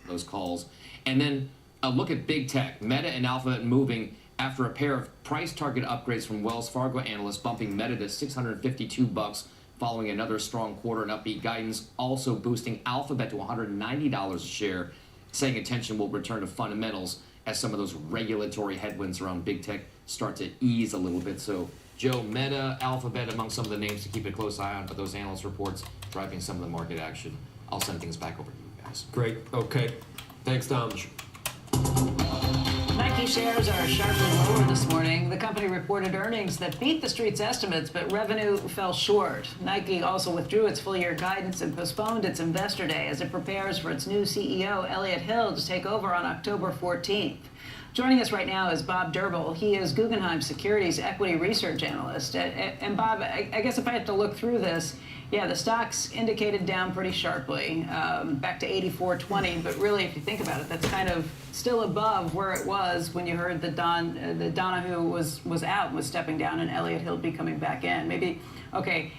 those calls. And then a look at big tech, Meta and Alphabet moving after a pair of price target upgrades from Wells Fargo analysts, bumping Meta to $652 following another strong quarter and upbeat guidance, also boosting Alphabet to $190 a share, saying attention will return to fundamentals as some of those regulatory headwinds around big tech start to ease a little bit. So Joe, Meta, Alphabet among some of the names to keep a close eye on, but those analyst reports driving some of the market action. I'll send things back over to you guys. Great. Okay. Thanks, Tom. Nike shares are sharply lower this morning. The company reported earnings that beat the street's estimates, but revenue fell short. Nike also withdrew its full-year guidance and postponed its investor day as it prepares for its new CEO, Elliott Hill, to take over on October 14th. Joining us right now is Bob Durbel. He is Guggenheim Securities equity research analyst. And Bob, I guess if I had to look through this, yeah, the stock's indicated down pretty sharply, back to 84.20. But really, if you think about it, that's kind of still above where it was when you heard that Donahue was out and was stepping down, and Elliott Hill be coming back in. Maybe, okay,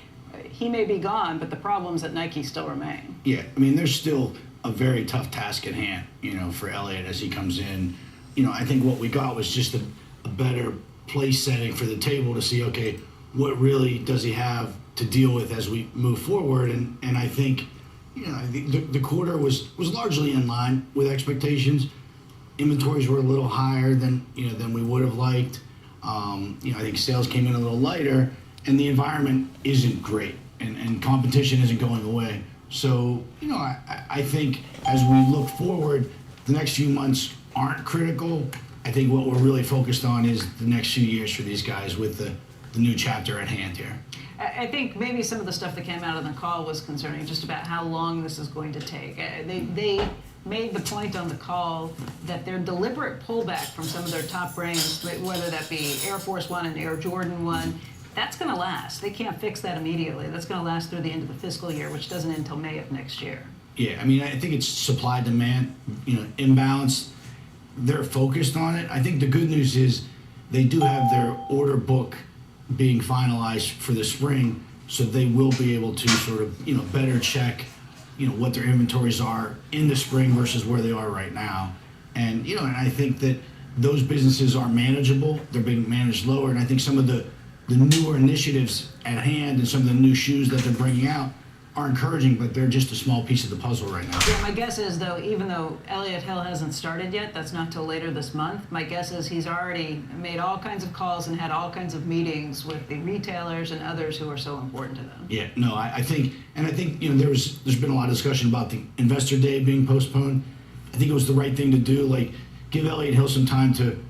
he may be gone, but the problems at Nike still remain. Yeah, I mean, there's still a very tough task at hand, for Elliott as he comes in. I think what we got was just a better place setting for the table to see, okay, what really does he have to deal with as we move forward? And I think, the quarter was largely in line with expectations. Inventories were a little higher than we would have liked. I think sales came in a little lighter, and the environment isn't great, and competition isn't going away. So, I think as we look forward, the next few months aren't critical. I think what we're really focused on is the next few years for these guys with the new chapter at hand here. I think maybe some of the stuff that came out of the call was concerning just about how long this is going to take. They made the point on the call that their deliberate pullback from some of their top brands, whether that be Air Force One and Air Jordan One, that's going to last. They can't fix that immediately. That's going to last through the end of the fiscal year, which doesn't end until May of next year. Yeah, I mean, I think it's supply demand, imbalance. They're focused on it. I think the good news is they do have their order book being finalized for the spring, so they will be able to sort of, better check, what their inventories are in the spring versus where they are right now. And, and I think that those businesses are manageable. They're being managed lower. And I think some of the newer initiatives at hand and some of the new shoes that they're bringing out are encouraging, but they're just a small piece of the puzzle right now. Yeah, my guess is, though, even though Elliott Hill hasn't started yet, that's not till later this month, my guess is he's already made all kinds of calls and had all kinds of meetings with the retailers and others who are so important to them. Yeah, no, I think there's been a lot of discussion about the investor day being postponed. I think it was the right thing to do. Like, give Elliott Hill some time to,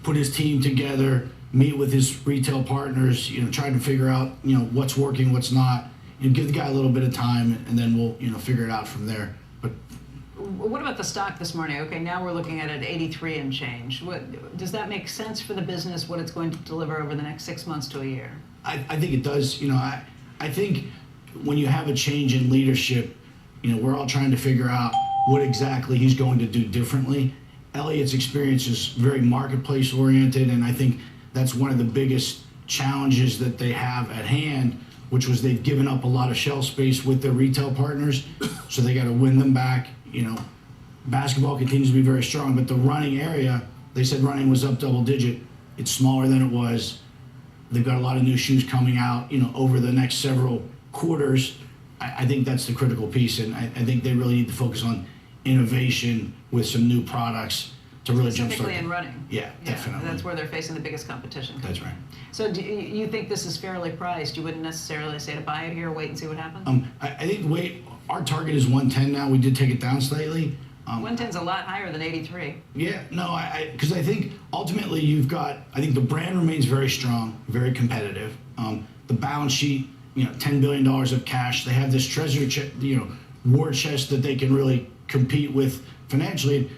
put his team together, meet with his retail partners, try to figure out, what's working, what's not. Give the guy a little bit of time, and then we'll, figure it out from there. But what about the stock this morning? Okay, now we're looking at it 83 and change. Does that make sense for the business, what it's going to deliver over the next 6 months to a year? I think it does. I think when you have a change in leadership, we're all trying to figure out what exactly he's going to do differently. Elliott's experience is very marketplace oriented, and I think that's one of the biggest challenges that they have at hand, which was they've given up a lot of shelf space with their retail partners, so they got to win them back. Basketball continues to be very strong, but the running area, they said running was up double digit. It's smaller than it was. They've got a lot of new shoes coming out, over the next several quarters. I think that's the critical piece, and I think they really need to focus on innovation with some new products to really jumpstart. Specifically in running. Yeah, definitely. That's where they're facing the biggest competition. That's right. So do you think this is fairly priced? You wouldn't necessarily say to buy it here, wait and see what happens? I think our target is 110 now. We did take it down slightly. 110's a lot higher than 83. Yeah, no, because I think ultimately I think the brand remains very strong, very competitive. The balance sheet, $10 billion of cash. They have this treasury, war chest that they can really compete with financially.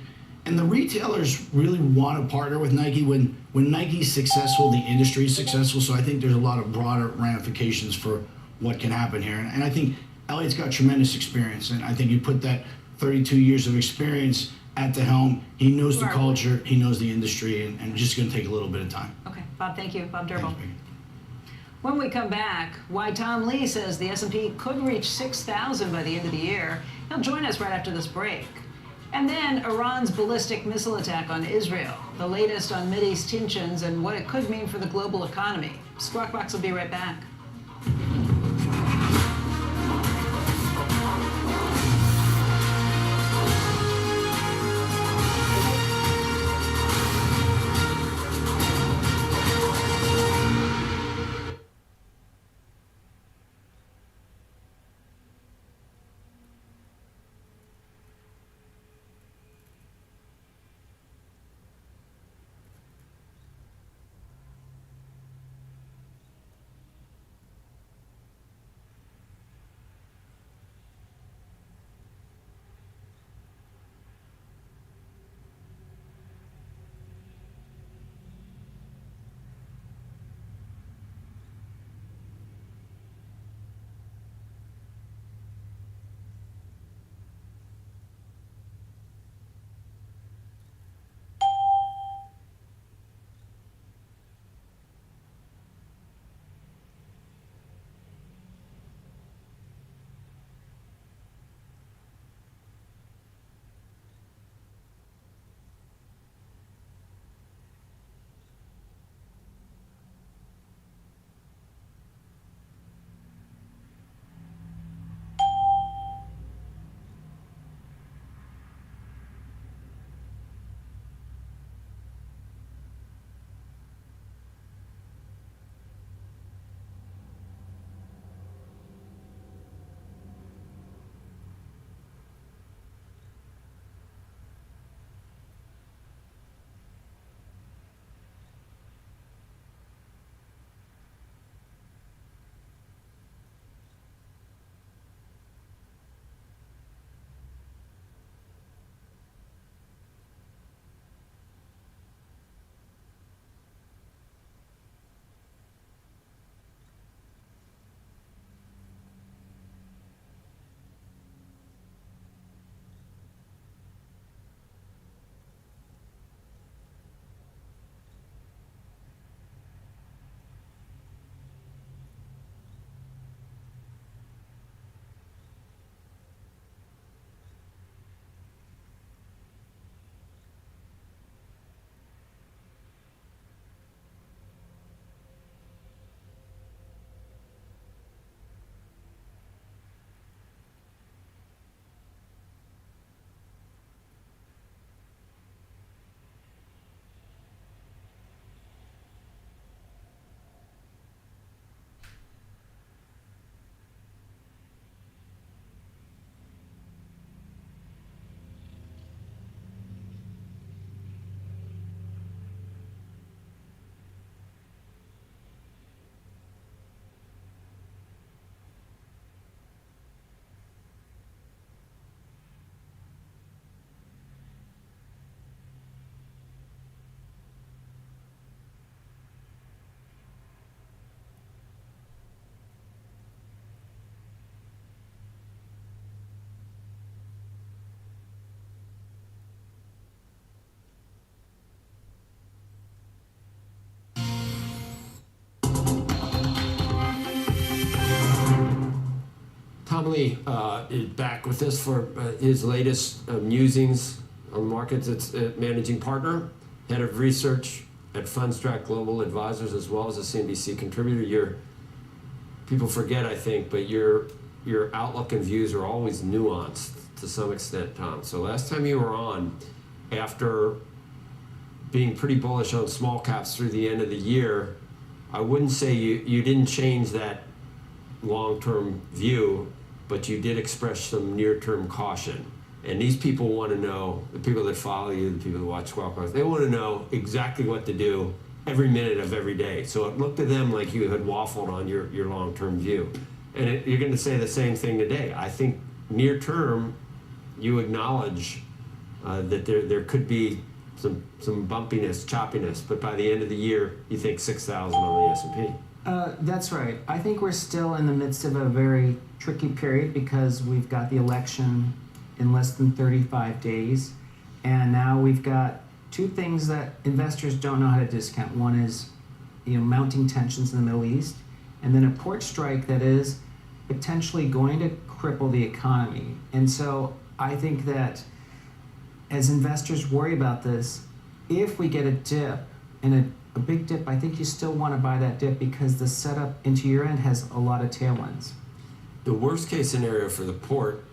And the retailers really want to partner with Nike. When Nike's successful, the industry is successful. So I think there's a lot of broader ramifications for what can happen here. And I think Elliott's got tremendous experience. And I think you put that 32 years of experience at the helm. He knows the culture. He knows the industry. And it's just going to take a little bit of time. Okay, Bob, thank you. Bob Durbel. Thanks, When we come back, why Tom Lee says the S&P could reach 6,000 by the end of the year. He'll join us right after this break. And then Iran's ballistic missile attack on Israel, the latest on Mideast tensions and what it could mean for the global economy. Squawk Box will be right back. Donnelly is back with us for his latest musings on markets. It's managing partner, head of research at Fundstrat Global Advisors, as well as a CNBC contributor. People forget, I think, but your outlook and views are always nuanced to some extent, Tom. So last time you were on, after being pretty bullish on small caps through the end of the year, I wouldn't say you didn't change that long-term view, but you did express some near-term caution. And these people want to know, the people that follow you, the people that watch Squawk Box, they want to know exactly what to do every minute of every day. So it looked to them like you had waffled on your long-term view. And you're going to say the same thing today. I think near-term, you acknowledge that there could be some bumpiness, choppiness, but by the end of the year, you think 6,000 on the S&P. That's right. I think we're still in the midst of a very tricky period because we've got the election in less than 35 days, and now we've got two things that investors don't know how to discount. One is, mounting tensions in the Middle East, and then a port strike that is potentially going to cripple the economy. And so I think that as investors worry about this, if we get a dip, and a big dip, I think you still want to buy that dip because the setup into year end has a lot of tailwinds. The worst case scenario for the port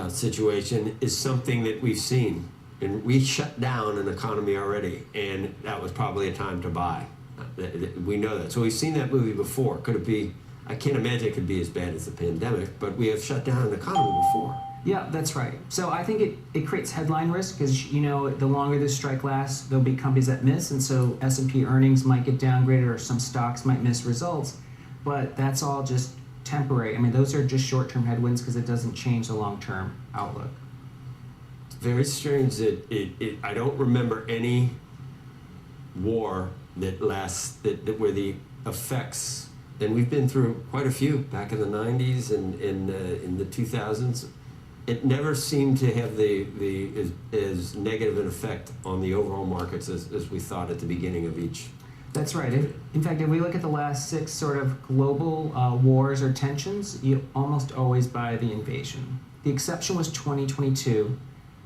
situation is something that we've seen. And we shut down an economy already, and that was probably a time to buy. We know that. So we've seen that movie before. Could it be, I can't imagine it could be as bad as the pandemic, but we have shut down an economy before. Yeah, that's right. So I think it creates headline risk because, the longer this strike lasts, there'll be companies that miss, and so S&P earnings might get downgraded or some stocks might miss results, but that's all just temporary. I mean, those are just short-term headwinds because it doesn't change the long-term outlook. It's very strange that I don't remember any war that lasts, that where the effects, and we've been through quite a few back in the 90s and in the 2000s, it never seemed to have as negative an effect on the overall markets as we thought at the beginning of each. That's right. In fact, if we look at the last 6 sort of global wars or tensions, you almost always buy the invasion. The exception was 2022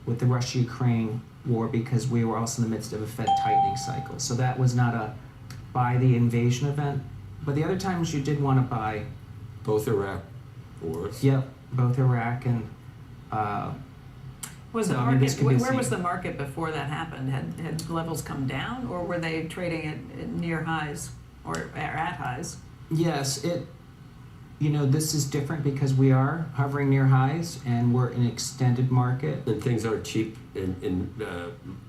with the Russia-Ukraine war because we were also in the midst of a Fed tightening cycle. So that was not a buy the invasion event. But the other times you did want to buy. Both Iraq wars. Yep, both Iraq and. Was so, the market, where seen. was the market before that happened? Had levels come down, or were they trading at near highs or at highs? Yes, this is different because we are hovering near highs and we're in an extended market. And things aren't cheap in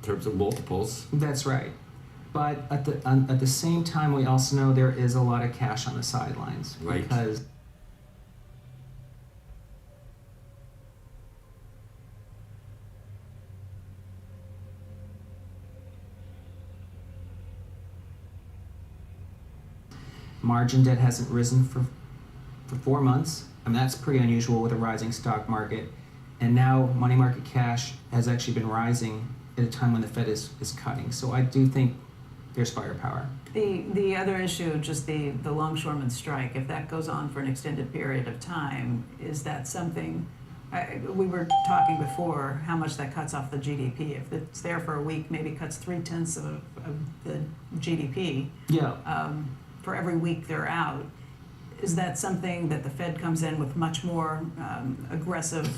terms of multiples. That's right. But at the same time, we also know there is a lot of cash on the sidelines. Right. Because margin debt hasn't risen for 4 months. I mean, that's pretty unusual with a rising stock market. And now money market cash has actually been rising at a time when the Fed is cutting. So I do think there's firepower. The other issue, just the longshoreman strike, if that goes on for an extended period of time, is that something, we were talking before how much that cuts off the GDP. If it's there for a week, maybe cuts 0.3 of the GDP. Yeah. For every week they're out. Is that something that the Fed comes in with much more aggressive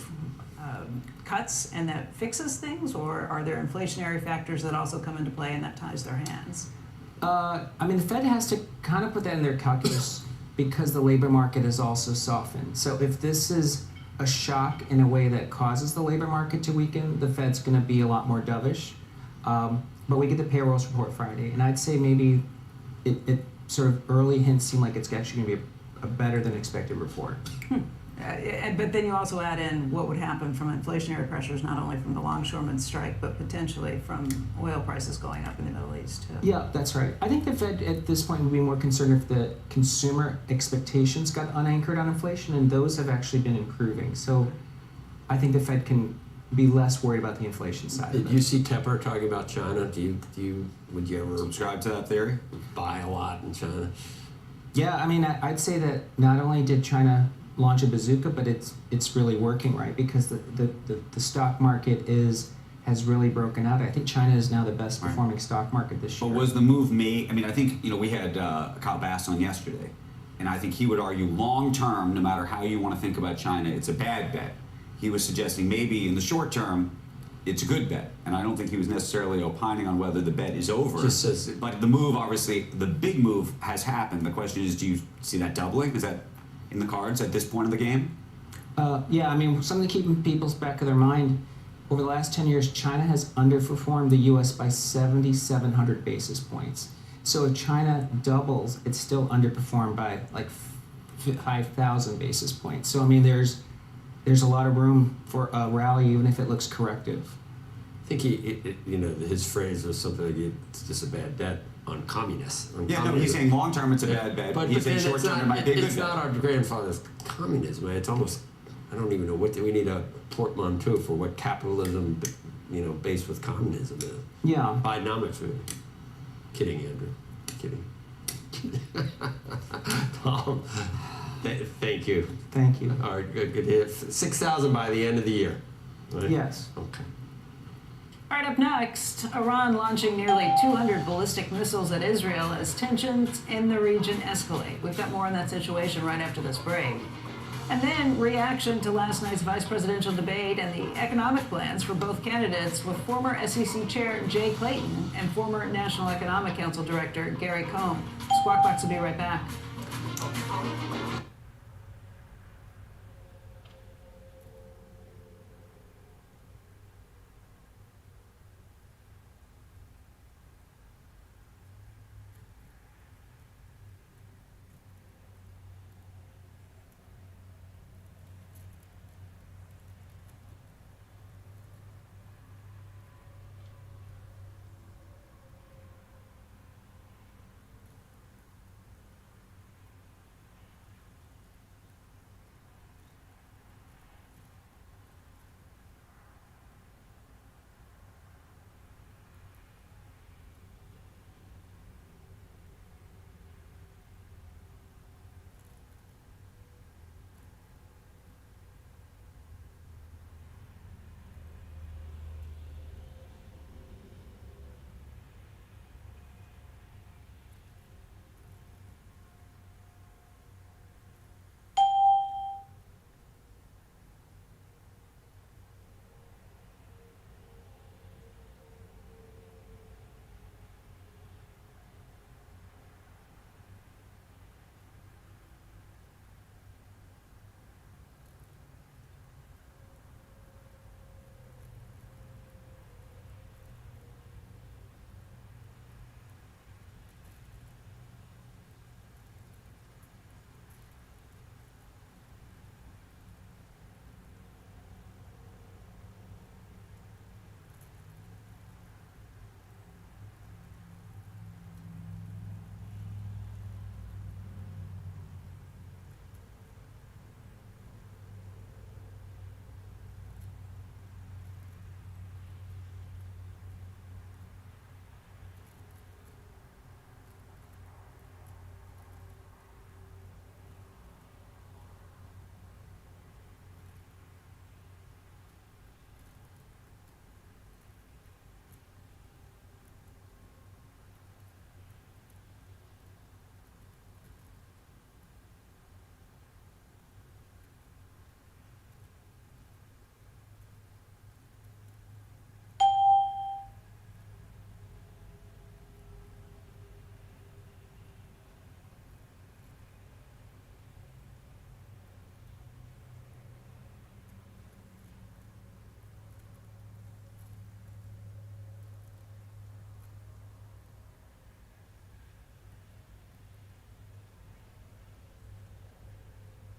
cuts and that fixes things, or are there inflationary factors that also come into play and that ties their hands? I mean, the Fed has to kind of put that in their calculus because the labor market has also softened. So if this is a shock in a way that causes the labor market to weaken, the Fed's going to be a lot more dovish. But we get the payrolls report Friday, and I'd say maybe it sort of early hints seem like it's actually going to be a better than expected report. But then you also add in what would happen from inflationary pressures, not only from the longshoreman strike, but potentially from oil prices going up in the Middle East too. Yeah, that's right. I think the Fed at this point would be more concerned if the consumer expectations got unanchored on inflation, and those have actually been improving. So I think the Fed can be less worried about the inflation side. Did you see Tepper talking about China? Would you ever subscribe to that theory? Buy a lot in China? Yeah, I mean, I'd say that not only did China launch a bazooka, but it's really working, right? Because the stock market has really broken out. I think China is now the best performing stock market this year. But was the move made? I mean, I think, we had Kyle Bass on yesterday, and I think he would argue long term, no matter how you want to think about China, it's a bad bet. He was suggesting maybe in the short term, it's a good bet. And I don't think he was necessarily opining on whether the bet is over. Just says but the move, obviously, the big move has happened. The question is, do you see that doubling? Is that in the cards at this point of the game? Yeah, I mean, something to keep in people's back of their mind. Over the last 10 years, China has underperformed the U.S. by 7,700 basis points. So if China doubles, it's still underperformed by like 5,000 basis points. So I mean, there's a lot of room for a rally, even if it looks corrective. I think his phrase was something like it's just a bad bet on communists. Yeah, no, he's saying long term it's a bad bet. But He's saying short term it might be a good it's bet. not our grandfather's communism. It's almost, I don't even know what we need a portmanteau for what capitalism, based with communism is. Yeah. Bidenomics. Kidding, Andrew. Kidding. Tom, thank you. Thank you. All right, good. 6,000 by the end of the year. Right? Yes. Okay. All right, up next, Iran launching nearly 200 ballistic missiles at Israel as tensions in the region escalate. We've got more on that situation right after this break. And then reaction to last night's vice presidential debate and the economic plans for both candidates with former SEC Chair Jay Clayton and former National Economic Council Director Gary Cohn. Squawk Box will be right back.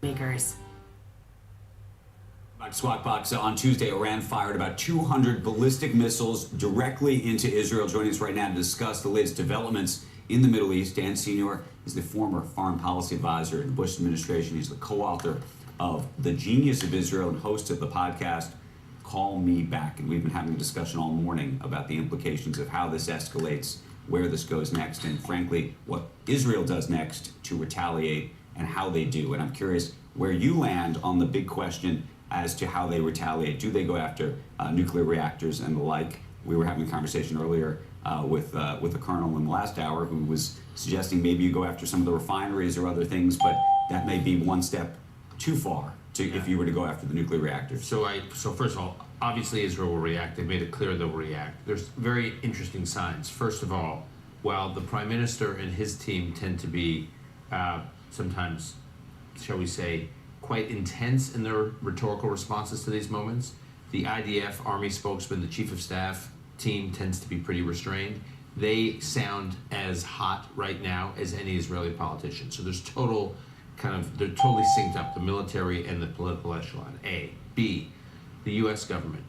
Makers. Back to Squawk Box. On Tuesday, Iran fired about 200 ballistic missiles directly into Israel. Joining us right now to discuss the latest developments in the Middle East, Dan Senior is the former foreign policy advisor in the Bush administration. He's the co-author of The Genius of Israel and host of the podcast Call Me Back. And we've been having a discussion all morning about the implications of how this escalates, where this goes next, and frankly, what Israel does next to retaliate and how they do. And I'm curious where you land on the big question as to how they retaliate. Do they go after nuclear reactors and the like? We were having a conversation earlier with a colonel in the last hour who was suggesting maybe you go after some of the refineries or other things, but that may be one step too far if you were to go after the nuclear reactors. So first of all, obviously Israel will react. They've made it clear they'll react. There's very interesting signs. First of all, while the prime minister and his team tend to be sometimes, shall we say, quite intense in their rhetorical responses to these moments, the IDF, Army spokesman, the chief of staff team tends to be pretty restrained. They sound as hot right now as any Israeli politician. So there's they're totally synced up, the military and the political echelon, A. B, the U.S. government.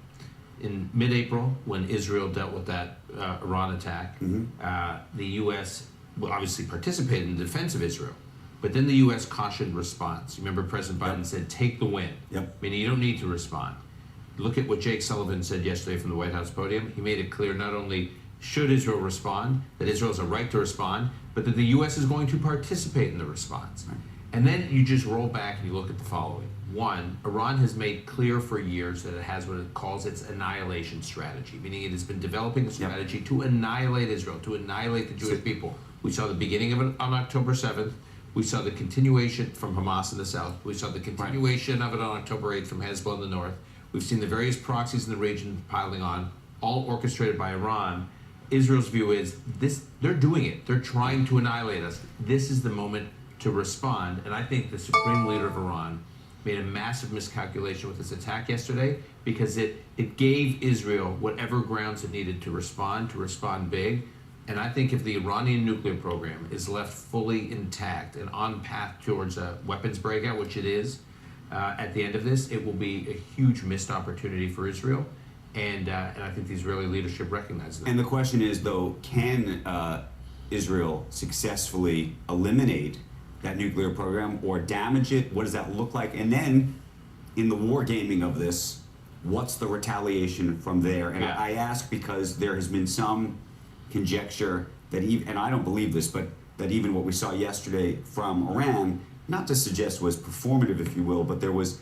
In mid-April, when Israel dealt with that Iran attack, the U.S. obviously participated in the defense of Israel. But then the U.S. cautioned response. You remember President Biden said, take the win, meaning you don't need to respond. Look at what Jake Sullivan said yesterday from the White House podium. He made it clear not only should Israel respond, that Israel has a right to respond, but that the U.S. is going to participate in the response. Right. And then you just roll back and you look at the following. One, Iran has made clear for years that it has what it calls its annihilation strategy, meaning it has been developing a strategy to annihilate Israel, to annihilate the Jewish people. We saw the beginning of it on October 7th. We saw the continuation from Hamas in the south. We saw the continuation of it on October 8th from Hezbollah in the north. We've seen the various proxies in the region piling on, all orchestrated by Iran. Israel's view is they're doing it. They're trying to annihilate us. This is the moment to respond. And I think the supreme leader of Iran made a massive miscalculation with this attack yesterday because it gave Israel whatever grounds it needed to respond big. And I think if the Iranian nuclear program is left fully intact and on path towards a weapons breakout, which it is, at the end of this, it will be a huge missed opportunity for Israel. And I think the Israeli leadership recognizes that. And the question is, though, can Israel successfully eliminate that nuclear program or damage it? What does that look like? And then, in the wargaming of this, what's the retaliation from there? And I ask because there has been some conjecture that even, and I don't believe this, but that even what we saw yesterday from Iran, not to suggest was performative, if you will, but there was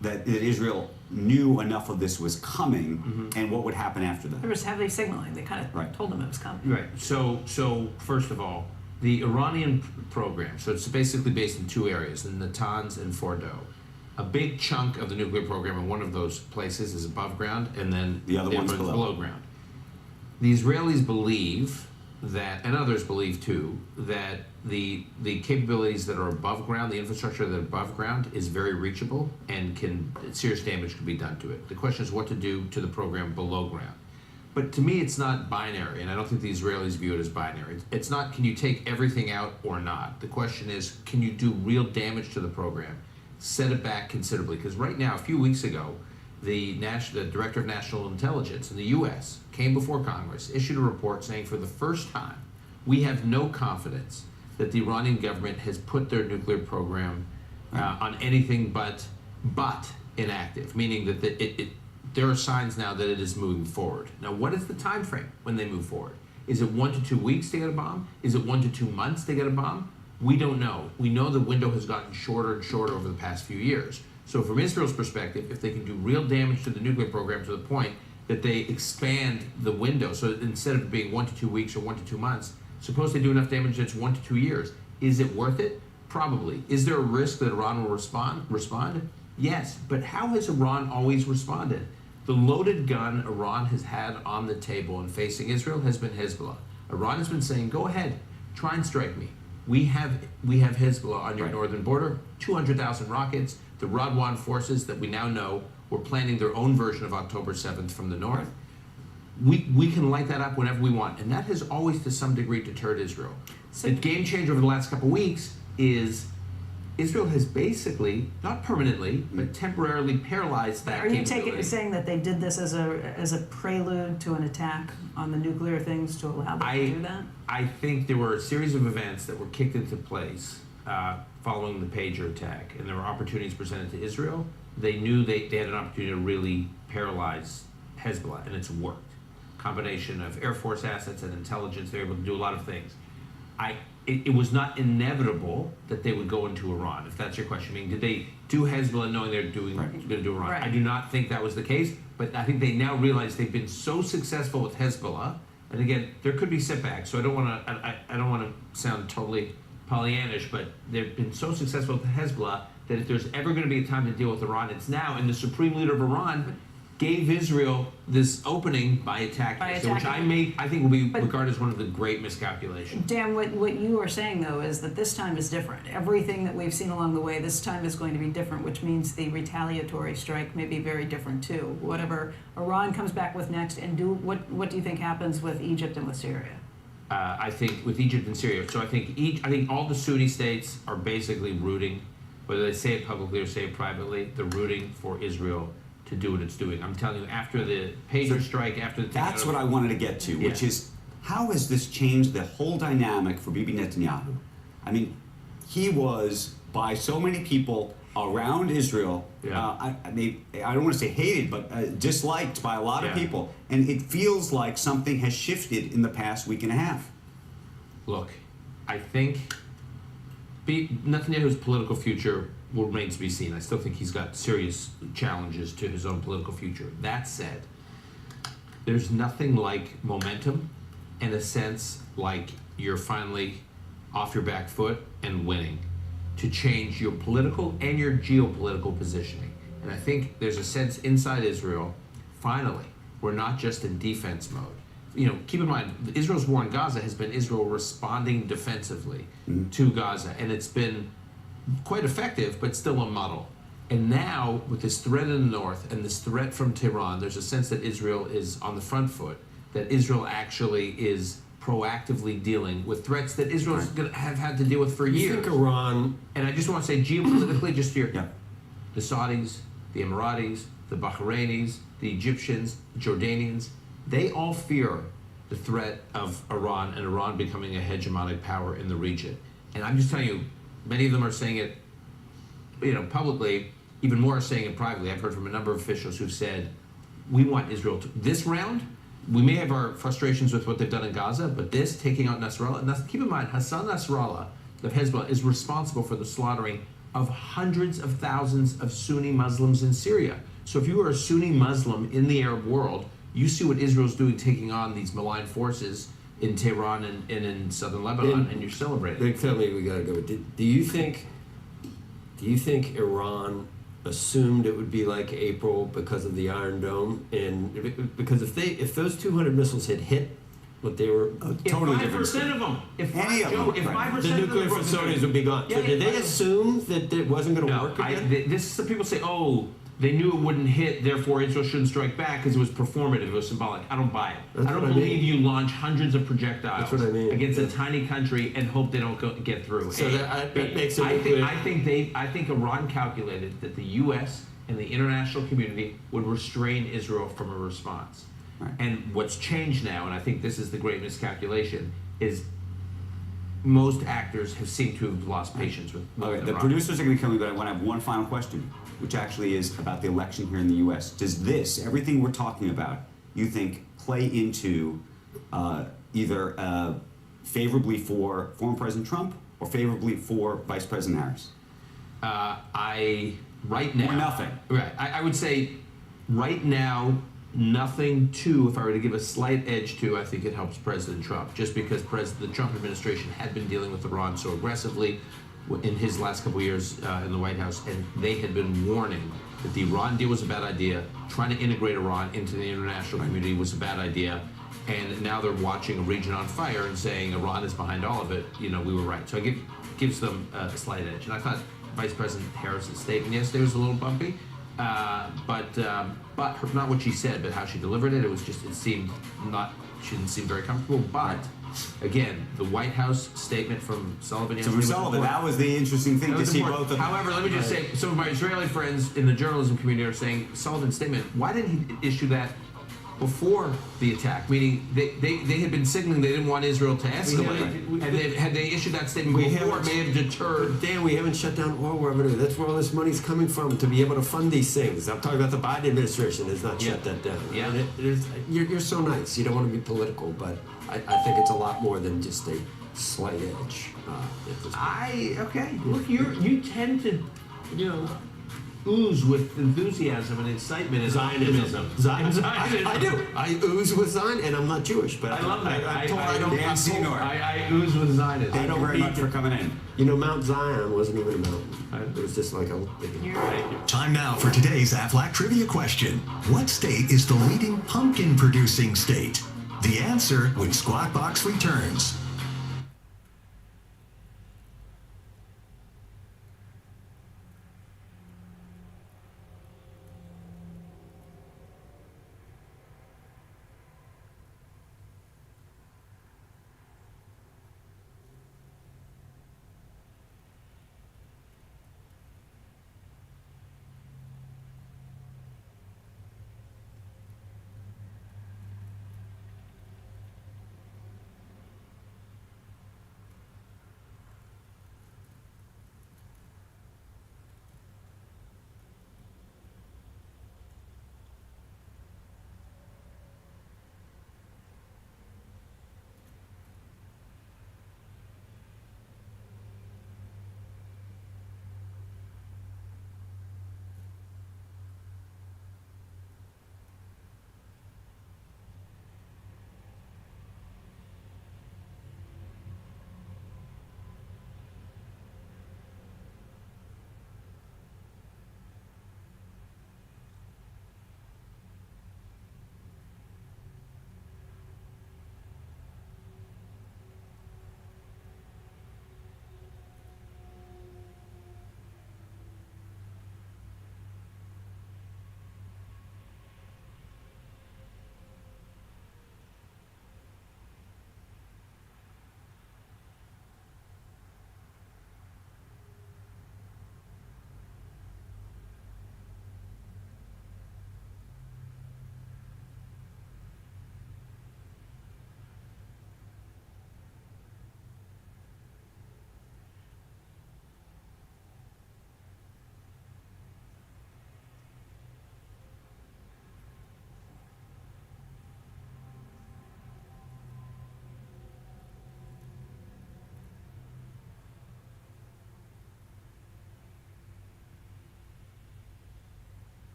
that Israel knew enough of this was coming, and what would happen after that. There was heavy signaling. They kind of told them it was coming. Right. So first of all, the Iranian program, so it's basically based in two areas, in Natanz and Fordow. A big chunk of the nuclear program in one of those places is above ground, and then the other one's below ground. The Israelis believe that, and others believe too, that the capabilities that are above ground, the infrastructure that are above ground is very reachable and serious damage can be done to it. The question is what to do to the program below ground. But to me, it's not binary, and I don't think the Israelis view it as binary. It's not, can you take everything out or not? The question is, can you do real damage to the program? Set it back considerably, because right now, a few weeks ago, the Director of National Intelligence in the U.S. came before Congress, issued a report saying for the first time, we have no confidence that the Iranian government has put their nuclear program on anything but inactive, meaning that there are signs now that it is moving forward. Now, what is the time frame when they move forward? Is it 1 to 2 weeks to get a bomb? Is it 1 to 2 months to get a bomb? We don't know. We know the window has gotten shorter and shorter over the past few years. So from Israel's perspective, if they can do real damage to the nuclear program to the point that they expand the window, so instead of being 1 to 2 weeks or 1 to 2 months, suppose they do enough damage that it's 1 to 2 years. Is it worth it? Probably. Is there a risk that Iran will respond? Yes. But how has Iran always responded? The loaded gun Iran has had on the table and facing Israel has been Hezbollah. Iran has been saying, go ahead, try and strike me. We have Hezbollah on your northern border, 200,000 rockets. The Radwan forces that we now know were planning their own version of October 7th from the north. We can light that up whenever we want. And that has always, to some degree, deterred Israel. So the game changer over the last couple of weeks is Israel has basically, not permanently, but temporarily paralyzed that capability. Are you saying that they did this as a prelude to an attack on the nuclear things to allow them to do that? I think there were a series of events that were kicked into place following the pager attack, and there were opportunities presented to Israel. They knew they had an opportunity to really paralyze Hezbollah, and it's worked. Combination of Air Force assets and intelligence, they're able to do a lot of things. it was not inevitable that they would go into Iran, if that's your question. I mean, did they do Hezbollah knowing they're going to do Iran? Right. I do not think that was the case, but I think they now realize they've been so successful with Hezbollah, and again, there could be setbacks, so I don't want to sound totally Pollyannish, but they've been so successful with Hezbollah that if there's ever going to be a time to deal with Iran, it's now, and the supreme leader of Iran gave Israel this opening by attacking Israel, which I think will be regarded as one of the great miscalculations. Dan, what you are saying, though, is that this time is different. Everything that we've seen along the way, this time is going to be different, which means the retaliatory strike may be very different, too. Whatever Iran comes back with next, and what do you think happens with Egypt and with Syria? I think with Egypt and Syria, so I think all the Sunni states are basically rooting, whether they say it publicly or say it privately, they're rooting for Israel to do what it's doing. I'm telling you, after the pager strike, after the... That's what I wanted to get to, which is, how has this changed the whole dynamic for Bibi Netanyahu? I mean, he was, by so many people around Israel, I don't want to say hated, but disliked by a lot of people. And it feels like something has shifted in the past week and a half. Look, I think Netanyahu's political future will remain to be seen. I still think he's got serious challenges to his own political future. That said, there's nothing like momentum, in a sense like you're finally off your back foot and winning, to change your political and your geopolitical positioning. And I think there's a sense inside Israel, finally, we're not just in defense mode. You know, keep in mind, Israel's war in Gaza has been Israel responding defensively to Gaza, and it's been quite effective, but still a muddle. And now, with this threat in the north and this threat from Tehran, there's a sense that Israel is on the front foot, that Israel actually is proactively dealing with threats that Israel's going to have had to deal with for years. You think Iran... And I just want to say, geopolitically, just here, the Saudis, the Emiratis, the Bahrainis, the Egyptians, the Jordanians, they all fear the threat of Iran and Iran becoming a hegemonic power in the region. And I'm just telling you, many of them are saying it, publicly. Even more are saying it privately. I've heard from a number of officials who've said, we want Israel to... This round, we may have our frustrations with what they've done in Gaza, but this, taking out Nasrallah... And keep in mind, Hassan Nasrallah of Hezbollah is responsible for the slaughtering of hundreds of thousands of Sunni Muslims in Syria. So if you are a Sunni Muslim in the Arab world, you see what Israel's doing, taking on these malign forces in Tehran and in southern Lebanon, and you're celebrating. Big family, we gotta go. Do you think Iran assumed it would be like April because of the Iron Dome, and because if those 200 missiles had hit what they were totally different. 5% of them, if 5% the nuclear facilities would be gone. So did they assume that it wasn't going to work again? Some people say, they knew it wouldn't hit, therefore Israel shouldn't strike back because it was performative, it was symbolic. I don't buy it. I don't believe you launch hundreds of projectiles against a tiny country and hope they don't get through. So that makes it I think Iran calculated that the U.S. and the international community would restrain Israel from a response. Right. And what's changed now, and I think this is the great miscalculation, is most actors have seemed to have lost patience with Iran. The producers are going to kill me, but I want to have one final question, which actually is about the election here in the U.S. Does this, everything we're talking about, you think play into either favorably for former President Trump or favorably for Vice President Harris? Right now... Or nothing. Right. I would say right now, nothing to, if I were to give a slight edge to, I think it helps President Trump, just because the Trump administration had been dealing with Iran so aggressively in his last couple of years in the White House, and they had been warning that the Iran deal was a bad idea, trying to integrate Iran into the international community was a bad idea, and now they're watching a region on fire and saying Iran is behind all of it. We were right. So it gives them a slight edge. And I thought Vice President Harris's statement yesterday was a little bumpy, but not what she said, but how she delivered it. She didn't seem very comfortable. But again, the White House statement from Sullivan yesterday. So from Sullivan, that was the interesting thing to see both of them. However, let me just say, some of my Israeli friends in the journalism community are saying Sullivan's statement. Why didn't he issue that before the attack, meaning they had been signaling they didn't want Israel to escalate. Had they issued that statement before, it may have deterred. Dan, we haven't shut down oil revenue. That's where all this money's coming from to be able to fund these things. I'm talking about the Biden administration has not shut that down. Yeah. And you're so nice. You don't want to be political, but I think it's a lot more than just a slight edge. Okay. Look, you tend to, ooze with enthusiasm and excitement and optimism. Zionism. I do. I ooze with Zion, and I'm not Jewish, but I love that. I ooze with Zionism. Thank you very much for coming in. Mount Zion wasn't even a mountain. It was just like a. You're right. Time now for today's Aflac trivia question. What state is the leading pumpkin producing state? The answer when Squawk Box returns.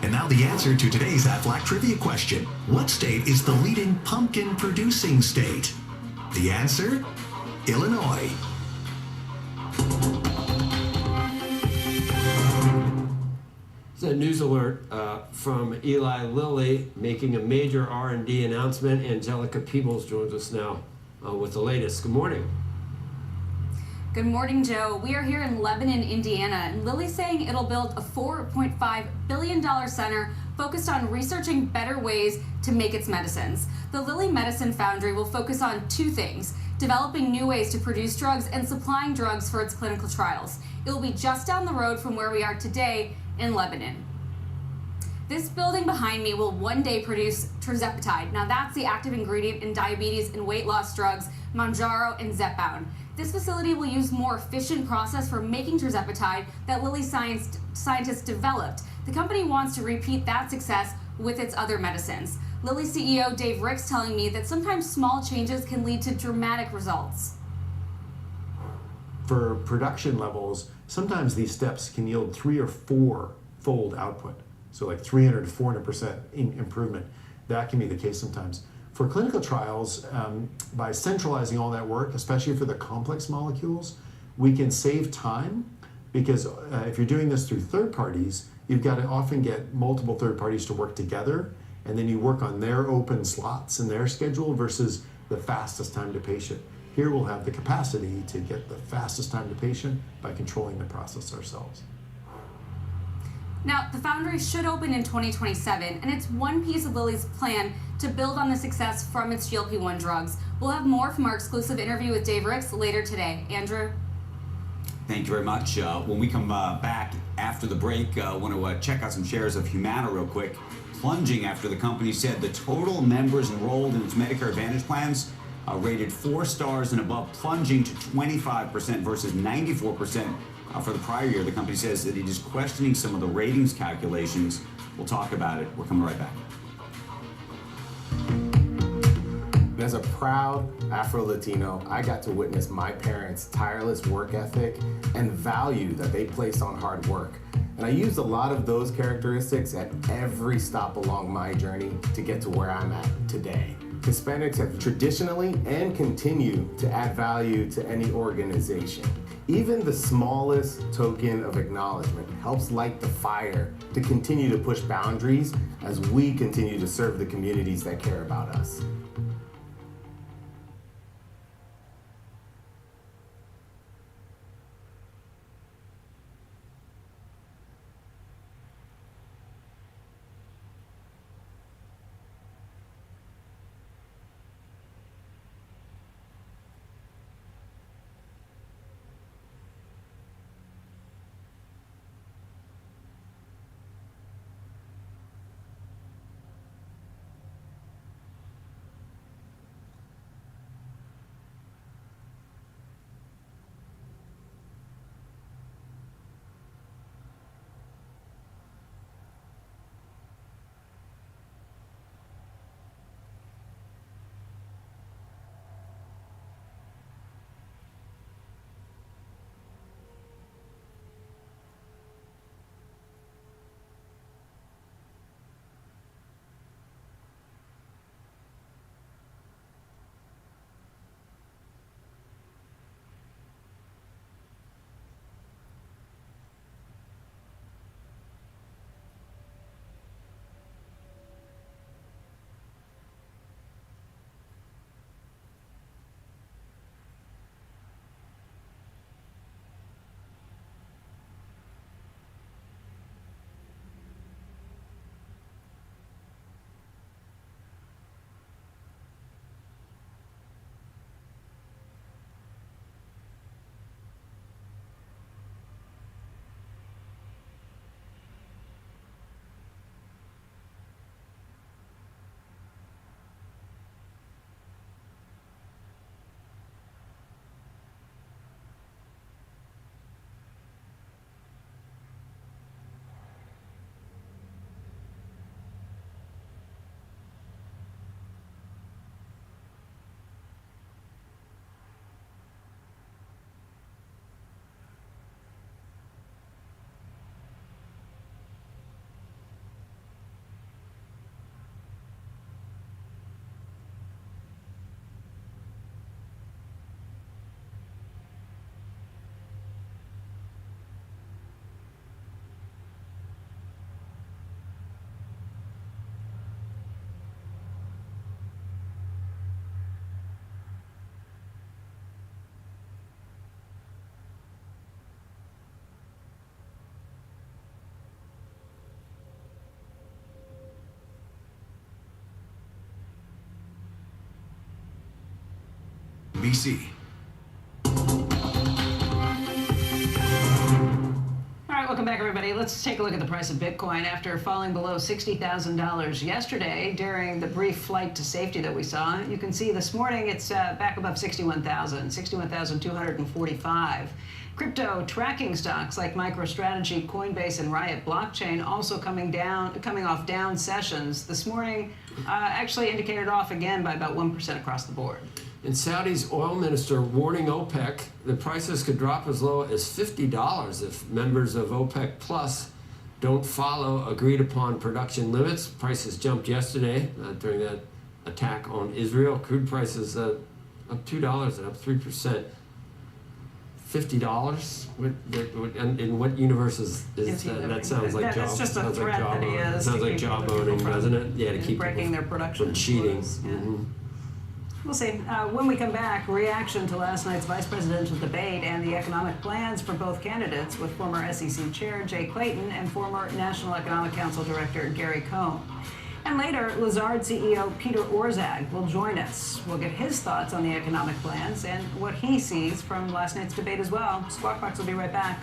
And now the answer to today's Aflac trivia question. What state is the leading pumpkin producing state? The answer, Illinois. It's a news alert from Eli Lilly making a major R&D announcement. Angelica Peebles joins us now with the latest. Good morning. Good morning, Joe. We are here in Lebanon, Indiana, and Lilly's saying it'll build a $4.5 billion center focused on researching better ways to make its medicines. The Lilly Medicine Foundry will focus on two things: developing new ways to produce drugs and supplying drugs for its clinical trials. It will be just down the road from where we are today in Lebanon. This building behind me will one day produce tirzepatide. Now that's the active ingredient in diabetes and weight loss drugs Mounjaro and Zepbound. This facility will use more efficient process for making tirzepatide that Lilly scientists developed. The company wants to repeat that success with its other medicines. Lilly CEO Dave Ricks telling me that sometimes small changes can lead to dramatic results. For production levels, sometimes these steps can yield 3 or 4-fold output. So like 300 to 400% improvement. That can be the case sometimes. For clinical trials, by centralizing all that work, especially for the complex molecules, we can save time because if you're doing this through third parties, you've got to often get multiple third parties to work together, and then you work on their open slots in their schedule versus the fastest time to patient. Here we'll have the capacity to get the fastest time to patient by controlling the process ourselves. Now, the foundry should open in 2027, and it's one piece of Lilly's plan to build on the success from its GLP-1 drugs. We'll have more from our exclusive interview with Dave Ricks later today. Andrew? Thank you very much. When we come back after the break, I want to check out some shares of Humana real quick. Plunging after the company said the total members enrolled in its Medicare Advantage plans rated 4 stars and above, plunging to 25% versus 94% for the prior year. The company says that it is questioning some of the ratings calculations. We'll talk about it. We're coming right back. As a proud Afro-Latino, I got to witness my parents' tireless work ethic and value that they placed on hard work. And I used a lot of those characteristics at every stop along my journey to get to where I'm at today. Hispanics have traditionally and continue to add value to any organization. Even the smallest token of acknowledgement helps light the fire to continue to push boundaries as we continue to serve the communities that care about us. BC. All right, welcome back, everybody. Let's take a look at the price of Bitcoin. After falling below $60,000 yesterday during the brief flight to safety that we saw, you can see this morning it's back above 61,245. Crypto tracking stocks like MicroStrategy, Coinbase, and Riot Blockchain also coming off down sessions. This morning actually indicated off again by about 1% across the board. And Saudi's oil minister warning OPEC the prices could drop as low as $50 if members of OPEC Plus don't follow agreed upon production limits. Prices jumped yesterday during that attack on Israel. Crude prices up $2 and up 3%. $50? In what universe is that? That sounds like job. That's just a sounds threat like that he is. Sounds to like keep job other owning, people doesn't it? Yeah, to keep breaking people their production from cheating. quotas, yeah. Mhm. We'll see. When we come back, reaction to last night's vice presidential debate and the economic plans for both candidates with former SEC Chair Jay Clayton and former National Economic Council Director Gary Cohn. And later, Lazard CEO Peter Orszag will join us. We'll get his thoughts on the economic plans and what he sees from last night's debate as well. Squawk Box will be right back.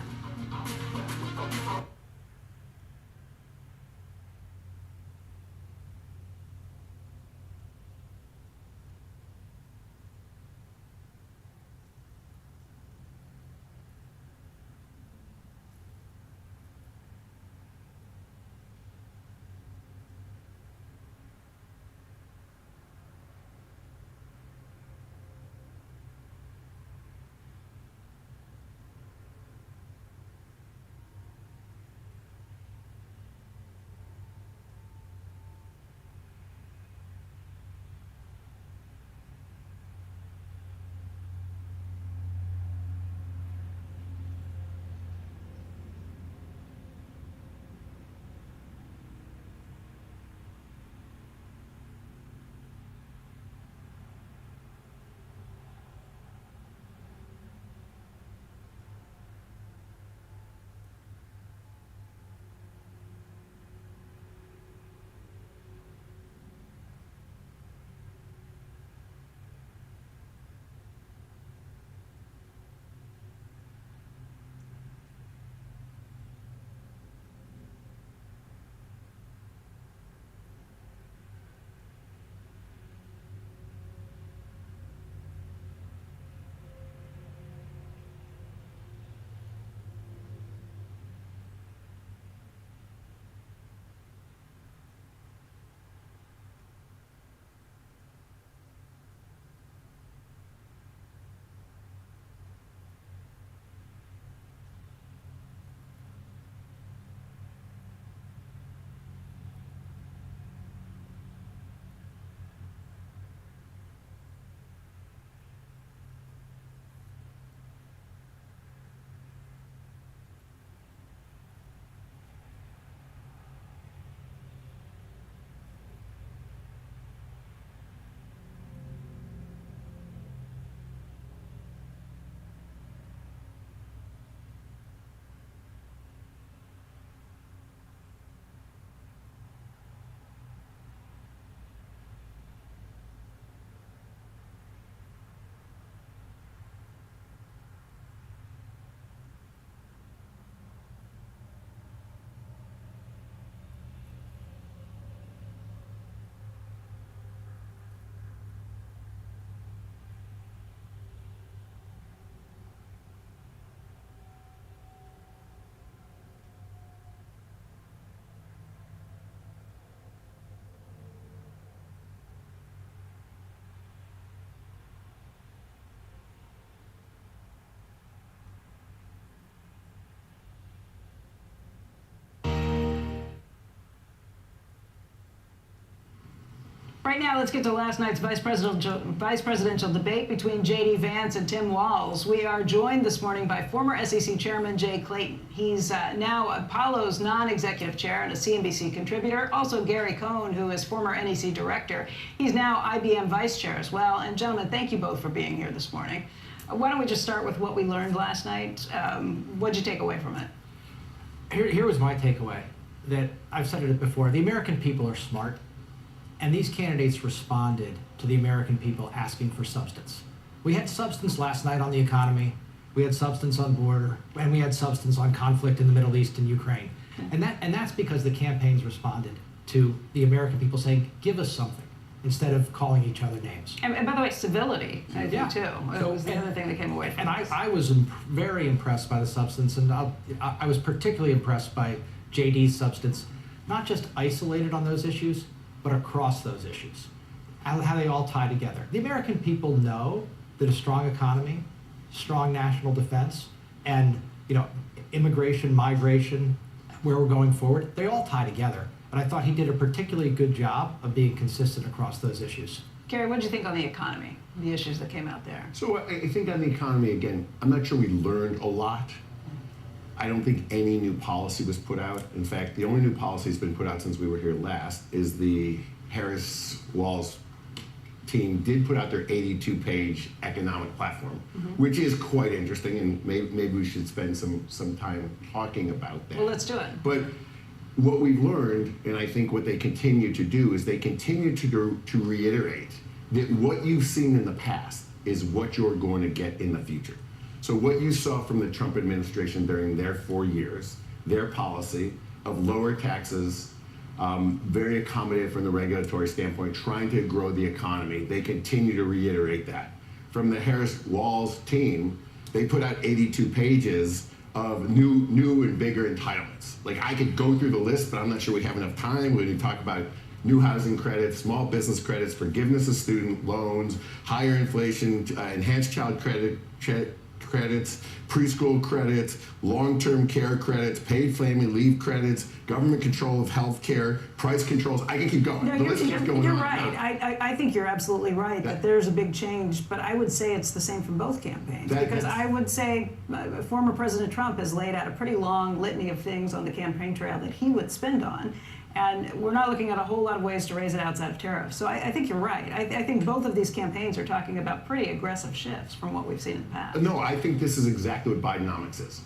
Right now, let's get to last night's vice presidential debate between J.D. Vance and Tim Walz. We are joined this morning by former SEC Chairman Jay Clayton. He's now Apollo's non-executive chair and a CNBC contributor. Also, Gary Cohn, who is former NEC director. He's now IBM vice chair as well. And gentlemen, thank you both for being here this morning. Why don't we just start with what we learned last night? What'd you take away from it? Here was my takeaway, that I've said it before. The American people are smart. And these candidates responded to the American people asking for substance. We had substance last night on the economy, we had substance on border, and we had substance on conflict in the Middle East and Ukraine. And that's because the campaigns responded to the American people saying, give us something, instead of calling each other names. And by the way, civility, I think, too. It was the other thing that came away from this. And I was very impressed by the substance, and I was particularly impressed by JD's substance, not just isolated on those issues, but across those issues, how they all tie together. The American people know that a strong economy, strong national defense, and immigration, migration, where we're going forward, they all tie together. but I thought he did a particularly good job of being consistent across those issues. Gary, what did you think on the economy, the issues that came out there? So I think on the economy, again, I'm not sure we learned a lot. I don't think any new policy was put out. In fact, the only new policy that's been put out since we were here last is the Harris-Walls team did put out their 82-page economic platform, which is quite interesting, and maybe we should spend some time talking about that. Well, let's do it. But what we've learned, and I think what they continue to do, is they continue to reiterate that what you've seen in the past is what you're going to get in the future. So what you saw from the Trump administration during their 4 years, their policy of lower taxes, very accommodative from the regulatory standpoint, trying to grow the economy, they continue to reiterate that. From the Harris-Walls team, they put out 82 pages of new and bigger entitlements. Like, I could go through the list, but I'm not sure we have enough time. We're going to talk about new housing credits, small business credits, forgiveness of student loans, higher inflation, enhanced child credits, preschool credits, long-term care credits, paid family leave credits, government control of health care, price controls. I can keep going. No, The list keeps going you're on. right. I think you're absolutely right that there's a big change, but I would say it's the same from both campaigns. Because I would say former President Trump has laid out a pretty long litany of things on the campaign trail that he would spend on. And we're not looking at a whole lot of ways to raise it outside of tariffs. So I think you're right. I think both of these campaigns are talking about pretty aggressive shifts from what we've seen in the past. No, I think this is exactly what Bidenomics is.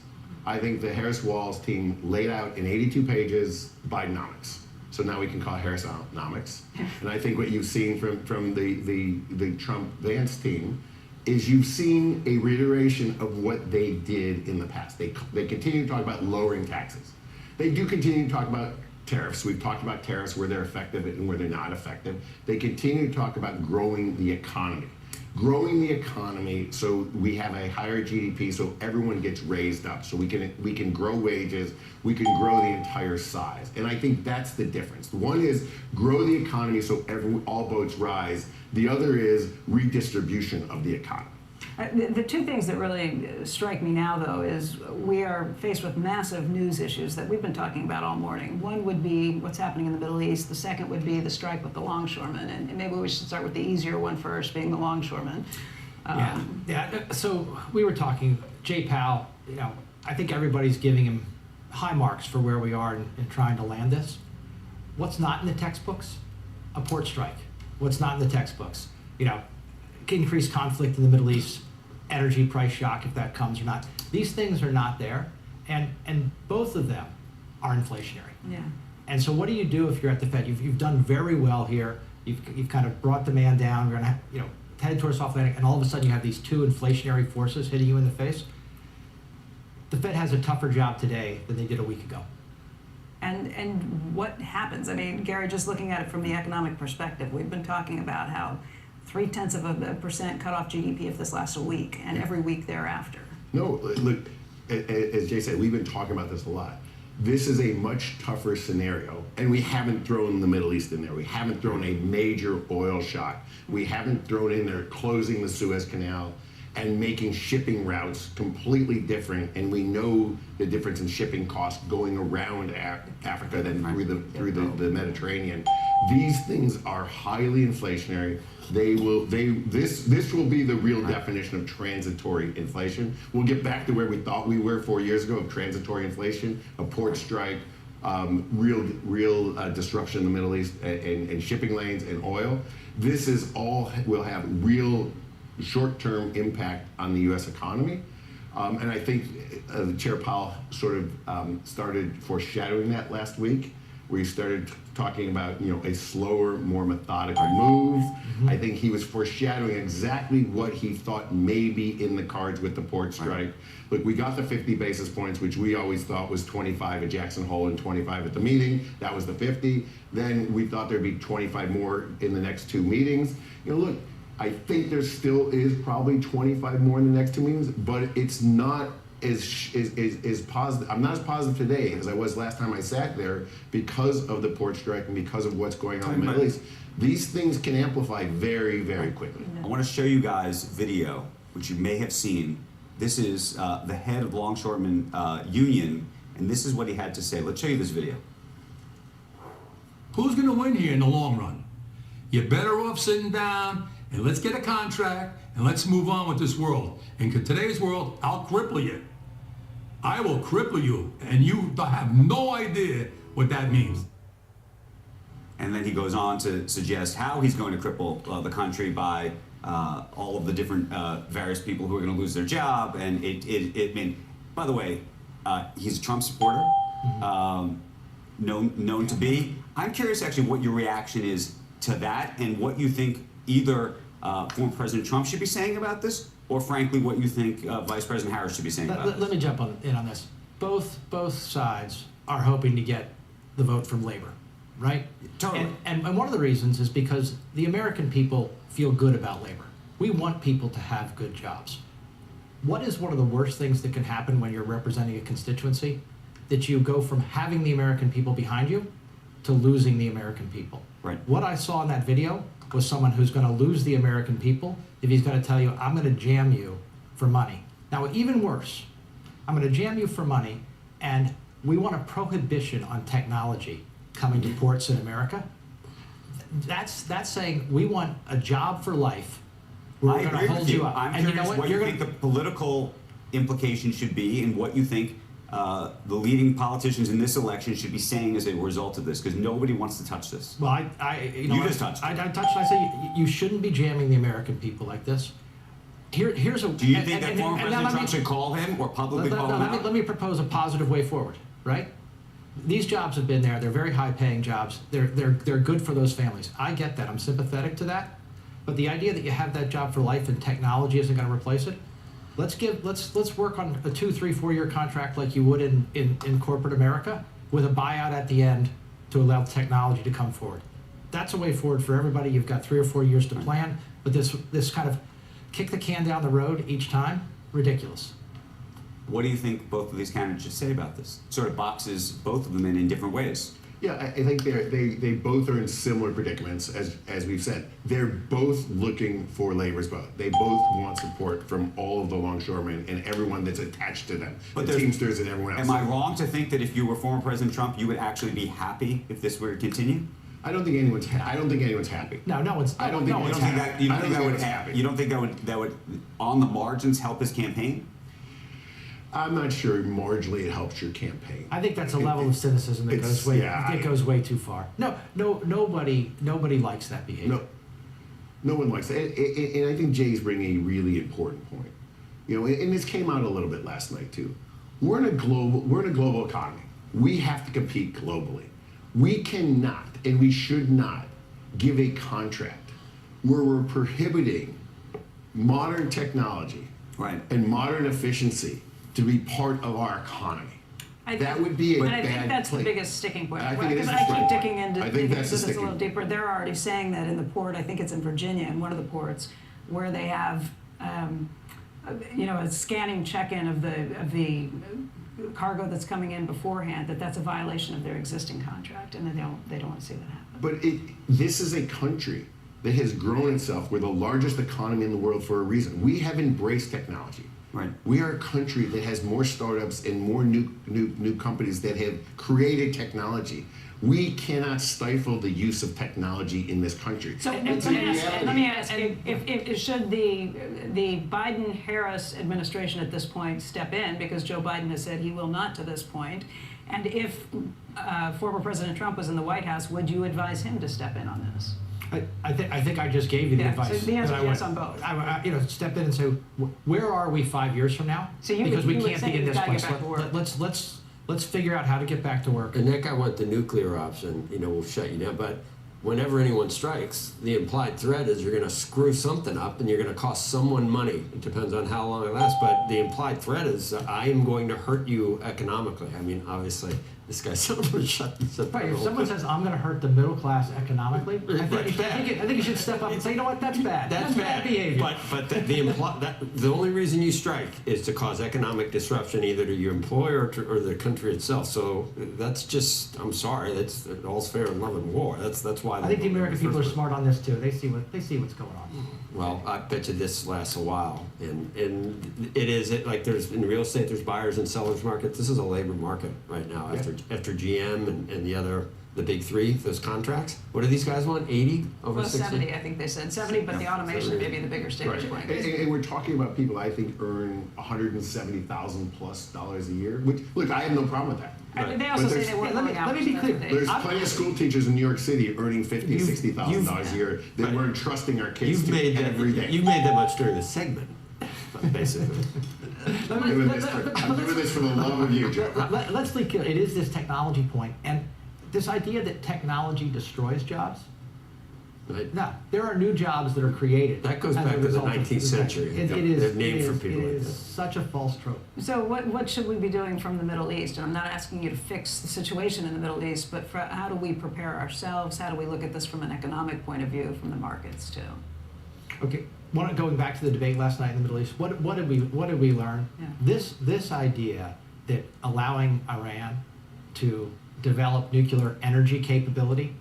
I think the Harris-Walls team laid out in 82 pages Bidenomics. So now we can call it Harrisonomics. And I think what you've seen from the Trump-Vance team is you've seen a reiteration of what they did in the past. They continue to talk about lowering taxes. They do continue to talk about tariffs. We've talked about tariffs, where they're effective and where they're not effective. They continue to talk about growing the economy. Growing the economy so we have a higher GDP, so everyone gets raised up, so we can grow wages, we can grow the entire size. And I think that's the difference. One is grow the economy so all boats rise. The other is redistribution of the economy. The two things that really strike me now, though, is we are faced with massive news issues that we've been talking about all morning. One would be what's happening in the Middle East. The second would be the strike with the longshoremen. And maybe we should start with the easier one first, being the longshoremen. Yeah. So we were talking, Jay Powell, I think everybody's giving him high marks for where we are in trying to land this. What's not in the textbooks? A port strike. What's not in the textbooks? Increased conflict in the Middle East, energy price shock, if that comes or not. These things are not there, and both of them are inflationary. Yeah. And so what do you do if you're at the Fed? You've done very well here. You've kind of brought demand down. We're going to headed towards soft landing, and all of a sudden you have these two inflationary forces hitting you in the face. The Fed has a tougher job today than they did a week ago. And what happens? I mean, Gary, just looking at it from the economic perspective, we've been talking about how 0.3% cut off GDP if this lasts a week, and every week thereafter. No, look, as Jay said, we've been talking about this a lot. This is a much tougher scenario, and we haven't thrown the Middle East in there. We haven't thrown a major oil shock. We haven't thrown in there closing the Suez Canal and making shipping routes completely different, and we know the difference in shipping costs going around Africa than through the Mediterranean. These things are highly inflationary. This will be the real definition of transitory inflation. We'll get back to where we thought we were 4 years ago of transitory inflation, a port strike, real disruption in the Middle East and shipping lanes and oil. This is all will have real short-term impact on the U.S. economy. And I think Chair Powell sort of started foreshadowing that last week, where he started talking about a slower, more methodical move. I think he was foreshadowing exactly what he thought may be in the cards with the port strike. Look, we got the 50 basis points, which we always thought was 25 at Jackson Hole and 25 at the meeting. That was the 50. Then we thought there'd be 25 more in the next two meetings. Look, I think there still is probably 25 more in the next two meetings, but it's not as positive. I'm not as positive today as I was last time I sat there because of the port strike and because of what's going on in the Middle East. These things can amplify very, very quickly. I want to show you guys video, which you may have seen. This is the head of the Longshoremen Union, and this is what he had to say. Let's show you this video. Who's going to win here in the long run? You're better off sitting down and let's get a contract and let's move on with this world. In today's world, I'll cripple you. I will cripple you, and you have no idea what that means. And then he goes on to suggest how he's going to cripple the country by all of the different various people who are going to lose their job. And by the way, he's a Trump supporter, known to be. I'm curious actually what your reaction is to that and what you think either former President Trump should be saying about this, or frankly what you think Vice President Harris should be saying about this. Let me jump in on this. Both sides are hoping to get the vote from labor, right? Totally. And one of the reasons is because the American people feel good about labor. We want people to have good jobs. What is one of the worst things that can happen when you're representing a constituency? That you go from having the American people behind you to losing the American people. Right. What I saw in that video was someone who's going to lose the American people if he's going to tell you, I'm going to jam you for money. Now, even worse, I'm going to jam you for money, and we want a prohibition on technology coming to ports in America. That's saying we want a job for life. We're going to hold you up. I'm and curious you know what you think the political implication should be and what you think the leading politicians in this election should be saying as a result of this, because nobody wants to touch this. Well, you just touched it. I touched it. I say you shouldn't be jamming the American people like this. Here's a. Do you think that former President Trump should call him or publicly call him out? Let me propose a positive way forward, right? These jobs have been there. They're very high-paying jobs. They're good for those families. I get that. I'm sympathetic to that. But the idea that you have that job for life and technology isn't going to replace it. Let's work on a 2, 3, 4-year contract like you would in corporate America, with a buyout at the end to allow technology to come forward. That's a way forward for everybody. You've got 3 or 4 years to plan, but this kind of kick the can down the road each time, ridiculous. What do you think both of these candidates should say about this? Sort of boxes both of them in different ways. Yeah, I think they both are in similar predicaments, as we've said. They're both looking for labor's vote. They both want support from all of the longshoremen and everyone that's attached to them, But the Teamsters and everyone else. Am I wrong to think that if you were former President Trump, you would actually be happy if this were to continue? I don't think anyone's happy. No one's. I don't think anyone's happy. You don't think that would on the margins help his campaign? I'm not sure marginally it helps your campaign. I think that's a level of cynicism that goes way too far. Nobody likes that behavior. No one likes that. And I think Jay's bringing a really important point. You know, and this came out a little bit last night too. We're in a global economy. We have to compete globally. We cannot and we should not give a contract where we're prohibiting modern technology and modern efficiency to be part of our economy. That would be a bad I think that's place. the biggest sticking point. I think it is Because the I sticking keep point. digging into I think that's the this a sticking little deeper. They're already saying that in the port, I think it's in Virginia, in one of the ports, where they have, a scanning check-in of the cargo that's coming in beforehand. That's a violation of their existing contract, and they don't want to see that happen. But this is a country that has grown itself. We're the largest economy in the world for a reason. We have embraced technology. Right. We are a country that has more startups and more new companies that have created technology. We cannot stifle the use of technology in this country. So let me ask if should the Biden-Harris administration at this point step in, because Joe Biden has said he will not to this point, and if former President Trump was in the White House, would you advise him to step in on this? I think I just gave you the advice. So the answer is yes on both. Step in and say, where are we 5 years from now? So because we can't be in this place. Let's figure out how to get back to work. And Nick, I want the nuclear option. We'll shut you down. But whenever anyone strikes, the implied threat is you're going to screw something up and you're going to cost someone money. It depends on how long it lasts. But the implied threat is I am going to hurt you economically. I mean, obviously, this guy's someone to shut this up. Right, if someone says, I'm going to hurt the middle class economically, I think you should step up and say, you know what, that's bad. That's bad behavior. But the only reason you strike is to cause economic disruption either to your employer or the country itself. So that's just, I'm sorry, that's all's fair in love and war. That's why. I think the American people are smart on this too. They see what's going on. Well, I bet you this lasts a while, and it is like there's in real estate there's buyers and sellers market. This is a labor market right now after GM and the other The big three, those contracts. What do these guys want? 80 over Well, 60? 70, I think they said 70, but the automation may be the bigger sticking Right. point. And we're talking about people I think earn $170,000 plus a year. Which, look, I have no problem with that. I mean, they also But say there's- they work let me- long let me hours, be that's clear. what they- There's plenty of school teachers in New York City earning $50,000, $60,000 a year that we're entrusting our kids You've to made every day. You've made that much during the segment, basically. I'm doing this for the love of you, Joe. Let's be clear. It is this technology point, and this idea that technology destroys jobs. Right. No, there are new jobs that are created. That goes as a back to the result of 19th this. century. It They're is named it for is- people it like is that. such a false trope. So what should we be doing from the Middle East? And I'm not asking you to fix the situation in the Middle East, but how do we prepare ourselves? How do we look at this from an economic point of view, from the markets too? Okay, going back to the debate last night in the Middle East, what did we learn? Yeah. This idea that allowing Iran to develop nuclear energy capability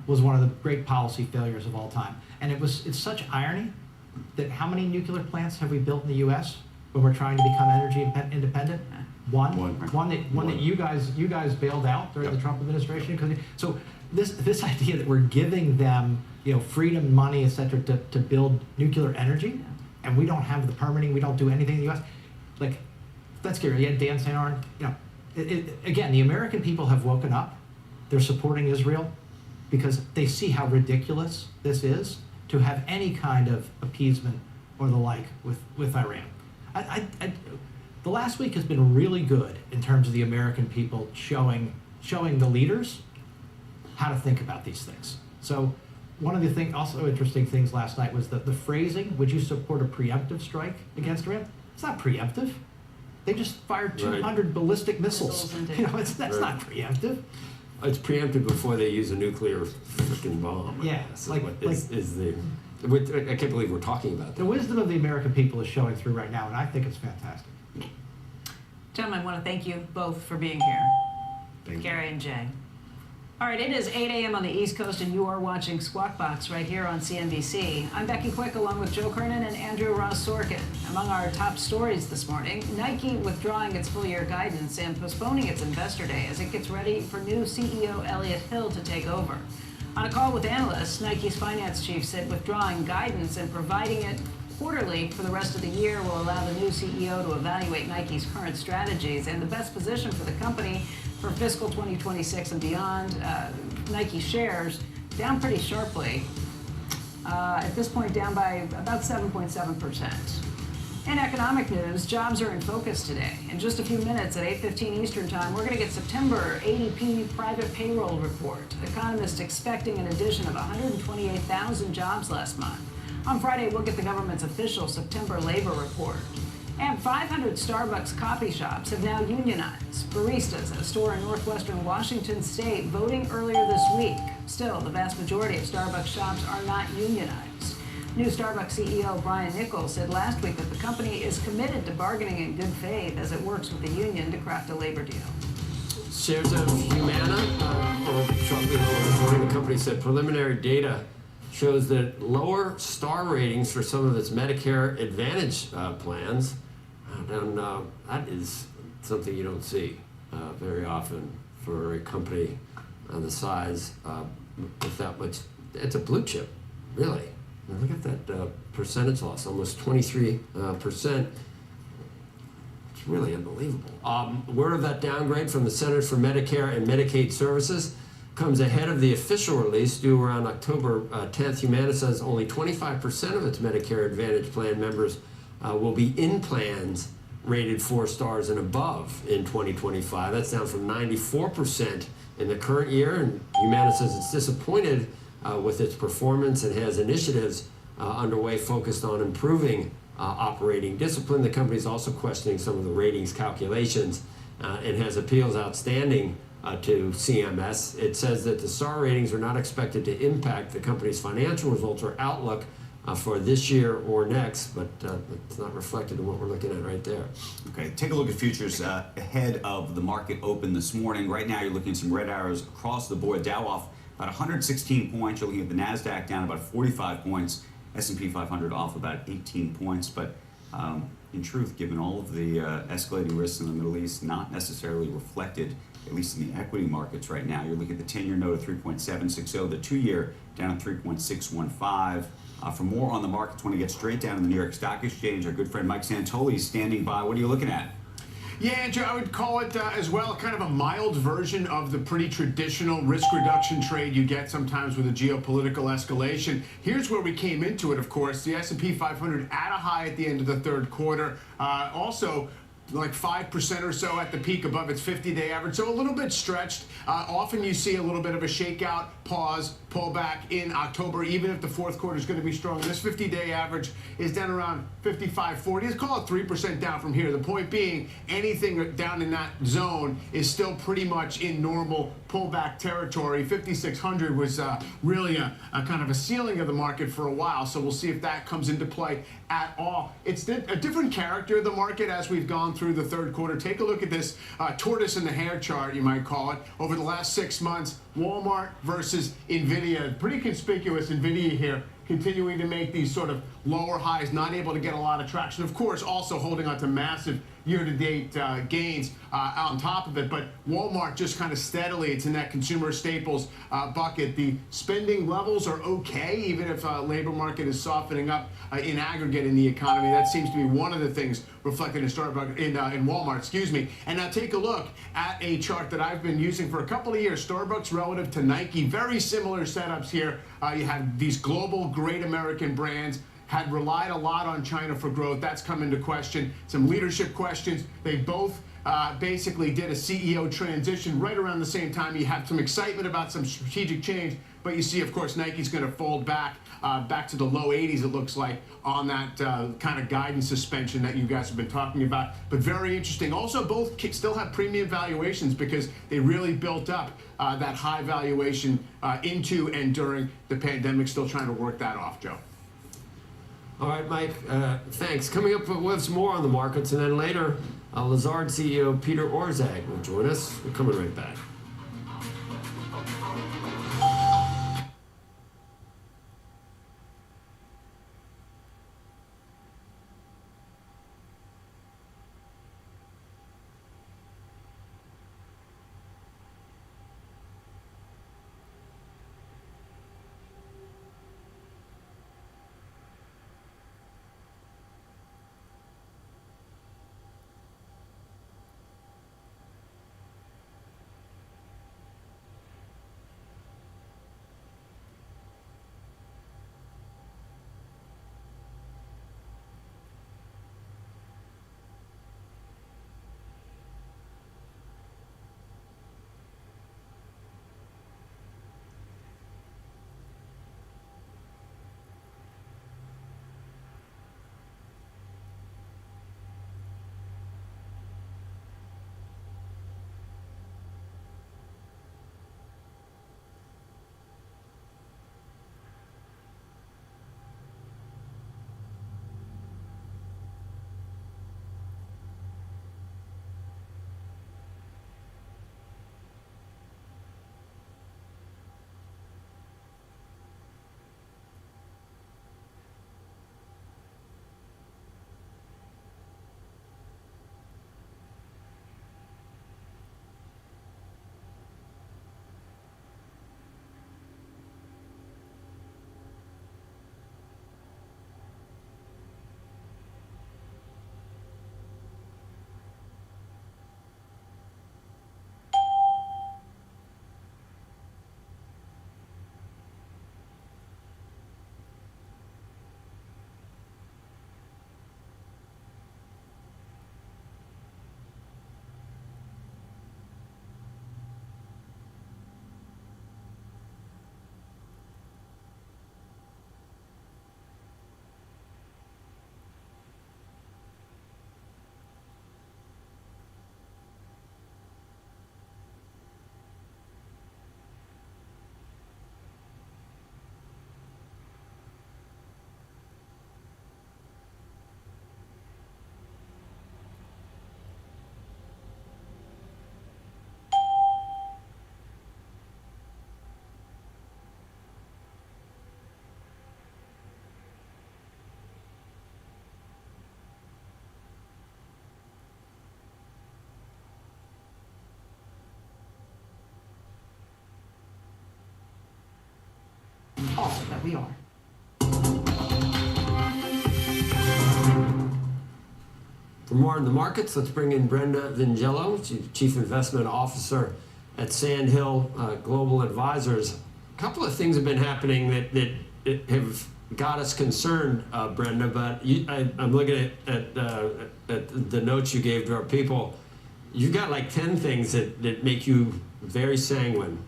was one of the great policy failures of all time. And it's such irony that how many nuclear plants have we built in the U.S. when we're trying to become energy independent? One that you guys bailed out during the Trump administration. So this idea that we're giving them freedom, money, et cetera, to build nuclear energy, and we don't have the permitting, we don't do anything in the U.S. Like, that's scary. Yeah, Dan St. Arn, again, the American people have woken up. They're supporting Israel because they see how ridiculous this is to have any kind of appeasement or the like with Iran. The last week has been really good in terms of the American people showing the leaders how to think about these things. So one of the also interesting things last night was that the phrasing, would you support a preemptive strike against Iran? It's not preemptive. They just fired 200 ballistic missiles. That's not preemptive. It's preempted before they use a nuclear freaking bomb. Yeah, I can't believe we're talking about that. The wisdom of the American people is showing through right now, and I think it's fantastic. Gentlemen, I want to thank you both for being here. Thank you. Gary and Jay. All right, it is 8 a.m. on the East Coast, and you are watching Squawk Box right here on CNBC. I'm Becky Quick, along with Joe Kernan and Andrew Ross Sorkin. Among our top stories this morning, Nike withdrawing its full-year guidance and postponing its Investor Day as it gets ready for new CEO Elliott Hill to take over. On a call with analysts, Nike's finance chief said withdrawing guidance and providing it quarterly for the rest of the year will allow the new CEO to evaluate Nike's current strategies and the best position for the company for fiscal 2026 and beyond. Nike shares down pretty sharply. At this point, down by about 7.7%. In economic news, jobs are in focus today. In just a few minutes at 8:15 Eastern Time, we're going to get September ADP private payroll report. Economists expecting an addition of 128,000 jobs last month. On Friday, we'll get the government's official September labor report. And 500 Starbucks coffee shops have now unionized. Baristas at a store in northwestern Washington state voting earlier this week. Still, the vast majority of Starbucks shops are not unionized. New Starbucks CEO Brian Nichols said last week that the company is committed to bargaining in good faith as it works with the union to craft a labor deal. Shares of Humana, or shortly this morning, the company said preliminary data shows that lower star ratings for some of its Medicare Advantage plans, and that is something you don't see very often for a company the size with that much. It's a blue chip, really. Now look at that percentage loss, almost 23%. It's really unbelievable. Word of that downgrade from the Centers for Medicare and Medicaid Services comes ahead of the official release due around October 10th. Humana says only 25% of its Medicare Advantage plan members will be in plans rated 4 stars and above in 2025. That's down from 94% in the current year, and Humana says it's disappointed with its performance and has initiatives underway focused on improving operating discipline. The company is also questioning some of the ratings calculations and has appeals outstanding to CMS. It says that the star ratings are not expected to impact the company's financial results or outlook for this year or next, but it's not reflected in what we're looking at right there. Okay, take a look at futures ahead of the market open this morning. Right now, you're looking at some red arrows across the board. Dow off about 116 points. You're looking at the NASDAQ down about 45 points. S&P 500 off about 18 points. But in truth, given all of the escalating risks in the Middle East, not necessarily reflected, at least in the equity markets right now. You're looking at the 10-year note at 3.760, the 2-year down at 3.615. For more on the markets, want to get straight down to the New York Stock Exchange. Our good friend Mike Santoli is standing by. What are you looking at? Yeah, Andrew, I would call it as well kind of a mild version of the pretty traditional risk reduction trade you get sometimes with a geopolitical escalation. Here's where we came into it, of course. The S&P 500 at a high at the end of the third quarter. Also, like 5% or so at the peak above its 50-day average, so a little bit stretched. Often you see a little bit of a shakeout, pause, pullback in October, even if the fourth quarter is going to be strong. This 50-day average is down around 55.40. Let's call it 3% down from here. The point being, anything down in that zone is still pretty much in normal pullback territory. 5,600 was really a kind of a ceiling of the market for a while, so we'll see if that comes into play at all. It's a different character of the market as we've gone through the third quarter. Take a look at this tortoise in the hare chart, you might call it. Over the last 6 months, Walmart versus NVIDIA. Pretty conspicuous, NVIDIA here, continuing to make these sort of lower highs, not able to get a lot of traction. Of course, also holding on to massive year-to-date gains on top of it. But Walmart just kind of steadily, it's in that consumer staples bucket. The spending levels are okay, even if labor market is softening up in aggregate in the economy. That seems to be one of the things reflected in Walmart, excuse me. And now take a look at a chart that I've been using for a couple of years. Starbucks relative to Nike, very similar setups here. You have these global great American brands, had relied a lot on China for growth. That's come into question. Some leadership questions. They both basically did a CEO transition right around the same time. You have some excitement about some strategic change, but you see, of course, Nike's going to fold back to the low 80s, it looks like, on that kind of guidance suspension that you guys have been talking about. But very interesting. Also, both still have premium valuations because they really built up that high valuation into and during the pandemic. Still trying to work that off, Joe. All right, Mike, thanks. Coming up with some more on the markets, and then later, Lazard CEO Peter Orszag will join us. We're coming right back. all that we are. For more on the markets, let's bring in Brenda Vingello, Chief Investment Officer at Sandhill Global Advisors. A couple of things have been happening that have got us concerned, Brenda, but I'm looking at the notes you gave to our people. You've got like 10 things that make you very sanguine.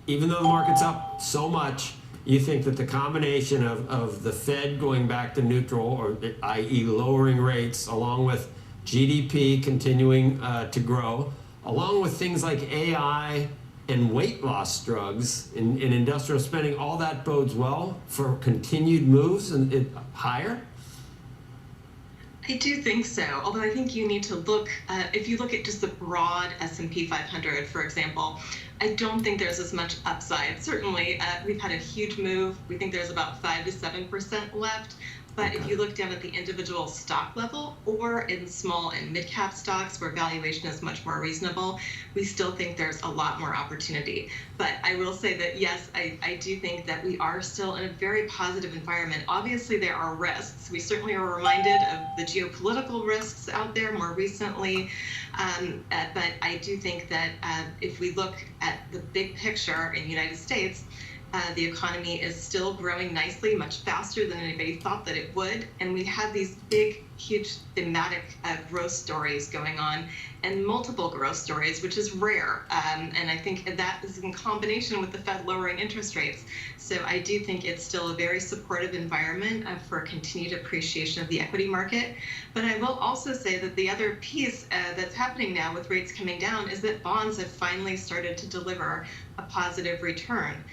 Even though the market's up so much, you think that the combination of the Fed going back to neutral, or i.e. lowering rates, along with GDP continuing to grow, along with things like AI and weight loss drugs in industrial spending, all that bodes well for continued moves and higher? I do think so, although I think you need to look, if you look at just the broad S&P 500, for example, I don't think there's as much upside. Certainly, we've had a huge move. We think there's about 5 to 7% left. But if you look down at the individual stock level or in small and mid-cap stocks where valuation is much more reasonable, we still think there's a lot more opportunity. But I will say that, yes, I do think that we are still in a very positive environment. Obviously, there are risks. We certainly are reminded of the geopolitical risks out there more recently. But I do think that if we look at the big picture in the United States, the economy is still growing nicely, much faster than anybody thought that it would. And we have these big, huge thematic growth stories going on, and multiple growth stories, which is rare. And I think that is in combination with the Fed lowering interest rates. So I do think it's still a very supportive environment for continued appreciation of the equity market. But I will also say that the other piece that's happening now with rates coming down is that bonds have finally started to deliver a positive return.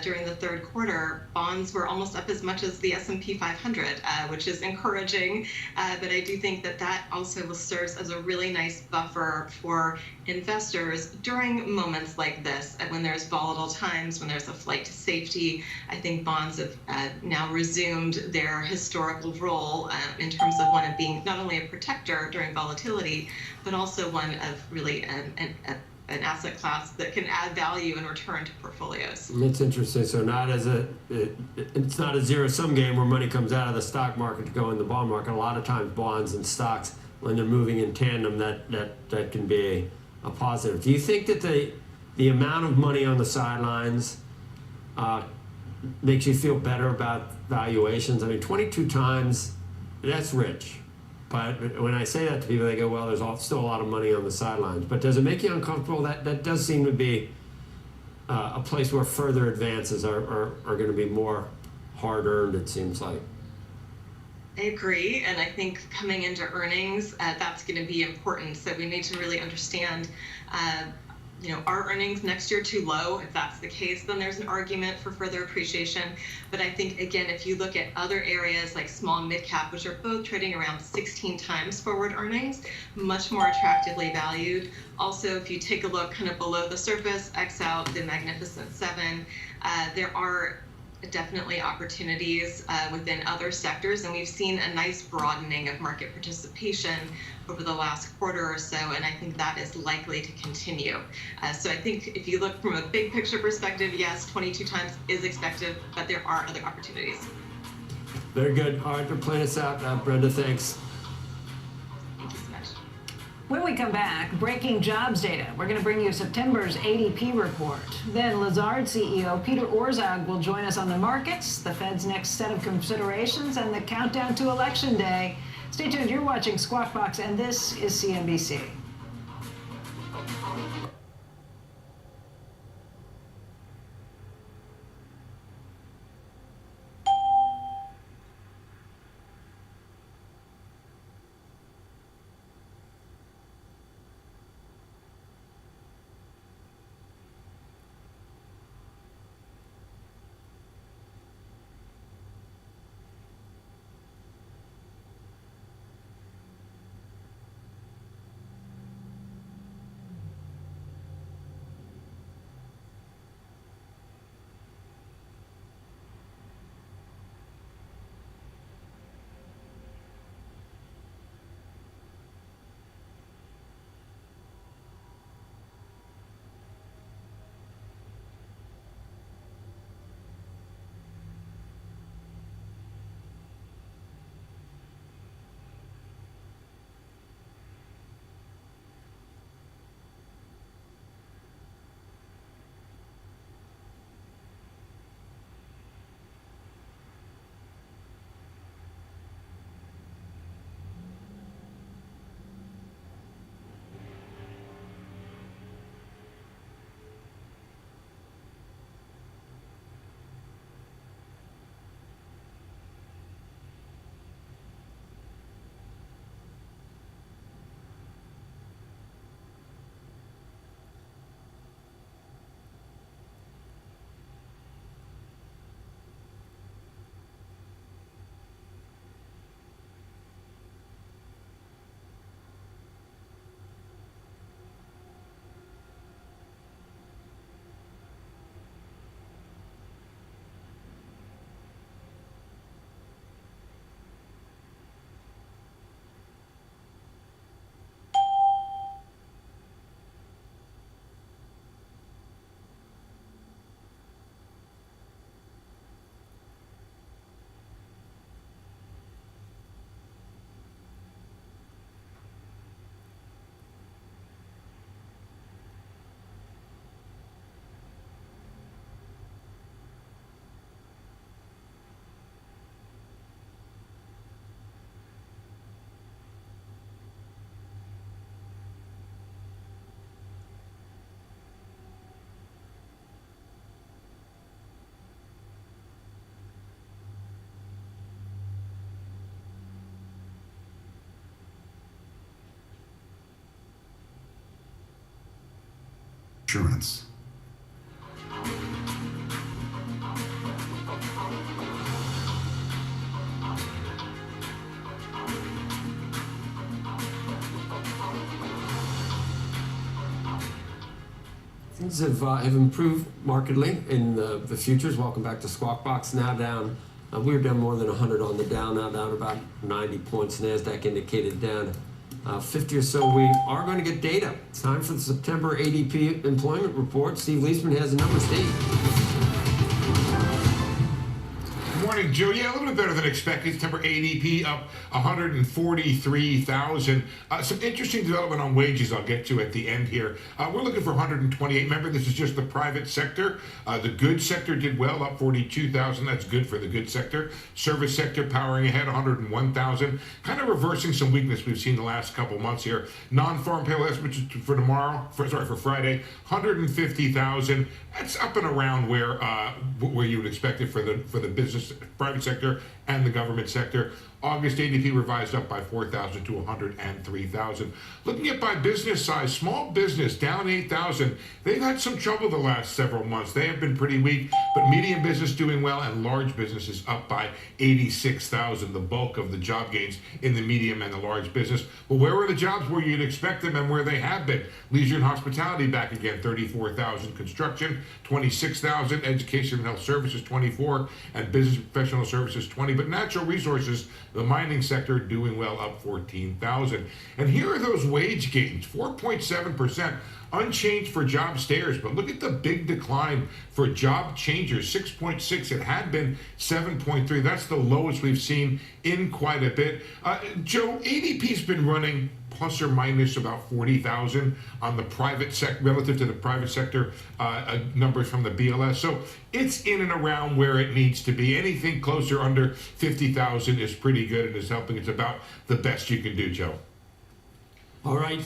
During the third quarter, bonds were almost up as much as the S&P 500, which is encouraging. But I do think that also serves as a really nice buffer for investors during moments like this, when there's volatile times, when there's a flight to safety. I think bonds have now resumed their historical role in terms of one of being not only a protector during volatility, but also one of really an asset class that can add value and return to portfolios. It's interesting. So it's not a zero-sum game where money comes out of the stock market to go in the bond market. A lot of times bonds and stocks, when they're moving in tandem, that can be a positive. Do you think that the amount of money on the sidelines makes you feel better about valuations? I mean, 22 times, that's rich. But when I say that to people, they go, well, there's still a lot of money on the sidelines. But does it make you uncomfortable? That does seem to be a place where further advances are going to be more hard-earned, it seems like. I agree, and I think coming into earnings, that's going to be important. So we need to really understand, are earnings next year too low? If that's the case, then there's an argument for further appreciation. But I think, again, if you look at other areas like small and mid-cap, which are both trading around 16 times forward earnings, much more attractively valued. Also, if you take a look kind of below the surface, X out the Magnificent Seven, there are definitely opportunities within other sectors, and we've seen a nice broadening of market participation over the last quarter or so, and I think that is likely to continue. So I think if you look from a big picture perspective, yes, 22 times is expected, but there are other opportunities. Very good. All right, for playing us out, Brenda, thanks. Thank you so much. When we come back, breaking jobs data. We're going to bring you September's ADP report. Then Lazard CEO Peter Orszag will join us on the markets, the Fed's next set of considerations, and the countdown to Election Day. Stay tuned. You're watching Squawk Box, and this is CNBC. Insurance. Things have improved markedly in the futures. Welcome back to Squawk Box. Now down, we were down more than 100 on the Dow, now down about 90 points. NASDAQ indicated down 50 or so. We are going to get data. It's time for the September ADP employment report. Steve Leisman has the numbers. Steve. Morning, Joe. Yeah, a little bit better than expected. September ADP up 143,000. Some interesting development on wages I'll get to at the end here. We're looking for 128. Remember, this is just the private sector. The goods sector did well, up 42,000. That's good for the goods sector. Service sector powering ahead, 101,000. Kind of reversing some weakness we've seen the last couple months here. Non-farm payroll estimates for for Friday, 150,000. That's up and around where you would expect it for the business, private sector, and the government sector. August ADP revised up by 4,000 to 103,000. Looking at by business size, small business down 8,000. They've had some trouble the last several months. They have been pretty weak, but medium business doing well, and large business is up by 86,000. The bulk of the job gains in the medium and the large business. Well, where were the jobs where you'd expect them and where they have been? Leisure and hospitality back again, 34,000. Construction, 26,000. Education and health services, 24, and business and professional services, 20. But natural resources, the mining sector doing well, up 14,000. And here are those wage gains, 4.7%, unchanged for job stayers. But look at the big decline for job changers, 6.6. It had been 7.3. That's the lowest we've seen in quite a bit. Joe, ADP's been running plus or minus about 40,000 on the private sector relative to the private sector numbers from the BLS. So it's in and around where it needs to be. Anything closer under 50,000 is pretty good and is helping. It's about the best you can do, Joe. All right,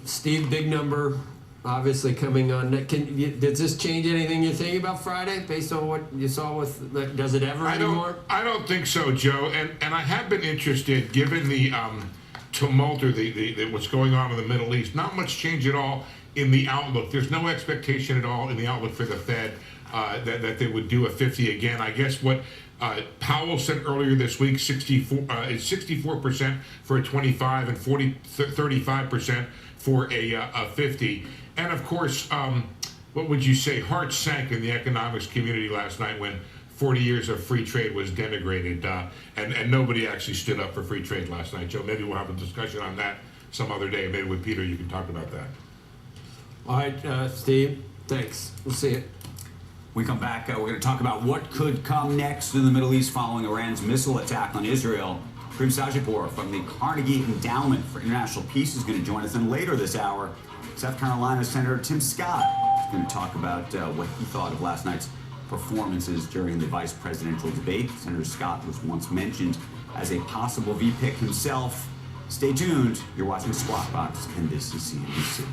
Steve, big number, obviously coming on. Does this change anything you think about Friday based on what you saw with? Does it ever anymore? I don't think so, Joe. And I have been interested, given the tumult or the what's going on in the Middle East. Not much change at all in the outlook. There's no expectation at all in the outlook for the Fed that they would do a 50 again. I guess what Powell said earlier this week, 64% for a 25 and 35% for a 50. And of course, what would you say? Hearts sank in the economics community last night when 40 years of free trade was denigrated, and nobody actually stood up for free trade last night. Joe, maybe we'll have a discussion on that some other day. Maybe with Peter, you can talk about that. All right, Steve, thanks. We'll see you. We come back, we're going to talk about what could come next in the Middle East following Iran's missile attack on Israel. Karim Sajipur from the Carnegie Endowment for International Peace is going to join us. And later this hour, South Carolina Senator Tim Scott is going to talk about what he thought of last night's performances during the vice presidential debate. Senator Scott was once mentioned as a possible V-pick himself. Stay tuned. You're watching Squawk Box, and this is CNBC.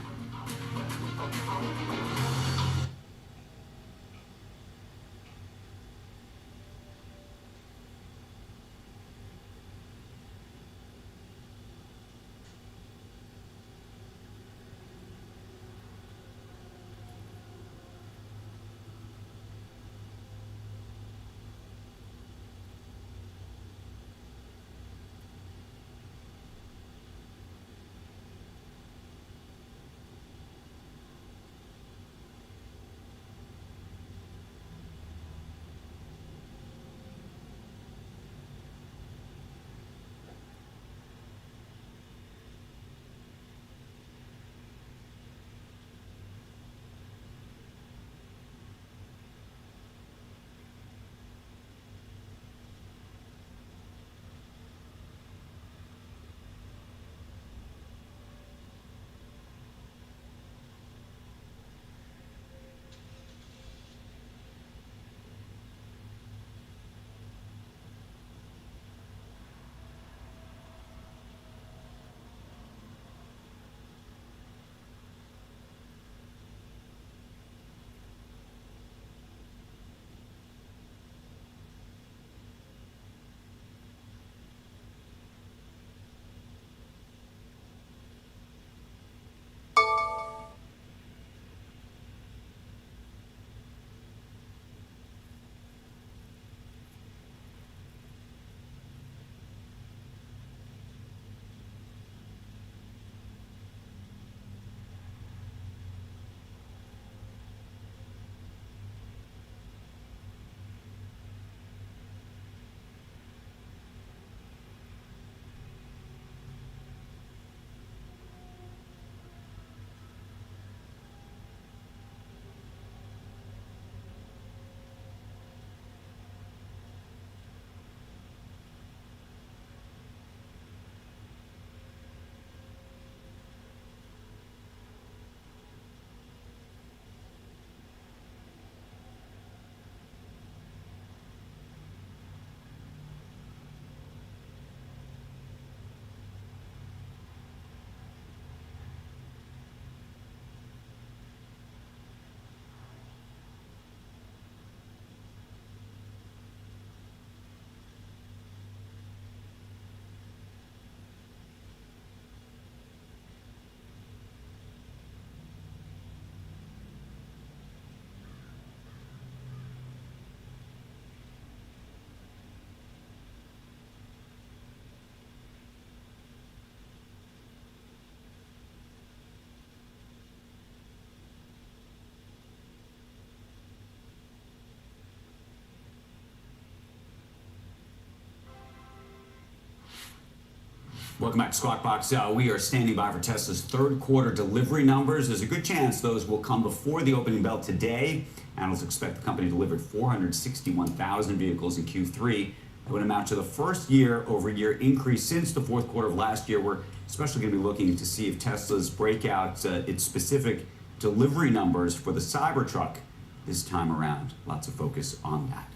Welcome back to Squawk Box. We are standing by for Tesla's third quarter delivery numbers. There's a good chance those will come before the opening bell today. Analysts expect the company delivered 461,000 vehicles in Q3. That would amount to the first year-over-year increase since the fourth quarter of last year. We're especially going to be looking to see if Tesla's break out its specific delivery numbers for the Cybertruck this time around. Lots of focus on that.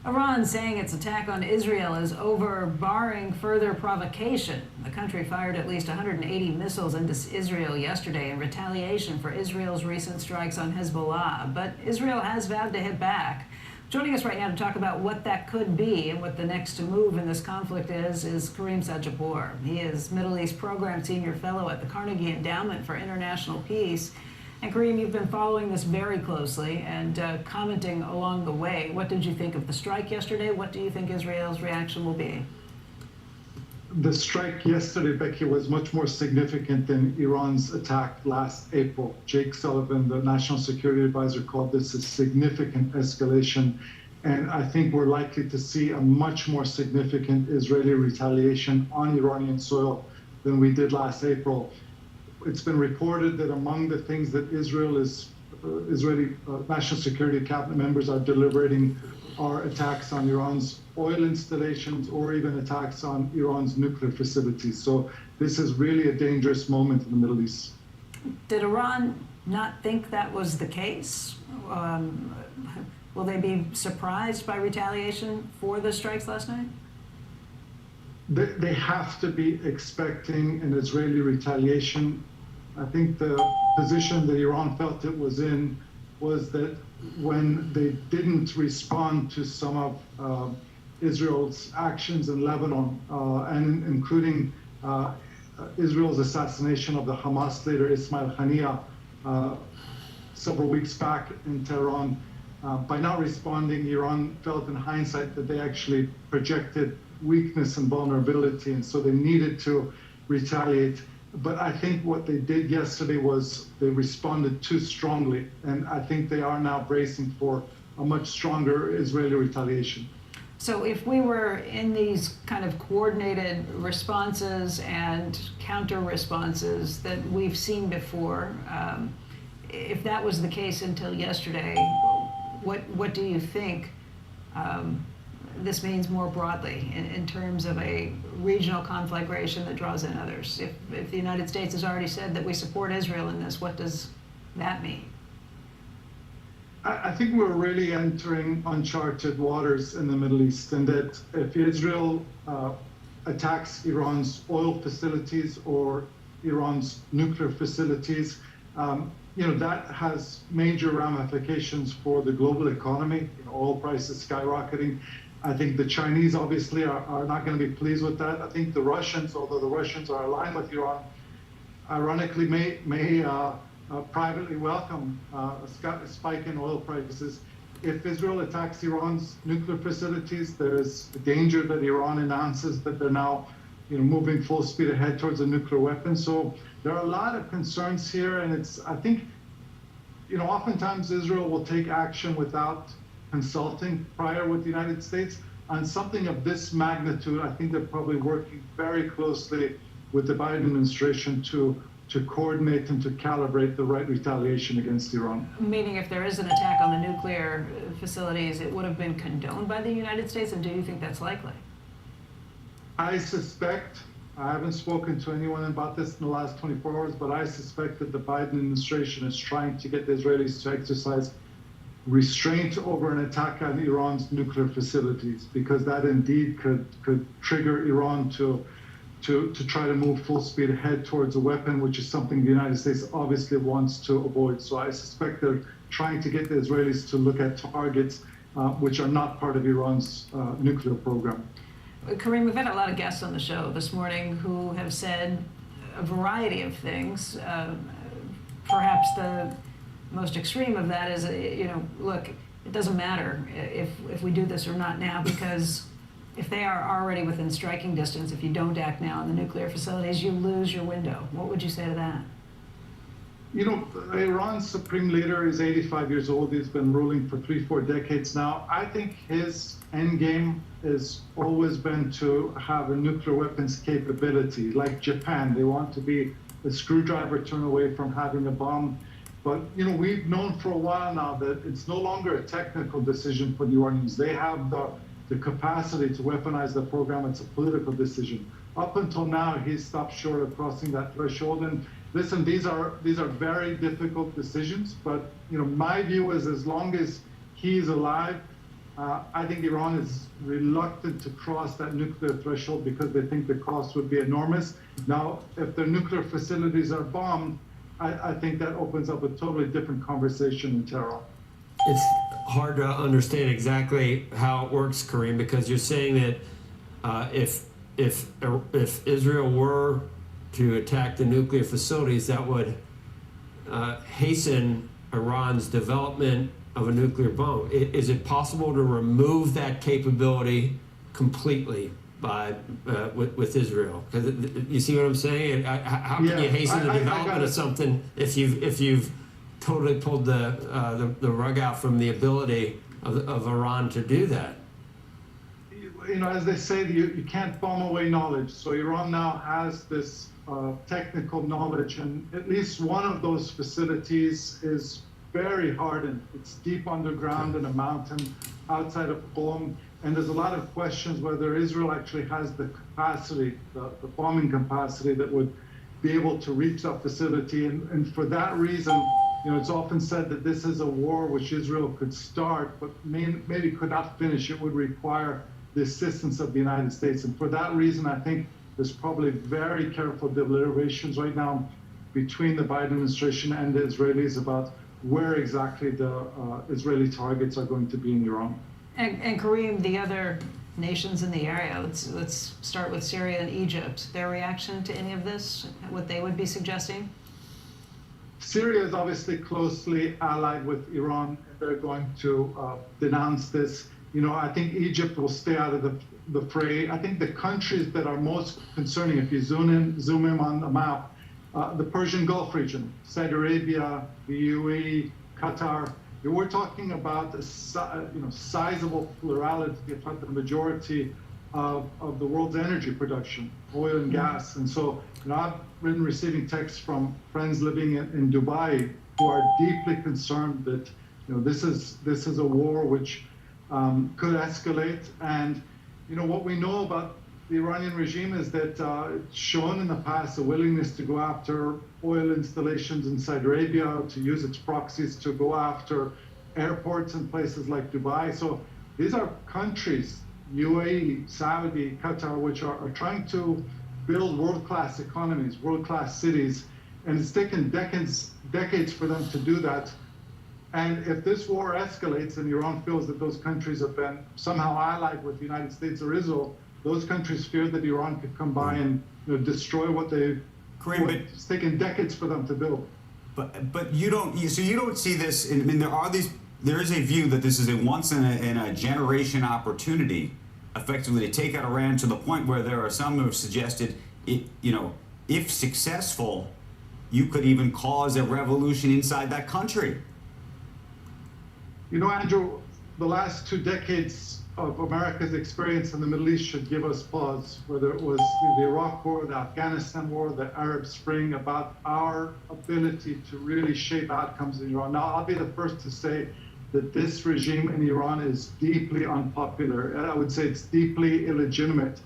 Iran saying its attack on Israel is over, barring further provocation. The country fired at least 180 missiles into Israel yesterday in retaliation for Israel's recent strikes on Hezbollah. But Israel has vowed to hit back. Joining us right now to talk about what that could be and what the next move in this conflict is Kareem Sajapur. He is Middle East Program Senior Fellow at the Carnegie Endowment for International Peace. And Kareem, you've been following this very closely and commenting along the way. What did you think of the strike yesterday? What do you think Israel's reaction will be? The strike yesterday, Becky, was much more significant than Iran's attack last April. Jake Sullivan, the National Security Advisor, called this a significant escalation. And I think we're likely to see a much more significant Israeli retaliation on Iranian soil than we did last April. It's been reported that among the things that Israeli National Security Cabinet members are deliberating are attacks on Iran's oil installations or even attacks on Iran's nuclear facilities. So this is really a dangerous moment in the Middle East. Did Iran not think that was the case? Will they be surprised by retaliation for the strikes last night? They have to be expecting an Israeli retaliation. I think the position that Iran felt it was in was that when they didn't respond to some of Israel's actions in Lebanon, and including Israel's assassination of the Hamas leader Ismail Haniyeh several weeks back in Tehran, by not responding, Iran felt in hindsight that they actually projected weakness and vulnerability, and so they needed to retaliate. But I think what they did yesterday was they responded too strongly, and I think they are now bracing for a much stronger Israeli retaliation. So if we were in these kind of coordinated responses and counter responses that we've seen before, if that was the case until yesterday, what do you think this means more broadly in terms of a regional conflagration that draws in others? If the United States has already said that we support Israel in this, what does that mean? I think we're really entering uncharted waters in the Middle East, and that if Israel attacks Iran's oil facilities or Iran's nuclear facilities, that has major ramifications for the global economy. Oil prices skyrocketing. I think the Chinese obviously are not going to be pleased with that. I think the Russians, although the Russians are aligned with Iran, ironically may privately welcome a spike in oil prices. If Israel attacks Iran's nuclear facilities, there's a danger that Iran announces that they're now moving full speed ahead towards a nuclear weapon. So there are a lot of concerns here, and I think oftentimes Israel will take action without consulting prior with the United States. On something of this magnitude, I think they're probably working very closely with the Biden administration to coordinate and to calibrate the right retaliation against Iran. Meaning if there is an attack on the nuclear facilities, it would have been condoned by the United States, and do you think that's likely? I suspect, I haven't spoken to anyone about this in the last 24 hours, but I suspect that the Biden administration is trying to get the Israelis to exercise restraint over an attack on Iran's nuclear facilities, because that indeed could trigger Iran to try to move full speed ahead towards a weapon, which is something the United States obviously wants to avoid. So I suspect they're trying to get the Israelis to look at targets which are not part of Iran's nuclear program. Kareem, we've had a lot of guests on the show this morning who have said a variety of things. Perhaps the most extreme of that is, look, it doesn't matter if we do this or not now, because if they are already within striking distance, if you don't act now on the nuclear facilities, you lose your window. What would you say to that? You know, Iran's supreme leader is 85 years old. He's been ruling for 3-4 decades now. I think his end game has always been to have a nuclear weapons capability. Like Japan, they want to be a screwdriver turn away from having a bomb. But, you know, we've known for a while now that it's no longer a technical decision for the Iranians. They have the capacity to weaponize the program. It's a political decision. Up until now, he's stopped short of crossing that threshold. And listen, these are very difficult decisions, but you know, my view is as long as he's alive, I think Iran is reluctant to cross that nuclear threshold because they think the cost would be enormous. Now, if their nuclear facilities are bombed, I think that opens up a totally different conversation in Tehran. It's hard to understand exactly how it works, Kareem, because you're saying that if Israel were to attack the nuclear facilities, that would hasten Iran's development of a nuclear bomb. Is it possible to remove that capability completely by with Israel? Because you see what I'm saying? How can you hasten the development of something if you've totally pulled the rug out from the ability of Iran to do that? You know, as they say, you can't bomb away knowledge. So Iran now has this technical knowledge, and at least one of those facilities is very hardened. It's deep underground in a mountain outside of Qom, and there's a lot of questions whether Israel actually has the capacity, the bombing capacity that would be able to reach that facility. And for that reason, you know, it's often said that this is a war which Israel could start, but maybe could not finish. It would require the assistance of the United States. And for that reason, I think there's probably very careful deliberations right now between the Biden administration and the Israelis about where exactly the Israeli targets are going to be in Iran. And Kareem, the other nations in the area, let's start with Syria and Egypt. Their reaction to any of this, what they would be suggesting? Syria is obviously closely allied with Iran. They're going to denounce this. You know, I think Egypt will stay out of the fray. I think the countries that are most concerning, if you zoom in on the map, the Persian Gulf region, Saudi Arabia, the UAE, Qatar. We're talking about a sizable plurality, if not the majority, of the world's energy production, oil and gas. And so, you know, I've been receiving texts from friends living in Dubai who are deeply concerned that, you know, this is a war which could escalate. And you know, what we know about the Iranian regime is that it's shown in the past a willingness to go after oil installations in Saudi Arabia, to use its proxies to go after airports in places like Dubai. So these are countries, UAE, Saudi, Qatar, which are trying to build world-class economies, world-class cities, and it's taken decades for them to do that. And if this war escalates and Iran feels that those countries have been somehow allied with the United States or Israel, those countries fear that Iran could come by and, you know, destroy what it's taken decades for them to build. But you don't see this. I mean, there is a view that this is a once in a generation opportunity, effectively, to take out Iran, to the point where there are some who have suggested, if successful, you could even cause a revolution inside that country. You know, Andrew, the last 2 decades of America's experience in the Middle East should give us pause, whether it was the Iraq War, the Afghanistan War, the Arab Spring, about our ability to really shape outcomes in Iran. Now, I'll be the first to say that this regime in Iran is deeply unpopular, and I would say it's deeply illegitimate.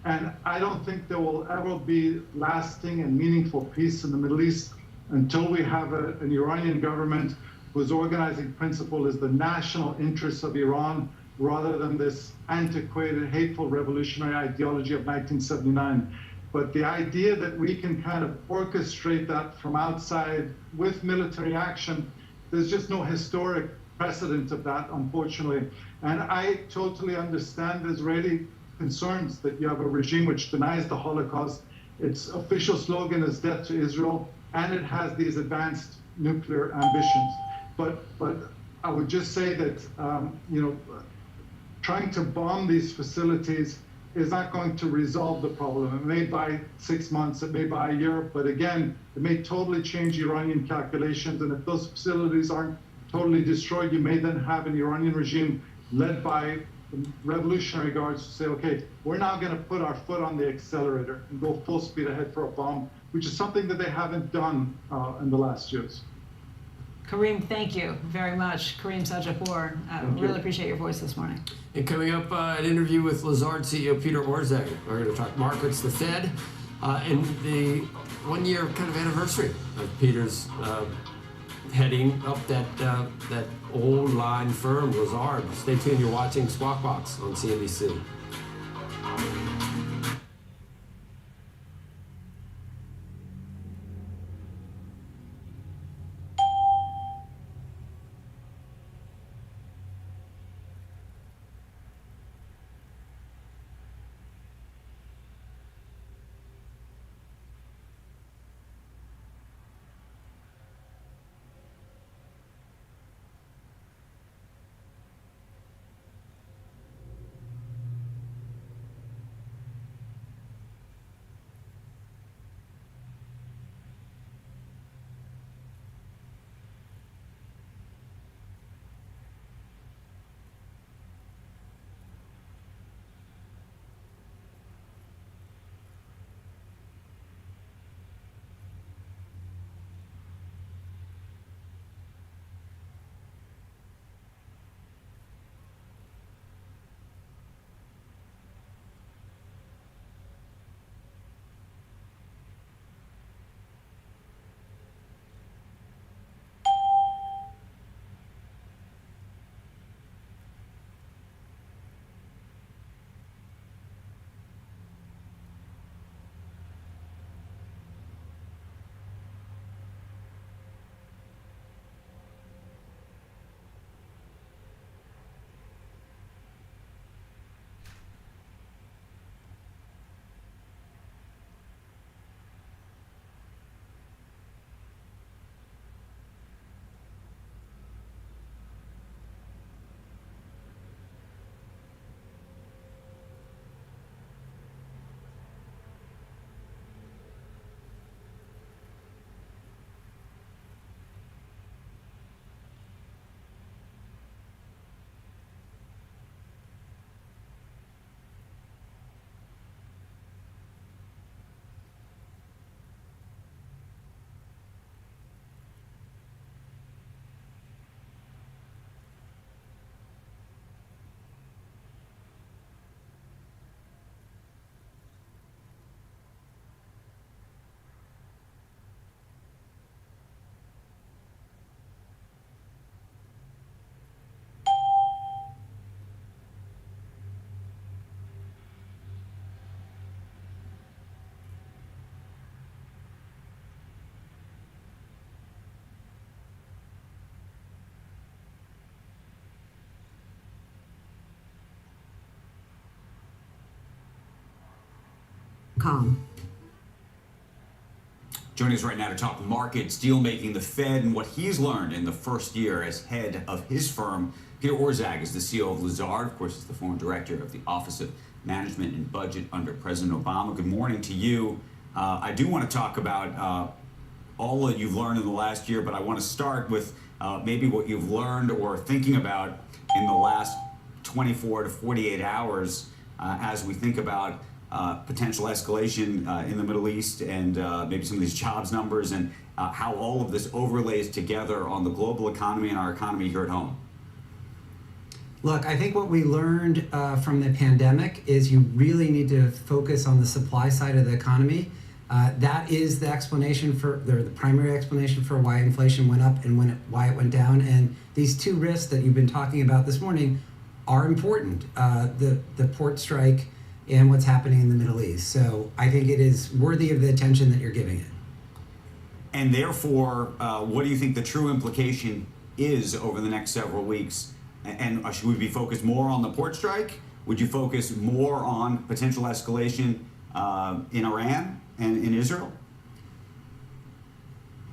And I don't think there will ever be lasting and meaningful peace in the Middle East until we have an Iranian government whose organizing principle is the national interests of Iran, rather than this antiquated, hateful revolutionary ideology of 1979. But the idea that we can kind of orchestrate that from outside with military action, there's just no historic precedent of that, unfortunately. And I totally understand the Israeli concerns that you have a regime which denies the Holocaust. Its official slogan is death to Israel, and it has these advanced nuclear ambitions. But I would just say that, trying to bomb these facilities is not going to resolve the problem. It may buy 6 months, it may buy a year, but again, it may totally change Iranian calculations. And if those facilities aren't totally destroyed, you may then have an Iranian regime led by Revolutionary Guards to say, okay, we're now going to put our foot on the accelerator and go full speed ahead for a bomb, which is something that they haven't done in the last years. Kareem, thank you very much. Kareem Sajapour, really appreciate your voice this morning. And coming up, an interview with Lazard CEO Peter Orszag. We're going to talk markets, the Fed, and the 1 year kind of anniversary of Peter's heading up that old line firm, Lazard. Stay tuned. You're watching Squawk Box on CNBC. Joining us right now to talk markets, deal making, the Fed, and what he's learned in the first year as head of his firm. Peter Orszag is the CEO of Lazard. Of course, he's the former director of the Office of Management and Budget under President Obama. Good morning to you. I do want to talk about all that you've learned in the last year, but I want to start with maybe what you've learned or thinking about in the last 24 to 48 hours as we think about potential escalation in the Middle East and maybe some of these jobs numbers and how all of this overlays together on the global economy and our economy here at home. Look, I think what we learned from the pandemic is you really need to focus on the supply side of the economy. That is the explanation for, the primary explanation for why inflation went up and why it went down. And these two risks that you've been talking about this morning are important, the port strike and what's happening in the Middle East. So I think it is worthy of the attention that you're giving it. And therefore, what do you think the true implication is over the next several weeks? And should we be focused more on the port strike? Would you focus more on potential escalation in Iran and in Israel?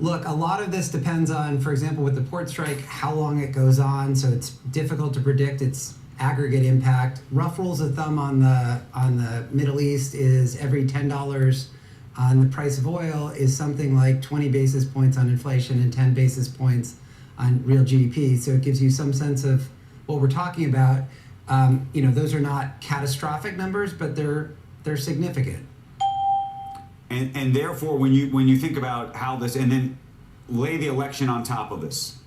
Look, a lot of this depends on, for example, with the port strike, how long it goes on. So it's difficult to predict. It's aggregate impact. Rough rules of thumb on the Middle East is every $10 on the price of oil is something like 20 basis points on inflation and 10 basis points on real GDP. So it gives you some sense of what we're talking about. Those are not catastrophic numbers, but they're significant. And therefore, when you think about how this, and then lay the election on top of this.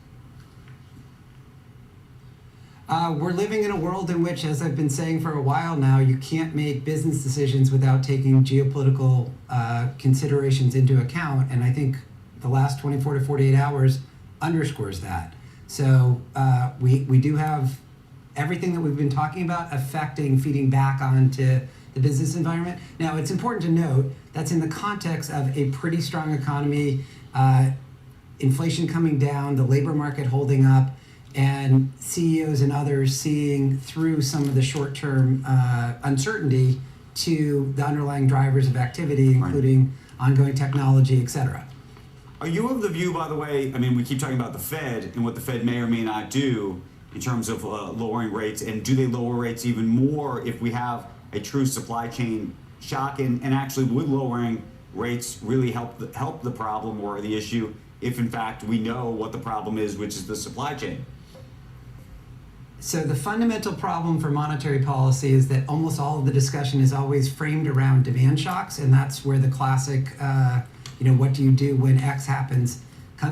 We're living in a world in which, as I've been saying for a while now, you can't make business decisions without taking geopolitical considerations into account. And I think the last 24 to 48 hours underscores that. So we do have everything that we've been talking about feeding back onto the business environment. Now, it's important to note that's in the context of a pretty strong economy, inflation coming down, the labor market holding up, and CEOs and others seeing through some of the short-term uncertainty to the underlying drivers of activity, including ongoing technology, et cetera. Are you of the view, by the way, I mean, we keep talking about the Fed and what the Fed may or may not do in terms of lowering rates, and do they lower rates even more if we have a true supply chain shock, and actually would lowering rates really help the problem or the issue if in fact we know what the problem is, which is the supply chain? So the fundamental problem for monetary policy is that almost all of the discussion is always framed around demand shocks, and that's where the classic, what do you do when X happens,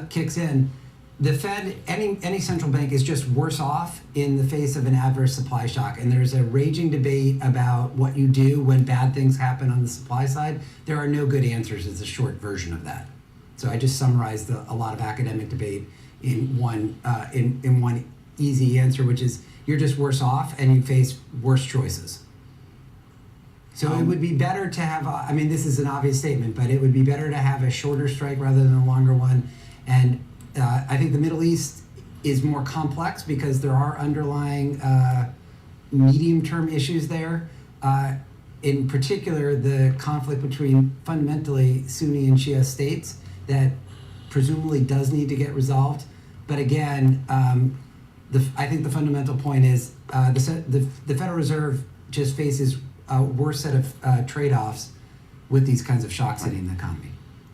kicks in. The Fed, any central bank is just worse off in the face of an adverse supply shock, and there's a raging debate about what you do when bad things happen on the supply side. There are no good answers is a short version of that. So I just summarized a lot of academic debate in one easy answer, which is you're just worse off and you face worse choices. So it would be better to have, this is an obvious statement, but it would be better to have a shorter strike rather than a longer one. And I think the Middle East is more complex because there are underlying medium-term issues there. In particular, the conflict between fundamentally Sunni and Shia states that presumably does need to get resolved. But again, I think the fundamental point is the Federal Reserve just faces a worse set of trade-offs with these kinds of shocks hitting the economy.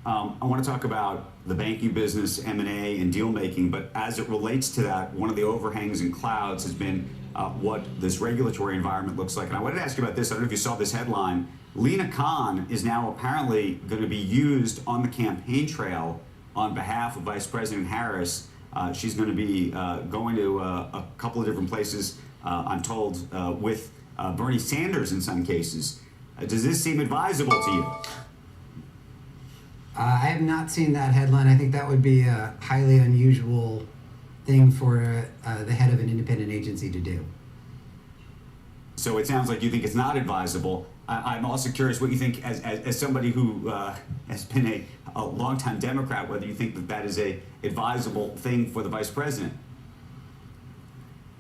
I want to talk about the banking business, M&A, and deal making, but as it relates to that, one of the overhangs and clouds has been what this regulatory environment looks like. And I wanted to ask you about this. I don't know if you saw this headline. Lena Khan is now apparently going to be used on the campaign trail on behalf of Vice President Harris. She's going to be going to a couple of different places, I'm told, with Bernie Sanders in some cases. Does this seem advisable to you? I have not seen that headline. I think that would be a highly unusual thing for the head of an independent agency to do. So it sounds like you think it's not advisable. I'm also curious what you think, as somebody who has been a longtime Democrat, whether you think that is a advisable thing for the vice president.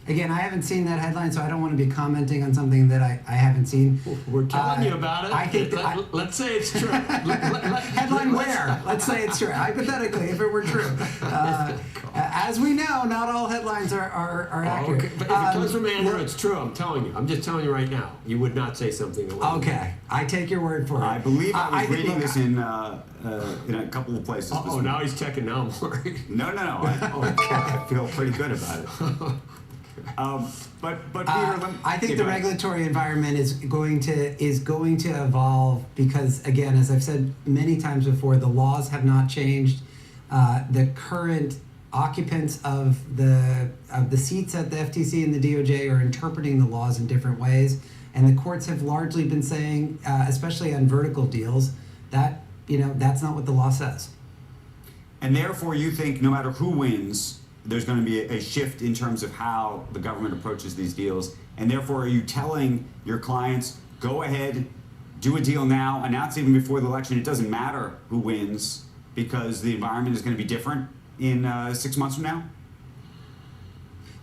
Again, I haven't seen that headline, so I don't want to be commenting on something that I haven't seen. We're telling you about it. I think let's say it's true. Headline where? Let's say it's true. Hypothetically, if it were true. As we know, not all headlines are accurate. Okay. But if it comes from Andrew, it's true. I'm telling you. I'm just telling you right now. You would not say something. Okay. I take your word for it. I believe I was reading this in a couple of places. Oh, now he's checking. Now I'm worried. No. I feel pretty good about it. But Peter, I think the regulatory environment is going to evolve because, again, as I've said many times before, the laws have not changed. The current occupants of the seats at the FTC and the DOJ are interpreting the laws in different ways, and the courts have largely been saying, especially on vertical deals, that that's not what the law says. And therefore, you think no matter who wins, there's going to be a shift in terms of how the government approaches these deals. And therefore, are you telling your clients, go ahead, do a deal now, announce even before the election, it doesn't matter who wins because the environment is going to be different in 6 months from now?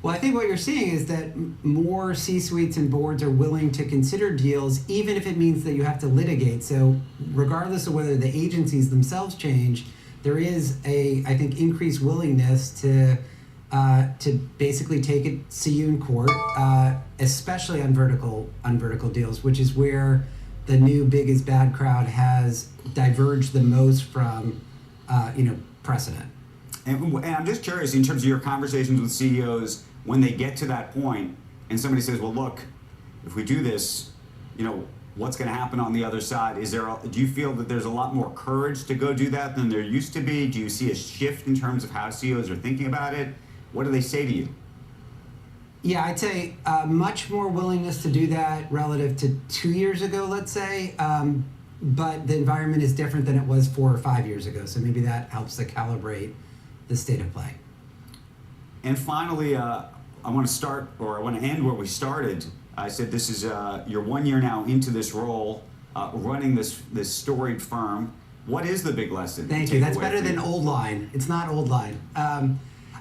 Well, I think what you're seeing is that more C-suites and boards are willing to consider deals, even if it means that you have to litigate. So regardless of whether the agencies themselves change, there is I think, increased willingness to to basically see you in court, especially on vertical deals, which is where the new big is bad crowd has diverged the most from precedent. And I'm just curious, in terms of your conversations with CEOs, when they get to that point and somebody says, well, look, if we do this, what's going to happen on the other side? Do you feel that there's a lot more courage to go do that than there used to be? Do you see a shift in terms of how CEOs are thinking about it? What do they say to you? Yeah, I'd say much more willingness to do that relative to 2 years ago, let's say. But the environment is different than it was 4 or 5 years ago. So maybe that helps to calibrate the state of play. And finally, I want to end where we started. I said this is you're 1 year now into this role, running this storied firm. What is the big lesson? Thank you. That's better than old line. It's not old line.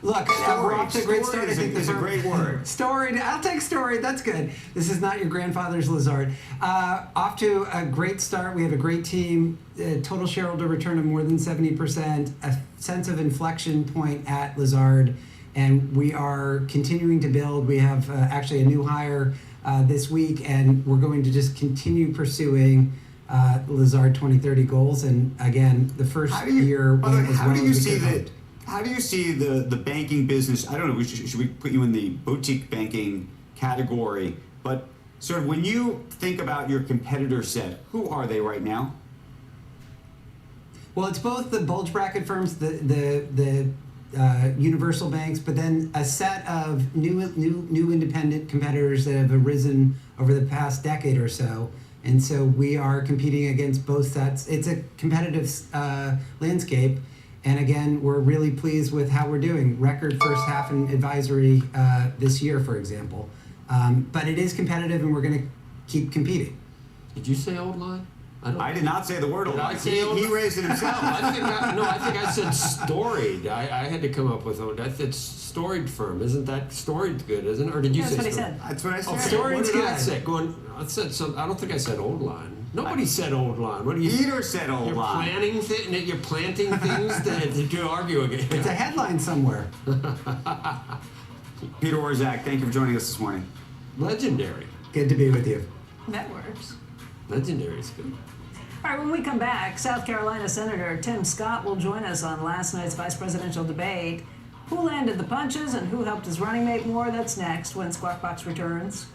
Look, we're off to a great start. I think is a great word. Storied. I'll take storied. That's good. This is not your grandfather's Lazard. Off to a great start. We have a great team. Total shareholder return of more than 70%. A sense of inflection point at Lazard, and we are continuing to build. We have actually a new hire this week, and we're going to just continue pursuing Lazard 2030 goals. And again, the first year went as well as we could hope. How do you see the banking business? I don't know, should we put you in the boutique banking category? But sort of when you think about your competitor set, who are they right now? Well, it's both the bulge bracket firms, the universal banks, but then a set of new independent competitors that have arisen over the past decade or so. And so we are competing against both sets. It's a competitive landscape. And again, we're really pleased with how we're doing. Record first half in advisory this year, for example. But it is competitive, and we're going to keep competing. Did you say old line? I did not say the word old line. He raised it himself. I think I said storied. I had to come up with old. I said storied firm. Isn't that storied good, isn't it? Or did you say That's what he storied? said. That's what I said. Okay, Storied's what did I good. say? I said something. I don't think I said old line. Nobody said old line. What are you? Peter said old line. You're planting things to argue against. It's a headline somewhere. Peter Orszag, thank you for joining us this morning. Legendary. Good to be with you. That works. Legendary is good. All right, when we come back, South Carolina Senator Tim Scott will join us on last night's vice presidential debate. Who landed the punches and who helped his running mate more? That's next when Squawk Box returns.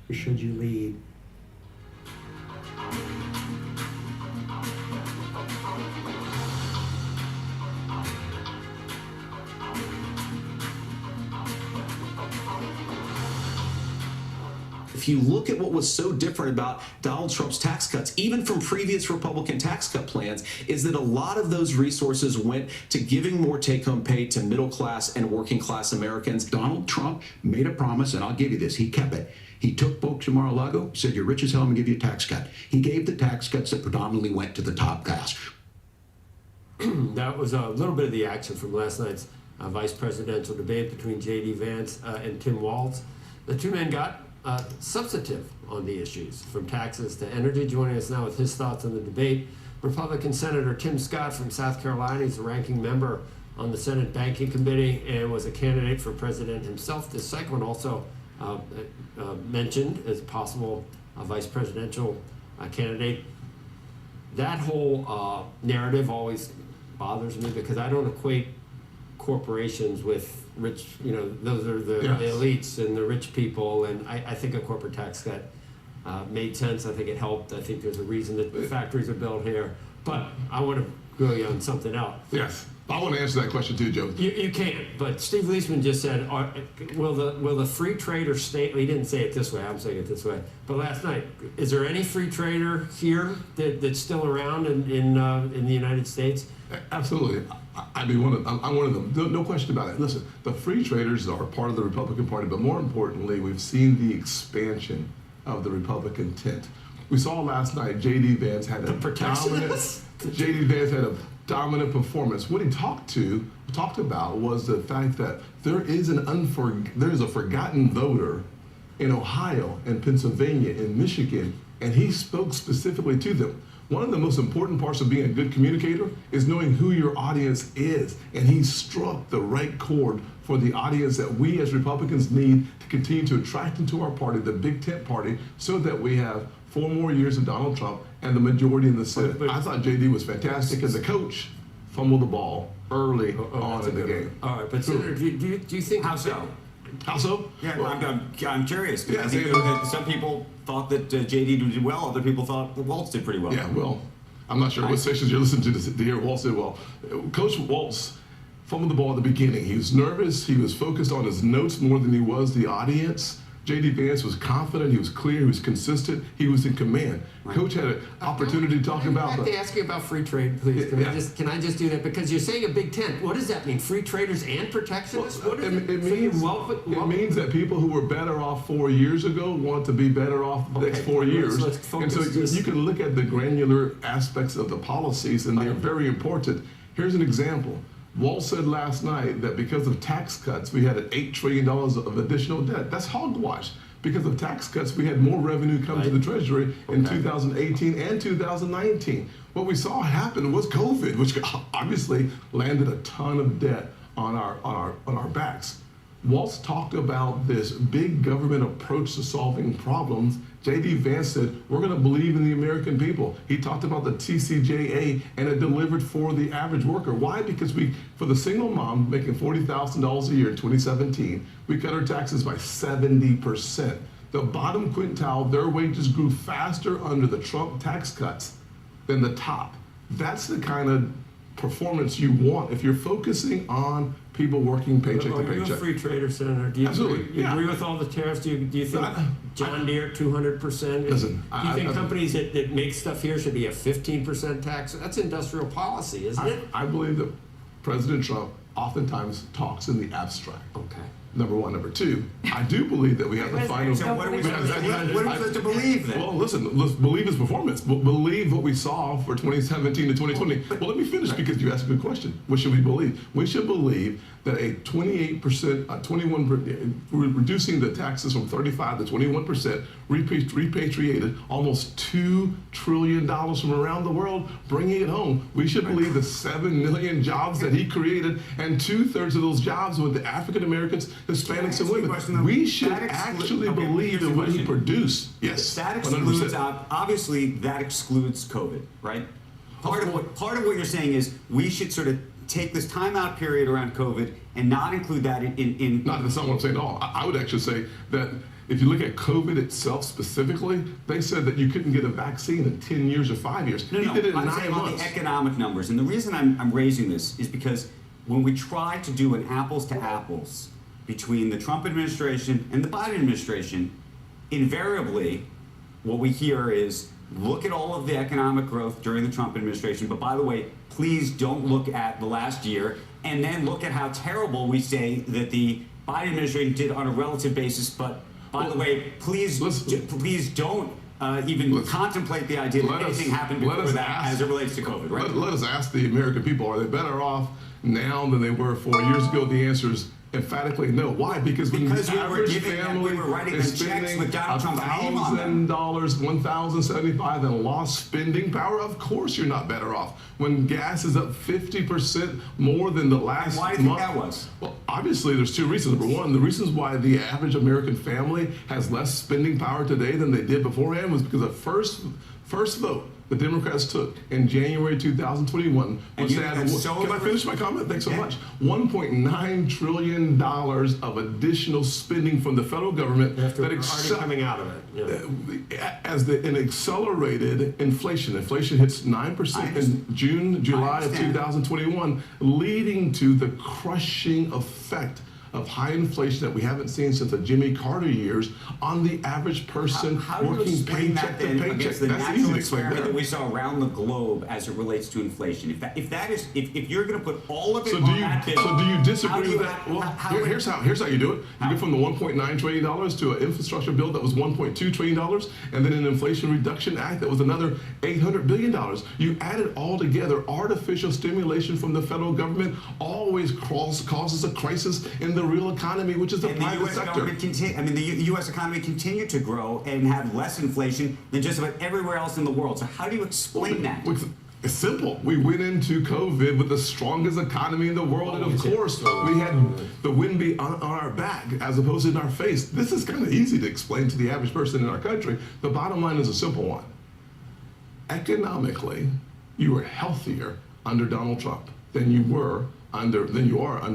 or should you lead? If you look at what was so different about Donald Trump's tax cuts, even from previous Republican tax cut plans, is that a lot of those resources went to giving more take-home pay to middle-class and working-class Americans. Donald Trump made a promise, and I'll give you this, he kept it. He took folks to Mar-a-Lago, said, you're rich as hell, I'm gonna give you a tax cut. He gave the tax cuts that predominantly went to the top class. That was a little bit of the action from last night's vice presidential debate between J.D. Vance and Tim Walz. The two men got substantive on the issues, from taxes to energy. Joining us now with his thoughts on the debate, Republican Senator Tim Scott from South Carolina. He's a ranking member on the Senate Banking Committee and was a candidate for president himself this cycle, and also mentioned as possible vice presidential candidate. That whole narrative always bothers me because I don't equate corporations with rich, those are the elites and the rich people, and I think a corporate tax cut made sense. I think it helped. I think there's a reason that factories are built here. But I want to grill you on something else. Yes, I want to answer that question too, Joe. You can, but Steve Leisman just said, will the free trader stay? He didn't say it this way. I'm saying it this way. But last night, is there any free trader here that's still around in the United States? Absolutely. I'm one of them. No question about it. Listen, the free traders are part of the Republican Party, but more importantly, we've seen the expansion of the Republican tent. We saw last night J.D. Vance had a dominant performance. What he talked about was the fact that there is a forgotten voter in Ohio and Pennsylvania and Michigan, and he spoke specifically to them. One of the most important parts of being a good communicator is knowing who your audience is, and he struck the right chord for the audience that we as Republicans need to continue to attract into our party, the Big Tent Party, so that we have 4 more years of Donald Trump and the majority in the Senate. I thought JD was fantastic as a coach, fumbled the ball early on in the game. All right, but Senator, do you think... How so? How so? Yeah, well, I'm curious. Yeah, I think that some people thought that JD did well, other people thought that Waltz did pretty well. Yeah, well, I'm not sure what sections you're listening to hear Waltz did well. Coach Waltz fumbled the ball at the beginning. He was nervous. He was focused on his notes more than he was the audience. J.D. Vance was confident. He was clear. He was consistent. He was in command. Right. Coach had an opportunity to talk about. I have to ask you about free trade, please. Can I just do that? Because you're saying a big tent. What does that mean? Free traders and protectionists? What does it means that people who were better off 4 years ago want to be better off the next 4 years. Let's focus and so you can look at the granular aspects of the policies, and they're very important. Here's an example. Waltz said last night that because of tax cuts, we had $8 trillion of additional debt. That's hogwash. Because of tax cuts, we had more revenue come to the Treasury in 2018 and 2019. What we saw happen was COVID, which obviously landed a ton of debt on our backs. Waltz talked about this big government approach to solving problems. J.D. Vance said, we're going to believe in the American people. He talked about the TCJA, and it delivered for the average worker. Why? Because for the single mom making $40,000 a year in 2017, we cut our taxes by 70%. The bottom quintile, their wages grew faster under the Trump tax cuts than the top. That's the kind of performance you want if you're focusing on people working paycheck to paycheck. Are you a free trader, Senator? Do you agree with all the tariffs? Do you think John Deere 200%? Listen, do you think companies that make stuff here should be a 15% tax? That's industrial policy, isn't it? I believe that President Trump oftentimes talks in the abstract. Okay. Number one. Number two, I do believe that we have to find... So what are we supposed to believe then? Well, listen, let's believe his performance. Believe what we saw for 2017 to 2020. Well, let me finish because you asked a good question. What should we believe? We should believe that a 28%, reducing the taxes from 35 to 21%, repatriated almost $2 trillion from around the world, bringing it home. We should believe the 7 million jobs that he created, and 2/3 of those jobs were the African Americans, Hispanics, and women. We should actually believe in what he produced. Yes, that excludes, obviously, that excludes COVID, right? Part of what you're saying is we should sort of take this timeout period around COVID and not include that in Not that's not what I'm saying at all. I would actually say that If you look at COVID itself specifically, they said that you couldn't get a vaccine in 10 years or 5 years. No, He did it in I'm 9 saying about months. the economic numbers. And the reason I'm raising this is because when we try to do an apples to apples between the Trump administration and the Biden administration, invariably what we hear is, look at all of the economic growth during the Trump administration, but by the way, please don't look at the last year, and then look at how terrible we say that the Biden administration did on a relative basis, but by the way, please don't even contemplate the idea that anything happened before that as it relates to COVID, right? Let us ask the American people, are they better off now than they were 4 years ago? The answer is emphatically no. Why? Because when the average family is spending $1,000, $1,075 and lost spending power, of course you're not better off. When gas is up 50% more than the last month. Why do you think that was? Well, obviously there's two reasons. Number one, the reasons why the average American family has less spending power today than they did beforehand was because the first vote the Democrats took in January 2021 was to add, can I finish my comment? Thanks so much. $1.9 trillion of additional spending from the federal government that coming out of it. as an accelerated inflation. Inflation hits 9% in July of 2021, leading to the crushing effect of high inflation that we haven't seen since the Jimmy Carter years on the average person working paycheck to paycheck. Against the That's natural easy to explain experiment there. that we saw around the globe as it relates to inflation. If you're going to put all of it So on that bill, do you disagree with that? how Well, here's how you do it. You go from the $1.9 trillion to an infrastructure bill that was $1.2 trillion, and then an Inflation Reduction Act that was another $800 billion. You add it all together. Artificial stimulation from the federal government always causes a crisis in the real economy, which is the private sector. The U.S. economy continued to grow and have less inflation than just about everywhere else in the world. So how do you explain that? It's simple. We went into COVID with the strongest economy in the world, and of course, we had the wind be on our back as opposed to in our face. This is kind of easy to explain to the average person in our country. The bottom line is a simple one. Economically, you were healthier under Donald Trump than you are under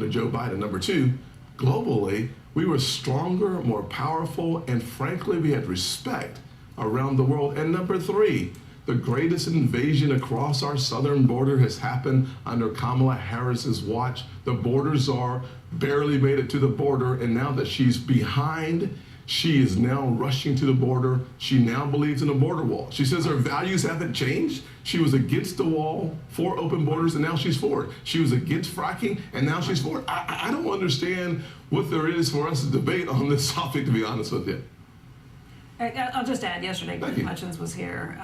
Joe Biden. Number two, globally, we were stronger, more powerful, and frankly, we had respect around the world. And number three, the greatest invasion across our southern border has happened under Kamala Harris's watch. The border czar barely made it to the border, and now that she's behind, she is now rushing to the border. She now believes in a border wall. She says her values haven't changed. She was against the wall, for open borders, and now she's for it. She was against fracking, and now she's for it. I don't understand what there is for us to debate on this topic, to be honest with you. I'll just add, yesterday, Greg Hutchins was here.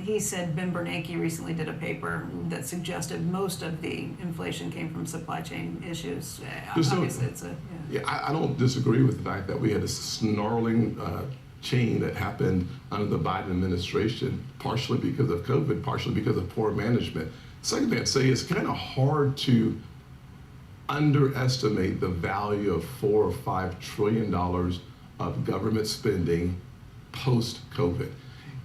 He said Ben Bernanke recently did a paper that suggested most of the inflation came from supply chain issues. Obviously, I don't disagree with the fact that we had a snarling chain that happened under the Biden administration, partially because of COVID, partially because of poor management. Second thing I'd say is kind of hard to underestimate the value of $4 or $5 trillion of government spending post-COVID.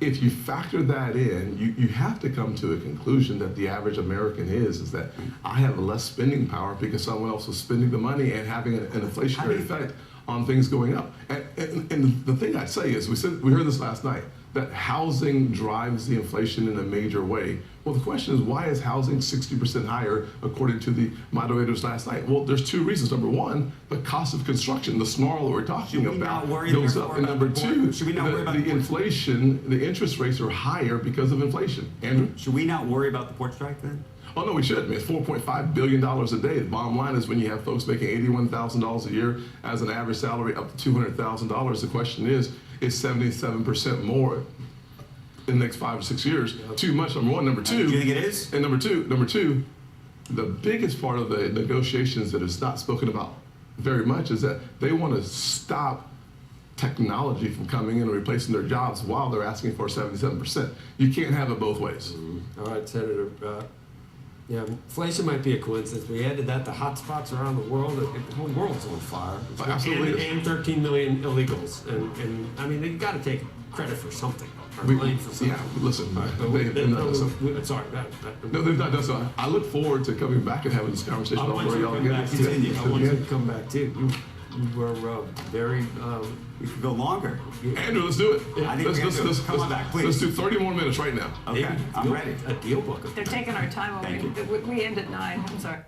If you factor that in, you have to come to a conclusion that the average American is that I have less spending power because someone else is spending the money and having an inflationary effect on things going up. And the thing I'd say is, we heard this last night, that housing drives the inflation in a major way. Well, the question is, why is housing 60% higher, according to the moderators last night? Well, there's two reasons. Number one, the cost of construction, the snarl that we're talking about, goes up. And number two, the inflation, the interest rates are higher because of inflation. Andrew? Should we not worry about the port strike then? Oh, no, we should. I mean, it's $4.5 billion a day. The bottom line is when you have folks making $81,000 a year as an average salary up to $200,000, the question is 77% more in the next 5 or 6 years too much? Number one. Number two, do you think it is? And number two, the biggest part of the negotiations that is not spoken about very much is that they want to stop technology from coming in and replacing their jobs while they're asking for 77%. You can't have it both ways. All right, Senator. Yeah, inflation might be a coincidence. We added that to hotspots around the world. The whole world's on fire. Absolutely. And 13 million illegals. And I mean, you got to take credit for something. Or blame for something. Yeah, listen. They've not done so. Sorry. No, they've not done so. I look forward to coming back and having this conversation about where y'all get I want you to come back too. we're very. We could go longer. Andrew, let's do it. I think come on back, please. Let's do 30 more minutes right now. Okay, I'm ready. A deal book. They're taking our time. We end at 9. I'm sorry.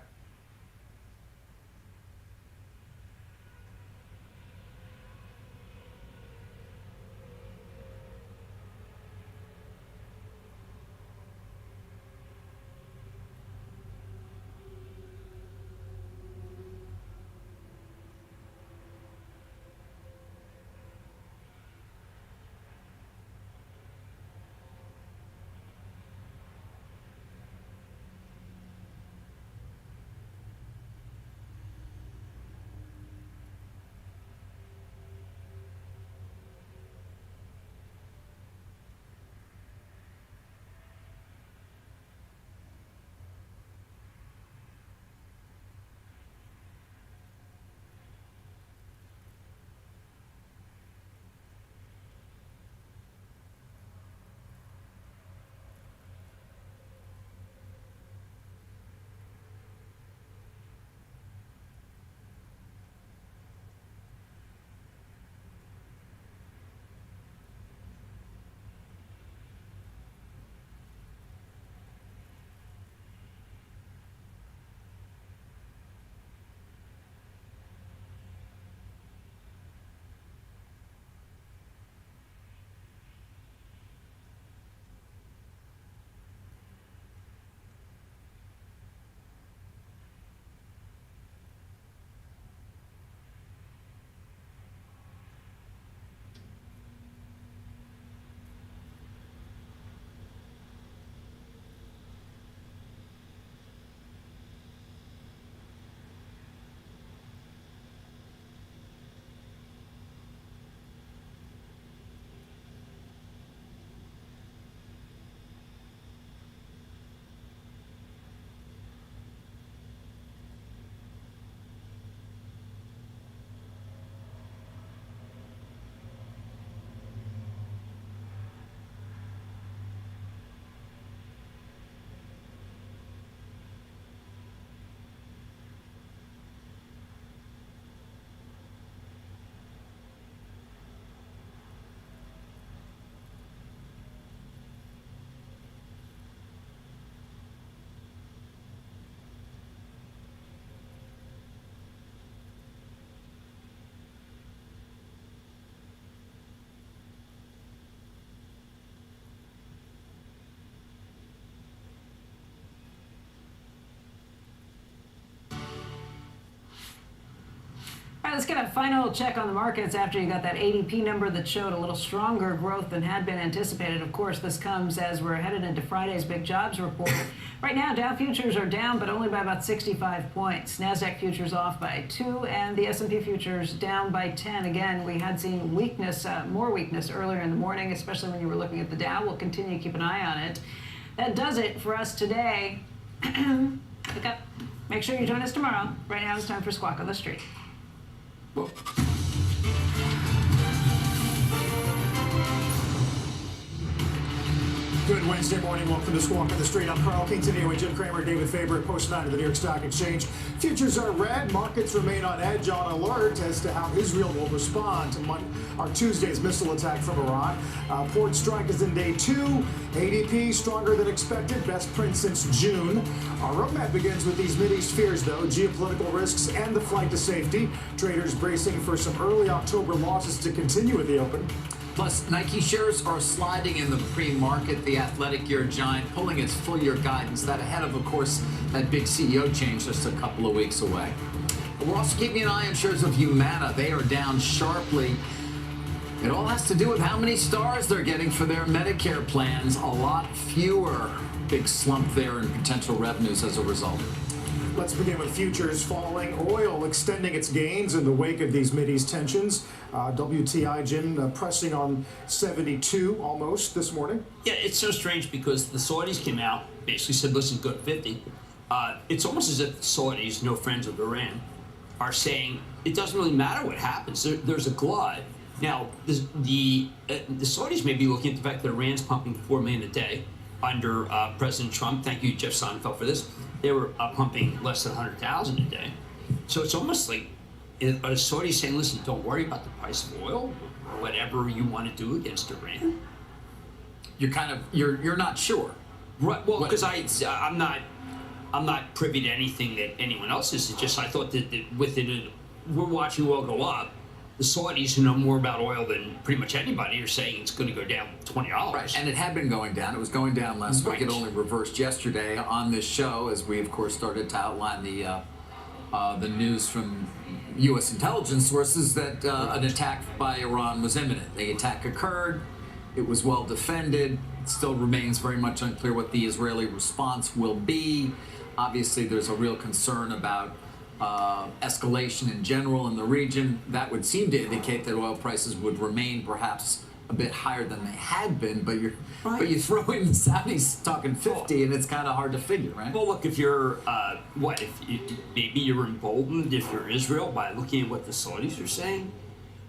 All right, let's get a final check on the markets after you got that ADP number that showed a little stronger growth than had been anticipated. Of course, this comes as we're headed into Friday's big jobs report. Right now, Dow futures are down, but only by about 65 points. NASDAQ futures off by 2, and the S&P futures down by 10. Again, we had seen weakness, more weakness earlier in the morning, especially when you were looking at the Dow. We'll continue to keep an eye on it. That does it for us today. Look up. Make sure you join us tomorrow. Right now, it's time for Squawk on the Street. Good Wednesday morning. Welcome to Squawk on the Street. I'm Carl Quintanilla with Jim Cramer, David Faber at Post 9 of the New York Stock Exchange. Futures are red. Markets remain on edge, on alert as to how Israel will respond to Tuesday's missile attack from Iran. Port strike is in day 2. ADP stronger than expected. Best print since June. Our roadmap begins with these Mideast fears, though. Geopolitical risks and the flight to safety. Traders bracing for some early October losses to continue in the open. Plus, Nike shares are sliding in the pre-market. The athletic gear giant pulling its full-year guidance. That ahead of course, that big CEO change just a couple of weeks away. We're also keeping an eye on shares of Humana. They are down sharply. It all has to do with how many stars they're getting for their Medicare plans. A lot fewer. Big slump there in potential revenues as a result. Let's begin with futures falling. Oil extending its gains in the wake of these Mideast tensions. WTI, Jim, pressing on 72 almost this morning. Yeah, it's so strange because the Saudis came out, basically said, listen, go to 50. It's almost as if the Saudis, no friends of Iran, are saying it doesn't really matter what happens. There's a glut. Now, the Saudis may be looking at the fact that Iran's pumping 4 million a day under President Trump. Thank you, Jeff Sonnenfeld, for this. They were pumping less than 100,000 a day. So it's almost like Are Saudis saying, listen, don't worry about the price of oil, or whatever you want to do against Iran? You're not sure. Right. Well, because I'm not privy to anything that anyone else is. It's just I thought that with it, we're watching oil go up. The Saudis, who know more about oil than pretty much anybody, are saying it's going to go down $20. Right, and it had been going down. It was going down last week. It only reversed yesterday on this show, as we, of course, started to outline the news from U.S. intelligence sources that an attack by Iran was imminent. The attack occurred. It was well defended. It still remains very much unclear what the Israeli response will be. Obviously, there's a real concern about escalation in general in the region. That would seem to indicate that oil prices would remain perhaps a bit higher than they had been, but you throw in the Saudis talking 50 and it's kind of hard to figure, right? Well, look, if you're maybe you're emboldened if you're Israel by looking at what the Saudis are saying.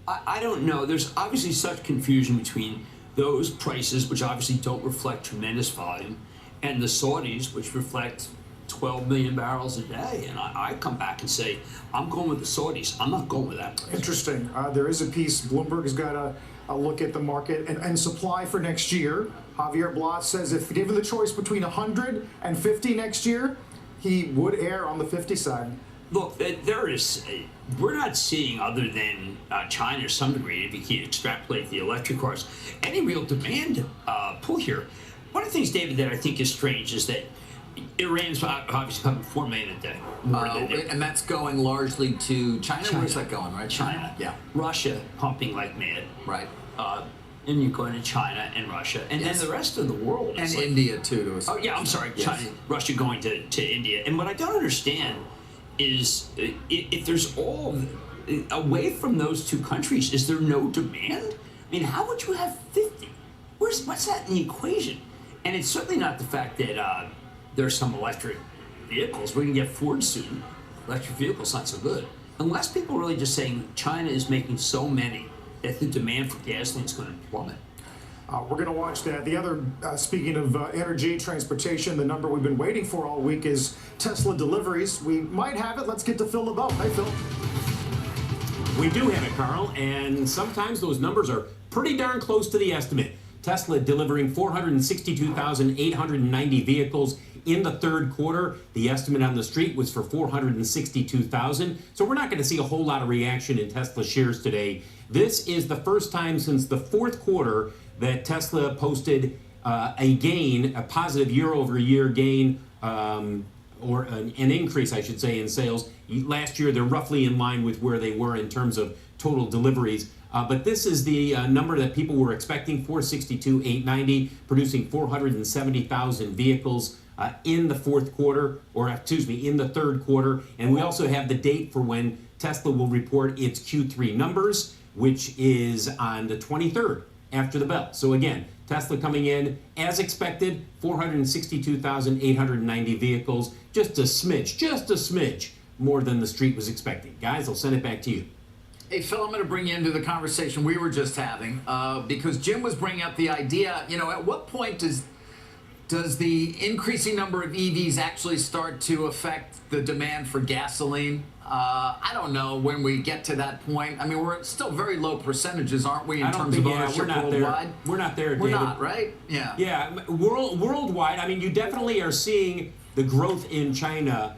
I don't know. There's obviously such confusion between those prices, which obviously don't reflect tremendous volume, and the Saudis, which reflect 12 million barrels a day. And I come back and say, I'm going with the Saudis. I'm not going with that price. Interesting. There is a piece, Bloomberg has got a look at the market and supply for next year. Javier Blas says if given the choice between 100 and 50 next year, he would err on the 50 side. Look, we're not seeing, other than China to some degree, if you can extrapolate the electric cars, any real demand pull here. One of the things, David, that I think is strange is that Iran's obviously pumping 4 million a day. And that's going largely to China? Where's that going, right? China. Yeah. Russia pumping like mad. Right. And you're going to China and Russia. And then the rest of the world. And India, too. Oh, yeah, I'm sorry. Yes. China, Russia going to India. And what I don't understand is if there's away from those two countries, is there no demand? I mean, how would you have 50? What's that in the equation? And it's certainly not the fact that there's some electric vehicles. We're going to get Ford soon. Electric vehicles not so good. Unless people are really just saying China is making so many that the demand for gasoline is going to plummet. We're going to watch that. The other, speaking of energy, transportation, the number we've been waiting for all week is Tesla deliveries. We might have it. Let's get to Phil LeBeau. Hey, Phil. We do have it, Carl, and sometimes those numbers are pretty darn close to the estimate. Tesla delivering 462,890 vehicles in the third quarter. The estimate on the street was for 462,000. So we're not going to see a whole lot of reaction in Tesla shares today. This is the first time since the fourth quarter that Tesla posted a gain, a positive year-over-year gain, or an increase, I should say, in sales. Last year, they're roughly in line with where they were in terms of total deliveries. But this is the number that people were expecting, 462,890, producing 470,000 vehicles in the fourth quarter, or excuse me, in the third quarter. And we also have the date for when Tesla will report its Q3 numbers, which is on the 23rd after the bell. So again, Tesla coming in as expected, 462,890 vehicles, just a smidge more than the street was expecting. Guys, I'll send it back to you. Hey, Phil, I'm going to bring you into the conversation we were just having because Jim was bringing up the idea, at what point does the increasing number of EVs actually start to affect the demand for gasoline? I don't know when we get to that point. I mean, we're still very low percentages, aren't we, in terms of ownership worldwide? We're not there, David. We're not, right? Yeah. Yeah, worldwide, I mean, you definitely are seeing the growth in China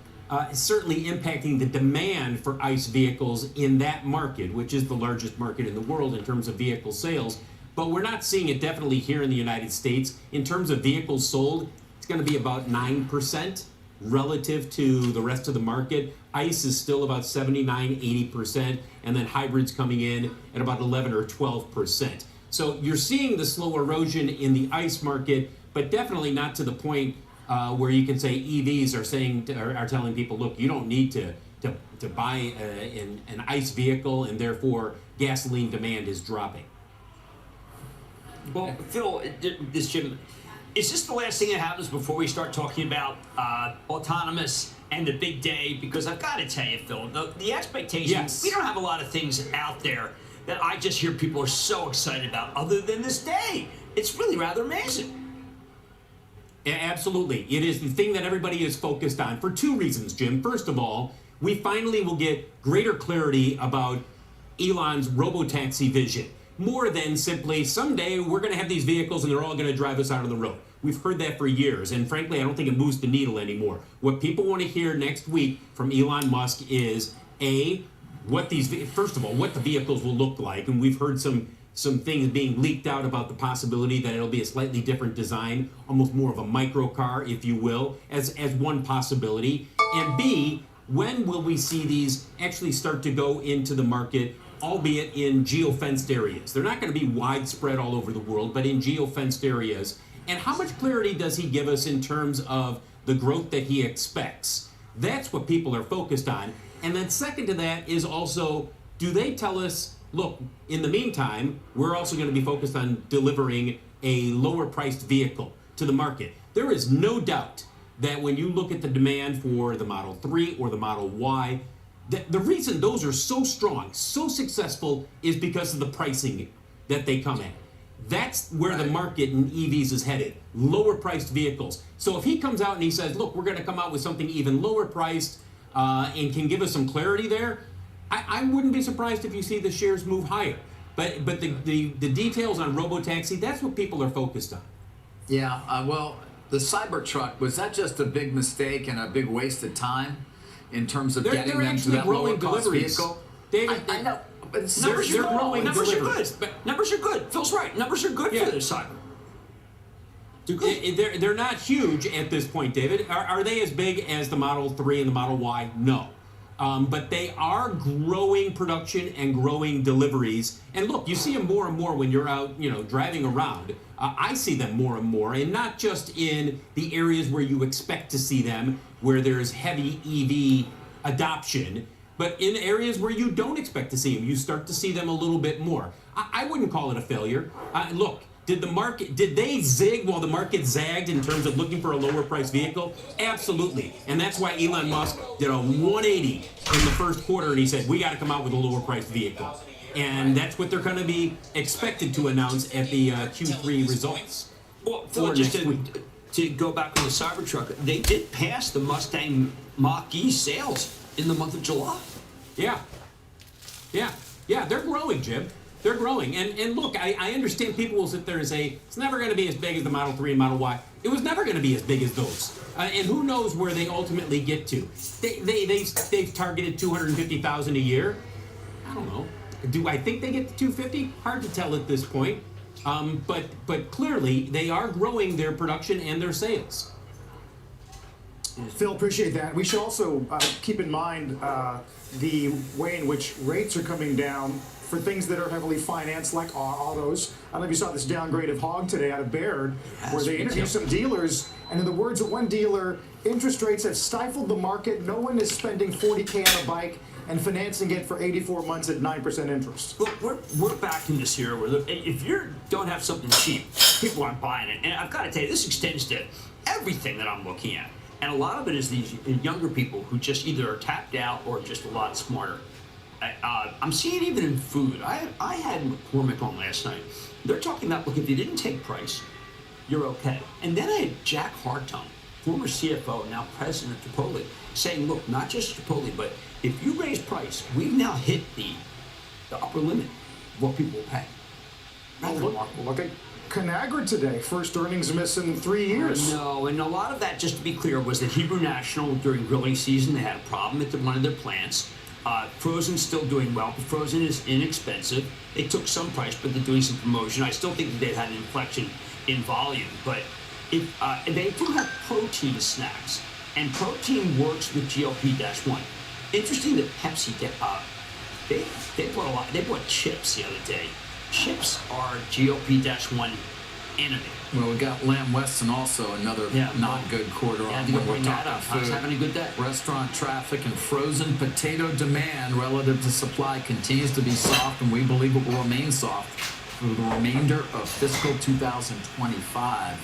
certainly impacting the demand for ICE vehicles in that market, which is the largest market in the world in terms of vehicle sales. But we're not seeing it definitely here in the United States. In terms of vehicles sold, it's going to be about 9% relative to the rest of the market. ICE is still about 79, 80%, and then hybrids coming in at about 11 or 12%. So you're seeing the slow erosion in the ICE market, but definitely not to the point where you can say EVs are telling people, look, you don't need to buy an ICE vehicle, and therefore gasoline demand is dropping. Well, Phil, Jim, is this the last thing that happens before we start talking about autonomous and the big day? Because I've got to tell you, Phil, the expectations, yes. We don't have a lot of things out there that I just hear people are so excited about other than this day. It's really rather amazing. Yeah, absolutely. It is the thing that everybody is focused on for two reasons, Jim. First of all, we finally will get greater clarity about Elon's robotaxi vision, more than simply someday we're going to have these vehicles and they're all going to drive us out of the road. We've heard that for years, and frankly, I don't think it moves the needle anymore. What people want to hear next week from Elon Musk is, first of all, what the vehicles will look like, and we've heard some things being leaked out about the possibility that it'll be a slightly different design, almost more of a micro car, if you will, as one possibility. And B, when will we see these actually start to go into the market, albeit in geo-fenced areas? They're not going to be widespread all over the world, but in geo-fenced areas. And how much clarity does he give us in terms of the growth that he expects? That's what people are focused on. And then second to that is also, do they tell us, look, in the meantime, we're also going to be focused on delivering a lower priced vehicle to the market? There is no doubt that when you look at the demand for the Model 3 or the Model Y, the reason those are so strong, so successful, is because of the pricing that they come at. That's where the market in EVs is headed, lower priced vehicles. So if he comes out and he says, look, we're going to come out with something even lower priced and can give us some clarity there, I wouldn't be surprised if you see the shares move higher. But the details on robotaxi, that's what people are focused on. Yeah, well, the Cybertruck, was that just a big mistake and a big waste of time in terms of getting them to that lower cost vehicle? David, I know. But Numbers are good. But numbers are good. Phil's right. Numbers are good for this cyber. They're not huge at this point, David. Are they as big as the Model 3 and the Model Y? No. But they are growing production and growing deliveries. And look, you see them more and more when you're out, driving around. I see them more and more, and not just in the areas where you expect to see them, where there's heavy EV adoption, but in areas where you don't expect to see them, you start to see them a little bit more. I wouldn't call it a failure. Look, did they zig while the market zagged in terms of looking for a lower price vehicle? Absolutely. And that's why Elon Musk did a 180 in the first quarter, and he said, we got to come out with a lower priced vehicle. And that's what they're going to be expected to announce at the Q3 results. Well, Phil, just to go back on the Cybertruck, they did pass the Mustang Mach-E sales in the month of July. Yeah, they're growing, Jim. They're growing. And look, I understand people will sit there and say, it's never going to be as big as the Model 3 and Model Y. It was never going to be as big as those. And who knows where they ultimately get to. They've targeted 250,000 a year. I don't know. Do I think they get to 250? Hard to tell at this point. But clearly, they are growing their production and their sales. Phil, appreciate that. We should also keep in mind the way in which rates are coming down for things that are heavily financed, like autos. I don't know if you saw this downgrade of Hogg today out of Baird, where they interviewed some dealers, and in the words of one dealer, interest rates have stifled the market. No one is spending $40K on a bike and financing it for 84 months at 9% interest. Look, we're back in this era where if you don't have something cheap, people aren't buying it. And I've got to tell you, this extends to everything that I'm looking at. And a lot of it is these younger people who just either are tapped out or just a lot smarter. I'm seeing it even in food. I had McCormick on last night. They're talking about, look, if you didn't take price, you're okay. And then I had Jack Hartung, former CFO, now president of Chipotle, saying, look, not just Chipotle, but if you raise price, we've now hit the upper limit of what people will pay. Look at Conagra today, first earnings miss in 3 years. No, and a lot of that, just to be clear, was that Hebrew National, during grilling season, they had a problem at one of their plants. Frozen's still doing well, but frozen is inexpensive. They took some price, but they're doing some promotion. I still think that they've had an inflection in volume, but they do have protein snacks, and protein works with GLP-1. Interesting that Pepsi they bought a lot. They bought chips the other day. Chips are GLP-1 enemy. Well, we got Lamb Weston also, another not good quarter on when we're talking food. How's having a good day? Restaurant traffic and frozen potato demand relative to supply continues to be soft, and we believe it will remain soft for the remainder of fiscal 2025.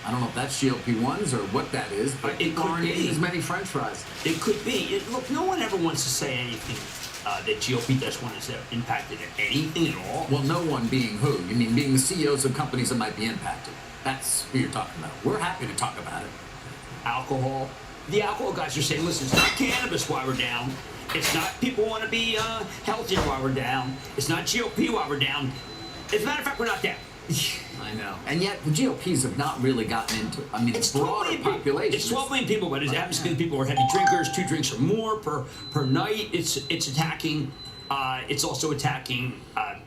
I don't know if that's GLP-1s or what that is, but it could be as many French fries. It could be. Look, no one ever wants to say anything that GLP-1 has impacted anything at all. Well, no one being who? You mean being the CEOs of companies that might be impacted? That's who you're talking about. We're happy to talk about it. Alcohol, the alcohol guys are saying, listen, it's not cannabis why we're down. It's not people want to be healthier while we're down. It's not GOP while we're down. As a matter of fact, we're not down. I know. And yet the GOPs have not really gotten into, I mean, it's broader population. It's 12 million people, but it happens to be people who are heavy drinkers, 2 drinks or more per night. It's attacking, it's also attacking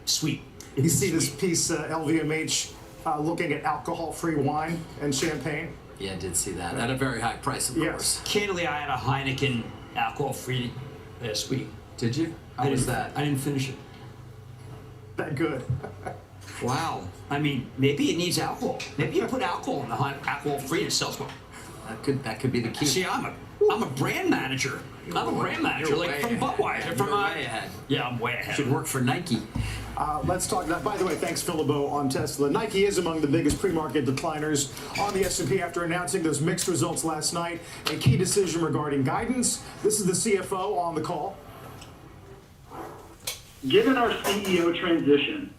sweet. You see this piece, LVMH, looking at alcohol-free wine and champagne? Yeah, I did see that. At a very high price, of course. Candidly, I had a Heineken alcohol-free last week. Did you? How was that? I didn't finish it. That good. Wow. I mean, maybe it needs alcohol. Maybe you put alcohol in the alcohol-free and it sells well. That could be the key. See, I'm a brand manager. I'm a brand manager, like from Budweiser. You're way ahead. Yeah, I'm way ahead. Should work for Nike. Let's talk. By the way, thanks, Philibert, on Tesla. Nike is among the biggest pre-market decliners on the S&P after announcing those mixed results last night. A key decision regarding guidance. This is the CFO on the call. Given our CEO transition,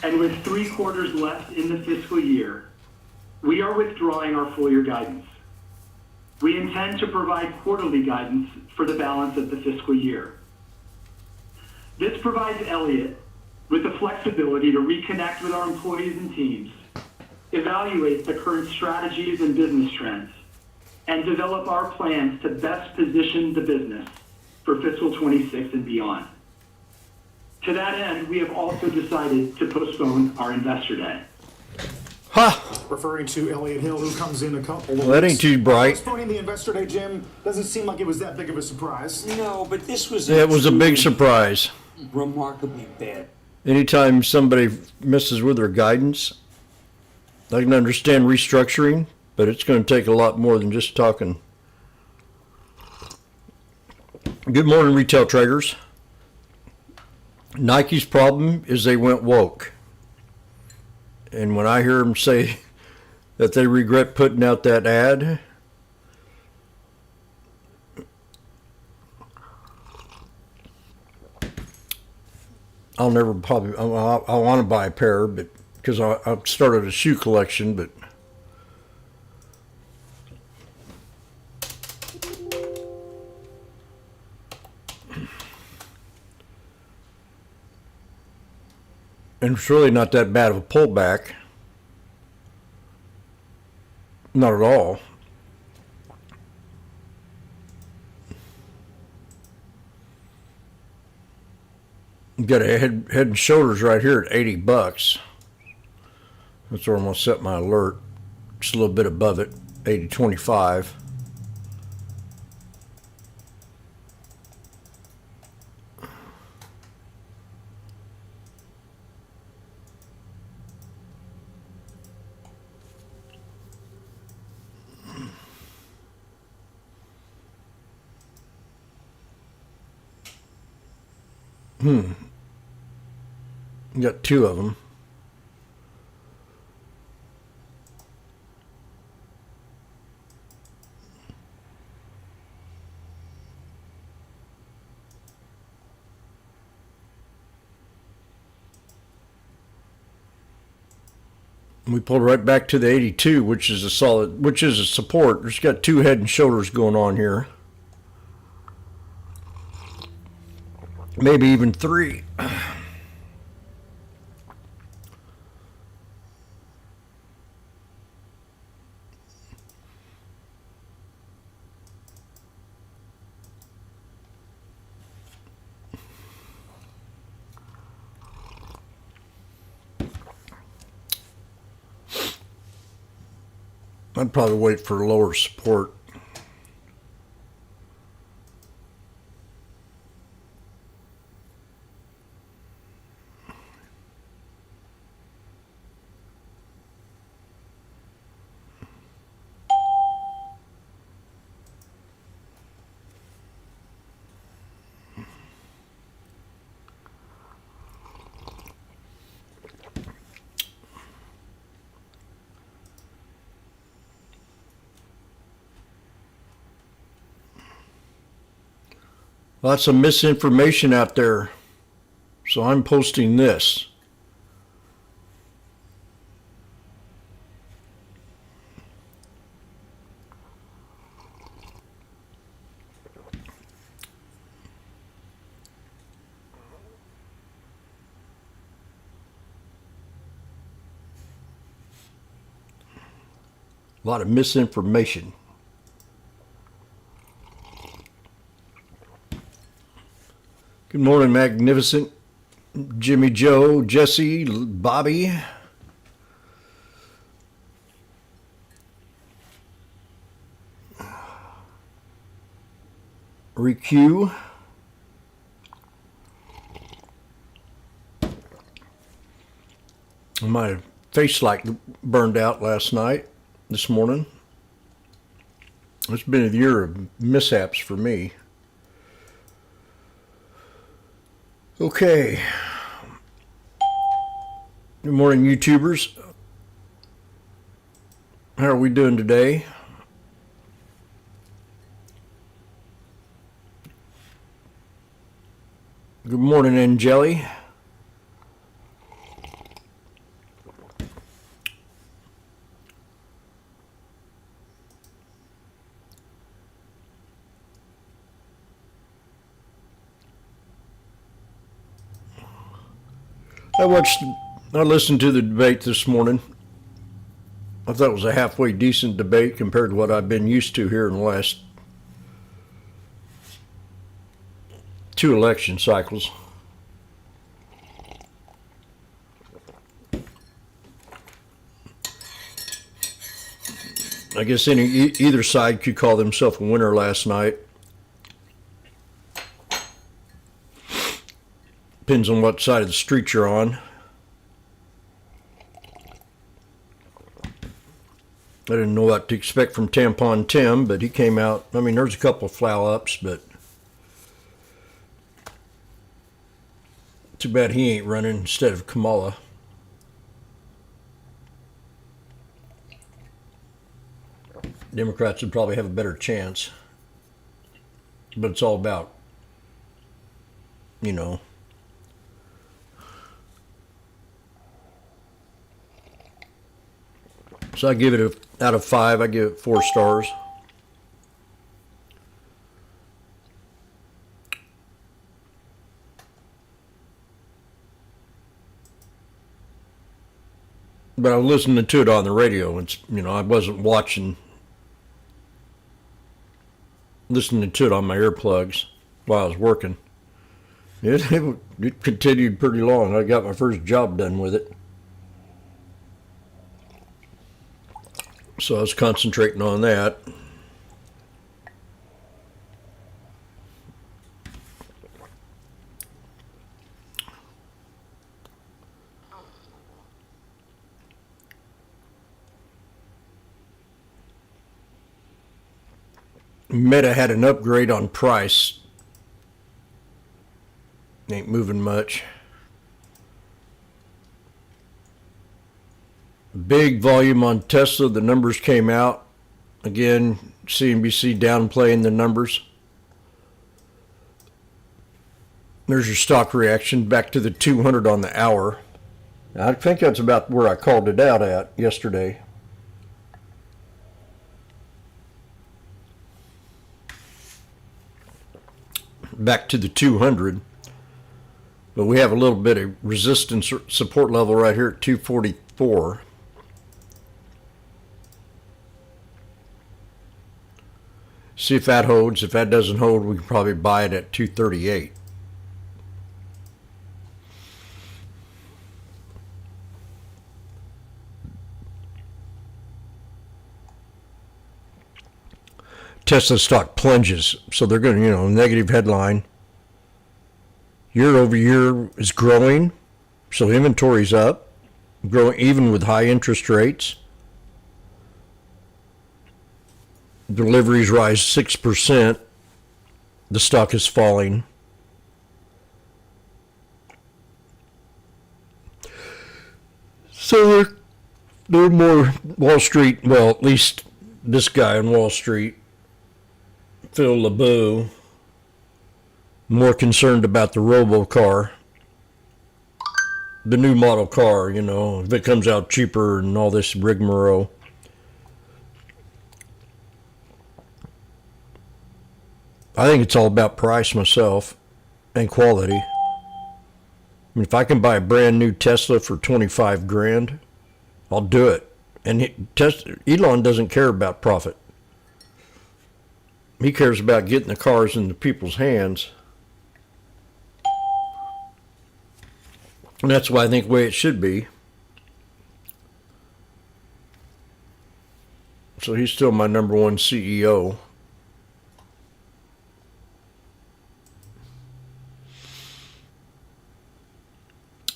and with 3 quarters left in the fiscal year, we are withdrawing our full-year guidance. We intend to provide quarterly guidance for the balance of the fiscal year. This provides Elliott with the flexibility to reconnect with our employees and teams, evaluate the current strategies and business trends, and develop our plans to best position the business for fiscal 26 and beyond. To that end, we have also decided to postpone our Investor Day. Referring to Elliott Hill, who comes in a couple of Well, that weeks. ain't too bright. Postponing the Investor Day, Jim, doesn't seem like it was that big of a surprise. No, but this was It was a big surprise. remarkably bad. Anytime somebody messes with their guidance, I can understand restructuring, but it's going to take a lot more than just talking. Good morning, retail traders. Nike's problem is they went woke. And when I hear them say that they regret putting out that ad, I'll never probably, I want to buy a pair, but because I started a shoe collection, but and it's really not that bad of a pullback. Not at all. You got a head and shoulders right here at $80. That's where I'm gonna set my alert. Just a little bit above it, 80.25. Got 2 of them. We pulled right back to the 82, which is a solid, which is a support. It's got 2 head and shoulders going on here. Maybe even 3. I'd probably wait for lower support. Lots of misinformation out there, so I'm posting this. A lot of misinformation. Good morning, Magnificent. Jimmy Joe, Jesse, Bobby. ReQ. My face light burned out last night, this morning. It's been a year of mishaps for me. Okay. Good morning, YouTubers. How are we doing today? Good morning, Angeli. I listened to the debate this morning. I thought it was a halfway decent debate compared to what I've been used to here in the last 2 election cycles. I guess either side could call themselves a winner last night. Depends on what side of the street you're on. I didn't know what to expect from Tampon Tim, but he came out. I mean, there's a couple of flow-ups, but too bad he ain't running instead of Kamala. Democrats would probably have a better chance. But it's all about, you know. So I give it out of 5, I give it 4 stars. But I was listening to it on the radio. It's, you know, I wasn't watching, listening to it on my earplugs while I was working. It continued pretty long. I got my first job done with it. So I was concentrating on that. Meta had an upgrade on price. Ain't moving much. Big volume on Tesla. The numbers came out. Again, CNBC downplaying the numbers. There's your stock reaction back to the 200 on the hour. I think that's about where I called it out at yesterday. Back to the 200. But we have a little bit of resistance support level right here at 244. See if that holds. If that doesn't hold, we can probably buy it at 238. Tesla stock plunges, so they're going to, negative headline. Year over year is growing, so inventory's up, growing even with high interest rates. Deliveries rise 6%. The stock is falling. So they're more Wall Street, well, at least this guy on Wall Street, Phil LeBeau, more concerned about the robo-car, the new model car, if it comes out cheaper and all this rigmarole. I think it's all about price myself and quality. I mean, if I can buy a brand new Tesla for 25 grand, I'll do it. And Elon doesn't care about profit. He cares about getting the cars into people's hands. And that's why I think the way it should be. So he's still my number one CEO.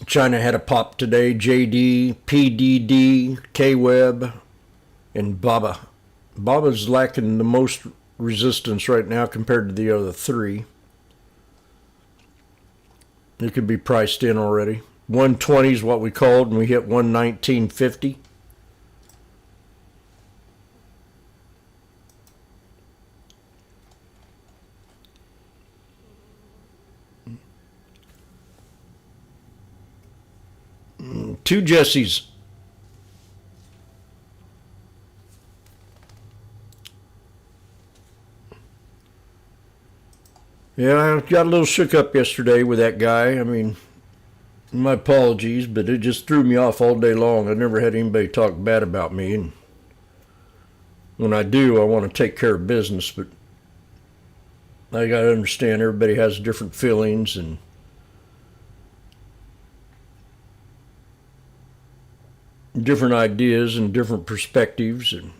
China had a pop today. JD, PDD, K-Web, and Baba. Baba's lacking the most resistance right now compared to the other three. It could be priced in already. 120 is what we called, and we hit 119.50. Two Jessies. Yeah, I got a little shook up yesterday with that guy. I mean, my apologies, but it just threw me off all day long. I never had anybody talk bad about me, and when I do, I want to take care of business, but I got to understand everybody has different feelings and different ideas and different perspectives, and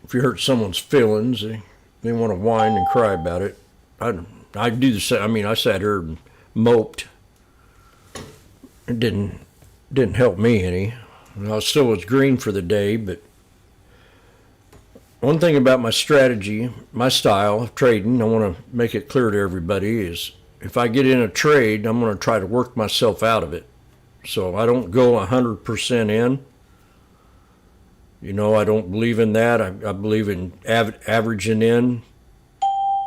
if you hurt someone's feelings, they want to whine and cry about it. I do the same. I mean, I sat here and moped. It didn't help me any. I still was green for the day, but one thing about my strategy, my style of trading, I want to make it clear to everybody, is if I get in a trade, I'm going to try to work myself out of it. So I don't go 100% in. You know, I don't believe in that. I believe in averaging in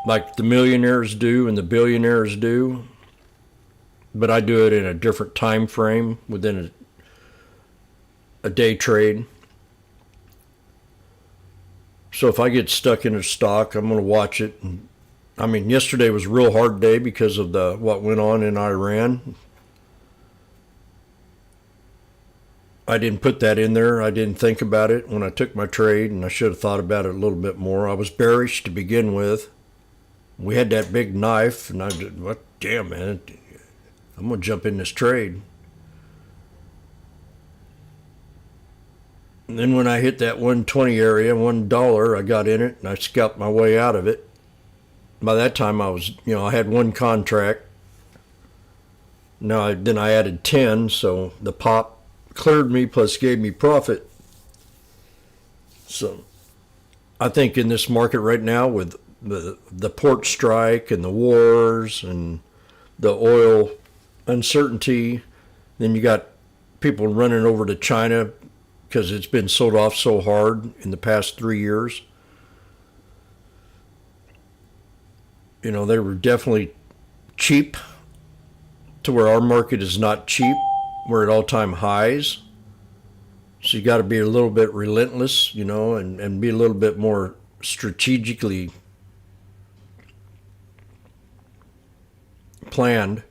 like the millionaires do and the billionaires do. But I do it in a different time frame within a day trade. So if I get stuck in a stock, I'm going to watch it. And, I mean, yesterday was a real hard day because of what went on in Iran. I didn't put that in there. I didn't think about it when I took my trade, and I should have thought about it a little bit more. I was bearish to begin with. We had that big knife, and I did, damn, man, I'm going to jump in this trade. And then when I hit that 120 area, $1, I got in it, and I scalped my way out of it. By that time, I had one contract. Then I added 10, so the pop cleared me plus gave me profit. So I think in this market right now with the port strike and the wars and the oil uncertainty, then you got people running over to China because it's been sold off so hard in the past 3 years. You know, they were definitely cheap to where our market is not cheap. We're at all-time highs. So you got to be a little bit relentless, you know, and be a little bit more strategically planned.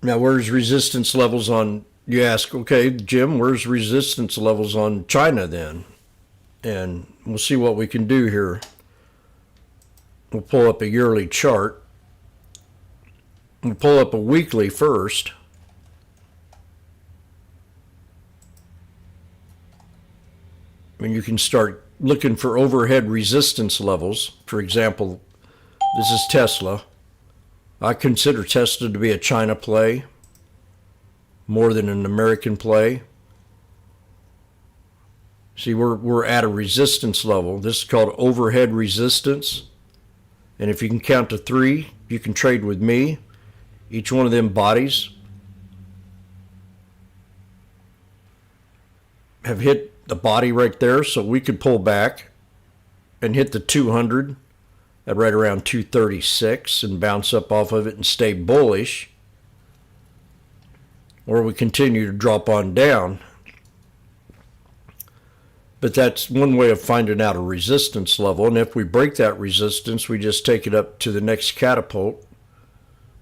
Now, where's resistance levels on, you ask, okay, Jim, where's resistance levels on China then? And we'll see what we can do here. We'll pull up a yearly chart. We'll pull up a weekly first. And you can start looking for overhead resistance levels. For example, this is Tesla. I consider Tesla to be a China play more than an American play. See, we're at a resistance level. This is called overhead resistance. And if you can count to 3, you can trade with me. Each one of them bodies have hit the body right there, so we could pull back and hit the 200 at right around 236 and bounce up off of it and stay bullish, or we continue to drop on down. But that's one way of finding out a resistance level, and if we break that resistance, we just take it up to the next catapult,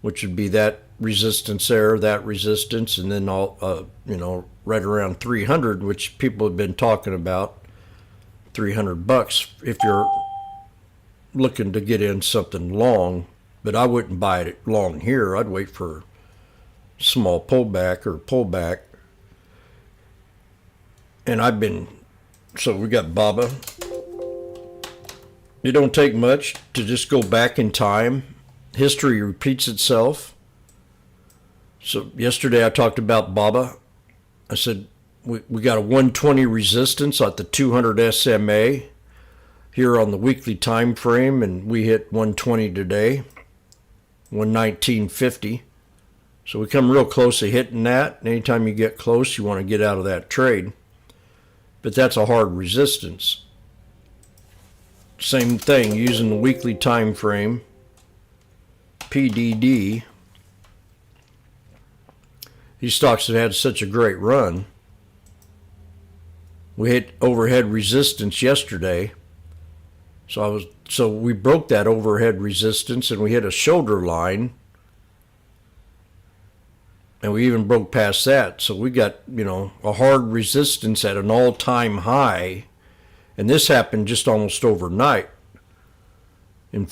which would be that resistance there, that resistance, and then all, right around 300, which people have been talking about, $300 if you're looking to get in something long. But I wouldn't buy it long here. I'd wait for a small pullback or pullback. And so we got BABA. It don't take much to just go back in time. History repeats itself. So yesterday I talked about BABA. I said we got a 120 resistance at the 200 SMA here on the weekly time frame, and we hit 120 today, 119.50. So we come real close to hitting that. And anytime you get close, you want to get out of that trade. But that's a hard resistance. Same thing, using the weekly time frame, PDD. These stocks have had such a great run. We hit overhead resistance yesterday. So we broke that overhead resistance and we hit a shoulder line. And we even broke past that. So we got, a hard resistance at an all-time high. And this happened just almost overnight. Within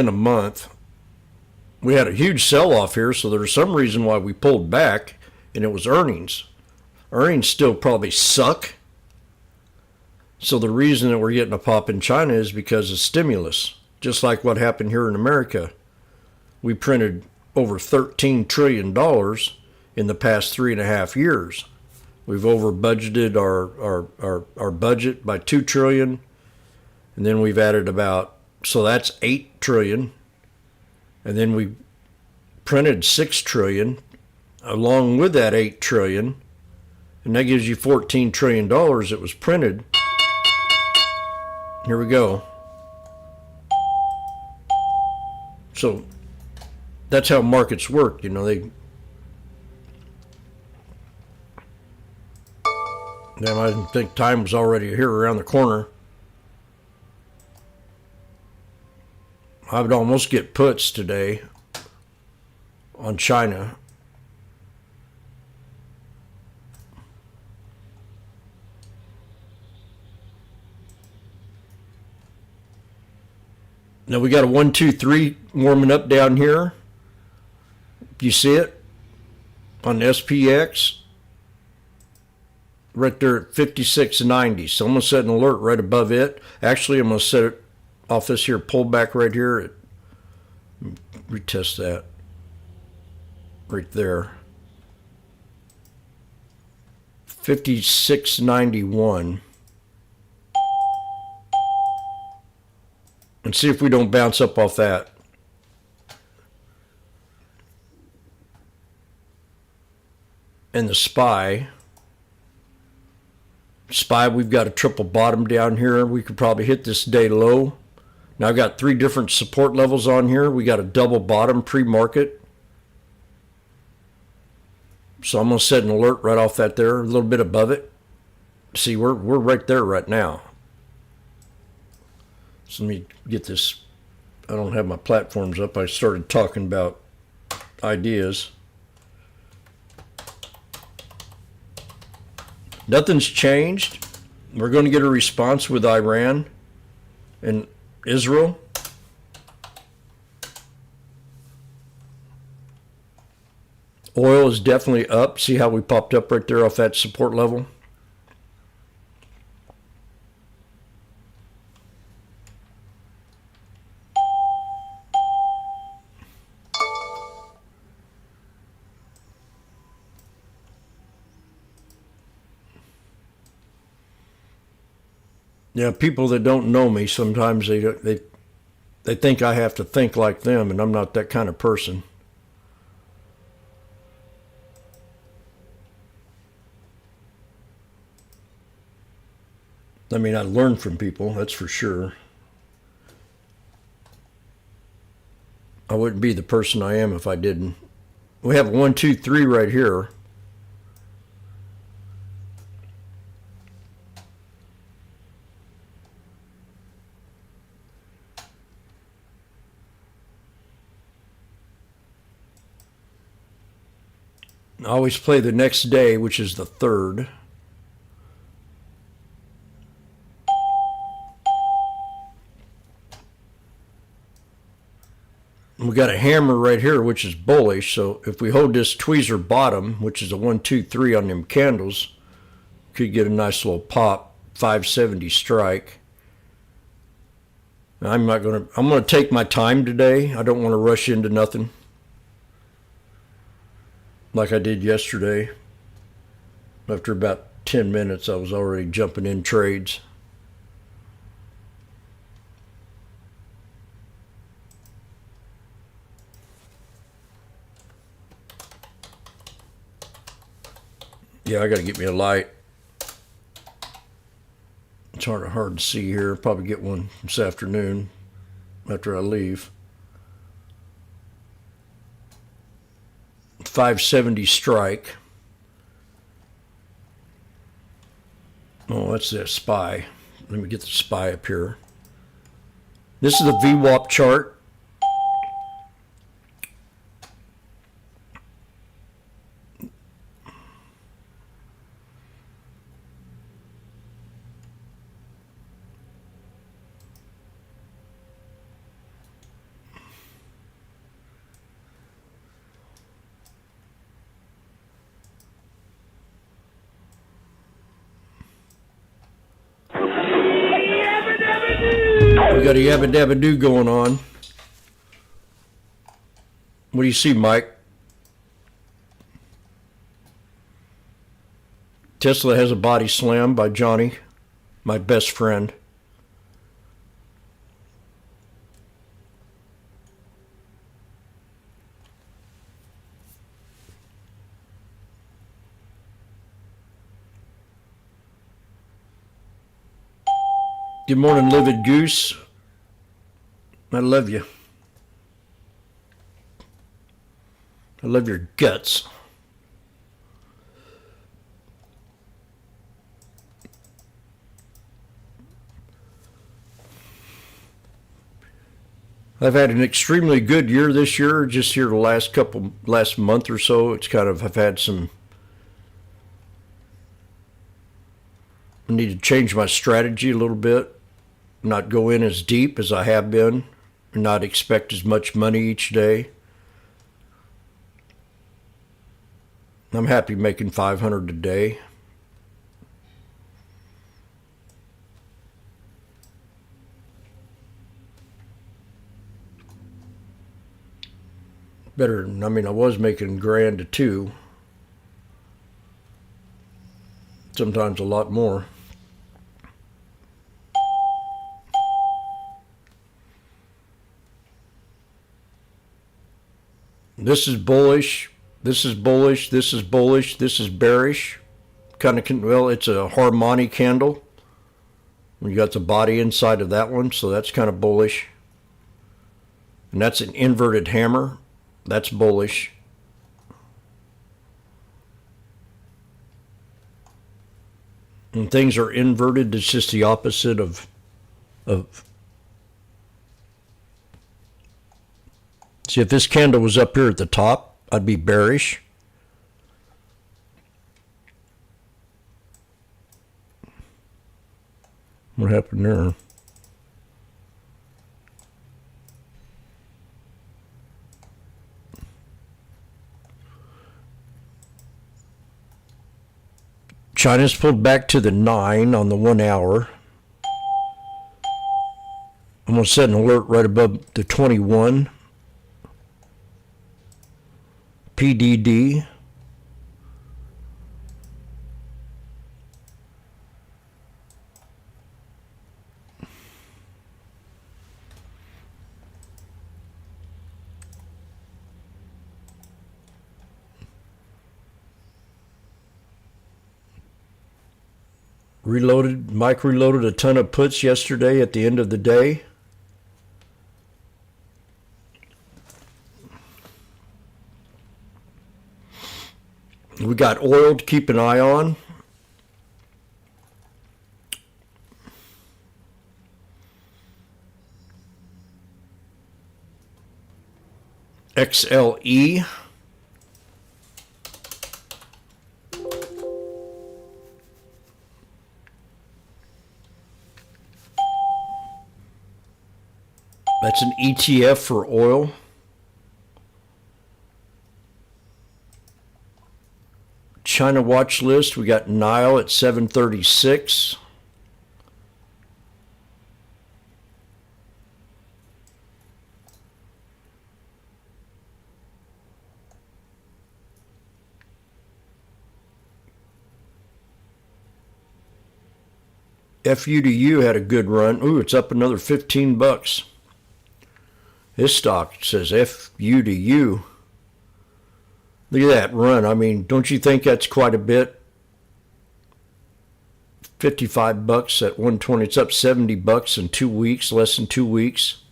a month. We had a huge sell-off here, so there's some reason why we pulled back, and it was earnings. Earnings still probably suck. So the reason that we're getting a pop in China is because of stimulus. Just like what happened here in America. We printed over $13 trillion in the past 3.5 years. We've over budgeted our budget by $2 trillion, and then we've added so that's $8 trillion, and then we printed $6 trillion along with that $8 trillion, and that gives you $14 trillion that was printed. Here we go. So that's how markets work, Damn, I didn't think time was already here around the corner. I would almost get puts today on China. Now we got a 1, 2, 3 warming up down here. You see it on SPX? Right there at 56.90. So I'm going to set an alert right above it. Actually, I'm going to set it off this here pullback right here. Retest that. Right there. 56.91. And see if we don't bounce up off that. And the SPY, we've got a triple bottom down here. We could probably hit this day low. Now I've got 3 different support levels on here. We got a double bottom pre-market. So I'm going to set an alert right off that there, a little bit above it. See, we're right there right now. So let me get this. I don't have my platforms up. I started talking about ideas. Nothing's changed. We're going to get a response with Iran and Israel. Oil is definitely up. See how we popped up right there off that support level? Yeah, people that don't know me, sometimes they think I have to think like them, and I'm not that kind of person. I mean, I learn from people, that's for sure. I wouldn't be the person I am if I didn't. We have 1, 2, 3 right here. I always play the next day, which is the 3rd. We got a hammer right here, which is bullish. So if we hold this tweezer bottom, which is a 1, 2, 3 on them candles, could get a nice little pop, 570 strike. I'm gonna take my time today. I don't want to rush into nothing like I did yesterday. After about 10 minutes, I was already jumping in trades. Yeah, I got to get me a light. It's hard to see here. Probably get one this afternoon after I leave. 570 strike. Oh, that's the SPY. Let me get the SPY up here. This is the VWAP chart. We got a yabba dabba doo going on. What do you see, Mike? Tesla has a body slam by Johnny, my best friend. Good morning, Livid Goose. I love you. I love your guts. I've had an extremely good year this year. Just here the last month or so, it's kind of, I've had some, I need to change my strategy a little bit. Not go in as deep as I have been, and not expect as much money each day. I'm happy making $500 a day. Better, I mean, I was making $1,000 to $2,000. Sometimes a lot more. This is bullish, this is bullish, this is bullish, this is bearish. Kind of, well, it's a harmonic candle. You got the body inside of that one, so that's kind of bullish. And that's an inverted hammer. That's bullish. When things are inverted, it's just the opposite of see, if this candle was up here at the top, I'd be bearish. What happened there? China's pulled back to the 9 on the 1 hour. I'm going to set an alert right above the 21. PDD. Mike reloaded a ton of puts yesterday at the end of the day. We got oil to keep an eye on. XLE. That's an ETF for oil. China watch list, we got Nile at 736. FU to U had a good run. Ooh, it's up another 15 bucks. This stock says FU to U. Look at that run. I mean, don't you think that's quite a bit? 55 bucks at 120. It's up 70 bucks in 2 weeks, less than 2 weeks.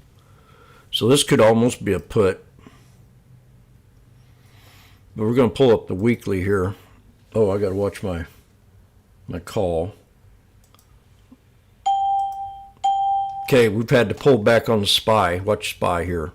So this could almost be a put. But we're going to pull up the weekly here. Oh, I got to watch my call. Okay, we've had to pull back on the SPY. Watch SPY here.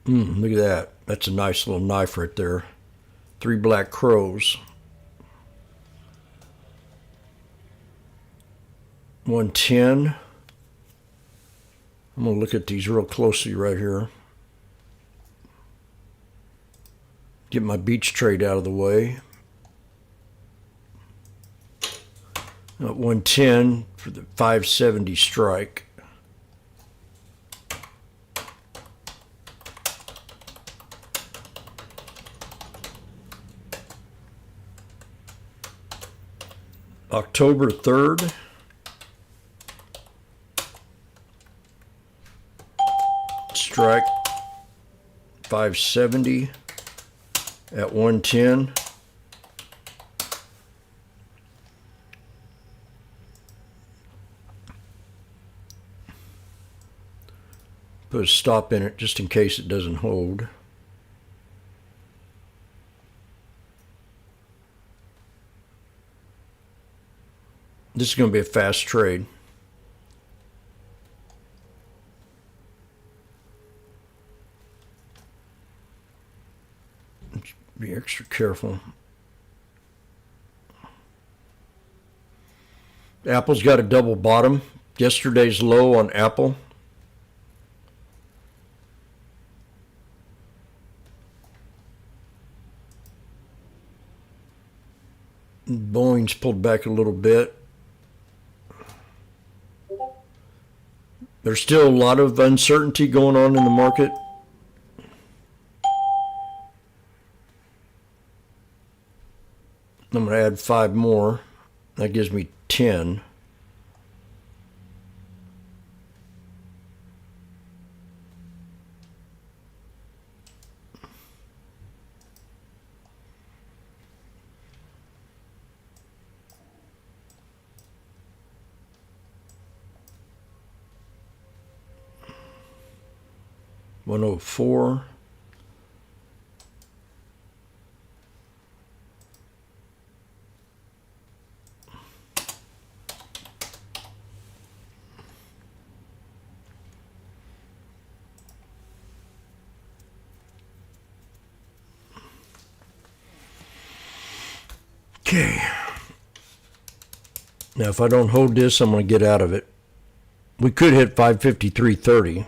Look at that. That's a nice little knife right there. 3 black crows. 110. I'm going to look at these real closely right here. Get my beach trade out of the way. At 110 for the 570 strike. October 3rd. Strike 570 at 110. Put a stop in it just in case it doesn't hold. This is going to be a fast trade. Be extra careful. Apple's got a double bottom. Yesterday's low on Apple. Boeing's pulled back a little bit. There's still a lot of uncertainty going on in the market. I'm going to add 5 more. That gives me 10. $104. Okay. Now, if I don't hold this, I'm going to get out of it. We could hit 553.30.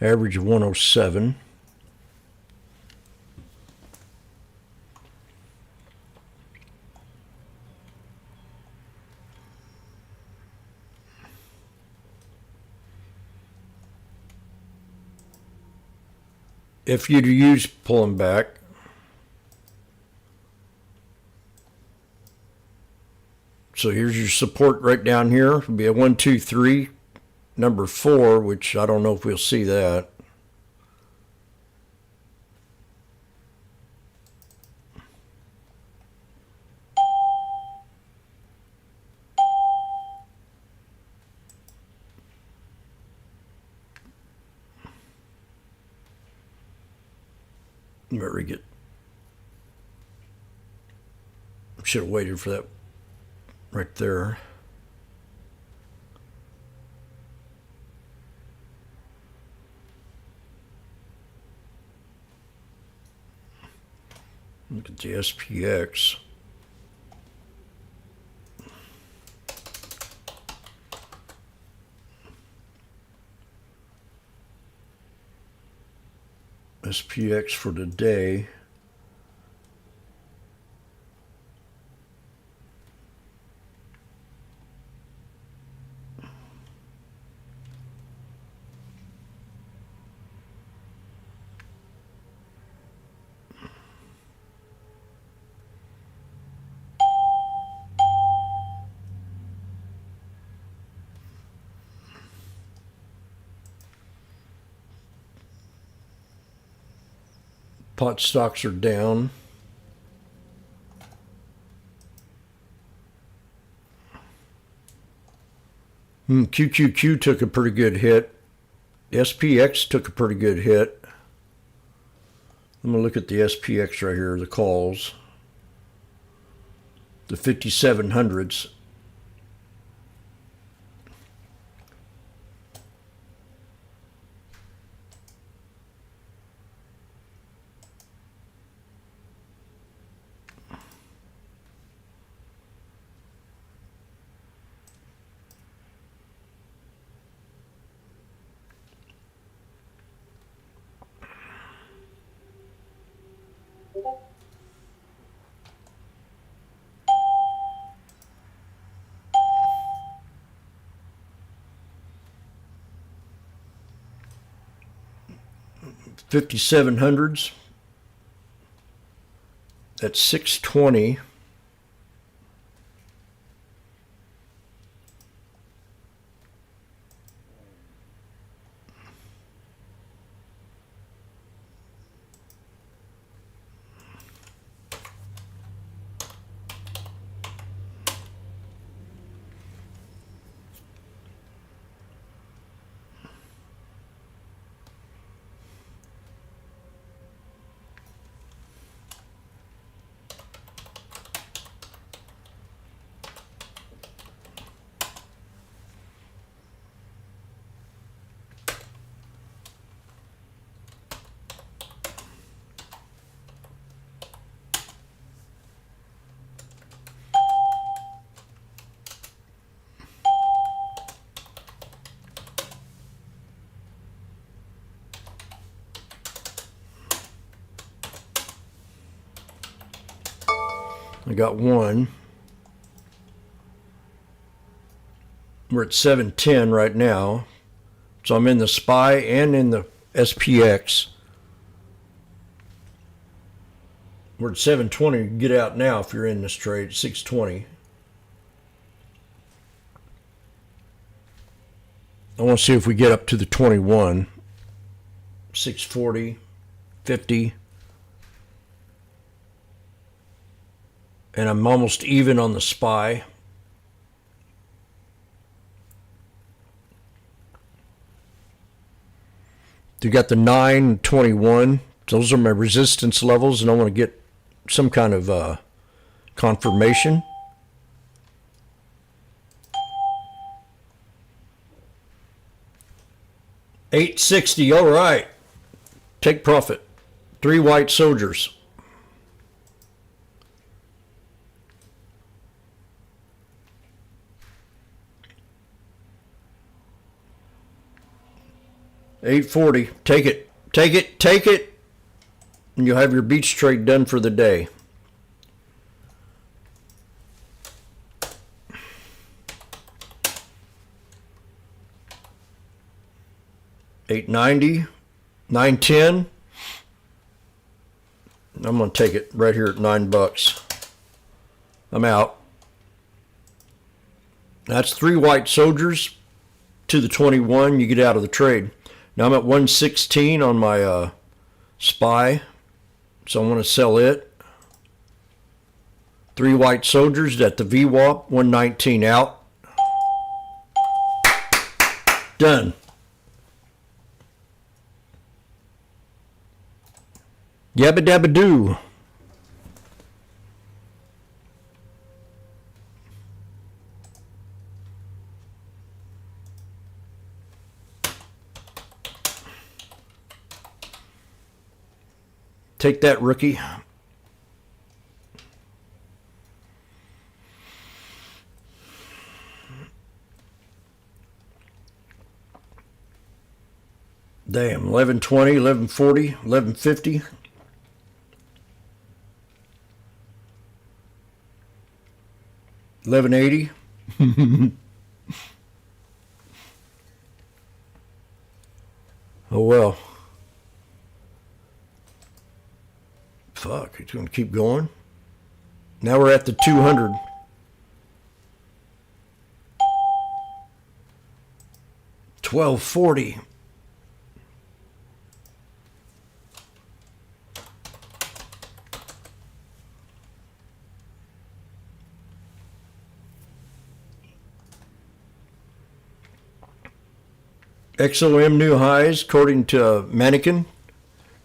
Average of 107. If you use pulling back, so here's your support right down here. It'll be a 1, 2, 3. Number 4, which I don't know if we'll see that. Very good. Should have waited for that right there. Look at the SPX. SPX for today. Pot stocks are down. QQQ took a pretty good hit. SPX took a pretty good hit. I'm going to look at the SPX right here, the calls. The 5700s. $5,700s. That's 620. I got one. We're at 710 right now. So I'm in the SPY and in the SPX. We're at 720. Get out now if you're in this trade. 620. I want to see if we get up to the 21. 640, 50. And I'm almost even on the SPY. You got the 9 and 21. Those are my resistance levels, and I want to get some kind of confirmation. $860. All right. Take profit. 3 white soldiers. $840. Take it. Take it. Take it. And you'll have your beach trade done for the day. $890. $910. I'm going to take it right here at $9. I'm out. That's 3 white soldiers to the 21. You get out of the trade. Now I'm at 116 on my SPY, so I want to sell it. 3 white soldiers at the VWAP, 119 out. Done. Yabba dabba doo. Take that, rookie. Damn, 1120, 1140, 1150. $11.80. Oh well. Fuck, it's gonna keep going. Now we're at the 200. $12.40. XOM new highs, according to Mannequin.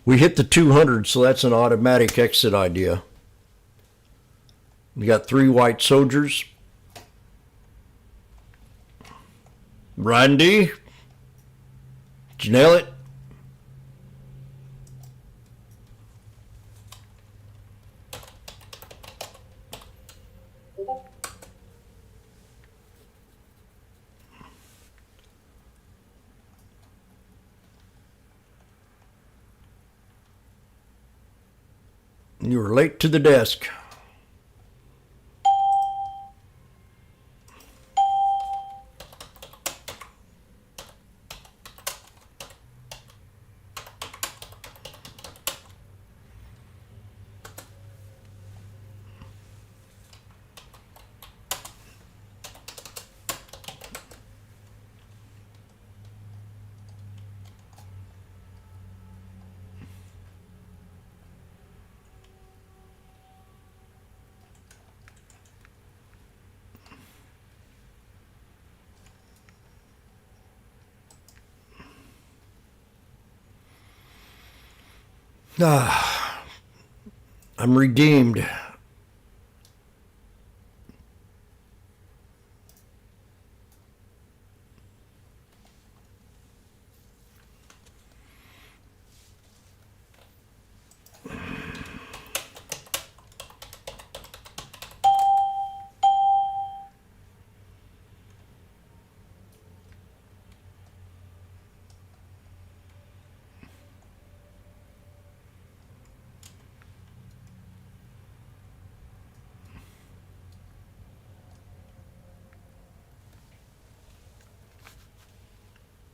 We hit the 200, so that's an automatic exit idea. We got 3 white soldiers. Brian D. Did you nail it? You were late to the desk. I'm redeemed.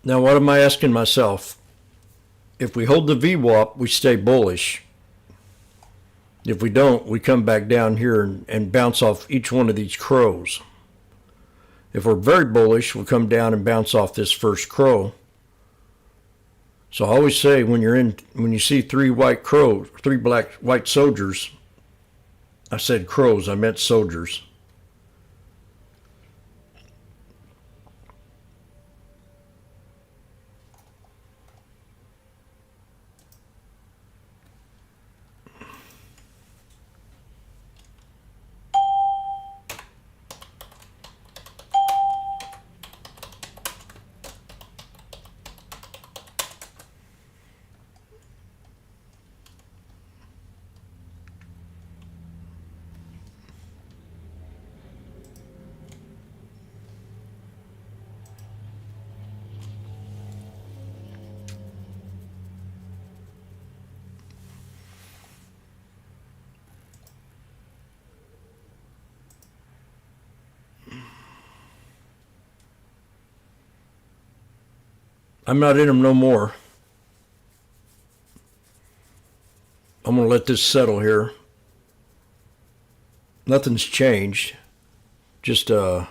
Now, what am I asking myself? If we hold the VWAP, we stay bullish. If we don't, we come back down here and bounce off each one of these crows. If we're very bullish, we'll come down and bounce off this first crow. So I always say when you see 3 white crows, 3 white soldiers, I said crows, I meant soldiers. I'm not in them no more. I'm going to let this settle here. Nothing's changed. Just the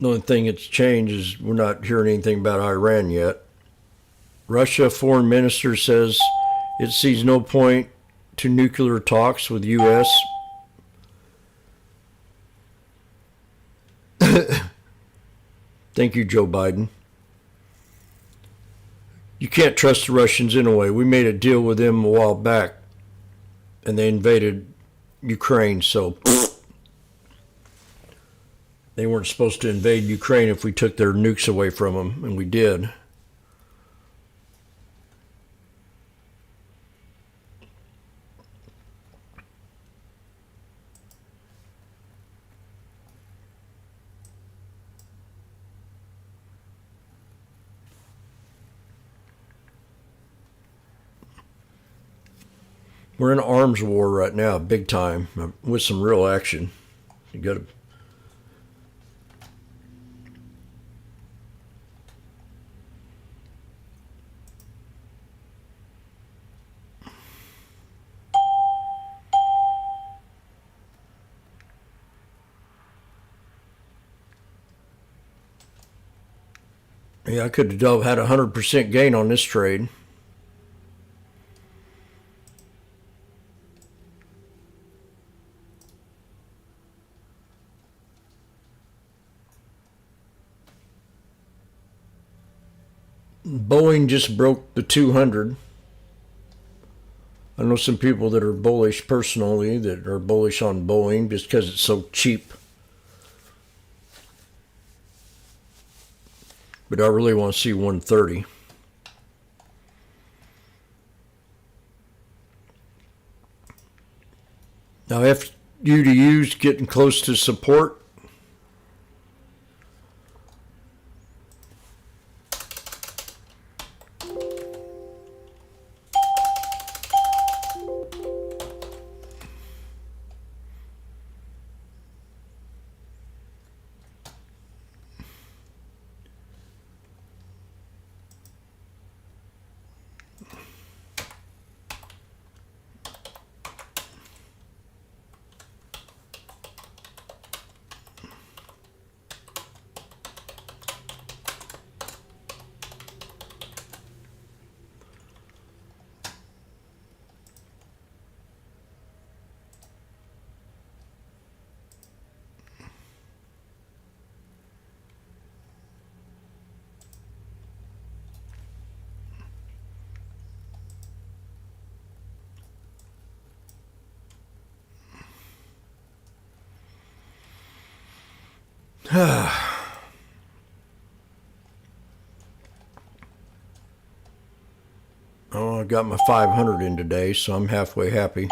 only thing that's changed is we're not hearing anything about Iran yet. Russia foreign minister says it sees no point to nuclear talks with U.S. Thank you, Joe Biden. You can't trust the Russians anyway. We made a deal with them a while back, and they invaded Ukraine, so they weren't supposed to invade Ukraine if we took their nukes away from them, and we did. We're in an arms war right now, big time, with some real action. You got to. Yeah, I could have had 100% gain on this trade. Boeing just broke the 200. I know some people that are bullish personally, that are bullish on Boeing just because it's so cheap. But I really want to see 130. Now, FU's getting close to support. Oh, I got my 500 in today, so I'm halfway happy.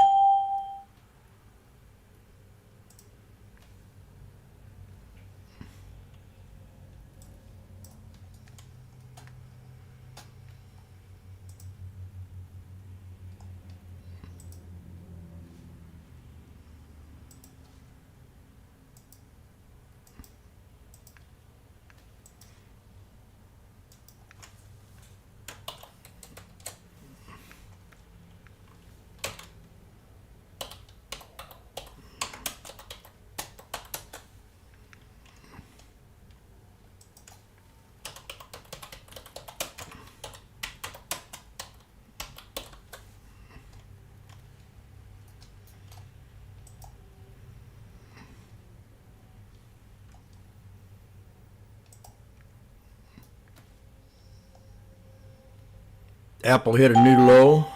Apple hit a new low.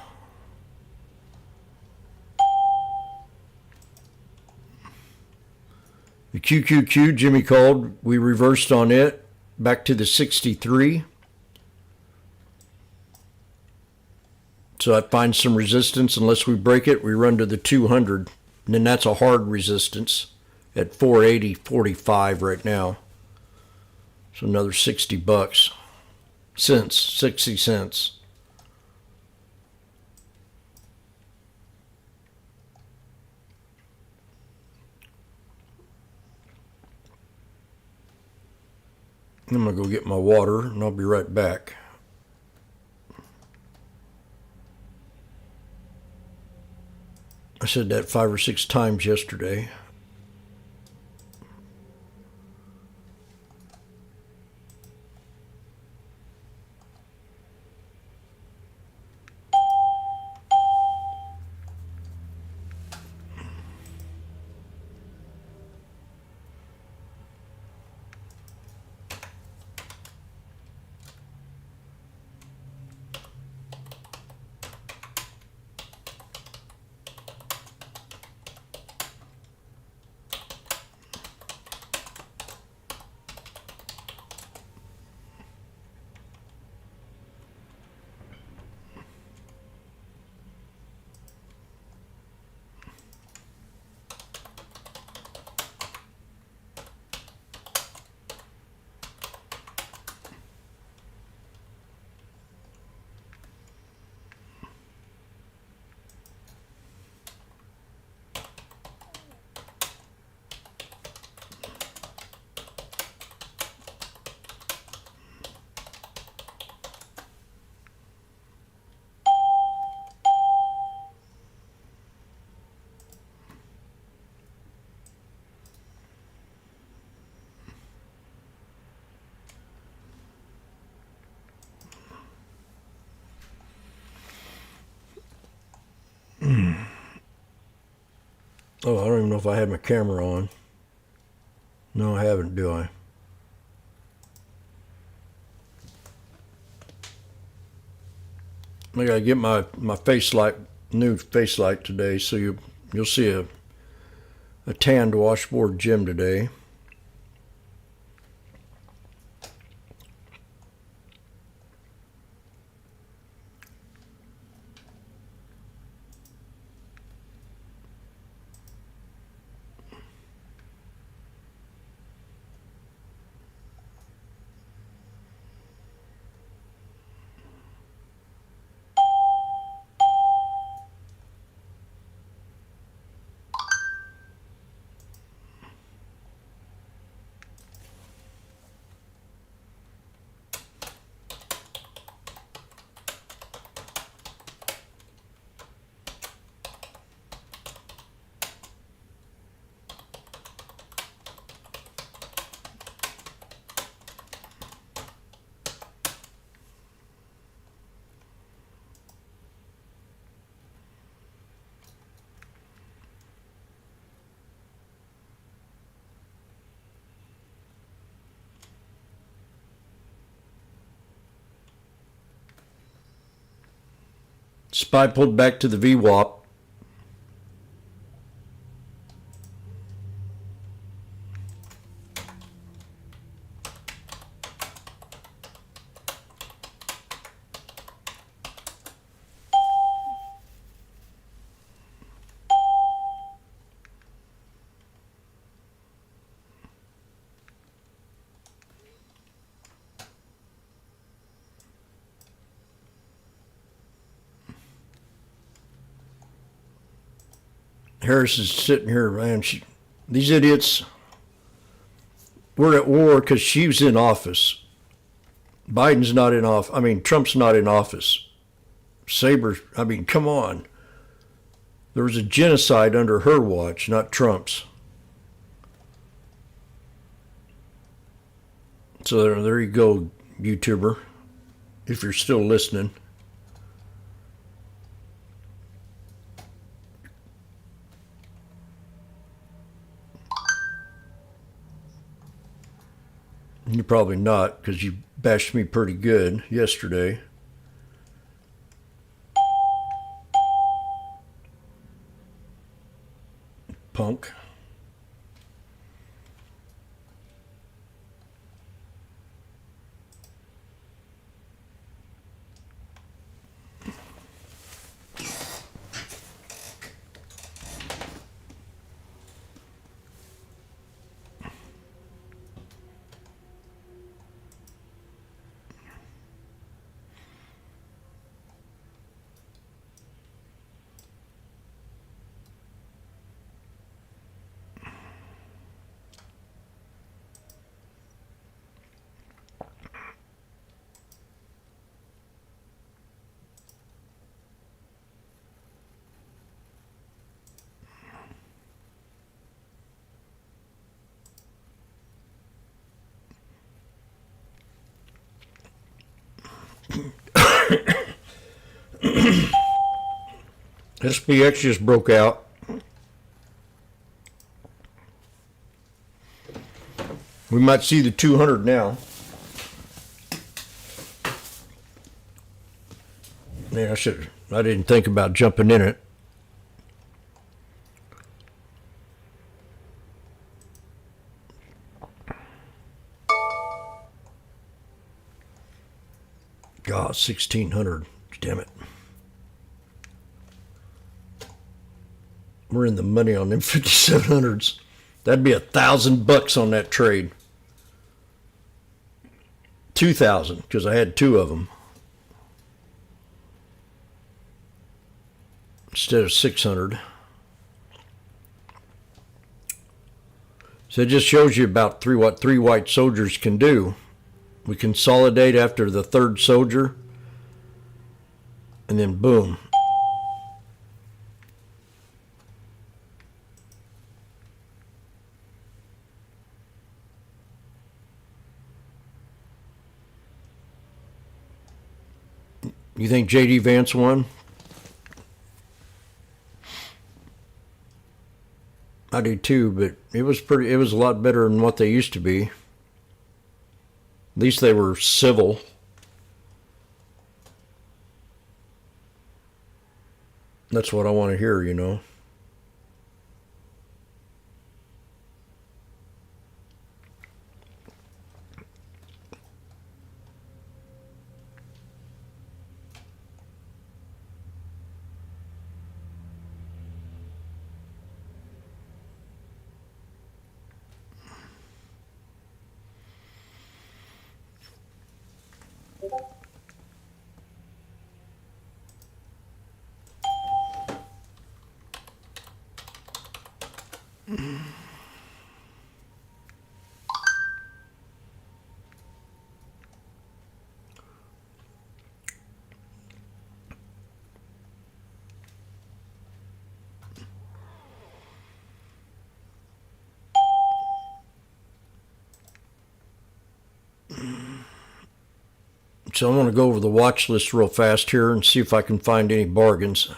The QQQ, Jimmy called. We reversed on it back to the 63. So that finds some resistance. Unless we break it, we run to the 200. And then that's a hard resistance at 480.45 right now. So another 60 bucks. 60 cents. I'm going to go get my water, and I'll be right back. I said that 5 or 6 times yesterday. Oh, I don't even know if I had my camera on. No, I haven't, do I? I gotta get my face light, new face light today, so you'll see a tanned washboard Jim today. Spy pulled back to the VWAP. Harris is sitting here, man. These idiots were at war because she was in office. Biden's not in office. I mean, Trump's not in office. Saber, I mean, come on. There was a genocide under her watch, not Trump's. So there you go, YouTuber, if you're still listening. You're probably not, because you bashed me pretty good yesterday. Punk. SPX just broke out. We might see the 200 now. Yeah, I didn't think about jumping in it. God, 1,600. Damn it. We're in the money on them 5,700s. That'd be $1,000 on that trade. 2,000, because I had two of them. Instead of 600. So it just shows you about what three white soldiers can do. We consolidate after the third soldier, and then boom. You think J.D. Vance won? I do too, but it was a lot better than what they used to be. At least they were civil. That's what I want to hear, you know. So I want to go over the watch list real fast here and see if I can find any bargains.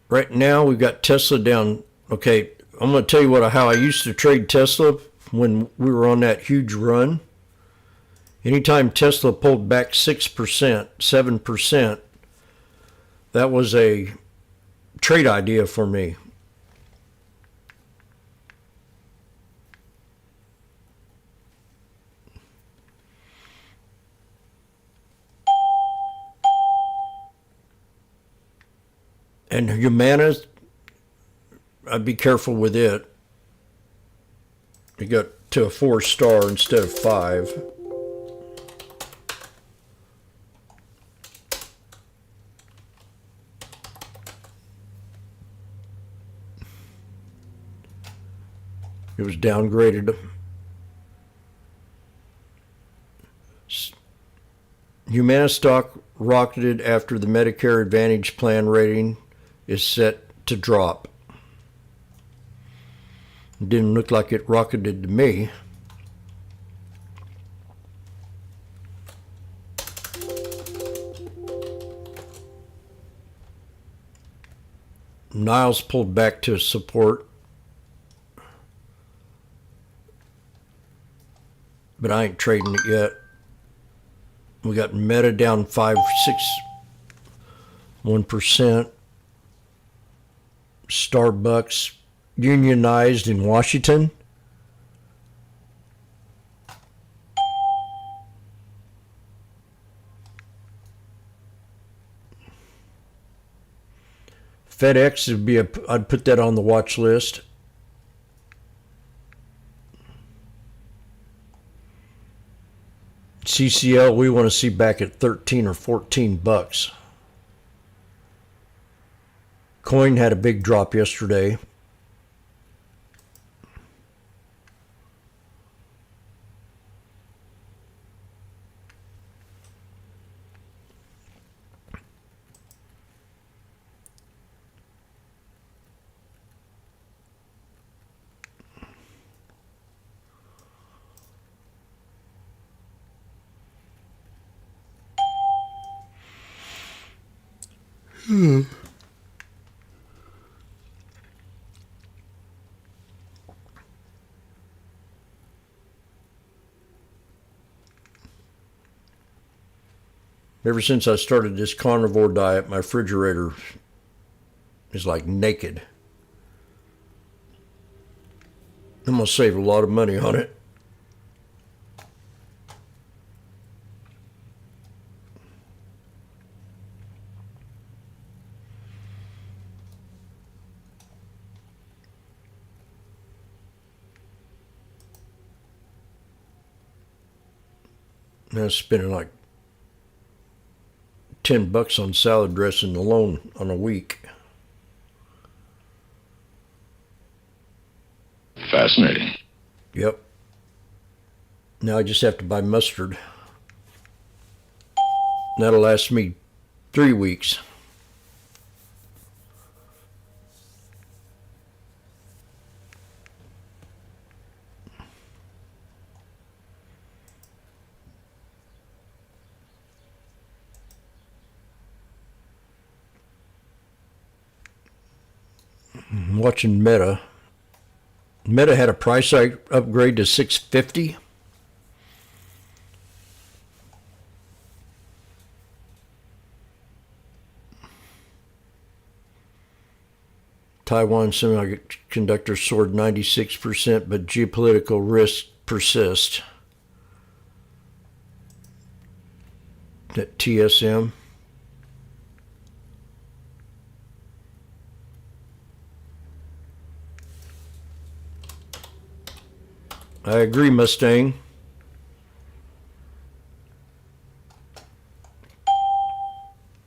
Right now we've got Tesla down. Okay, I'm going to tell you how I used to trade Tesla when we were on that huge run. Anytime Tesla pulled back 6%, 7%, that was a trade idea for me. And Humana, I'd be careful with it. It got to a 4-star instead of 5. It was downgraded. Humana stock rocketed after the Medicare Advantage plan rating is set to drop. It didn't look like it rocketed to me. Niles pulled back to support, but I ain't trading it yet. We got Meta down 1%. Starbucks unionized in Washington. FedEx would be I'd put that on the watch list. CCL we want to see back at 13 or 14 bucks. Coin had a big drop yesterday. Ever since I started this carnivore diet, my refrigerator is like naked. I'm going to save a lot of money on it. I'm spending like $10 on salad dressing alone on a week. Fascinating. Yep. Now I just have to buy mustard. That'll last me 3 weeks. I'm watching Meta. Meta had a price upgrade to 650. Taiwan semiconductors soared 96%, but geopolitical risks persist. That TSM. I agree, Mustang.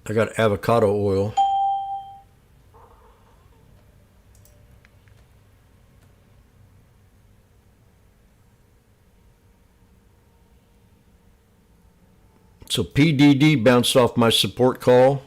I got avocado oil. So PDD bounced off my support call.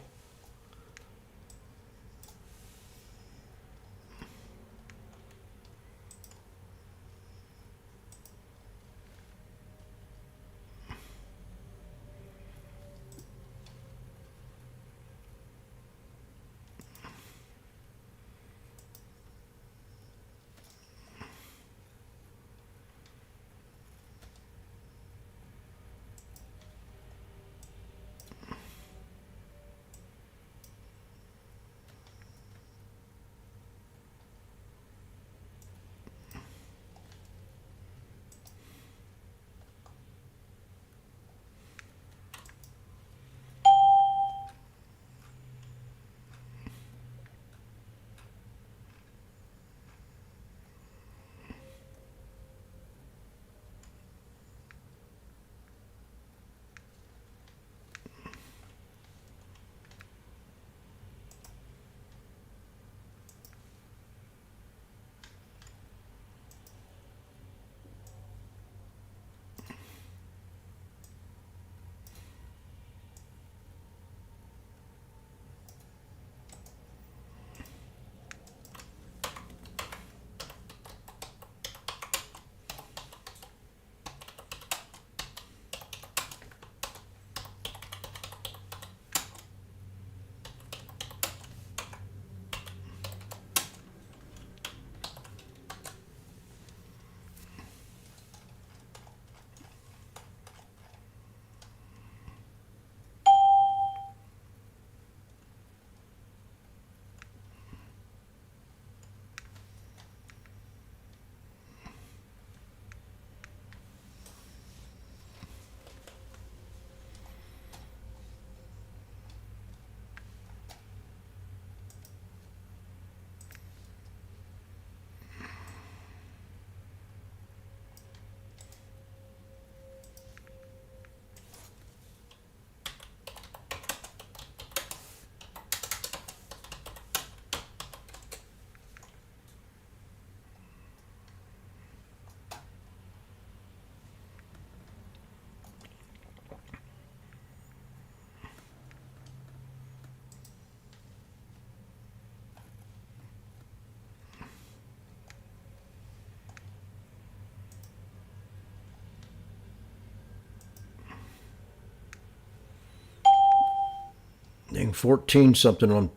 Dang, 14 something on.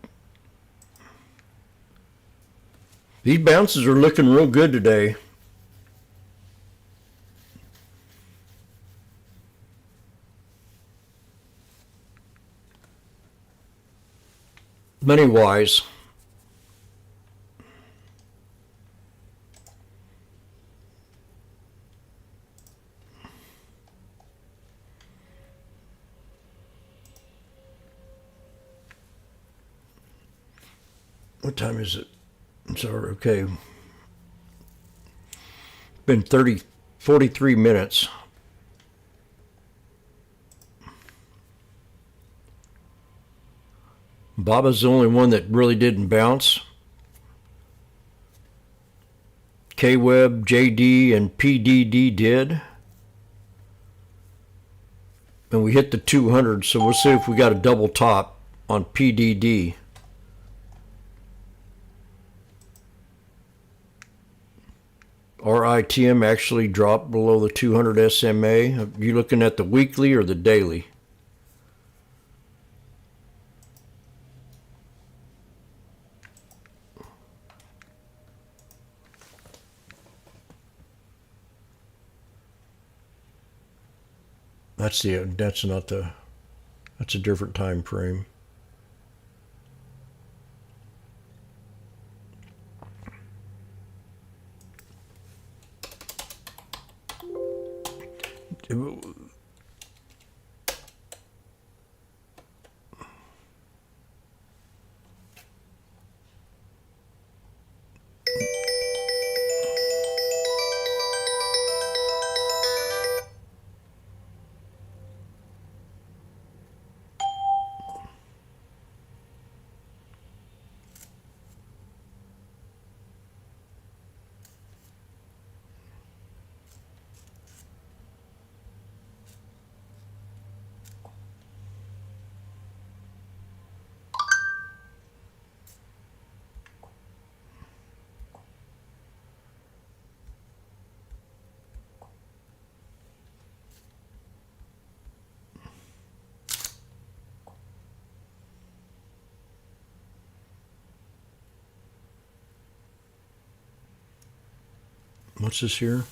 These bounces are looking real good today. Money wise. What time is it? I'm sorry, okay. Been 43 minutes. Baba's the only one that really didn't bounce. K-Web, JD, and PDD did. And we hit the 200, so we'll see if we got a double top on PDD. RITM actually dropped below the 200 SMA. Are you looking at the weekly or the daily? That's a different time frame. What's this here?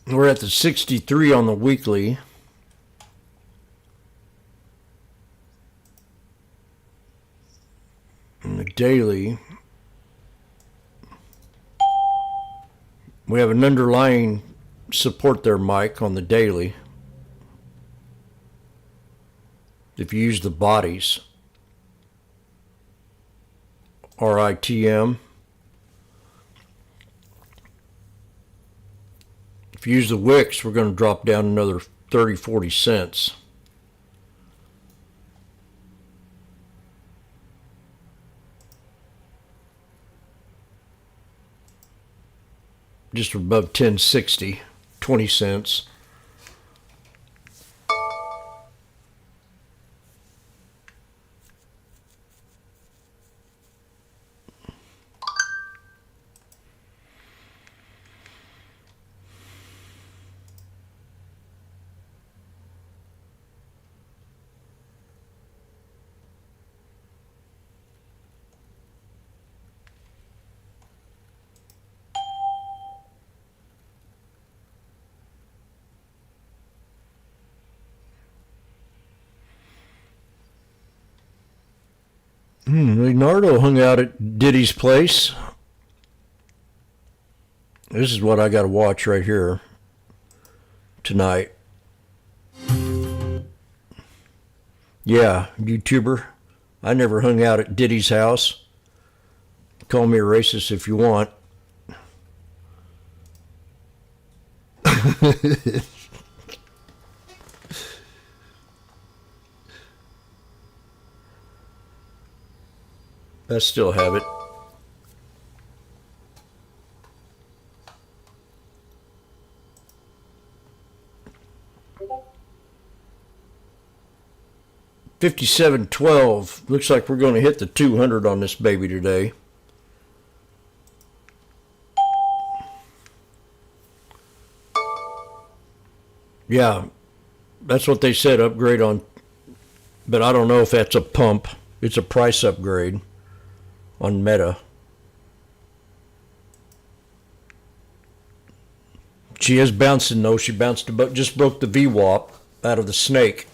We're at the 63 on the weekly. And the daily, we have an underlying support there, Mike, on the daily. If you use the bodies, RITM. If you use the wicks, we're going to drop down another 30, 40 cents. Just above 1060, 20 cents. Leonardo hung out at Diddy's place. This is what I got to watch right here tonight. Yeah, YouTuber. I never hung out at Diddy's house. Call me a racist if you want. I still have it. $57.12. Looks like we're going to hit the 200 on this baby today. Yeah, that's what they said, upgrade on, but I don't know if that's a pump. It's a price upgrade on Meta. She is bouncing though. She bounced about, just broke the VWAP out of the snake.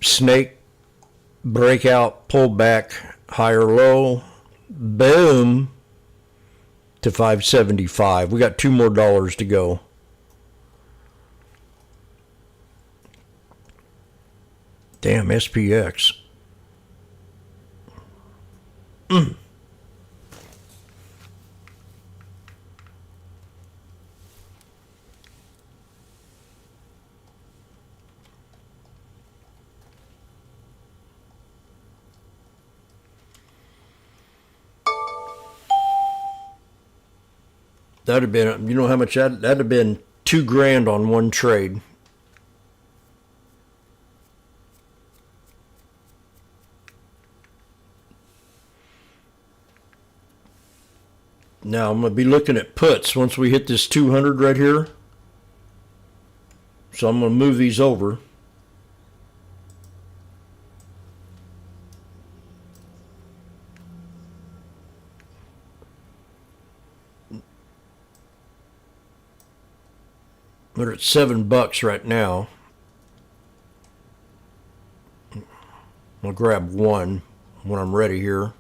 Snake breakout, pullback, higher low, boom, to 575. We got $2 more to go. Damn, SPX. That'd have been, you know how much that'd have been $2,000 on one trade. Now I'm going to be looking at puts once we hit this 200 right here. So I'm going to move these over. We're at $7 right now. I'll grab one when I'm ready here.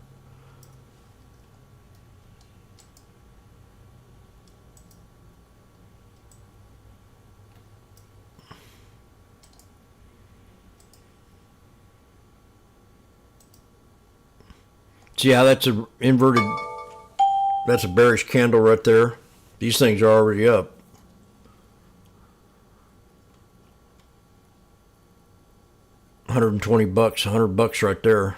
See how that's a inverted, that's a bearish candle right there. These things are already up. $120, $100 right there.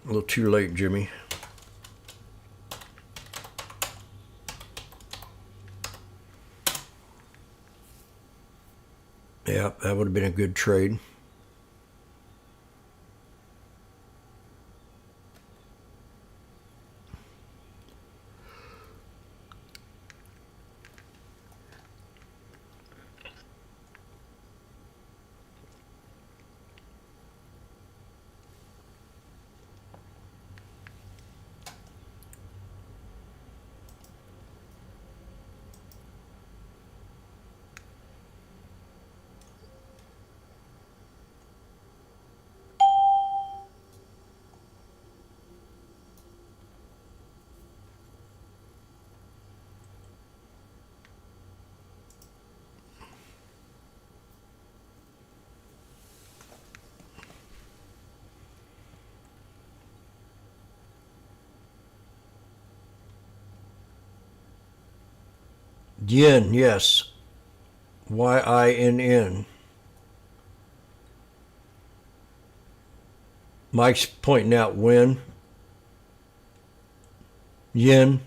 A little too late, Jimmy. Yeah, that would have been a good trade. Yin, yes. YINN. Mike's pointing out when. Yin.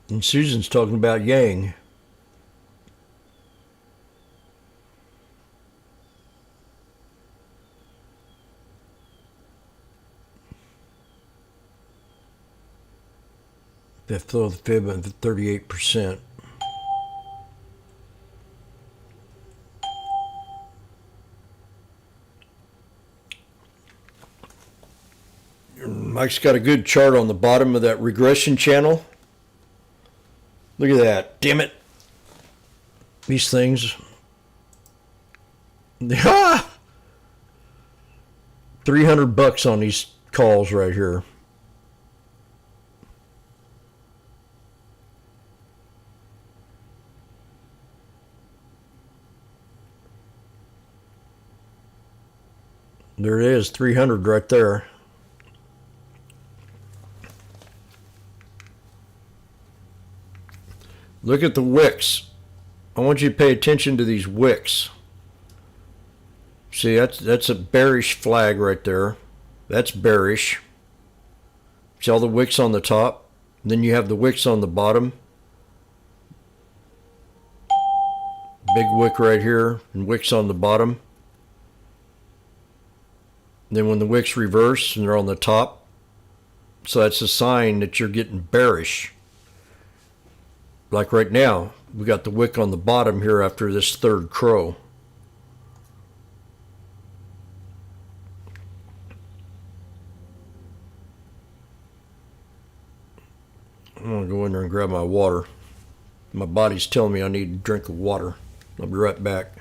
And Susan's talking about yang. Fifth of the fib at 38%. Mike's got a good chart on the bottom of that regression channel. Look at that. Damn it. These things. $300 on these calls right here. There it is, 300 right there. Look at the wicks. I want you to pay attention to these wicks. See, that's a bearish flag right there. That's bearish. See all the wicks on the top? And then you have the wicks on the bottom. Big wick right here and wicks on the bottom. Then when the wicks reverse and they're on the top, so that's a sign that you're getting bearish. Like right now, we got the wick on the bottom here after this third crow. go in there and grab my water. My body's telling me I need a drink of water. I'll be right back.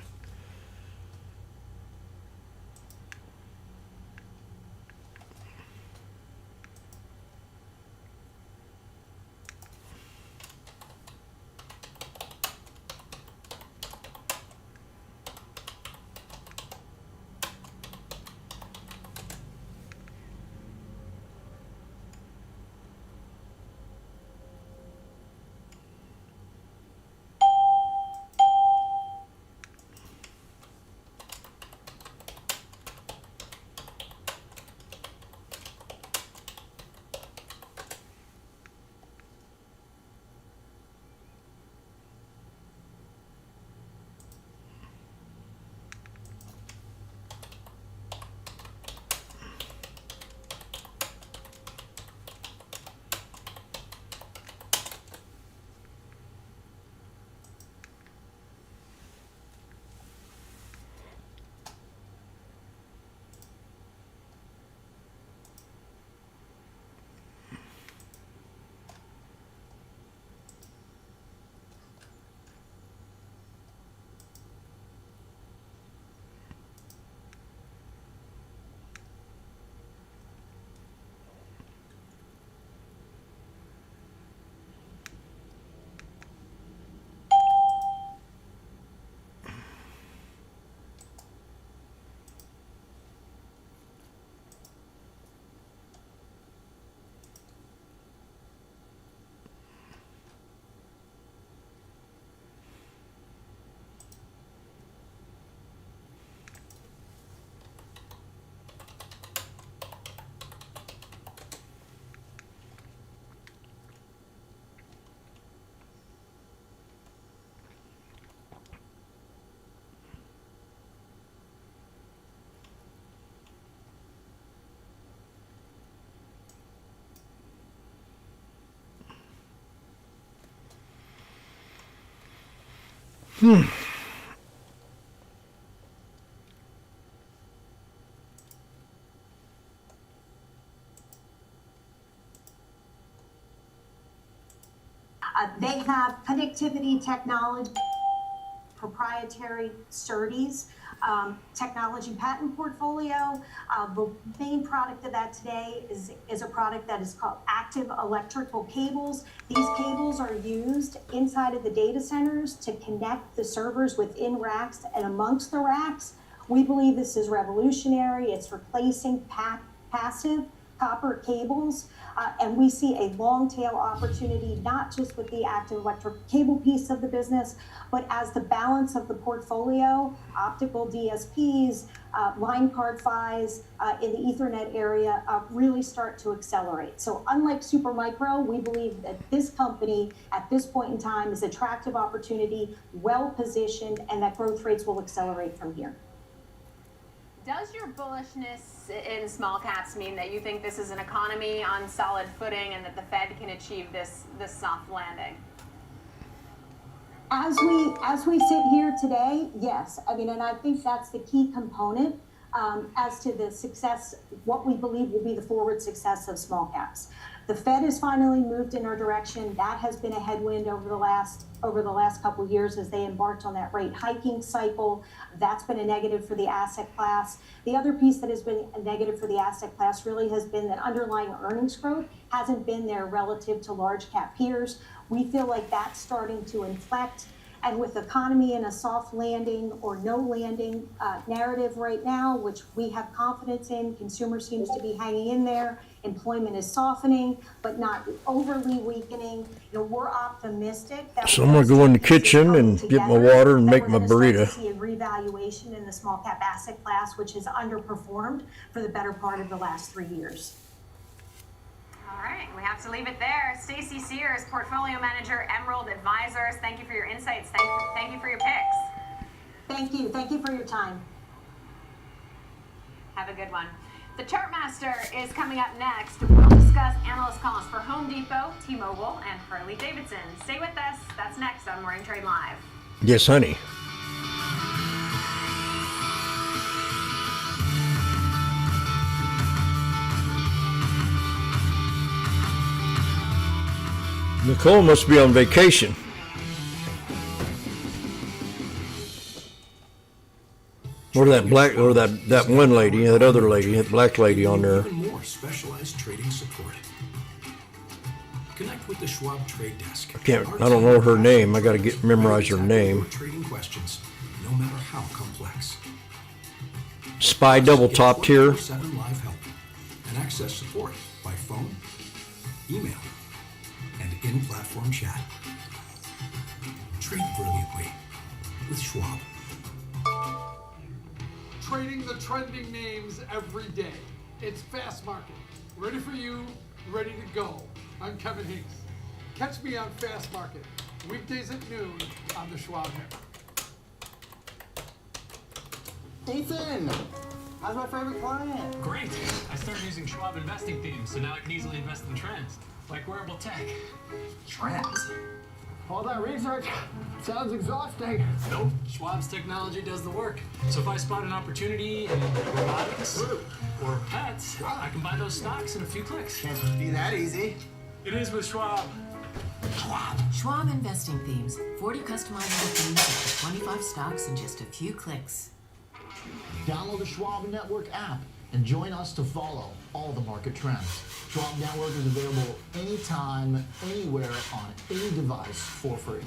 They have connectivity technology, proprietary SerDes, technology patent portfolio. The main product of that today is a product that is called active electrical cables. These cables are used inside of the data centers to connect the servers within racks and amongst the racks. We believe this is revolutionary. It's replacing passive copper cables, and we see a long tail opportunity, not just with the active electric cable piece of the business, but as the balance of the portfolio, optical DSPs, line card PHYs in the Ethernet area really start to accelerate. So unlike Supermicro, we believe that this company at this point in time is attractive opportunity, well positioned, and that growth rates will accelerate from here. Does your bullishness in small caps mean that you think this is an economy on solid footing and that the Fed can achieve this soft landing? As we sit here today, yes. I mean, and I think that's the key component as to the success, what we believe will be the forward success of small caps. The Fed has finally moved in our direction. That has been a headwind over the last couple of years as they embarked on that rate hiking cycle. That's been a negative for the asset class. The other piece that has been a negative for the asset class really has been that underlying earnings growth hasn't been there relative to large cap peers. We feel like that's starting to inflect. And with the economy in a soft landing or no landing narrative right now, which we have confidence in, consumer seems to be hanging in there, employment is softening, but not overly weakening. You know, we're optimistic that So I'm gonna go in the kitchen and get my water and make my burrito. See a revaluation in the small cap asset class, which has underperformed for the better part of the last 3 years. All right, we have to leave it there. Stacy Sears, Portfolio Manager, Emerald Advisors. Thank you for your insights. Thank you for your picks. Thank you. Thank you for your time. Have a good one. The Chartmaster is coming up next. We'll discuss analyst calls for Home Depot, T-Mobile, and Harley-Davidson. Stay with us. That's next on Morning Trade Live. Yes, honey. Nicole must be on vacation. Or that black, or that one lady, that other lady, that black lady on there. Even more specialized trading support. Connect with the Schwab Trade Desk. I don't know her name. I got to memorize her name. Trading questions, no matter how complex. Spy double top tier. 7 live help and access support by phone, email, and in-platform chat. Trade brilliantly with Schwab. Trading the trending names every day. It's Fast Market. Ready for you, ready to go. I'm Kevin Hinks. Catch me on Fast Market, weekdays at noon on the Schwab Network. Ethan, how's my favorite client? Great. I started using Schwab investing themes, so now I can easily invest in trends, like wearable tech. Trends? All that research sounds exhausting. Nope. Schwab's technology does the work. So if I spot an opportunity in robotics or pets, I can buy those stocks in a few clicks. Can't be that easy. It is with Schwab. Schwab investing themes. 40 customizable themes up to 25 stocks in just a few clicks. Download the Schwab Network app and join us to follow all the market trends. Schwab Network is available anytime, anywhere, on any device for free.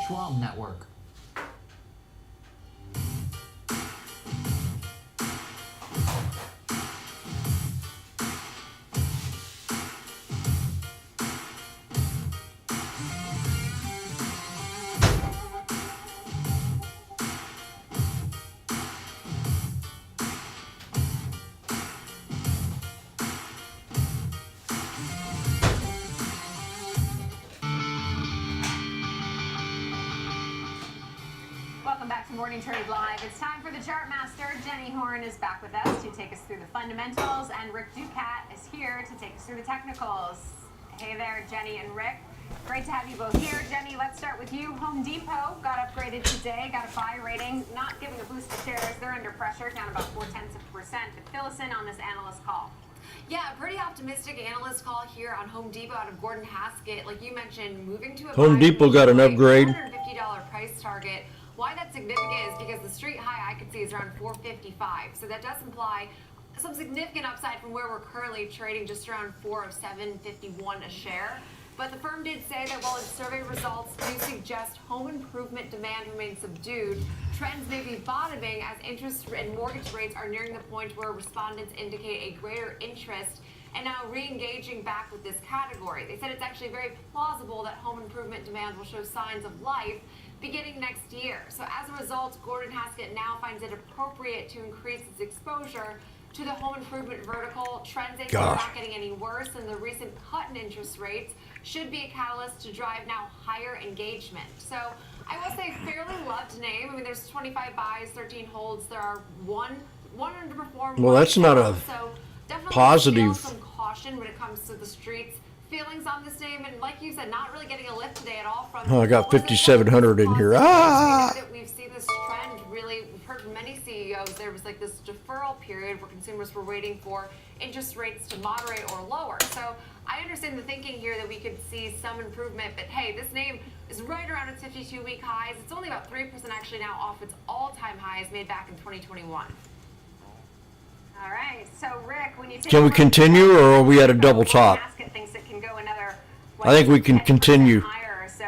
Schwab Network. Welcome back to Morning Trade Live. It's time for the chart master. Jenny Horn is back with us to take us through the fundamentals, and Rick Ducat is here to take us through the technicals. Hey there, Jenny and Rick. Great to have you both here. Jenny, let's start with you. Home Depot got upgraded today, got a buy rating, not giving a boost to shares. They're under pressure, down about 0.4%. But fill us in on this analyst call. Yeah, pretty optimistic analyst call here on Home Depot out of Gordon Haskett. Like you mentioned, moving to a Home Depot got an upgrade. $450 price target. Why that's significant is because the street high I could see is around $455. So that does imply some significant upside from where we're currently trading, just around $407.51 a share. But the firm did say that while its survey results do suggest home improvement demand remains subdued, trends may be bottoming as interest and mortgage rates are nearing the point where respondents indicate a greater interest and now re-engaging back with this category. They said it's actually very plausible that home improvement demand will show signs of life beginning next year. So as a result, Gordon Haskett now finds it appropriate to increase its exposure to the home improvement vertical. Trends are not getting any worse, and the recent cut in interest rates should be a catalyst to drive now higher engagement. So I will say fairly loved name. I mean, there's 25 buys, 13 holds. There are one underperformed. Well, that's not a so definitely positive. some caution when it comes to the streets. Feelings on this name, and like you said, not really getting a lift today at all from. Oh, I got 5,700 in here. Ah! We've seen this trend really. We've heard from many CEOs. There was like this deferral period where consumers were waiting for interest rates to moderate or lower. So I understand the thinking here that we could see some improvement, but hey, this name is right around its 52-week highs. It's only about 3% actually now off its all-time highs made back in 2021. All right, so Rick, when you take Can we continue, or are we at a double top? Haskett thinks it can go another, I think we can continue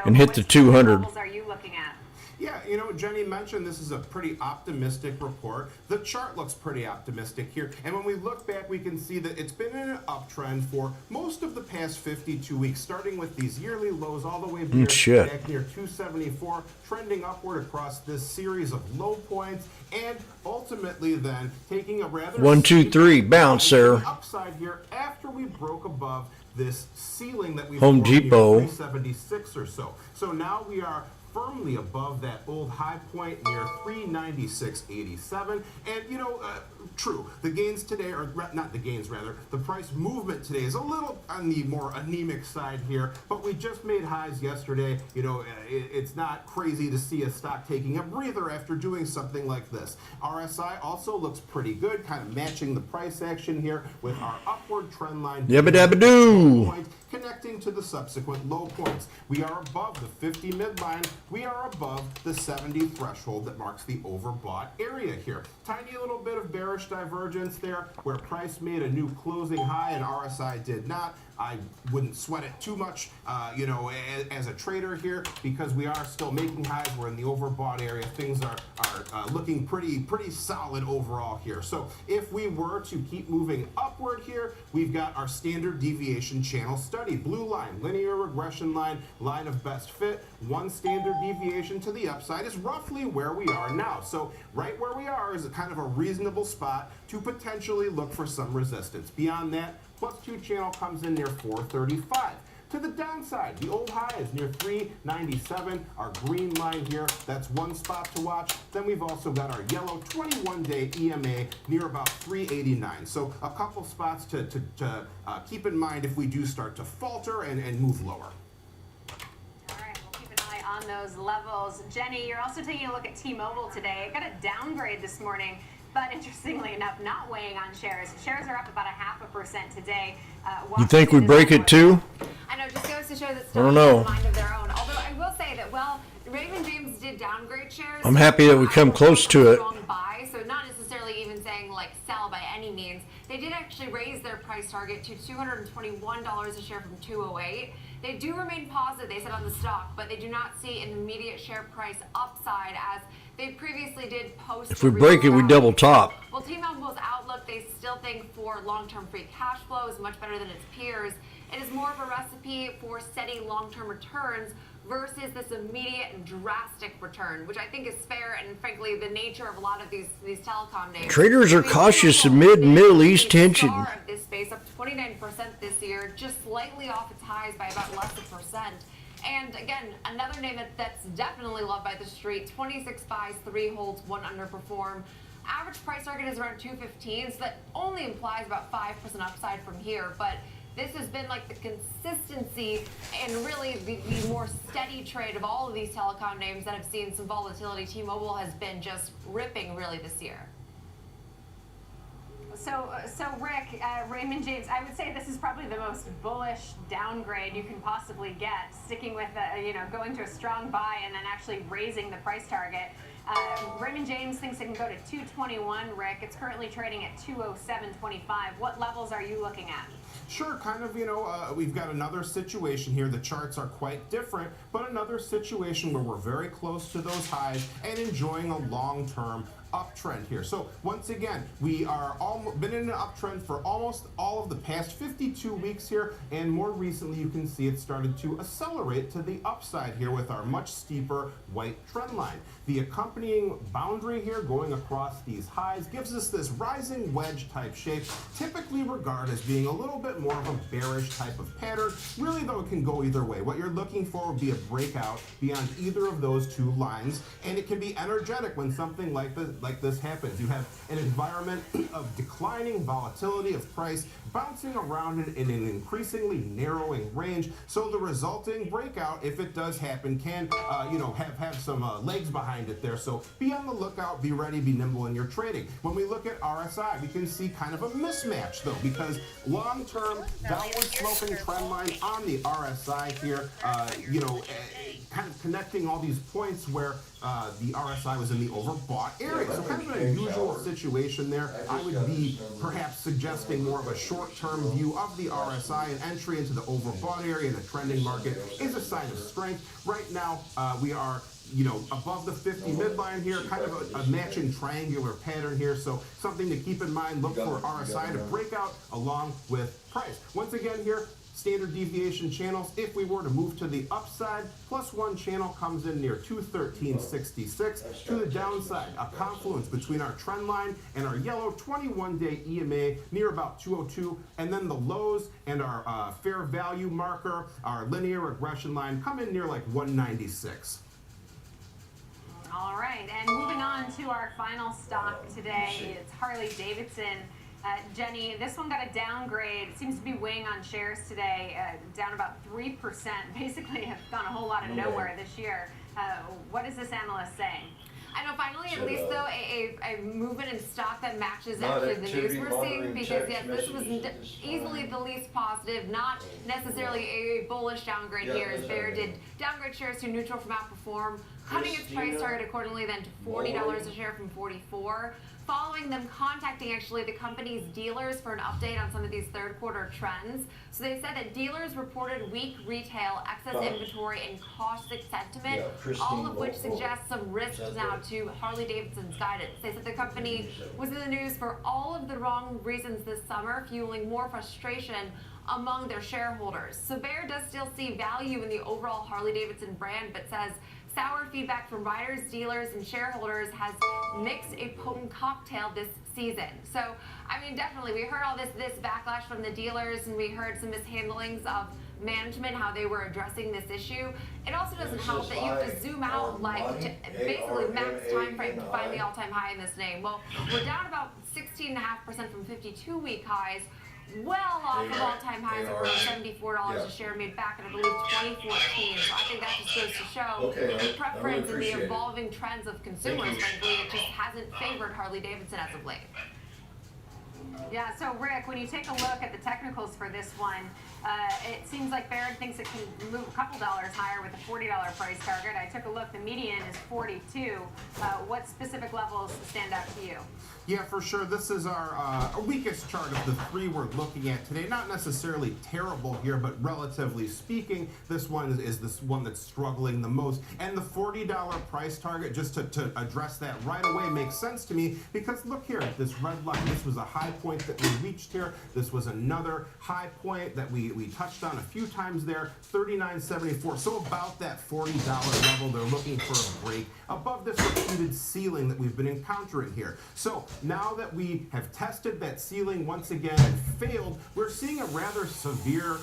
and hit the 200. levels are you looking at? Yeah, you know, Jenny mentioned this is a pretty optimistic report. The chart looks pretty optimistic here. And when we look back, we can see that it's been in an uptrend for most of the past 52 weeks, starting with these yearly lows all the way back near 274, trending upward across this series of low points, and ultimately then taking a rather 1, 2, 3, bounce there. upside here after we broke above this ceiling that we Home formed near Depot. 376 or so. So now we are firmly above that old high point near 396.87. And you know, true, the gains today, or not the gains rather, the price movement today is a little on the more anemic side here, but we just made highs yesterday. You know, it's not crazy to see a stock taking a breather after doing something like this. RSI also looks pretty good, kind of matching the price action here with our upward trend line. Yabba dabba doo. connecting to the subsequent low points. We are above the 50 midline. We are above the 70 threshold that marks the overbought area here. Tiny little bit of bearish divergence there where price made a new closing high and RSI did not. I wouldn't sweat it too much, as a trader here, because we are still making highs. We're in the overbought area. Things are looking pretty solid overall here. So if we were to keep moving upward here, we've got our standard deviation channel study. Blue line, linear regression line, line of best fit. One standard deviation to the upside is roughly where we are now. So right where we are is a kind of a reasonable spot to potentially look for some resistance. Beyond that, +2 channel comes in near 435. To the downside, the old high is near 397. Our green line here, that's one spot to watch. Then we've also got our yellow 21-day EMA near about 389. So a couple spots to keep in mind if we do start to falter and move lower. All right, we'll keep an eye on those levels. Jenny, you're also taking a look at T-Mobile today. It got a downgrade this morning. But interestingly enough, not weighing on shares. Shares are up about 0.5% today. You think we break it too? I know, just goes to show that I don't know. stocks have a mind of their own. Although I will say that, well, Raymond James did downgrade shares. I'm happy that we come close to it. Strong buy, so not necessarily even saying like sell by any means. They did actually raise their price target to $221 a share from $208. They do remain positive, they said, on the stock, but they do not see an immediate share price upside as they previously did post. If we break it, we double top. Well, T-Mobile's outlook, they still think for long-term free cash flow is much better than its peers. It is more of a recipe for steady long-term returns versus this immediate and drastic return, which I think is fair and frankly the nature of a lot of these telecom names. Traders are cautious amid Middle East tension. Of this space up 29% this year, just slightly off its highs by about less than a percent. And again, another name that's definitely loved by the street, 26 buys, 3 holds, 1 underperform. Average price target is around 215, so that only implies about 5% upside from here. But this has been like the consistency and really the more steady trade of all of these telecom names that have seen some volatility. T-Mobile has been just ripping really this year. So Rick, Raymond James, I would say this is probably the most bullish downgrade you can possibly get, sticking with, going to a strong buy and then actually raising the price target. Raymond James thinks it can go to 221, Rick. It's currently trading at 207.25. What levels are you looking at? Sure, kind of, we've got another situation here. The charts are quite different, but another situation where we're very close to those highs and enjoying a long-term uptrend here. So once again, we are been in an uptrend for almost all of the past 52 weeks here, and more recently you can see it started to accelerate to the upside here with our much steeper white trend line. The accompanying boundary here going across these highs gives us this rising wedge type shape, typically regarded as being a little bit more of a bearish type of pattern. Really though, it can go either way. What you're looking for would be a breakout beyond either of those two lines, and it can be energetic when something like this happens. You have an environment of declining volatility of price bouncing around in an increasingly narrowing range. So the resulting breakout, if it does happen, can have some legs behind it there. So be on the lookout, be ready, be nimble in your trading. When we look at RSI, we can see kind of a mismatch though, because long-term downward sloping trend line on the RSI here, kind of connecting all these points where the RSI was in the overbought area. So kind of an unusual situation there. I would be perhaps suggesting more of a short-term view of the RSI, and entry into the overbought area in a trending market is a sign of strength. Right now, we are above the 50 midline here, kind of a matching triangular pattern here. So something to keep in mind, look for RSI to break out along with price. Once again here, standard deviation channels, if we were to move to the upside, +1 channel comes in near 213.66. To the downside, a confluence between our trend line and our yellow 21-day EMA near about 202, and then the lows and our fair value marker, our linear regression line, come in near like 196. All right, and moving on to our final stock today, it's Harley-Davidson. Jenny, this one got a downgrade. It seems to be weighing on shares today, down about 3%. Basically, have gone a whole lot of nowhere this year. What is this analyst saying? I know, finally, at least though, a movement in stock that matches Not actually the news activity we're seeing, monitoring because text yes, this was messages easily the least positive, not necessarily a bullish downgrade here, as Bayer did downgrade shares to neutral from outperform, cutting its price target accordingly then to $40 a share from 44. Following them contacting actually the company's dealers for an update on some of these third quarter trends. So they said that dealers reported weak retail, excess inventory, and caustic sentiment, all of which suggests some risks now to Harley-Davidson's guidance. They said the company was in the news for all of the wrong reasons this summer, fueling more frustration among their shareholders. So Bayer does still see value in the overall Harley-Davidson brand, but says sour feedback from riders, dealers, and shareholders has mixed a potent cocktail this season. So, I mean, definitely, we heard all this backlash from the dealers, and we heard some mishandlings of management, how they were addressing this issue. It also doesn't help that you have to zoom out, like, to basically max time frame to find the all-time high in this name. Well, we're down about 16.5% from 52-week highs, well off of all-time highs of around $74 a share made back in, I believe, 2014. So I think that just goes to show the preference and the evolving trends of consumers. Frankly, it just hasn't favored Harley-Davidson as of late. Yeah, so Rick, when you take a look at the technicals for this one, it seems like Baird thinks it can move a couple dollars higher with a $40 price target. I took a look, the median is 42. What specific levels stand out to you? Yeah, for sure. This is our weakest chart of the three we're looking at today. Not necessarily terrible here, but relatively speaking, this one is this one that's struggling the most. And the $40 price target, just to address that right away, makes sense to me, because look here at this red line. This was a high point that we reached here. This was another high point that we touched on a few times there, $39.74. So about that $40 level, they're looking for a break above this repeated ceiling that we've been encountering here. So now that we have tested that ceiling once again and failed, we're seeing a rather severe,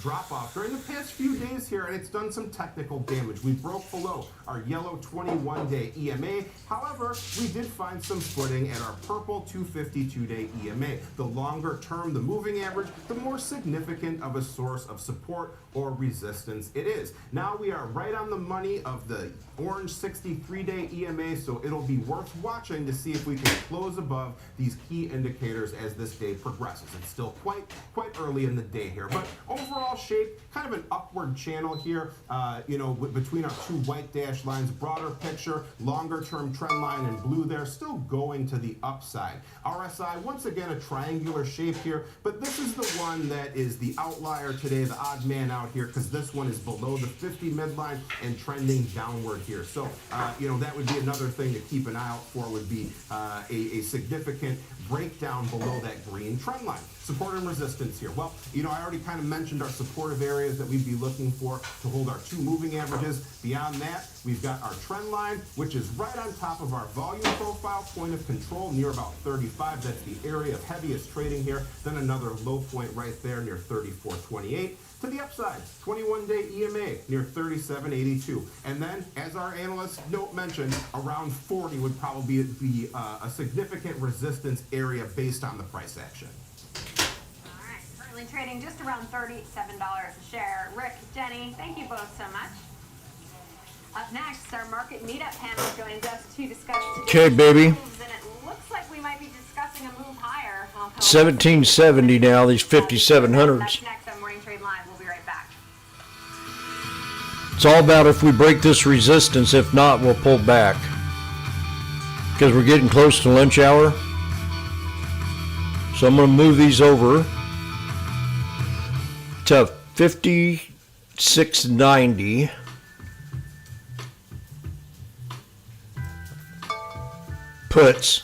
drop off during the past few days here, and it's done some technical damage. We broke below our yellow 21-day EMA. However, we did find some footing at our purple 252-day EMA. The longer term, the moving average, the more significant of a source of support or resistance it is. Now we are right on the money of the orange 63-day EMA, so it'll be worth watching to see if we can close above these key indicators as this day progresses. It's still quite early in the day here, but overall shape, kind of an upward channel here, between our two white dashed lines. Broader picture, longer term trend line in blue there, still going to the upside. RSI, once again, a triangular shape here, but this is the one that is the outlier today, the odd man out here, because this one is below the 50 midline and trending downward here. So, that would be another thing to keep an eye out for, would be a significant breakdown below that green trend line. Support and resistance here. Well, I already kind of mentioned our supportive areas that we'd be looking for to hold our two moving averages. Beyond that, we've got our trend line, which is right on top of our volume profile, point of control near about 35. That's the area of heaviest trading here. Then another low point right there near 34.28. To the upside, 21-day EMA near 37.82. And then, as our analyst note mentioned, around 40 would probably be a significant resistance area based on the price action. All right, currently trading just around $37 a share. Rick, Jenny, thank you both so much. Up next, our market meetup panel joins us to discuss Okay, baby. moves, and it looks like we might be discussing a move higher. 1770 now, these 5700s. That's next on Morning Trade Live. We'll be right back. It's all about if we break this resistance. If not, we'll pull back. Because we're getting close to lunch hour. So I'm going to move these over to 5690. Puts.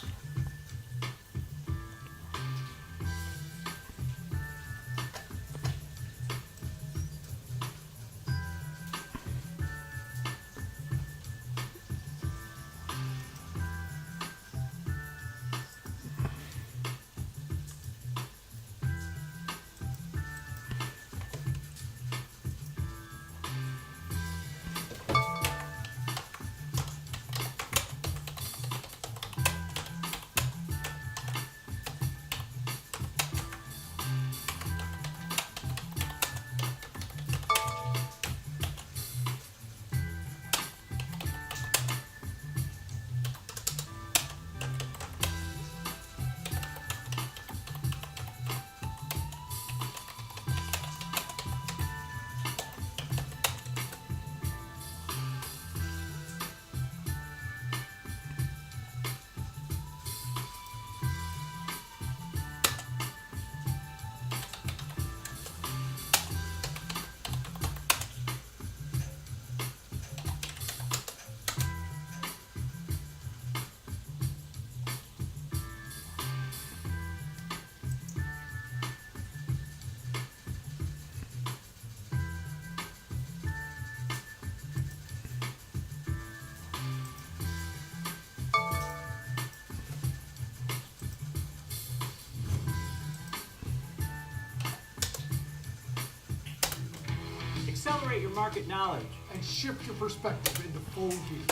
accelerate your market knowledge. And shift your perspective into full view.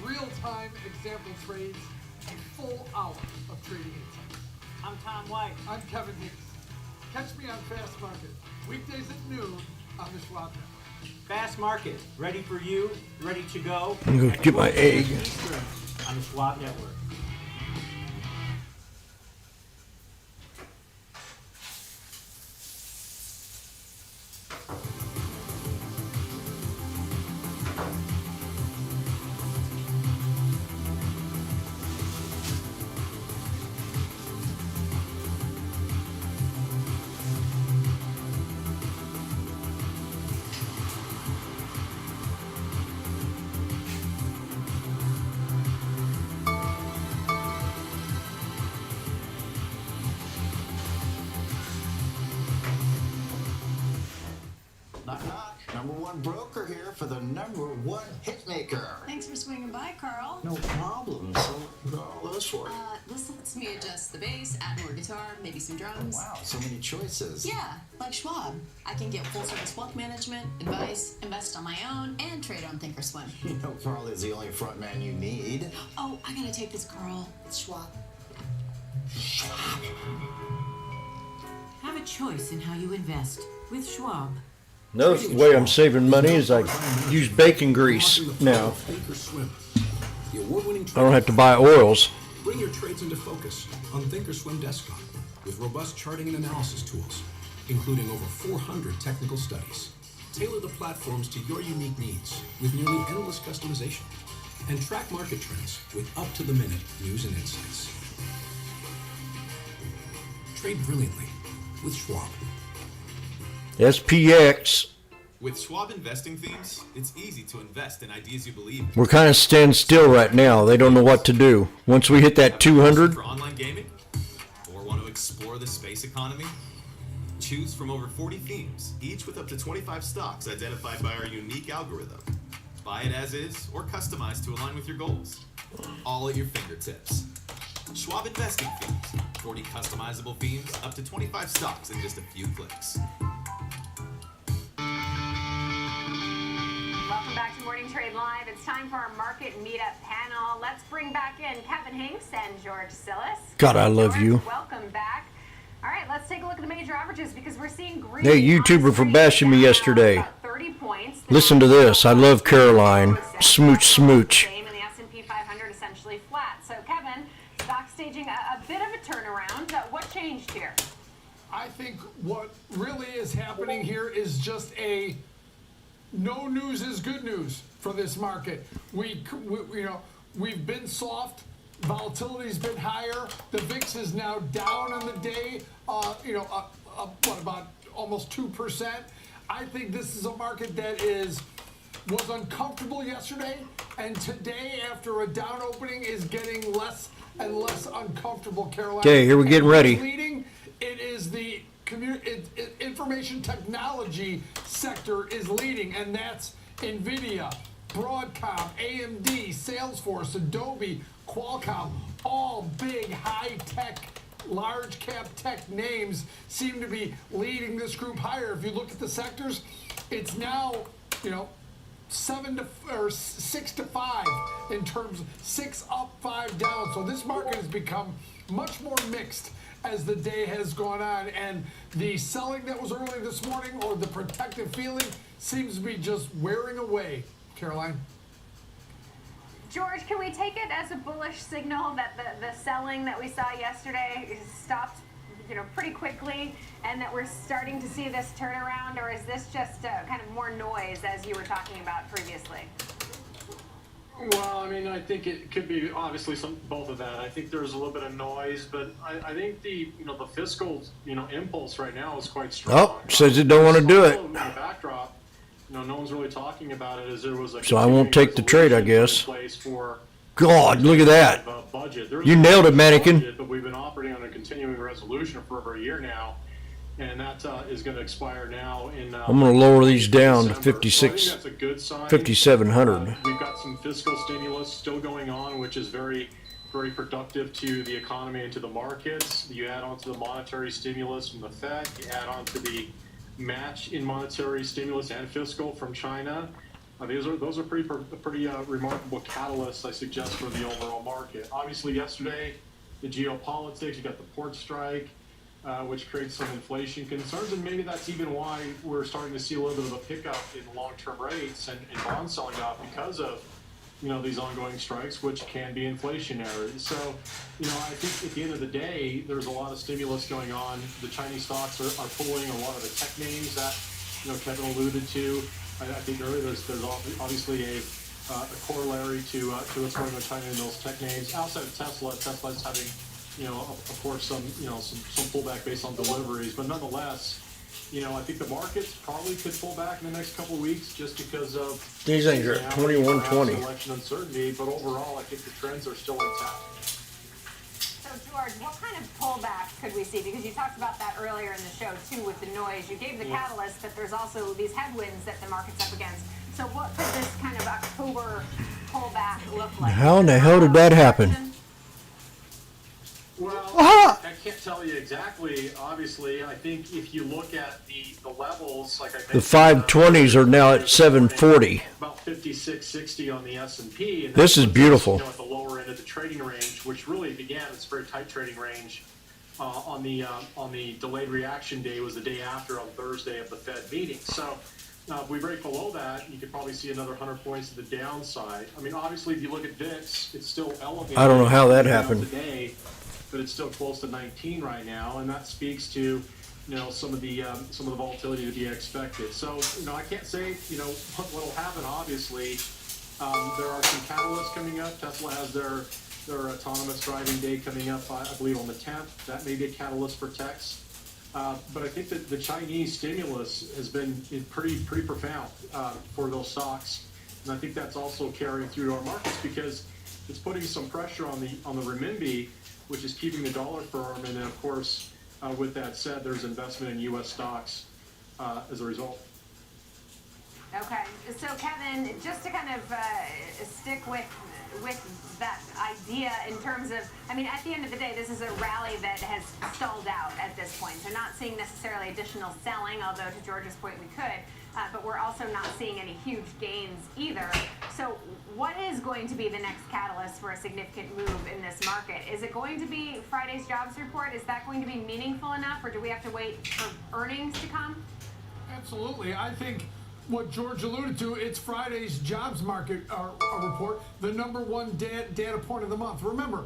Real-time example trades, a full hour of trading insights. I'm Tom White. I'm Kevin Hinks. Catch me on Fast Market, weekdays at noon on the Schwab Network. Fast Market, ready for you, ready to go. I'm gonna get my egg. Eastern on the Schwab Network. Knock, knock. Number one broker here for the number one hitmaker. Thanks for swinging by, Carl. No problem. So, what are all those for? This lets me adjust the bass, add more guitar, maybe some drums. Wow, so many choices. Yeah, like Schwab. I can get full-service wealth management, advice, invest on my own, and trade on Thinkorswim. You know Carl is the only front man you need. Oh, I gotta take this, Carl. It's Schwab. Schwab. Have a choice in how you invest with Schwab. Another way I'm saving money is I use bacon grease now. I don't have to buy oils. Bring your trades into focus on Thinkorswim Desktop with robust charting and analysis tools, including over 400 technical studies. Tailor the platforms to your unique needs with nearly endless customization, and track market trends with up-to-the-minute news and insights. Trade brilliantly with Schwab. SPX. With Schwab investing themes, it's easy to invest in ideas you believe in. We're kind of standing still right now. They don't know what to do. Once we hit that 200, For online gaming? Or want to explore the space economy? Choose from over 40 themes, each with up to 25 stocks identified by our unique algorithm. Buy it as is or customize to align with your goals. All at your fingertips. Schwab investing themes. 40 customizable themes, up to 25 stocks in just a few clicks. Welcome back to Morning Trade Live. It's time for our market meetup panel. Let's bring back in Kevin Hinks and George Sillis. God, I love you. Welcome back. All right, let's take a look at the major averages because we're seeing green. Hey, YouTuber for bashing me yesterday. 30 points. Listen to this. I love Caroline. Smooch, smooch. Same in the S&P 500, essentially flat. So, Kevin, stock staging a bit of a turnaround. What changed here? I think what really is happening here is just a no news is good news for this market. We've been soft. Volatility's been higher. The VIX is now down on the day. About almost 2%. I think this is a market that was uncomfortable yesterday, and today, after a down opening, is getting less and less uncomfortable. Caroline. Okay, here we're getting ready. Leading, it is the information technology sector is leading, and that's NVIDIA, Broadcom, AMD, Salesforce, Adobe, Qualcomm, all big high-tech, large-cap tech names seem to be leading this group higher. If you look at the sectors, it's now, 6 to 5 in terms of 6 up, 5 down. So this market has become much more mixed as the day has gone on, and the selling that was early this morning, or the protective feeling, seems to be just wearing away. Caroline? George, can we take it as a bullish signal that the selling that we saw yesterday stopped, pretty quickly, and that we're starting to see this turnaround, or is this just kind of more noise, as you were talking about previously? Well, I think it could be obviously both of that. I think there's a little bit of noise, but I think the fiscal impulse right now is quite strong. Oh, says it don't want to do it. The backdrop, no one's really talking about it. As there was a So I won't take the trade, I guess. place for God, look at that. budget. You nailed it, mannequin. Budget, but we've been operating on a continuing resolution for over a year now, and that is going to expire now in. I'm going to lower these down to December. So I 56, think that's a good sign. 5,700. We've got some fiscal stimulus still going on, which is very, very productive to the economy and to the markets. You add on to the monetary stimulus from the Fed. You add on to the match in monetary stimulus and fiscal from China, those are pretty remarkable catalysts, I suggest, for the overall market. Obviously, yesterday, the geopolitics, you got the port strike, which creates some inflation concerns, and maybe that's even why we're starting to see a little bit of a pickup in long-term rates and bonds selling off because of these ongoing strikes, which can be inflationary. So, I think at the end of the day, there's a lot of stimulus going on. The Chinese stocks are pulling a lot of the tech names that Kevin alluded to. I think earlier there's obviously a corollary to what's going on in China in those tech names. Outside of Tesla's having of course some pullback based on deliveries, but nonetheless, I think the markets probably could pull back in the next couple of weeks just because of these things are at 21.20. Election uncertainty, but overall, I think the trends are still intact. So, George, what kind of pullback could we see? Because you talked about that earlier in the show, too, with the noise. You gave the catalyst, but there's also these headwinds that the market's up against. So what could this kind of October pullback look like? How in the hell did that happen? Well, I can't tell you exactly. Obviously, I think if you look at the levels, like I mentioned, The 520s are now at 740. about 56.60 on the S&P. And This is beautiful. At the lower end of the trading range, which really began its very tight trading range on the delayed reaction day. Was the day after on Thursday of the Fed meeting. So if we break below that, you could probably see another 100 points to the downside. I mean, obviously, if you look at VIX, it's still elevated. I don't know how that happened. Today, but it's still close to 19 right now, and that speaks to some of the volatility to be expected. So I can't say what will happen. Obviously, there are some catalysts coming up. Tesla has their autonomous driving day coming up, I believe, on the 10th. That may be a catalyst for techs. But I think that the Chinese stimulus has been pretty profound for those stocks, and I think that's also carrying through to our markets because it's putting some pressure on the renminbi, which is keeping the dollar firm. And then, of course, with that said, there's investment in U.S. stocks as a result. Okay, so Kevin, just to kind of stick with that idea in terms of, I mean, at the end of the day, this is a rally that has stalled out at this point. So not seeing necessarily additional selling, although to George's point we could, but we're also not seeing any huge gains either. So what is going to be the next catalyst for a significant move in this market? Is it going to be Friday's jobs report? Is that going to be meaningful enough, or do we have to wait for earnings to come? Absolutely. I think what George alluded to, it's Friday's jobs market report, the number one data point of the month. Remember,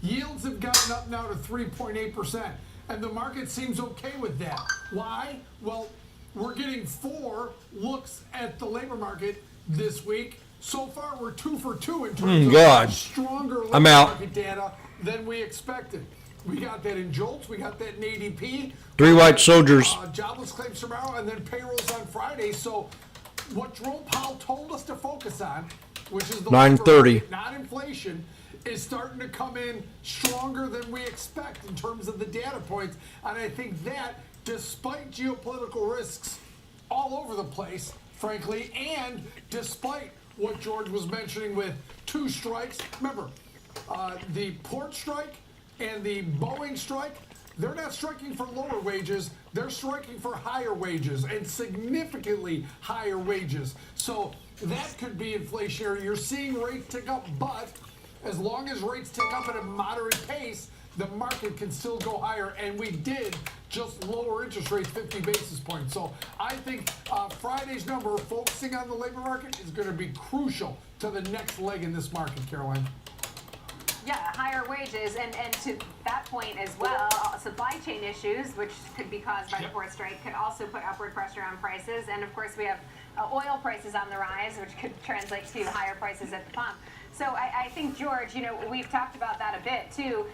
yields have gotten up now to 3.8%, and the market seems okay with that. Why? Well, we're getting 4 looks at the labor market this week. So far, we're 2 for 2 in terms of stronger labor market data than we expected. We got that in JOLTS. We got that in ADP. 3 white soldiers. Jobless claims tomorrow, and then payrolls on Friday. So what Jerome Powell told us to focus on, which is the 9:30, not inflation, is starting to come in stronger than we expect in terms of the data points. And I think that, despite geopolitical risks all over the place, frankly, and despite what George was mentioning with 2 strikes, remember, the port strike and the Boeing strike, they're not striking for lower wages, they're striking for higher wages and significantly higher wages. So that could be inflationary. You're seeing rates tick up, but as long as rates tick up at a moderate pace, the market can still go higher, and we did just lower interest rates 50 basis points. So I think Friday's number, focusing on the labor market, is going to be crucial to the next leg in this market, Caroline. Yeah, higher wages, and to that point as well, supply chain issues, which could be caused by the port strike, could also put upward pressure on prices. And of course, we have oil prices on the rise, which could translate to higher prices at the pump. So I think, George, we've talked about that a bit too.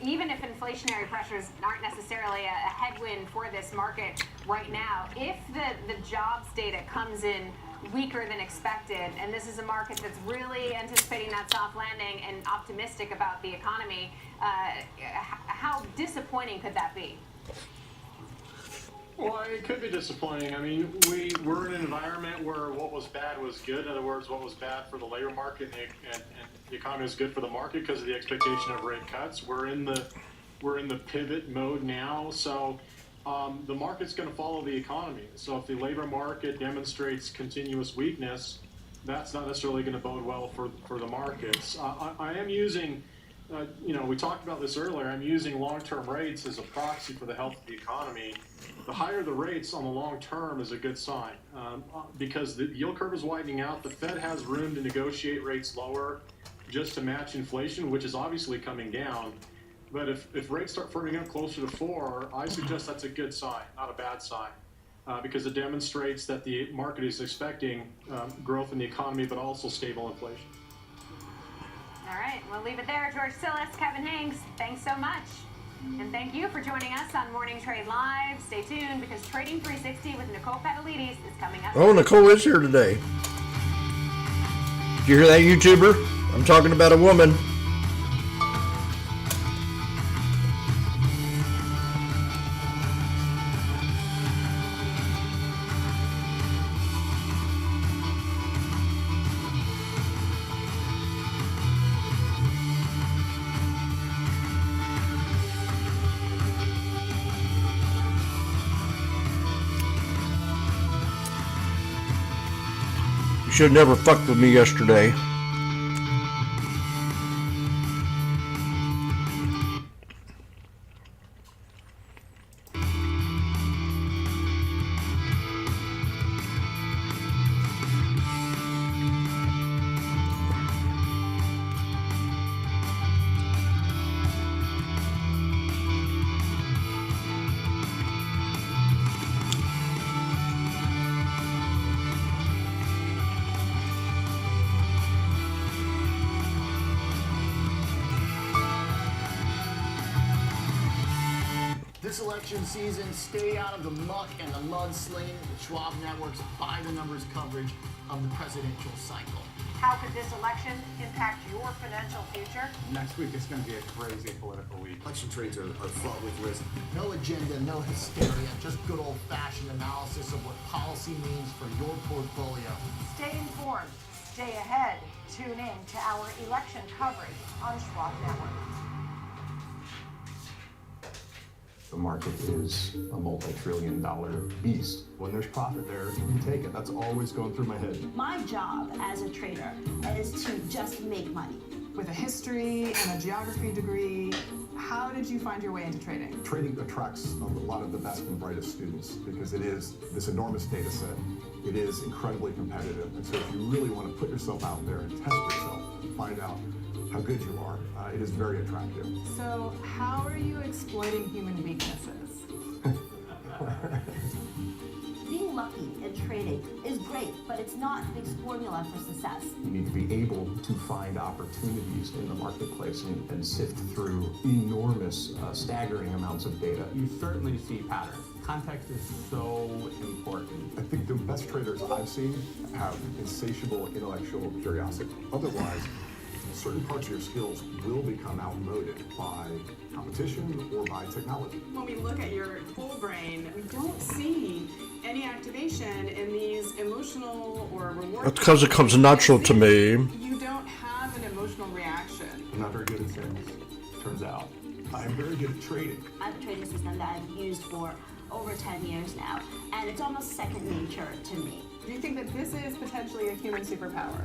Even if inflationary pressures aren't necessarily a headwind for this market right now, if the jobs data comes in weaker than expected, and this is a market that's really anticipating that soft landing and optimistic about the economy, how disappointing could that be? Well, it could be disappointing. I mean, we're in an environment where what was bad was good. In other words, what was bad for the labor market and the economy is good for the market because of the expectation of rate cuts. We're in the pivot mode now. So, the market's going to follow the economy. So if the labor market demonstrates continuous weakness, that's not necessarily going to bode well for the markets. I am using, we talked about this earlier, I'm using long-term rates as a proxy for the health of the economy. The higher the rates on the long term is a good sign because the yield curve is widening out. The Fed has room to negotiate rates lower just to match inflation, which is obviously coming down. But if rates start firming up closer to 4, I suggest that's a good sign, not a bad sign, because it demonstrates that the market is expecting growth in the economy, but also stable inflation. All right, we'll leave it there. George Sillis, Kevin Hanks, thanks so much. And thank you for joining us on Morning Trade Live. Stay tuned because Trading 360 with Nicole Petalidis is coming up. Oh, Nicole is here today. Did you hear that, YouTuber? I'm talking about a woman. You should have never fucked with me yesterday. This election season, stay out of the muck and the mudslinging with Schwab Network's By the Numbers coverage of the presidential cycle. How could this election impact your financial future? Next week is going to be a crazy political week. Election trades are fraught with risk. No agenda, no hysteria, just good old-fashioned analysis of what policy means for your portfolio. Stay informed, stay ahead. Tune in to our election coverage on Schwab Network. The market is a multi-trillion-dollar beast. When there's profit there, you take it. That's always going through my head. My job as a trader is to just make money. With a history and a geography degree, how did you find your way into trading? Trading attracts a lot of the best and brightest students because it is this enormous data set. It is incredibly competitive. And so if you really want to put yourself out there and test yourself, find out how good you are, it is very attractive. So how are you exploiting human weaknesses? Being lucky in trading is great, but it's not the big formula for success. You need to be able to find opportunities in the marketplace and sift through enormous, staggering amounts of data. You certainly see patterns. Context is so important. I think the best traders I've seen have insatiable intellectual curiosity. Otherwise, certain parts of your skills will become outmoded by competition or by technology. When we look at your whole brain, we don't see any activation in these emotional or reward. That's because it comes natural to me. You don't have an emotional reaction. I'm not very good at sales, turns out. I'm very good at trading. I have a trading system that I've used for over 10 years now, and it's almost second nature to me. Do you think that this is potentially a human superpower?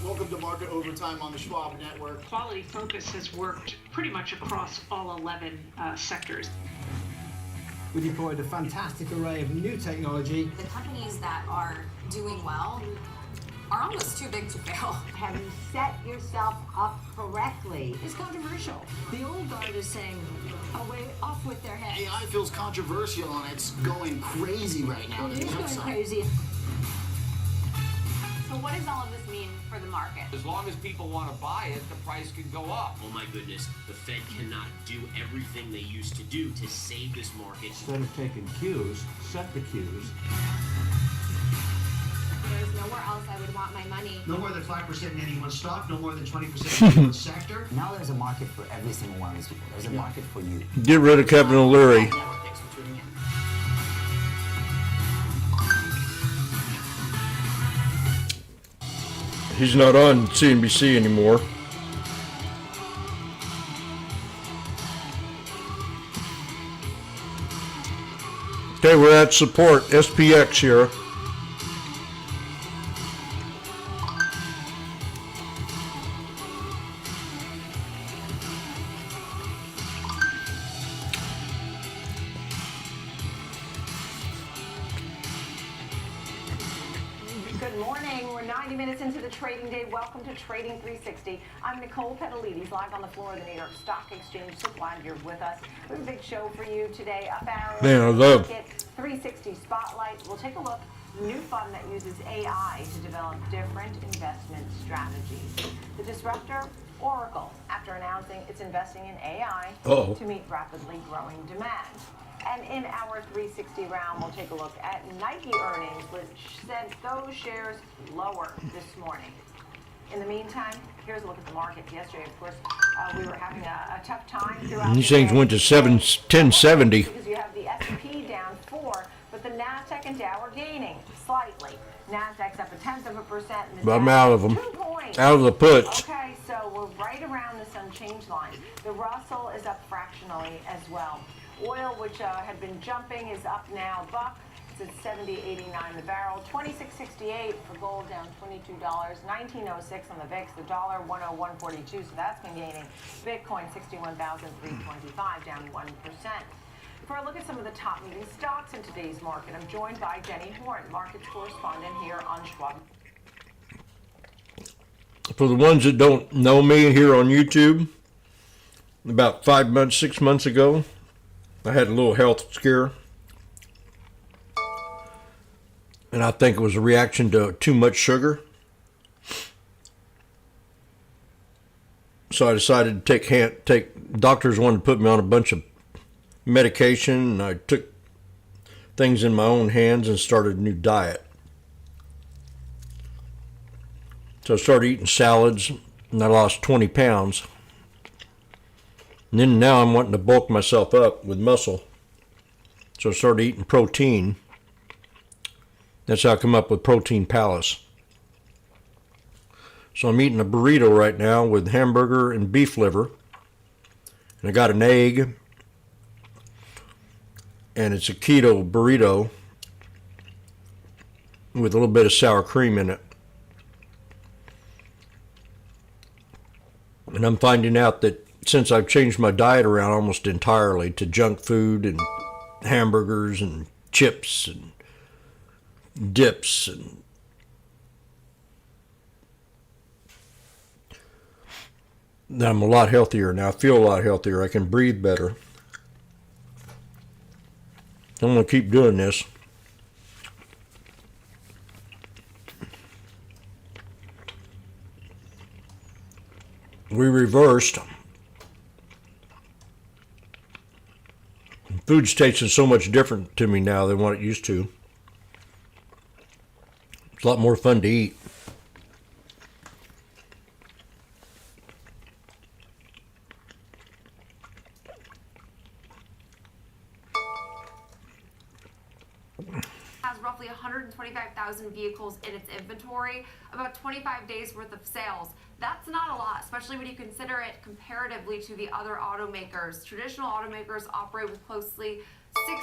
Welcome to Market Overtime on the Schwab Network. Quality Focus has worked pretty much across all 11 sectors. We deployed a fantastic array of new technology. The companies that are doing well are almost too big to fail. Have you set yourself up correctly? It's controversial. The old guard is saying, away, off with their heads. AI feels controversial and it's going crazy right now. It is going crazy. So what does all of this mean for the market? As long as people want to buy it, the price could go up. Oh my goodness, the Fed cannot do everything they used to do to save this market. Instead of taking cues, set the cues. There's nowhere else I would want my money. No more than 5% in any one stock, no more than 20% in any one sector. Now there's a market for every single one of these people. There's a market for you. Get rid of Kevin O'Leary. Thanks for tuning in. He's not on CNBC anymore. Okay, we're at support, SPX here. Good morning. We're 90 minutes into the trading day. Welcome to Trading 360. I'm Nicole Petalides, live on the floor of the New York Stock Exchange. So glad you're with us. We have a big show for you today. Up arrow. Man, I love 360 Spotlight. We'll take a look. New fund that uses AI to develop different investment strategies. The disruptor, Oracle, after announcing it's investing in AI to meet rapidly growing demand. And in our 360 round, we'll take a look at Nike earnings, which said those shares lower this morning. In the meantime, here's a look at the market. Yesterday, of course, we were having a tough time throughout These things went to 1070. because you have the S&P down 4, but the NASDAQ and Dow are gaining slightly. NASDAQ's up 0.1%. And the But I'm Dow out of them. 2 points. Out of the puts. Okay, so we're right around this unchanged line. The Russell is up fractionally as well. Oil, which had been jumping, is up now a buck. It's at $70.89 the barrel. $26.68 for gold, down $22. $19.06 on the VIX. The dollar 101.42, so that's been gaining. Bitcoin 61,325, down 1%. For a look at some of the top moving stocks in today's market, I'm joined by Jenny Horn, markets correspondent here on Schwab. For the ones that don't know me here on YouTube, about 5 months, 6 months ago, I had a little health scare. And I think it was a reaction to too much sugar. So I decided to take doctors wanted to put me on a bunch of medication, and I took things in my own hands and started a new diet. So I started eating salads, and I lost 20 pounds. And then now I'm wanting to bulk myself up with muscle. So I started eating protein. That's how I come up with Protein Palace. So I'm eating a burrito right now with hamburger and beef liver. And I got an egg. And it's a keto burrito with a little bit of sour cream in it. And I'm finding out that since I've changed my diet around almost entirely to junk food and hamburgers and chips and dips and I'm a lot healthier now. I feel a lot healthier. I can breathe better. I'm going to keep doing this. We reversed. Food's tasting so much different to me now than what it used to. It's a lot more fun to eat. Has roughly 125,000 vehicles in its inventory, about 25 days worth of sales. That's not a lot, especially when you consider it comparatively to the other automakers. Traditional automakers operate with closely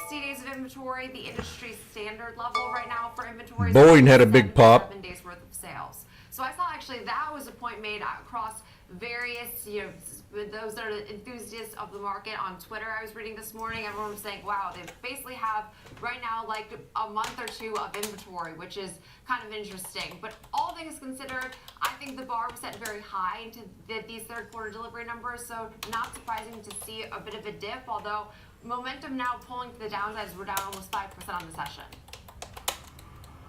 60 days of inventory. The industry standard level right now for inventory is Boeing had a big pop. 7 days worth of sales. So I saw actually that was a point made across various, those that are enthusiasts of the market on Twitter. I was reading this morning, everyone was saying, wow, they basically have right now like a month or two of inventory, which is kind of interesting. But all things considered, I think the bar was set very high into these third quarter delivery numbers, so not surprising to see a bit of a dip, although momentum now pulling to the downside as we're down almost 5% on the session.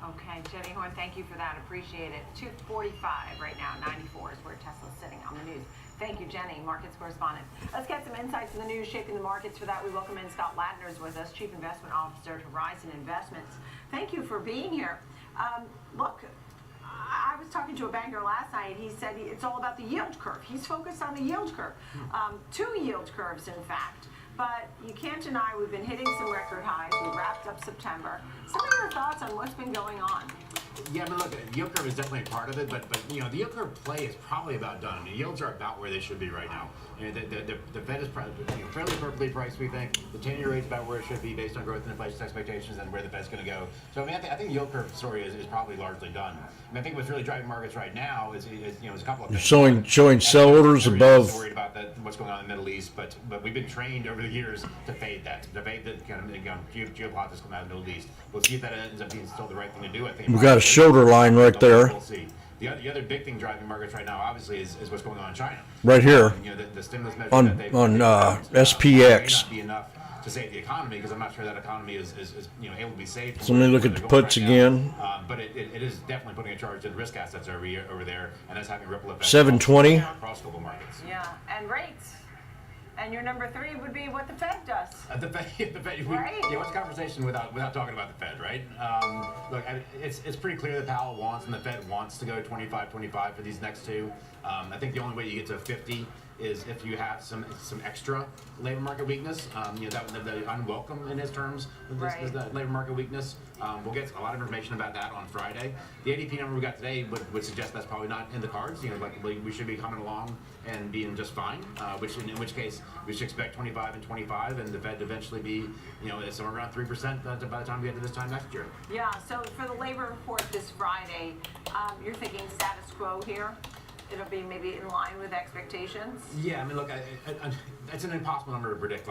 Okay, Jenny Horn, thank you for that. Appreciate it. 245 right now, 94 is where Tesla's sitting on the news. Thank you, Jenny, markets correspondent. Let's get some insights in the news shaping the markets. For that, we welcome in Scott Ladner's with us, Chief Investment Officer at Horizon Investments. Thank you for being here. Look, I was talking to a banker last night. He said it's all about the yield curve. He's focused on the yield curve. 2 yield curves, in fact. But you can't deny we've been hitting some record highs. We wrapped up September. Some of your thoughts on what's been going on? Yeah, I mean, look, the yield curve is definitely a part of it, but you know, the yield curve play is probably about done. I mean, yields are about where they should be right now. You know, the Fed is fairly appropriately priced, we think. The 10-year rate's about where it should be based on growth and inflation expectations and where the Fed's going to go. So I mean, I think the yield curve story is probably largely done. I mean, I think what's really driving markets right now is you know, there's a couple of things. Showing sell orders above. Worried about what's going on in the Middle East, but we've been trained over the years to fade that, kind of geopolitics coming out of the Middle East. We'll see if that ends up being still the right thing to do. I think We got a shoulder line right there. We'll see. The other big thing driving markets right now, obviously, is what's going on in China. Right here. You know, the stimulus measures on that they've SPX. may not be enough to save the economy, because I'm not sure that economy is you know, able to be saved. So let me look at the puts again. But it is definitely putting a charge to the risk assets over there, and that's having ripple effects 720. across global markets. Yeah, and rates. And your number 3 would be what the Fed does. The Fed, right? Yeah, what's the conversation without talking about the Fed, right? Look, it's pretty clear that Powell wants and the Fed wants to go 25 for these next two. I think the only way you get to 50 is if you have some extra labor market weakness. You know, that would be unwelcome in his terms. Is the labor market weakness. We'll get a lot of information about that on Friday. The ADP number we got today would suggest that's probably not in the cards. You know, like we should be coming along and being just fine. In which case we should expect 25 and 25, and the Fed to eventually be, you know, somewhere around 3% by the time we get to this time next year. Yeah. So for the labor report this Friday, you're thinking status quo here. It'll be maybe in line with expectations. Yeah, I mean, look, it's an impossible number to predict.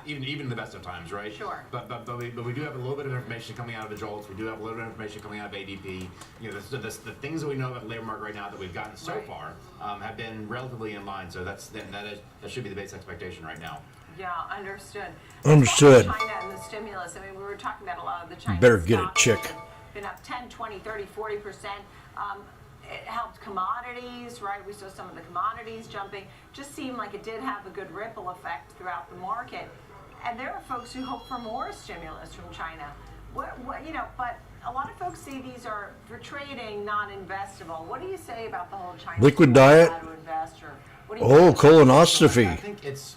Even in the best of times, right? Sure. But we do have a little bit of information coming out of the JOLTS. We do have a little bit of information coming out of ADP. You know, the things that we know about the labor market right now that we've gotten so far have been relatively in line. So that should be the base expectation right now. Yeah, understood. Understood. China and the stimulus. I mean, we were talking about a lot of the Chinese Better get a stocks chick. have been up 10, 20, 30, 40%. It helped commodities, right? We saw some of the commodities jumping. Just seemed like it did have a good ripple effect throughout the market. And there are folks who hope for more stimulus from China. What you know, but a lot of folks see these are for trading, non-investable. What do you say about the whole China Liquid diet? how to invest, or what do you think? Colonoscopy. I think it's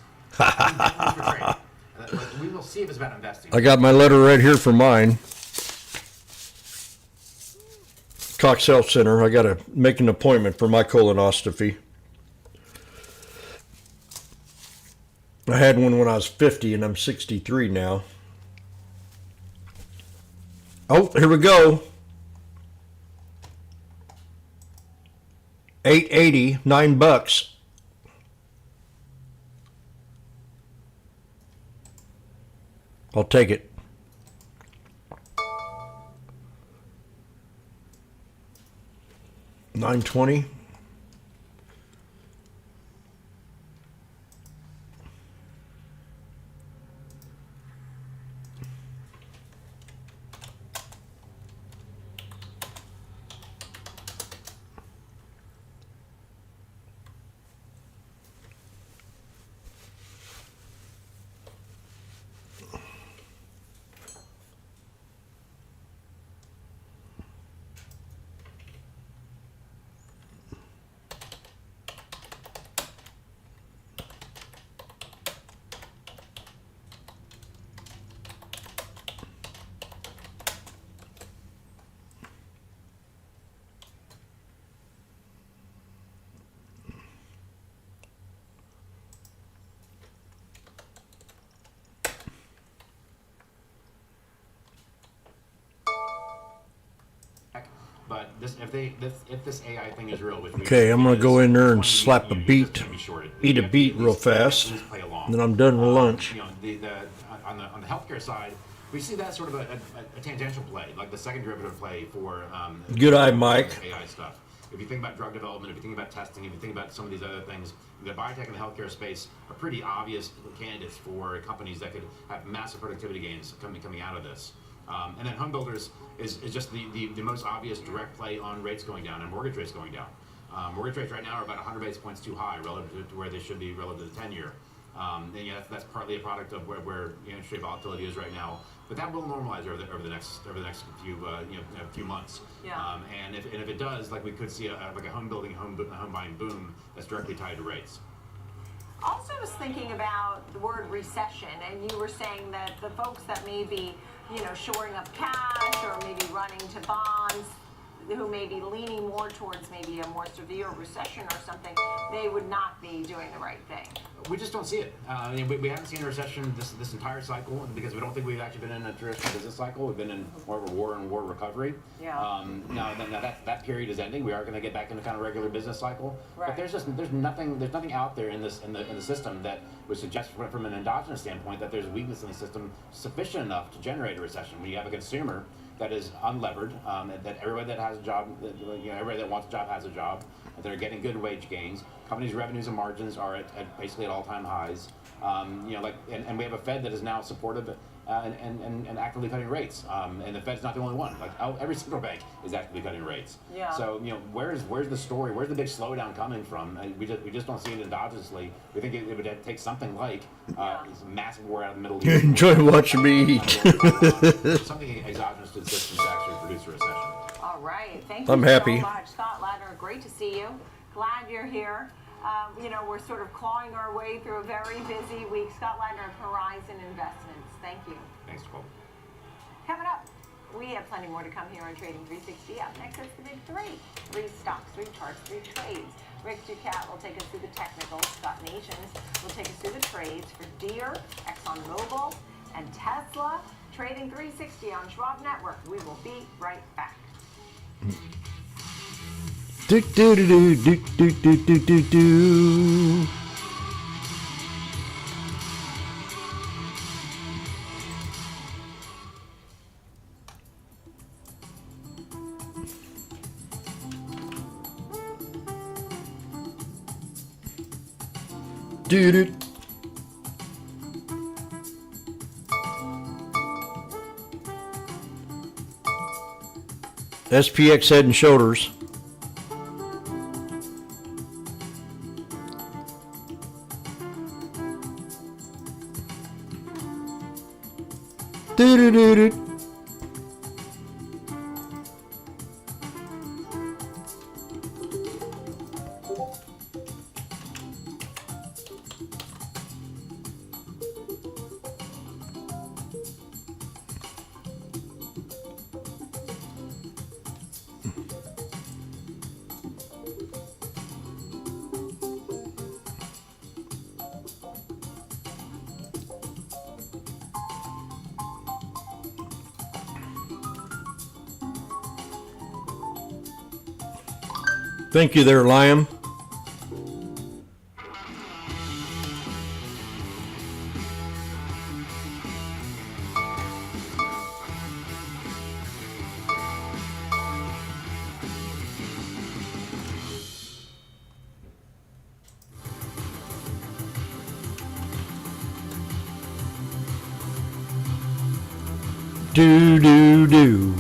we will see if it's about investing. I got my letter right here for mine. Cox Health Center. I got to make an appointment for my colonoscopy. I had one when I was 50 and I'm 63 now. Oh, here we go. $8.80, $9. I'll take it. $9.20. But if this AI thing is real, which Okay, I'm gonna go in there and slap a beet, eat a beet real fast, and then I'm done with lunch. You know, on the healthcare side, we see that sort of a tangential play, like the second derivative play for Good eye, Mike. AI stuff. If you think about drug development, if you think about testing, if you think about some of these other things, the biotech and the healthcare space are pretty obvious candidates for companies that could have massive productivity gains coming out of this. And then home builders is just the most obvious direct play on rates going down and mortgage rates going down. Mortgage rates right now are about 100 basis points too high relative to where they should be relative to the 10-year. And yeah, that's partly a product of where interest rate volatility is right now. But that will normalize over the next few months. Yeah. And if it does, like we could see a home buying boom that's directly tied to rates. Also was thinking about the word recession, and you were saying that the folks that maybe shoring up cash or maybe running to bonds, who may be leaning more towards maybe a more severe recession or something, they would not be doing the right thing. We just don't see it. We haven't seen a recession this entire cycle because we don't think we've actually been in a traditional business cycle. We've been in more of a war recovery. Yeah. Now that period is ending. We are going to get back into kind of regular business cycle. Right. But there's nothing out there in the system that would suggest from an endogenous standpoint that there's weakness in the system sufficient enough to generate a recession. When you have a consumer that is unlevered, that everybody that has a job, everybody that wants a job has a job, that they're getting good wage gains. Companies' revenues and margins are at basically at all-time highs. And we have a Fed that is now supportive and actively cutting rates. And the Fed's not the only one. Every central bank is actively cutting rates. Yeah. So where's the story? Where's the big slowdown coming from? We just don't see it endogenously. We think it would take something like massive war out of the Middle East. Enjoy watching me eat. Something exogenous to the system to actually produce a recession. All right. Thank you I'm happy. so much. Scott Ladner, great to see you. Glad you're here. We're sort of clawing our way through a very busy week. Scott Ladner of Horizon Investments. Thank you. Thanks, Nicole. Coming up, we have plenty more to come here on Trading 360. Up next, it's the big three. 3 stocks, 3 charts, 3 trades. Rick Ducat will take us through the technicals. Scott Nations will take us through the trades for Deere, ExxonMobil, and Tesla. Trading 360 on Schwab Network. We will be right back. Do do do do do do do do do. Do do. SPX Head and Shoulders. Do do do do. Thank you there, Liam. Do do do.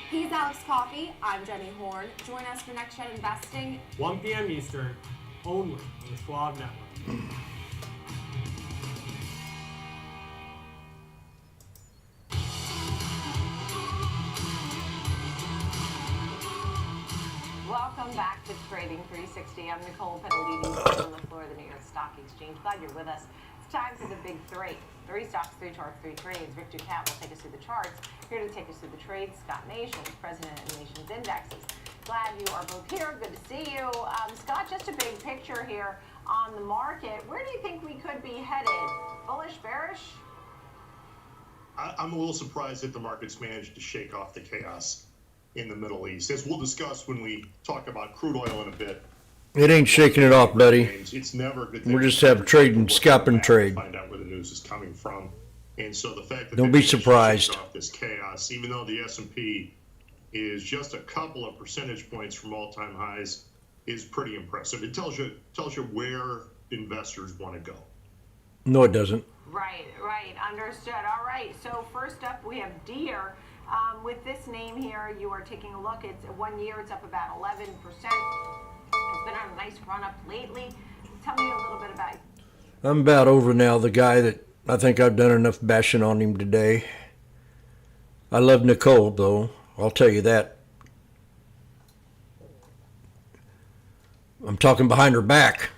He's Alex Coffey. I'm Jenny Horn. Join us for Next Gen Investing. 1 p.m. Eastern, only on the Schwab Network. Welcome back to Trading 360. I'm Nicole Petalini on the floor of the New York Stock Exchange. Glad you're with us. It's time for the big three. 3 stocks, 3 charts, 3 trades. Rick Ducat will take us through the charts. Here to take us through the trades, Scott Nations, President of Nations Indexes. Glad you are both here. Good to see you. Scott, just a big picture here on the market. Where do you think we could be headed? Bullish, bearish? I'm a little surprised that the market's managed to shake off the chaos in the Middle East. As we'll discuss when we talk about crude oil in a bit. It ain't shaking it off, buddy. It's never a good thing. We're just having trade and scalp and trade. Find out where the news is coming from. And so the fact that Don't be surprised. off this chaos, even though the S&P is just a couple of percentage points from all-time highs, is pretty impressive. It tells you where investors want to go. No, it doesn't. Right. Understood. All right. So first up, we have Deere. With this name here, you are taking a look. It's 1 year, it's up about 11%. It's been on a nice run up lately. Tell me a little bit about it. I'm about over now the guy that I think I've done enough bashing on him today. I love Nicole, though. I'll tell you that. I'm talking behind her back.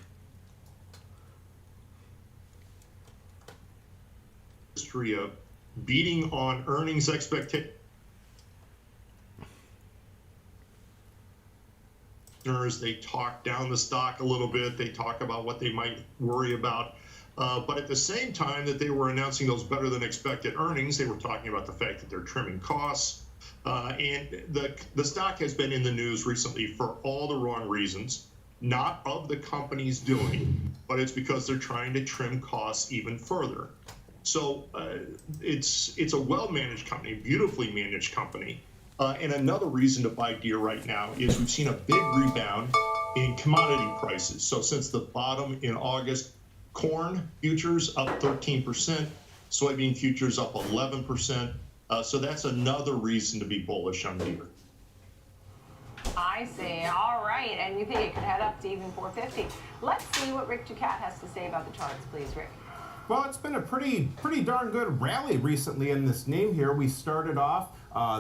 History of beating on earnings expectations. They talk down the stock a little bit. They talk about what they might worry about. But at the same time that they were announcing those better than expected earnings, they were talking about the fact that they're trimming costs. And the stock has been in the news recently for all the wrong reasons, not of the company's doing, but it's because they're trying to trim costs even further. So it's a well-managed company, beautifully managed company. And another reason to buy Deere right now is we've seen a big rebound in commodity prices. So since the bottom in August, corn futures up 13%, soybean futures up 11%. So that's another reason to be bullish on Deere. I see. All right. And you think it could head up to even 450. Let's see what Rick Ducat has to say about the charts, please, Rick. Well, it's been a pretty darn good rally recently in this name here. We started off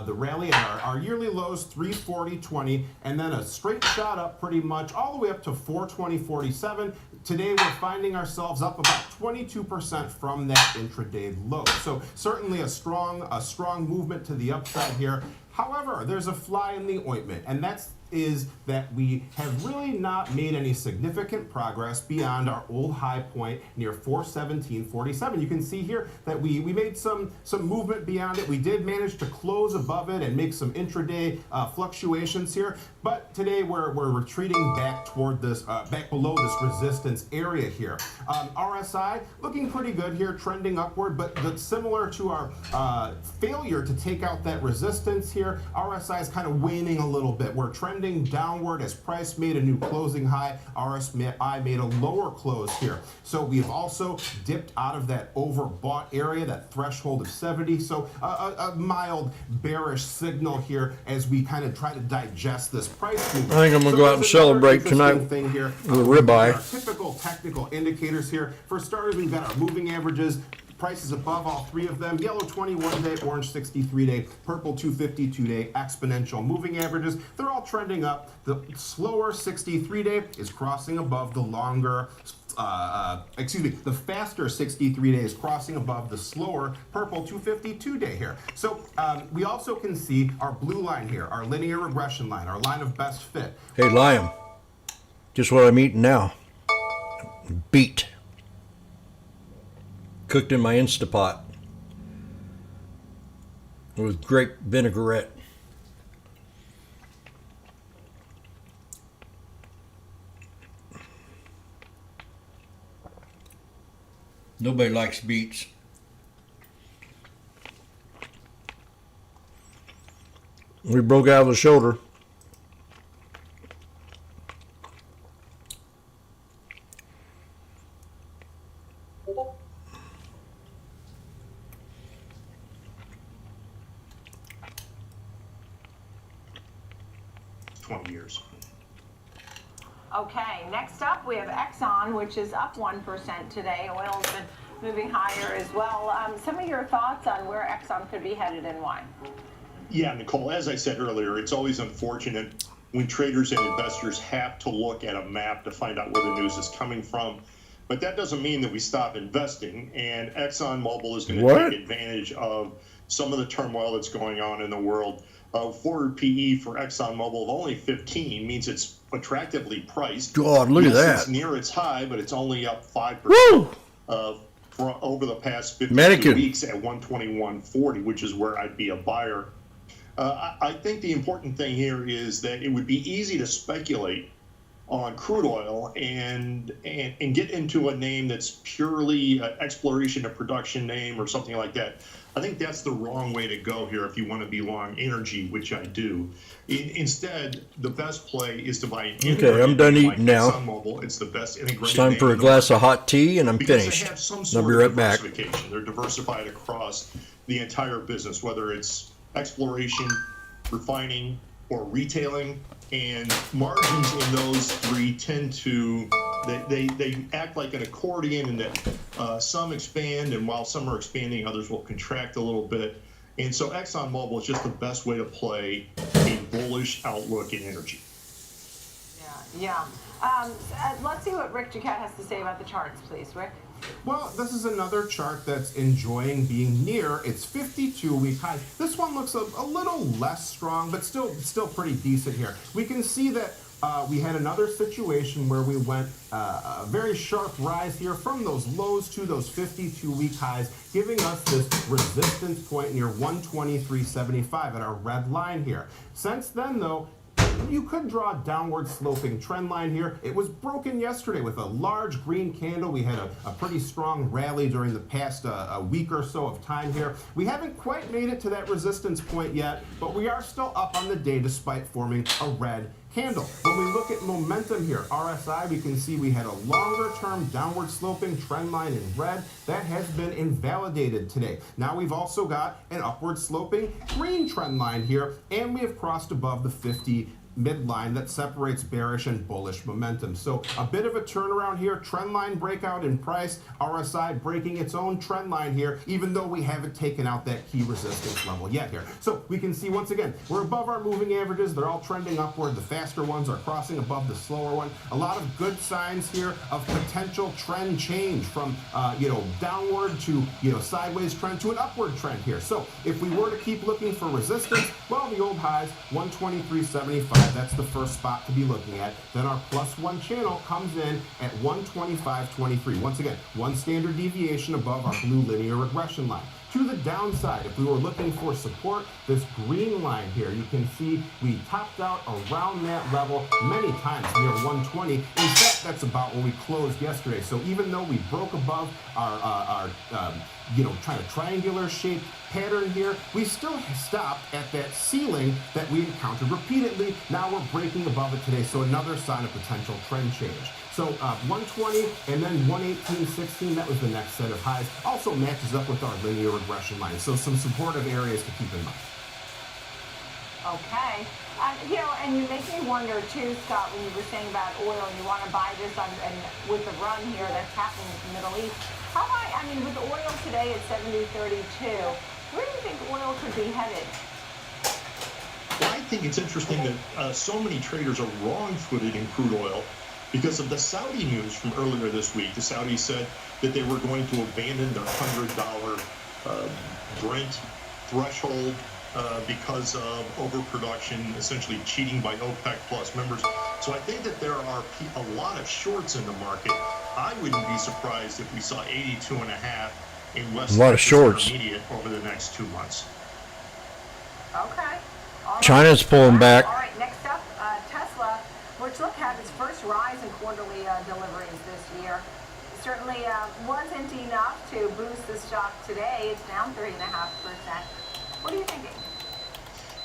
the rally at our yearly lows 340.20, and then a straight shot up pretty much all the way up to 420.47. Today we're finding ourselves up about 22% from that intraday low. So certainly a strong movement to the upside here. However, there's a fly in the ointment, and that is that we have really not made any significant progress beyond our old high point near 417.47. You can see here that we made some movement beyond it. We did manage to close above it and make some intraday fluctuations here, but today we're retreating back toward this, back below this resistance area here. RSI looking pretty good here, trending upward, but similar to our failure to take out that resistance here, RSI is kind of waning a little bit. We're trending downward as price made a new closing high. RSI made a lower close here. So we've also dipped out of that overbought area, that threshold of 70. So a mild bearish signal here as we kind of try to digest this price movement. I think I'm going to go out and celebrate tonight with a ribeye. Our typical technical indicators here. For starters, we've got our moving averages. Prices above all three of them. Yellow 21-day, orange 63-day, purple 252-day, exponential moving averages. They're all trending up. The slower 63-day is crossing above the longer, the faster 63-day is crossing above the slower purple 252-day here. So we also can see our blue line here, our linear regression line, our line of best fit. Hey, Liam, just what I'm eating now. Beet. Cooked in my Instapot with grape vinaigrette. Nobody likes beets. We broke out of the shoulder. Okay, next up we have Exxon, which is up 1% today. Oil's been moving higher as well. Some of your thoughts on where Exxon could be headed and why? Yeah, Nicole, as I said earlier, it's always unfortunate when traders and investors have to look at a map to find out where the news is coming from. But that doesn't mean that we stop investing, and ExxonMobil is going to take advantage of some of the turmoil that's going on in the world. Forward PE for ExxonMobil of only 15 means it's attractively priced. God, look at that. It's near its high, but it's only up 5% for over the past 52 weeks at 121.40, which is where I'd be a buyer. I think the important thing here is that it would be easy to speculate on crude oil and get into a name that's purely exploration and production name or something like that. I think that's the wrong way to go here if you want to be long energy, which I do. Instead, the best play is to buy an integrated Okay, I'm done eating now. ExxonMobil. It's the best integrated It's time for a glass of hot tea, and I'm finished. They have some I'll sort be of right back. diversification. They're diversified across the entire business, whether it's exploration, refining, or retailing. And margins in those three tend to, they act like an accordion in that some expand, and while some are expanding, others will contract a little bit. And so ExxonMobil is just the best way to play a bullish outlook in energy. Yeah. Let's see what Rick Ducat has to say about the charts, please. Rick? Well, this is another chart that's enjoying being near its 52-week high. This one looks a little less strong, but still pretty decent here. We can see that we had another situation where we went a very sharp rise here from those lows to those 52-week highs, giving us this resistance point near 123.75 at our red line here. Since then, though, you could draw a downward sloping trend line here. It was broken yesterday with a large green candle. We had a pretty strong rally during the past a week or so of time here. We haven't quite made it to that resistance point yet, but we are still up on the day despite forming a red candle. When we look at momentum here, RSI, we can see we had a longer term downward sloping trend line in red. That has been invalidated today. Now we've also got an upward sloping green trend line here, and we have crossed above the 50 midline that separates bearish and bullish momentum. So a bit of a turnaround here, trend line breakout in price, RSI breaking its own trend line here, even though we haven't taken out that key resistance level yet here. So we can see once again, we're above our moving averages. They're all trending upward. The faster ones are crossing above the slower one. A lot of good signs here of potential trend change from downward to sideways trend to an upward trend here. So if we were to keep looking for resistance, well, the old highs, 123.75. That's the first spot to be looking at. Then our +1 channel comes in at 125.23. Once again, one standard deviation above our blue linear regression line. To the downside, if we were looking for support, this green line here, you can see we topped out around that level many times near 120. In fact, that's about where we closed yesterday. So even though we broke above our kind of triangular shaped pattern here, we still stopped at that ceiling that we encountered repeatedly. Now we're breaking above it today, so another sign of potential trend change. So 120 and then 118.16, that was the next set of highs. Also matches up with our linear regression line. So some supportive areas to keep in mind. Okay. And you make me wonder too, Scott, when you were saying about oil and you want to buy this and with the run here that's happening in the Middle East. With oil today at 70.32, where do you think oil could be headed? Well, I think it's interesting that so many traders are wrong-footed in crude oil because of the Saudi news from earlier this week. The Saudis said that they were going to abandon their $100 Brent threshold because of overproduction, essentially cheating by OPEC plus members. So I think that there are a lot of shorts in the market. I wouldn't be surprised if we saw 82.5 in West Texas Intermediate over the next 2 months. Okay. China's pulling back. All right, next up, Tesla, which had its first rise in quarterly deliveries this year. Certainly wasn't enough to boost the stock today. It's down 3.5%. What are you thinking?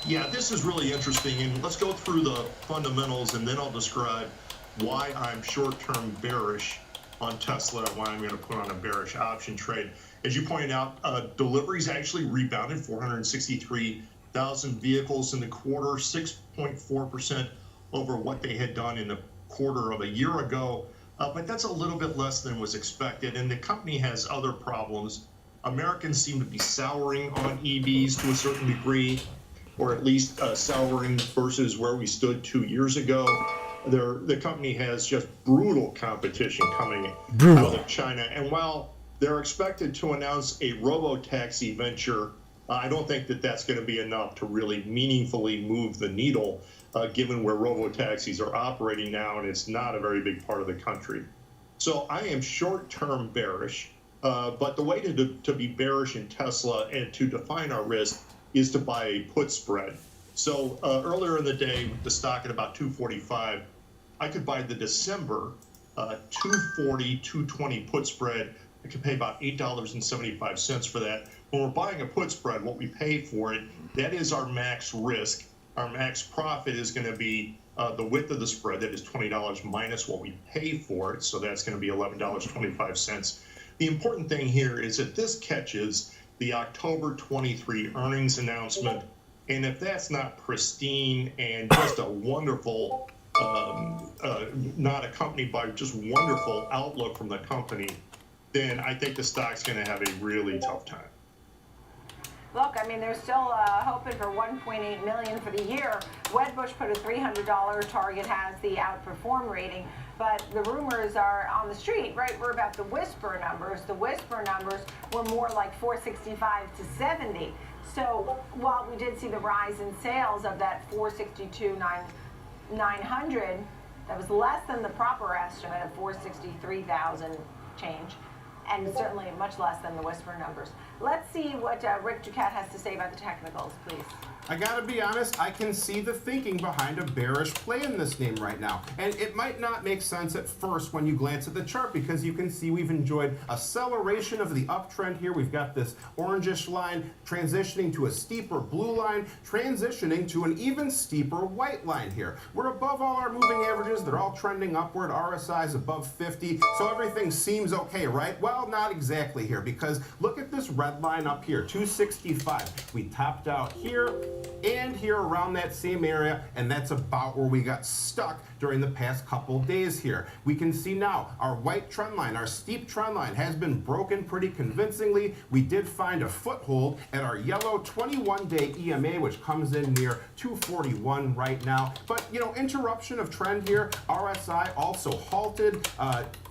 Yeah, this is really interesting, and let's go through the fundamentals, and then I'll describe why I'm short-term bearish on Tesla and why I'm going to put on a bearish option trade. As you pointed out, deliveries actually rebounded, 463,000 vehicles in the quarter, 6.4% over what they had done in the quarter of a year ago. But that's a little bit less than was expected, and the company has other problems. Americans seem to be souring on EVs to a certain degree, or at least souring versus where we stood 2 years ago. The company has just brutal competition coming out of China. And while they're expected to announce a robo-taxi venture, I don't think that that's going to be enough to really meaningfully move the needle, given where robo-taxis are operating now, and it's not a very big part of the country. So I am short-term bearish, but the way to be bearish in Tesla and to define our risk is to buy a put spread. So earlier in the day, with the stock at about 245, I could buy the December 240, 220 put spread. I could pay about $8.75 for that. When we're buying a put spread, what we pay for it, that is our max risk. Our max profit is going to be the width of the spread, that is $20 minus what we pay for it. So that's going to be $11.25. The important thing here is that this catches the October 23 earnings announcement And if that's not pristine and just a wonderful, not accompanied by just wonderful outlook from the company, then I think the stock's going to have a really tough time. Look, I mean, they're still hoping for $1.8 million for the year. Wedbush put a $300 target, has the outperform rating, but the rumors are on the street, right? We're about the whisper numbers. The whisper numbers were more like 465 to 70. So while we did see the rise in sales of that 462,900, that was less than the proper estimate of 463,000 change, and certainly much less than the whisper numbers. Let's see what Rick Ducat has to say about the technicals, please. I gotta be honest, I can see the thinking behind a bearish play in this name right now. And it might not make sense at first when you glance at the chart, because you can see we've enjoyed acceleration of the uptrend here. We've got this orangish line transitioning to a steeper blue line, transitioning to an even steeper white line here. We're above all our moving averages. They're all trending upward. RSI is above 50. So everything seems okay, right? Well, not exactly here, because look at this red line up here, 265. We topped out here and here around that same area, and that's about where we got stuck during the past couple days here. We can see now our white trend line, our steep trend line, has been broken pretty convincingly. We did find a foothold at our yellow 21-day EMA, which comes in near 241 right now. But, you know, interruption of trend here. RSI also halted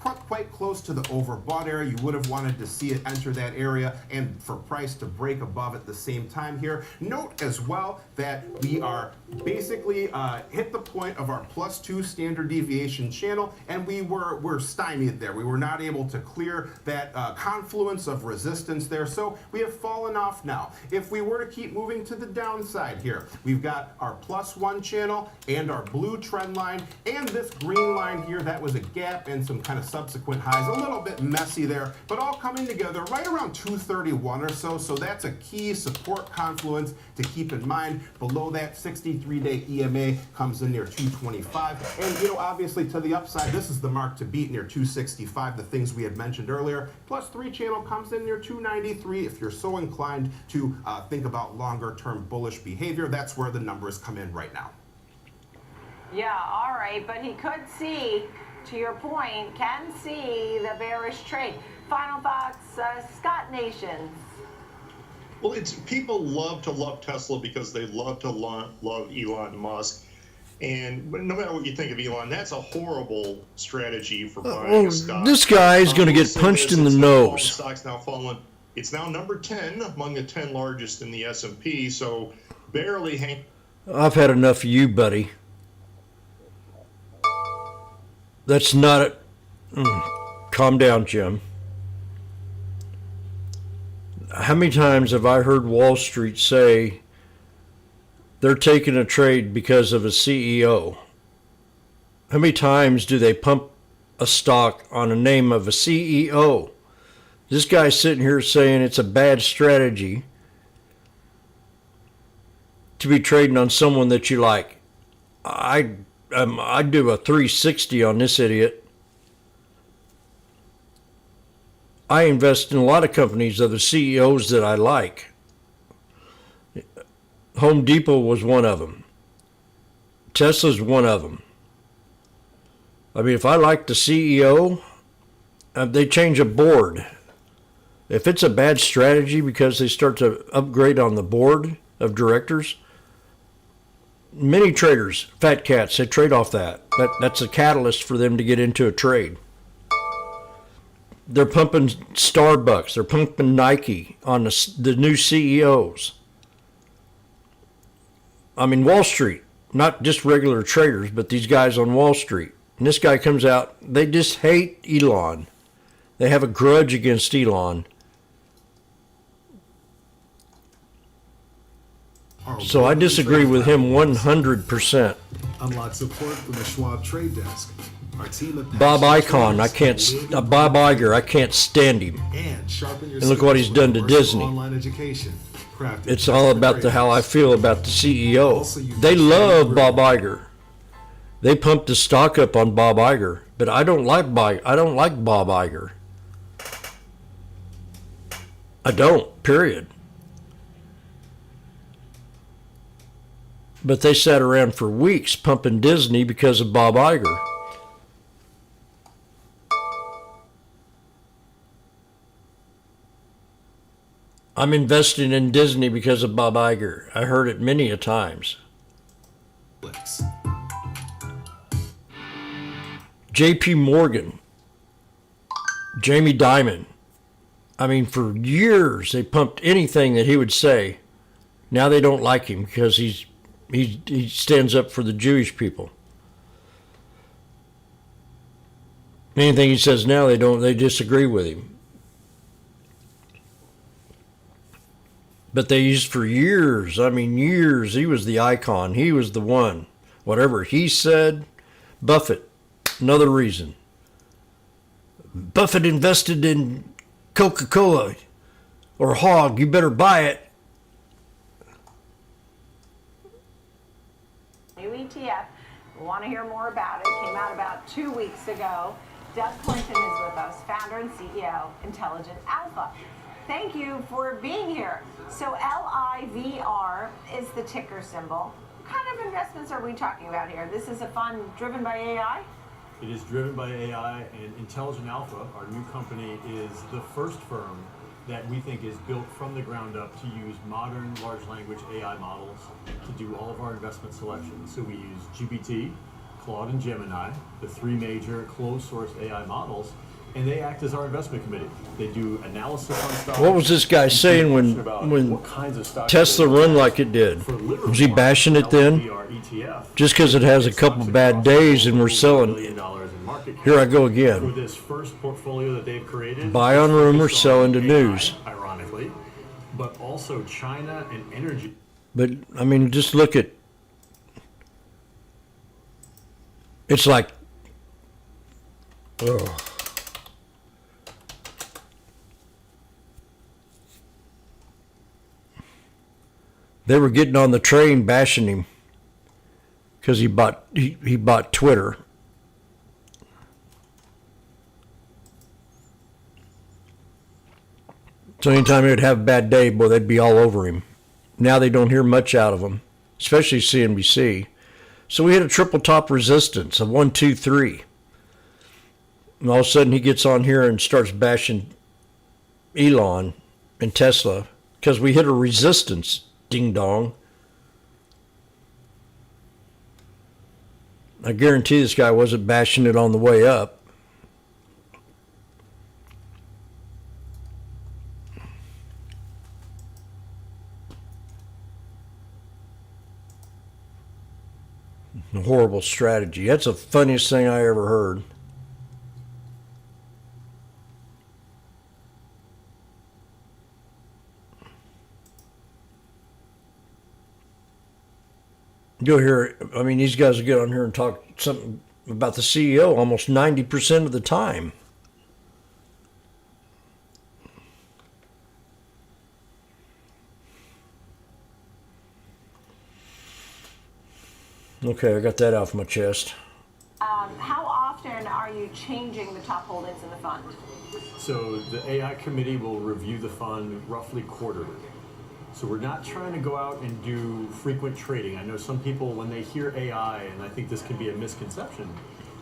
quite close to the overbought area. You would have wanted to see it enter that area and for price to break above at the same time here. Note as well that we are basically hit the point of our +2 standard deviation channel, and we're stymied there. We were not able to clear that confluence of resistance there, so we have fallen off now. If we were to keep moving to the downside here, we've got our +1 channel and our blue trend line and this green line here. That was a gap and some kind of subsequent highs. A little bit messy there, but all coming together right around 231 or so. So that's a key support confluence to keep in mind. Below that 63-day EMA comes in near 225. And, you know, obviously to the upside, this is the mark to beat near 265, the things we had mentioned earlier. +3 channel comes in near 293. If you're so inclined to think about longer term bullish behavior, that's where the numbers come in right now. Yeah, all right, but he could see, to your point, can see the bearish trade. Final thoughts, Scott Nations. Well, it's people love Tesla because they love Elon Musk. And no matter what you think of Elon, that's a horrible strategy for buying a stock. This guy is going to get punched in the nose. Stock's now fallen. It's now number 10 among the 10 largest in the S&P, so barely hang. I've had enough of you, buddy. That's not it. Calm down, Jim. How many times have I heard Wall Street say they're taking a trade because of a CEO? How many times do they pump a stock on a name of a CEO? This guy's sitting here saying it's a bad strategy to be trading on someone that you like. I'd do a 360 on this idiot. I invest in a lot of companies of the CEOs that I like. Home Depot was one of them. Tesla's one of them. I mean, if I like the CEO, they change a board. If it's a bad strategy because they start to upgrade on the board of directors, many traders, fat cats, they trade off that. That's a catalyst for them to get into a trade. They're pumping Starbucks. They're pumping Nike on the new CEOs. I mean, Wall Street, not just regular traders, but these guys on Wall Street. And this guy comes out, they just hate Elon. They have a grudge against Elon. So I disagree with him 100%. Unlock support from the Schwab Trade Desk. Our team of Bob Icahn, Bob Iger, I can't stand him. And look what he's done to Disney. Online education. It's all about how I feel about the CEO. They love Bob Iger. They pumped the stock up on Bob Iger, but I don't like Bob Iger. I don't. Period. But they sat around for weeks pumping Disney because of Bob Iger. I'm investing in Disney because of Bob Iger. I heard it many a times. J.P. Morgan, Jamie Dimon. I mean, for years they pumped anything that he would say. Now they don't like him because he stands up for the Jewish people. Anything he says now, they disagree with him. But they used for years, I mean years, he was the icon. He was the one. Whatever he said, Buffett, another reason. Buffett invested in Coca-Cola or Hog, you better buy it. New ETF. We want to hear more about it. Came out about 2 weeks ago. Doug Clinton is with us, founder and CEO, Intelligent Alpha. Thank you for being here. So LIVR is the ticker symbol. What kind of investments are we talking about here? This is a fund driven by AI? It is driven by AI, and Intelligent Alpha, our new company, is the first firm that we think is built from the ground up to use modern large language AI models to do all of our investment selections. So we use GPT, Claude, and Gemini, the three major closed source AI models, and they act as our investment committee. They do analysis on stocks. What was this guy saying when Tesla run like it did? Was he bashing it then? Just because it has a couple bad days and we're selling. Here I go again. For this first portfolio that they've created, buy on rumor, sell into news. Ironically, but also China and energy. But I mean, just look at. It's like, oh. They were getting on the train bashing him because he bought Twitter. So anytime he would have a bad day, boy, they'd be all over him. Now they don't hear much out of him, especially CNBC. So we hit a triple top resistance, a 1, 2, 3. And all of a sudden he gets on here and starts bashing Elon and Tesla because we hit a resistance. Ding dong. I guarantee this guy wasn't bashing it on the way up. A horrible strategy. That's the funniest thing I ever heard. Go here. I mean, these guys will get on here and talk something about the CEO almost 90% of the time. Okay, I got that off my chest. How often are you changing the top holdings in the fund? So the AI committee will review the fund roughly quarterly. So we're not trying to go out and do frequent trading. I know some people, when they hear AI, and I think this can be a misconception,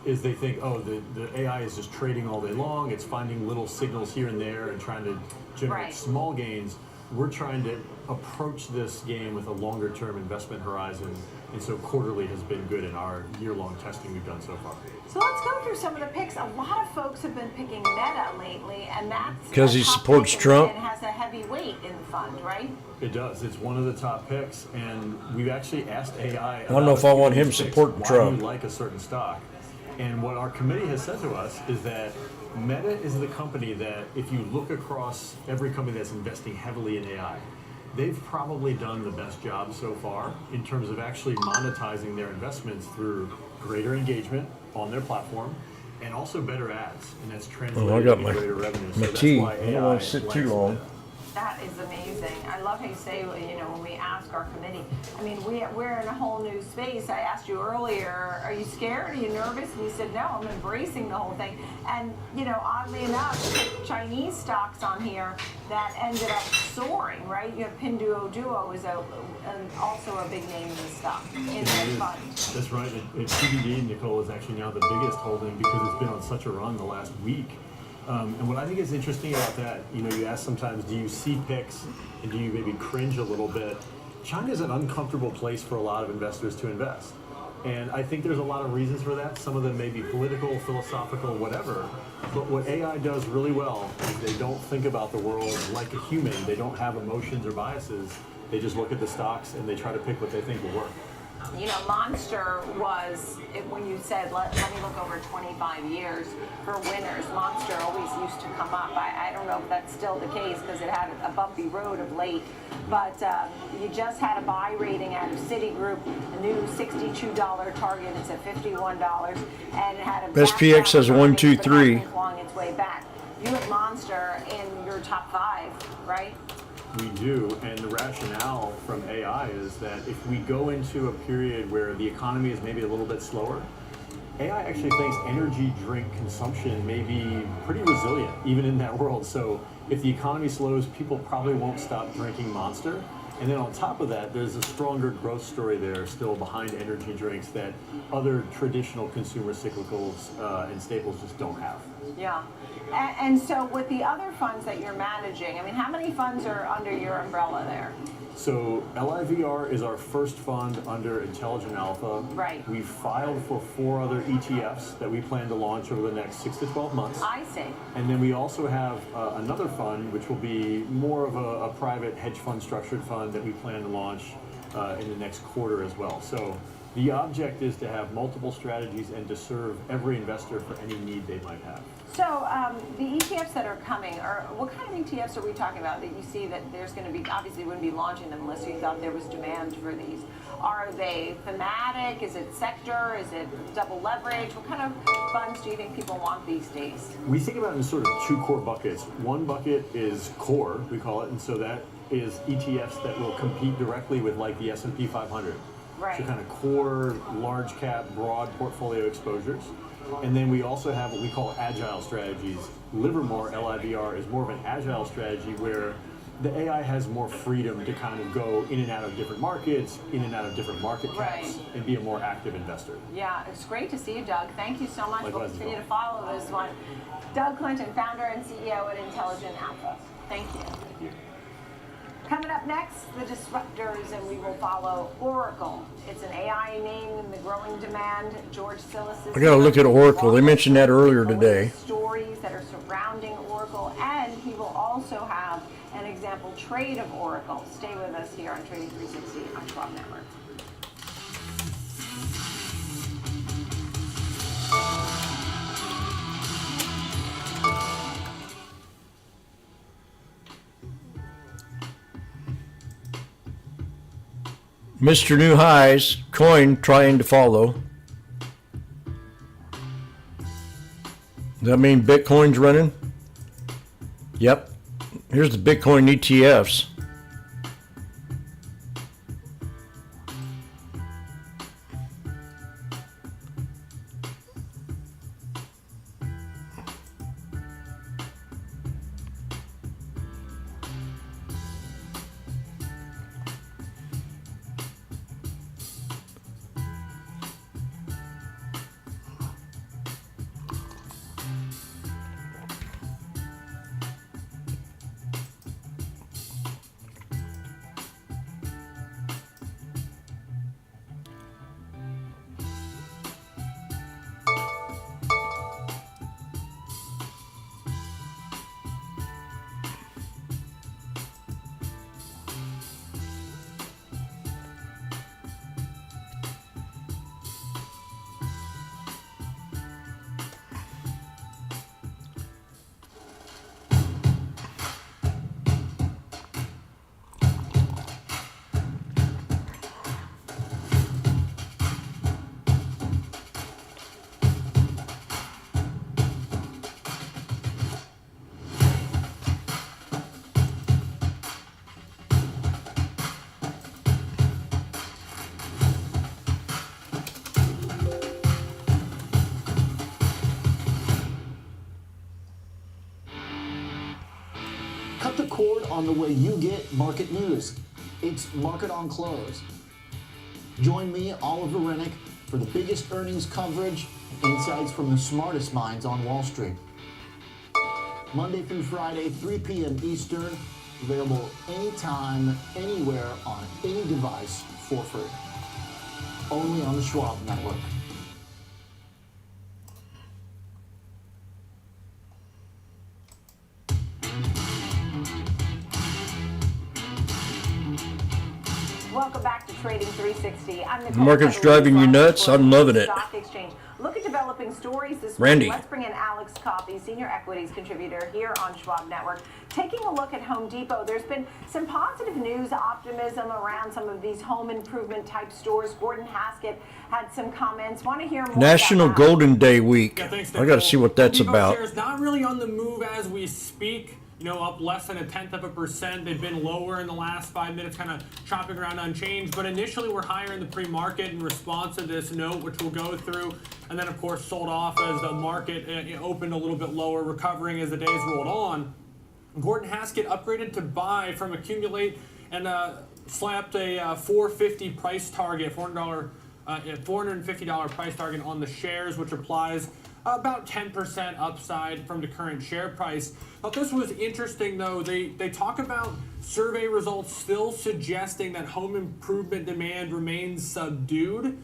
is they think, oh, the AI is just trading all day long. It's finding little signals here and there and trying to generate small gains. We're trying to approach this game with a longer term investment horizon. And so quarterly has been good in our year-long testing we've done so far. So let's go through some of the picks. A lot of folks have been picking Meta lately, and that's because he supports Trump. And has a heavy weight in the fund, right? It does. It's one of the top picks, and we've actually asked AI. I don't know if I want him supporting Trump. Why do you like a certain stock? And what our committee has said to us is that Meta is the company that, if you look across every company that's investing heavily in AI, they've probably done the best job so far in terms of actually monetizing their investments through greater engagement on their platform and also better ads, and that's translated into greater revenue. My tea. I don't want to sit too long. That is amazing. I love how you say, you know, when we ask our committee, I mean, we're in a whole new space. I asked you earlier, are you scared? Are you nervous? And you said, no, I'm embracing the whole thing. And, you know, oddly enough, Chinese stocks on here that ended up soaring, right? You have Pinduoduo is also a big name in the stock, in that fund. That's right. And CBD, Nicole, is actually now the biggest holding because it's been on such a run the last week. And what I think is interesting about that, you know, you ask sometimes, do you see picks and do you maybe cringe a little bit? China's an uncomfortable place for a lot of investors to invest. And I think there's a lot of reasons for that. Some of them may be political, philosophical, whatever. But what AI does really well is they don't think about the world like a human. They don't have emotions or biases. They just look at the stocks and they try to pick what they think will work. You know, Monster was, when you said, let me look over 25 years for winners, Monster always used to come up. I don't know if that's still the case because it had a bumpy road of late. But you just had a buy rating out of Citigroup, a new $62 target. It's at $51. And it had a SPX has 1, 2, 3. Clawing its way back. You have Monster in your top 5, right? We do, and the rationale from AI is that if we go into a period where the economy is maybe a little bit slower, AI actually thinks energy drink consumption may be pretty resilient, even in that world. So if the economy slows, people probably won't stop drinking Monster. And then on top of that, there's a stronger growth story there still behind energy drinks that other traditional consumer cyclicals and staples just don't have. Yeah. And so with the other funds that you're managing, I mean, how many funds are under your umbrella there? So LIVR is our first fund under Intelligent Alpha. Right. We filed for 4 other ETFs that we plan to launch over the next 6 to 12 months. I see. And then we also have another fund, which will be more of a private hedge fund structured fund that we plan to launch in the next quarter as well. So the object is to have multiple strategies and to serve every investor for any need they might have. So the ETFs that are coming, what kind of ETFs are we talking about that you see that there's going to be, obviously you wouldn't be launching them unless you thought there was demand for these. Are they thematic? Is it sector? Is it double leverage? What kind of funds do you think people want these days? We think about it in sort of 2 core buckets. One bucket is core, we call it, and so that is ETFs that will compete directly with like the S&P 500. Right. So kind of core, large cap, broad portfolio exposures. And then we also have what we call agile strategies. Livermore, LIVR, is more of an agile strategy where the AI has more freedom to kind of go in and out of different markets, in and out of different market caps, and be a more active investor. Yeah, it's great to see you, Doug. Thank you so much. Likewise, We'll continue to follow this one. Doug Clinton, founder and CEO at Intelligent Alpha. Thank you. Thank you. Coming up next, the disruptors, and we will follow Oracle. It's an AI name in the growing demand. George Silas is I got to look at Oracle. They mentioned that earlier today. Stories that are surrounding Oracle, and he will also have an example trade of Oracle. Stay with us here on Trading 360 on Schwab Network. Mr. New Highs, coin trying to follow. Does that mean Bitcoin's running? Yep. Here's the Bitcoin ETFs. Cut the cord on the way you get market news. It's Market on Close. Join me, Oliver Rennick, for the biggest earnings coverage, insights from the smartest minds on Wall Street. Monday through Friday, 3 p.m. Eastern, available anytime, anywhere, on any device for free. Only on the Schwab Network. Welcome back to Trading 360. I'm Nicole. The market's driving you nuts. I'm loving it. Stock Exchange. Look at developing stories this Randy. week. Let's bring in Alex Coffey, Senior Equities Contributor here on Schwab Network. Taking a look at Home Depot, there's been some positive news, optimism around some of these home improvement type stores. Gordon Haskett had some comments. Want to hear more National about that? Golden Day week. Yeah, thanks, I got to see what that's Depot about. shares not really on the move as we speak. You know, up less than 0.1%. They've been lower in the last 5 minutes, kind of chopping around unchanged. But initially, we're higher in the pre-market in response to this note, which we'll go through. And then, of course, sold off as the market opened a little bit lower, recovering as the days rolled on. Gordon Haskett upgraded to buy from accumulate and slapped a $450 price target, $450 price target on the shares, which applies about 10% upside from the current share price. Thought this was interesting, though. They talk about survey results still suggesting that home improvement demand remains subdued,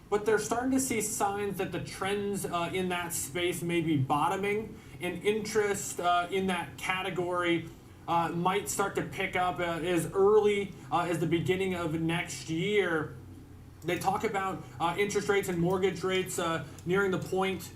but they're starting to see signs that the trends in that space may be bottoming, and interest in that category might start to pick up as early as the beginning of next year. They talk about interest rates and mortgage rates nearing the point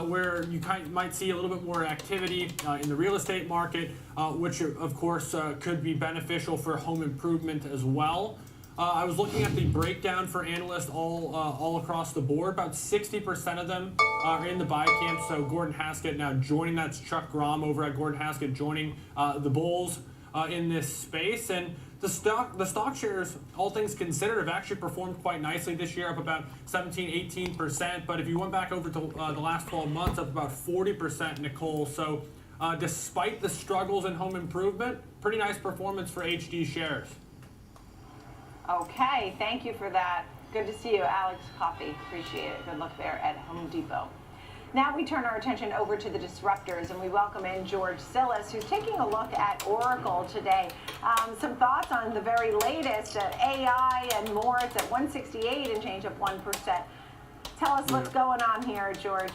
where you might see a little bit more activity in the real estate market, which of course could be beneficial for home improvement as well. I was looking at the breakdown for analysts all across the board. About 60% of them are in the buy camp. So Gordon Haskett now joining. That's Chuck Grom over at Gordon Haskett joining the bulls in this space. And the stock shares, all things considered, have actually performed quite nicely this year, up about 17-18%. But if you went back over to the last 12 months, up about 40%, Nicole. So despite the struggles in home improvement, pretty nice performance for HD shares. Okay, thank you for that. Good to see you, Alex Coffey. Appreciate it. Good luck there at Home Depot. Now we turn our attention over to the disruptors, and we welcome in George Sillis, who's taking a look at Oracle today. Some thoughts on the very latest AI and more. It's at 168 and change of 1%. Tell us what's going on here, George.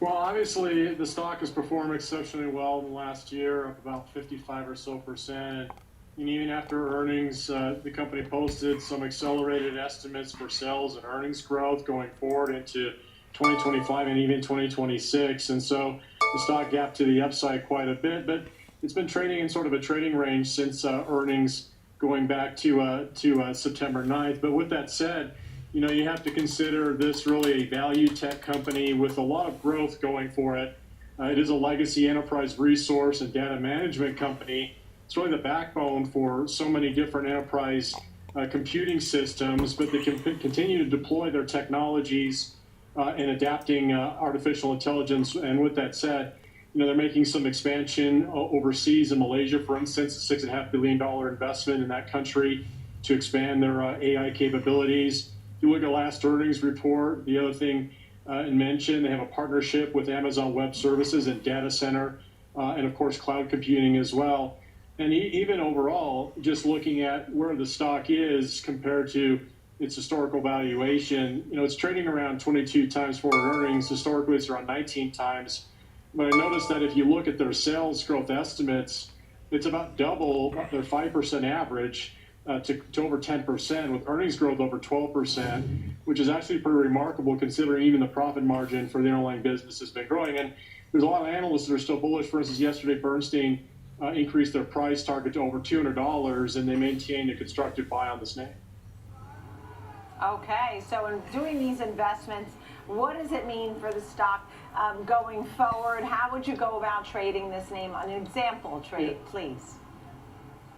Well, obviously, the stock has performed exceptionally well in the last year, up about 55 or so percent. And even after earnings, the company posted some accelerated estimates for sales and earnings growth going forward into 2025 and even 2026. And so the stock gapped to the upside quite a bit, but it's been trading in sort of a trading range since earnings going back to September 9th. But with that said, you know, you have to consider this really a value tech company with a lot of growth going for it. It is a legacy enterprise resource and data management company. It's really the backbone for so many different enterprise computing systems, but they can continue to deploy their technologies in adapting artificial intelligence. And with that said, you know, they're making some expansion overseas in Malaysia, for instance, a $6.5 billion investment in that country to expand their AI capabilities. If you look at last earnings report, the other thing mentioned, they have a partnership with Amazon Web Services and data center, and of course, cloud computing as well. And even overall, just looking at where the stock is compared to its historical valuation, you know, it's trading around 22 times forward earnings. Historically, it's around 19 times. But I noticed that if you look at their sales growth estimates, it's about double their 5% average to over 10%, with earnings growth over 12%, which is actually pretty remarkable considering even the profit margin for the underlying business has been growing. And there's a lot of analysts that are still bullish. For instance, yesterday, Bernstein increased their price target to over $200, and they maintained a constructive buy on this name. Okay, so in doing these investments, what does it mean for the stock going forward? How would you go about trading this name? An example trade, please.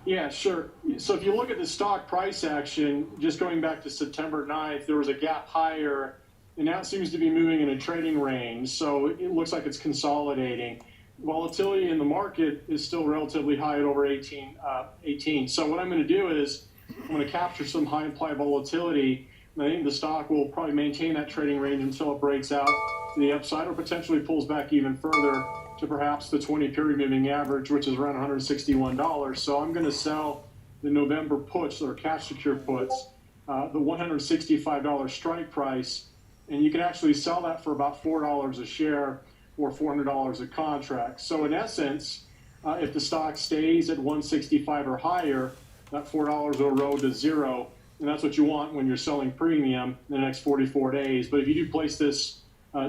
Yeah, sure. So if you look at the stock price action, just going back to September 9th, there was a gap higher, and now it seems to be moving in a trading range. So it looks like it's consolidating. volatility in the market is still relatively high at over 18. So what I'm going to do is I'm going to capture some high implied volatility. And I think the stock will probably maintain that trading range until it breaks out to the upside or potentially pulls back even further to perhaps the 20 period moving average, which is around $161. So I'm going to sell the November puts or cash secure puts, the $165 strike price, and you can actually sell that for about $4 a share or $400 a contract. So in essence, if the stock stays at 165 or higher, that $4 will erode to zero, and that's what you want when you're selling premium in the next 44 days. But if you do place this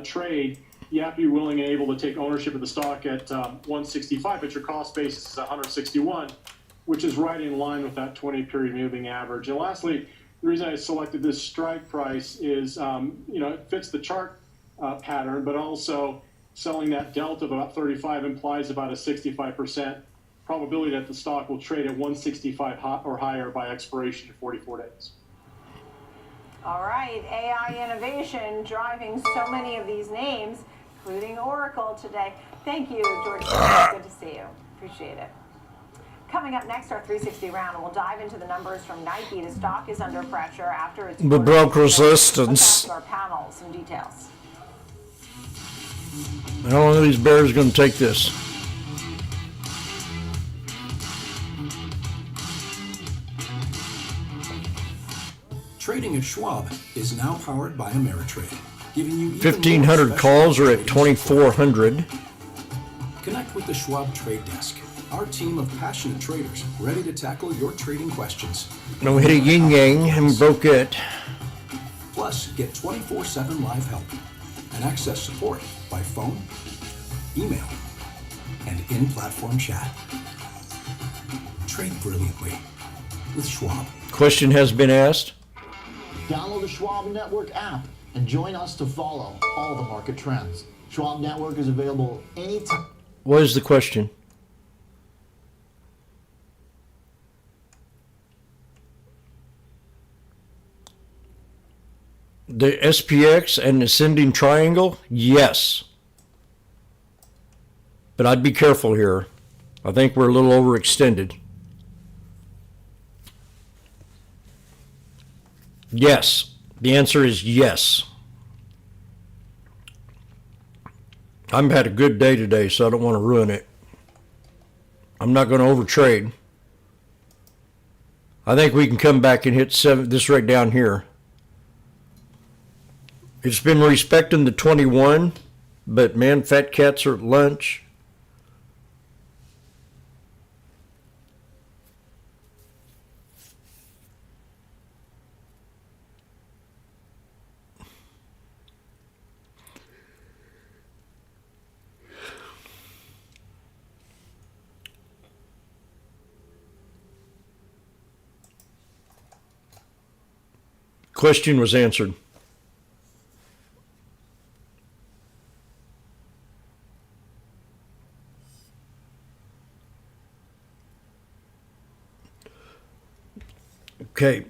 trade, you have to be willing and able to take ownership of the stock at 165, but your cost basis is 161, which is right in line with that 20 period moving average. And lastly, the reason I selected this strike price is, it fits the chart pattern, but also selling that delta of about 35 implies about a 65% probability that the stock will trade at 165 or higher by expiration in 44 days. All right, AI innovation driving so many of these names, including Oracle today. Thank you, George. Good to see you. Appreciate it. Coming up next, our 360 round, and we'll dive into the numbers from Nike. The stock is under pressure after its The broke resistance. our panel, some details. I don't know whose Bears going to take this. Trading at Schwab is now powered by Ameritrade, giving you 1,500 calls are at 2,400. Connect with the Schwab Trade Desk, our team of passionate traders ready to tackle your trading questions. No hit a yin yang and broke it. Plus, get 24/7 live help and access support by phone, email, and in-platform chat. Trade brilliantly with Schwab. Question has been asked. Download the Schwab Network app and join us to follow all the market trends. Schwab Network is available anytime. What is the question? The SPX and ascending triangle? Yes. But I'd be careful here. I think we're a little overextended. Yes. The answer is yes. I've had a good day today, so I don't want to ruin it. I'm not going to overtrade. I think we can come back and hit this right down here. It's been respecting the 21, but man, fat cats are at lunch. Question was answered. Okay,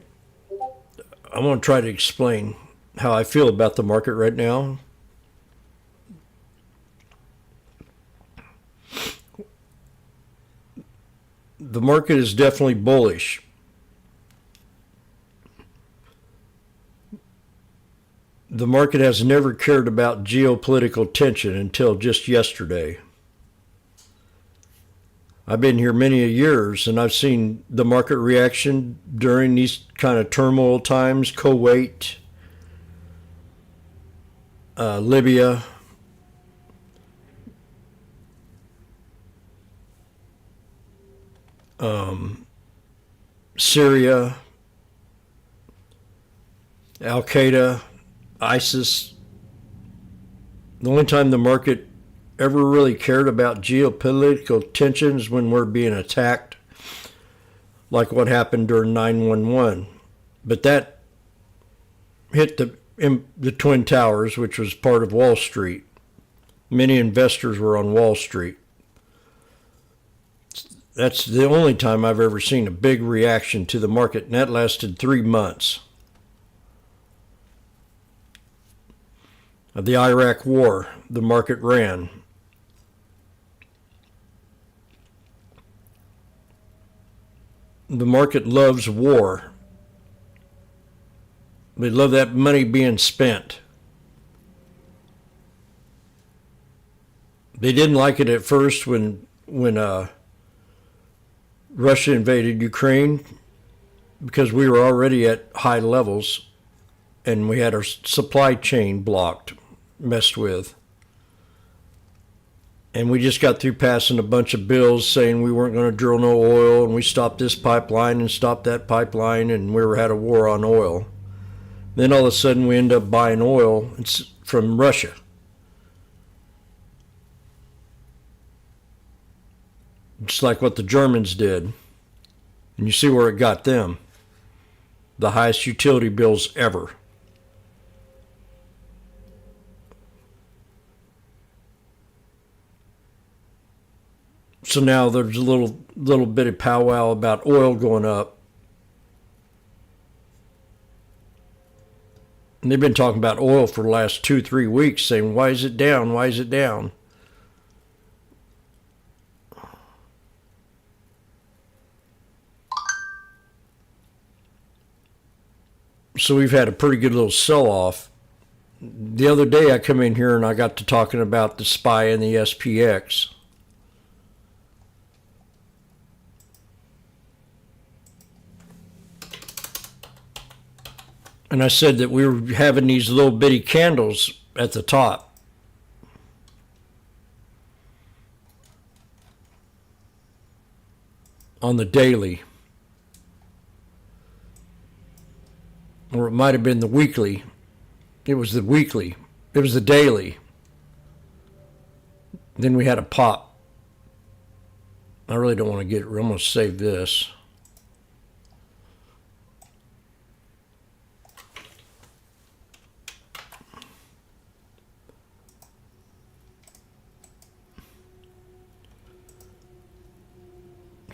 I want to try to explain how I feel about the market right now. The market is definitely bullish. The market has never cared about geopolitical tension until just yesterday. I've been here many years, and I've seen the market reaction during these kind of turmoil times. Kuwait, Libya, Syria, Al-Qaeda, ISIS. The only time the market ever really cared about geopolitical tensions when we're being attacked, like what happened during 9/11. But that hit the Twin Towers, which was part of Wall Street. Many investors were on Wall Street. That's the only time I've ever seen a big reaction to the market, and that lasted 3 months. Of the Iraq War, the market ran. the market loves war. They love that money being spent. They didn't like it at first when Russia invaded Ukraine, because we were already at high levels and we had our supply chain blocked, messed with. And we just got through passing a bunch of bills saying we weren't going to drill no oil, and we stopped this pipeline and stopped that pipeline, and we had a war on oil. Then all of a sudden we end up buying oil from Russia. Just like what the Germans did. And you see where it got them. The highest utility bills ever. So now there's a little bit of powwow about oil going up. And they've been talking about oil for the last 2-3 weeks, saying, why is it down? Why is it down? So we've had a pretty good little sell-off. The other day I come in here and I got to talking about the SPY and the SPX. And I said that we were having these little bitty candles at the top. On the daily. Or it might have been the weekly. It was the weekly. It was the daily. Then we had a pop. I really don't want to get it. I'm going to save this.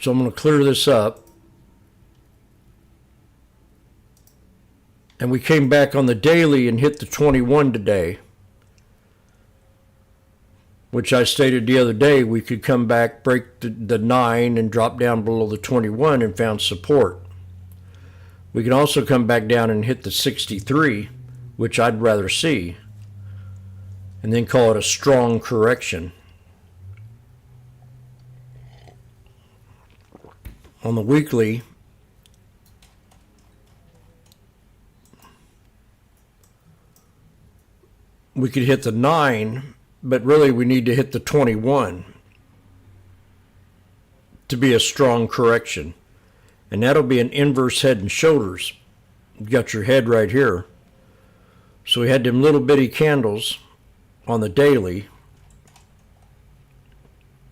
So I'm going to clear this up. And we came back on the daily and hit the 21 today. Which I stated the other day, we could come back, break the 9 and drop down below the 21 and found support. We can also come back down and hit the 63, which I'd rather see. And then call it a strong correction. On the weekly, we could hit the 9, but really we need to hit the 21 to be a strong correction. And that'll be an inverse head and shoulders. You've got your head right here. So we had them little bitty candles on the daily.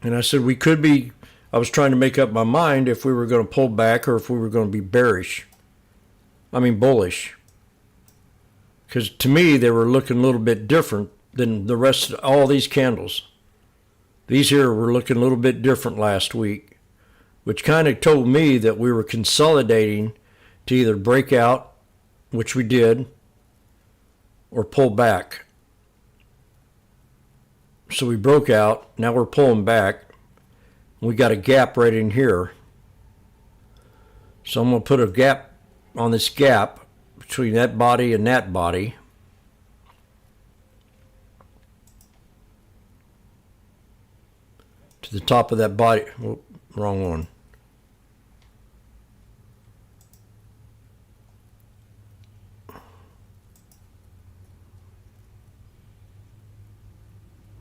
And I said we could be, I was trying to make up my mind if we were going to pull back or if we were going to be bullish. Because to me, they were looking a little bit different than the rest of all these candles. These here were looking a little bit different last week, which kind of told me that we were consolidating to either break out, which we did, or pull back. So we broke out. Now we're pulling back. We got a gap right in here. So I'm going to put a gap on this gap between that body and that body. To the top of that body. Oh, wrong one.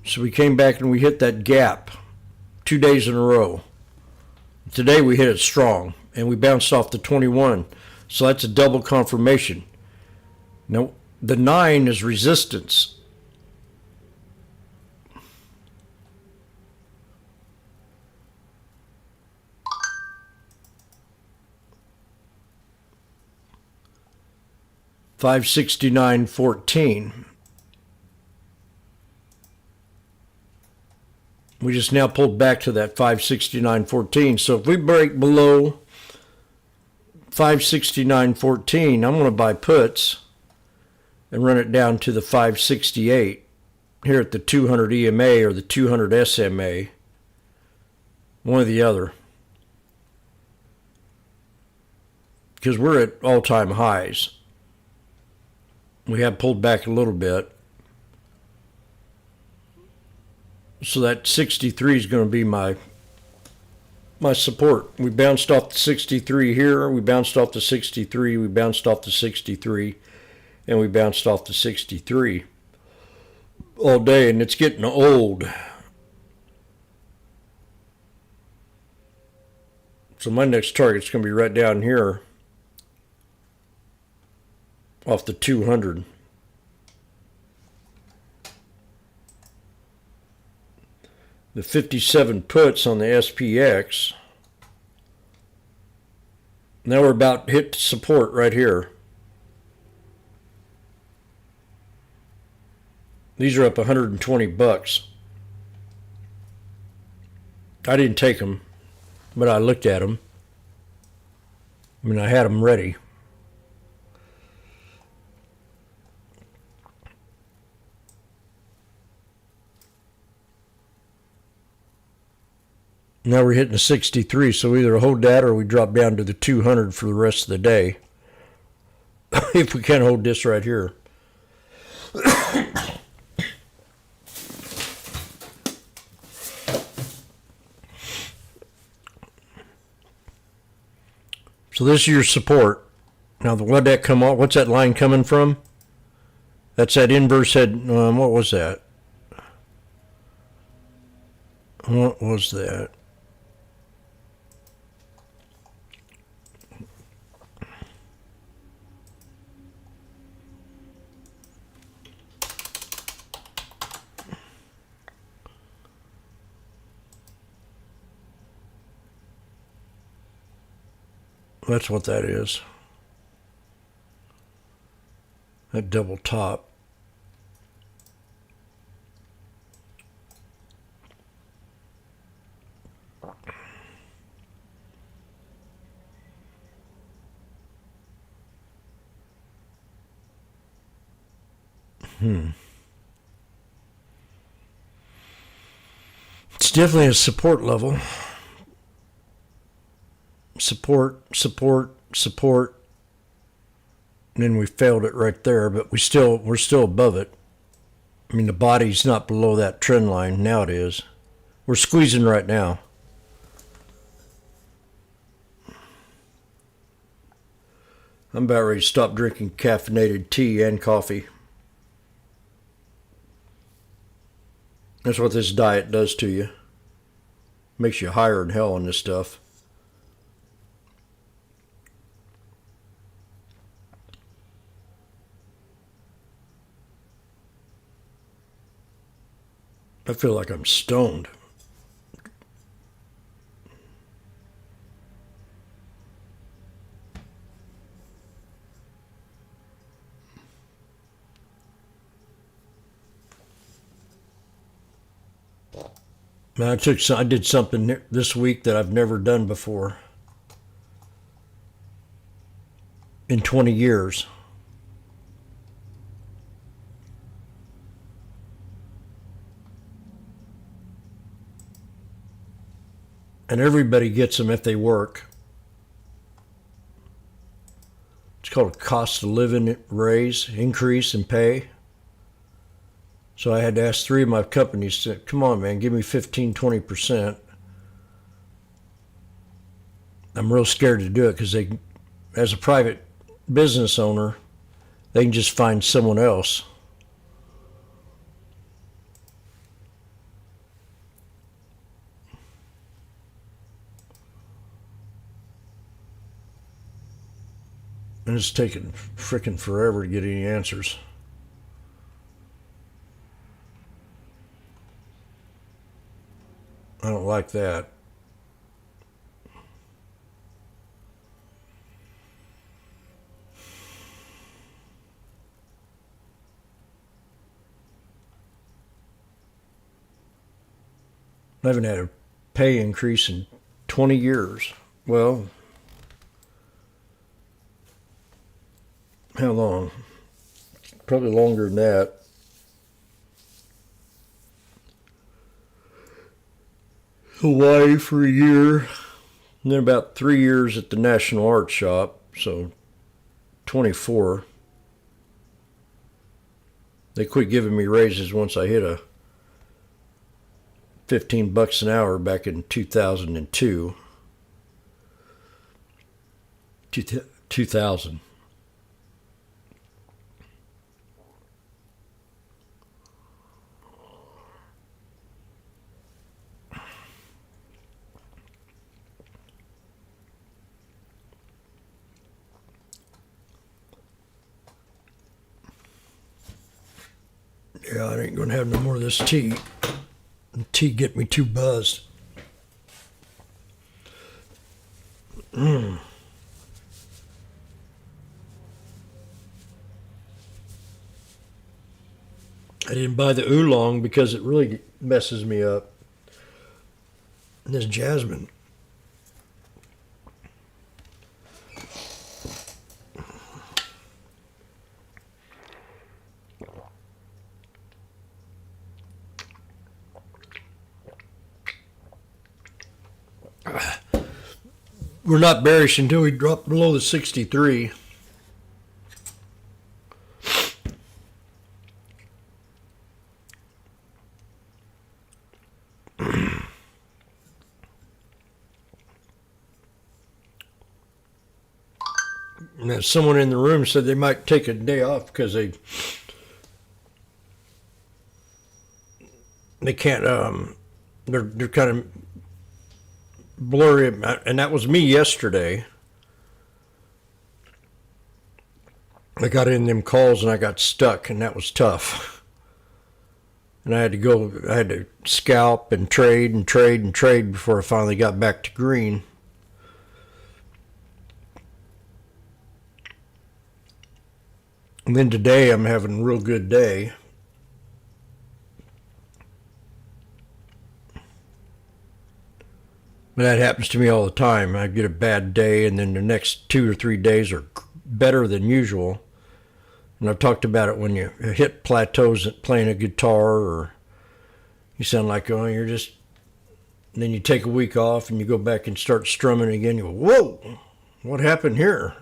So we came back and we hit that gap 2 days in a row. Today we hit it strong and we bounced off the 21. So that's a double confirmation. Now, the 9 is resistance. $569.14. We just now pulled back to that 569.14. So if we break below 569.14, I'm going to buy puts and run it down to the 568 here at the 200 EMA or the 200 SMA. One or the other. because we're at all-time highs. We have pulled back a little bit. So that 63 is going to be my support. We bounced off the 63 here. We bounced off the 63. We bounced off the 63. And we bounced off the 63 all day. And it's getting old. So my next target's going to be right down here off the 200. The 57 puts on the SPX. Now we're about to hit support right here. These are up 120 bucks. I didn't take them, but I looked at them. I mean, I had them ready. Now we're hitting the 63, so we either hold that or we drop down to the 200 for the rest of the day. If we can't hold this right here. So this is your support. Now, what'd that come off? What's that line coming from? That's that inverse head. What was that? What was that? That's what that is. That double top. It's definitely a support level. Support, support, support. And then we failed it right there, but we're still above it. I mean, the body's not below that trend line. Now it is. We're squeezing right now. I'm about ready to stop drinking caffeinated tea and coffee. That's what this diet does to you. Makes you higher than hell on this stuff. I feel like I'm stoned. Now, I did something this week that I've never done before in 20 years. And everybody gets them if they work. It's called a cost of living increase in pay. So I had to ask 3 of my companies, come on, man, give me 15, 20%. I'm real scared to do it because they, as a private business owner, they can just find someone else. And it's taking frickin' forever to get any answers. I don't like that. I haven't had a pay increase in 20 years. Well, how long? Probably longer than that. Hawaii for a year, and then about 3 years at the National Art Shop. So 24. They quit giving me raises once I hit a $15 an hour back in 2002. 2000. Yeah, I ain't gonna have no more of this tea. The tea get me too buzzed. I didn't buy the oolong because it really messes me up. And this jasmine. We're not bearish until we drop below the 63. Now, someone in the room said they might take a day off because they can't they're kind of blurry, and that was me yesterday. I got in them calls and I got stuck, and that was tough. And I had to scalp and trade and trade and trade before I finally got back to green. And then today I'm having a real good day. But that happens to me all the time. I get a bad day, and then the next 2 or 3 days are better than usual. And I've talked about it when you hit plateaus at playing a guitar, or you sound like, oh, you're just... And then you take a week off, and you go back and start strumming again. You go, whoa, what happened here?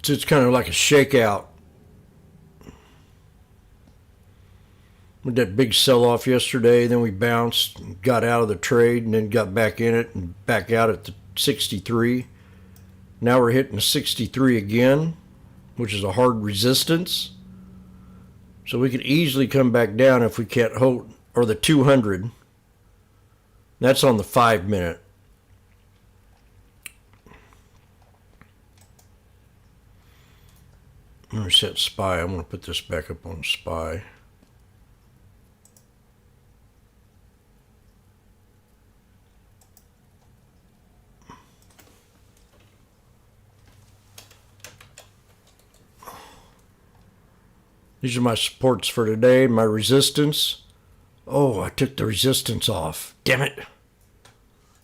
It's kind of like a shakeout. We did that big sell-off yesterday, then we bounced, got out of the trade, and then got back in it and back out at the 63. Now we're hitting the 63 again, which is a hard resistance. So we could easily come back down if we can't hold, or the 200. That's on the 5-minute. I'm going to set SPY. I'm going to put this back up on SPY. These are my supports for today. My resistance. Oh, I took the resistance off. Damn it.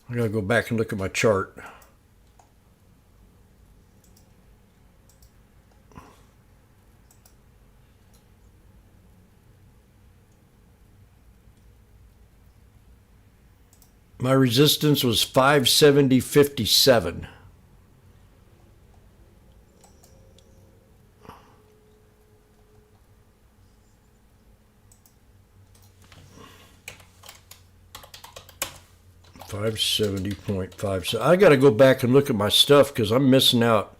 I got to go back and look at my chart. My resistance was 570.57. $570.57. I got to go back and look at my stuff because I'm missing out.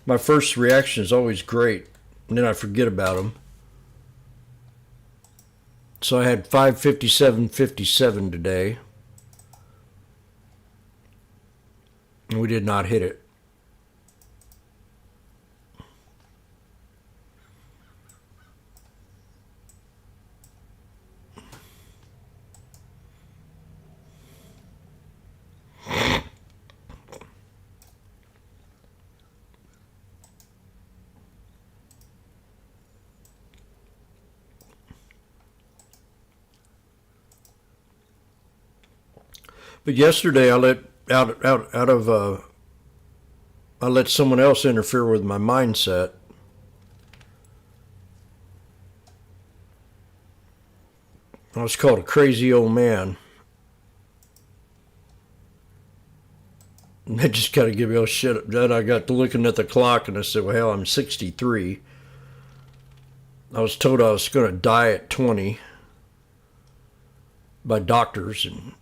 My first reaction is always great, and then I forget about them. So I had 557.57 today. And we did not hit it. But yesterday I let someone else interfere with my mindset. I was called a crazy old man. And they just kind of give me all shit. Then I got to looking at the clock and I said, well, hell, I'm 63. I was told I was going to die at 20 by doctors, and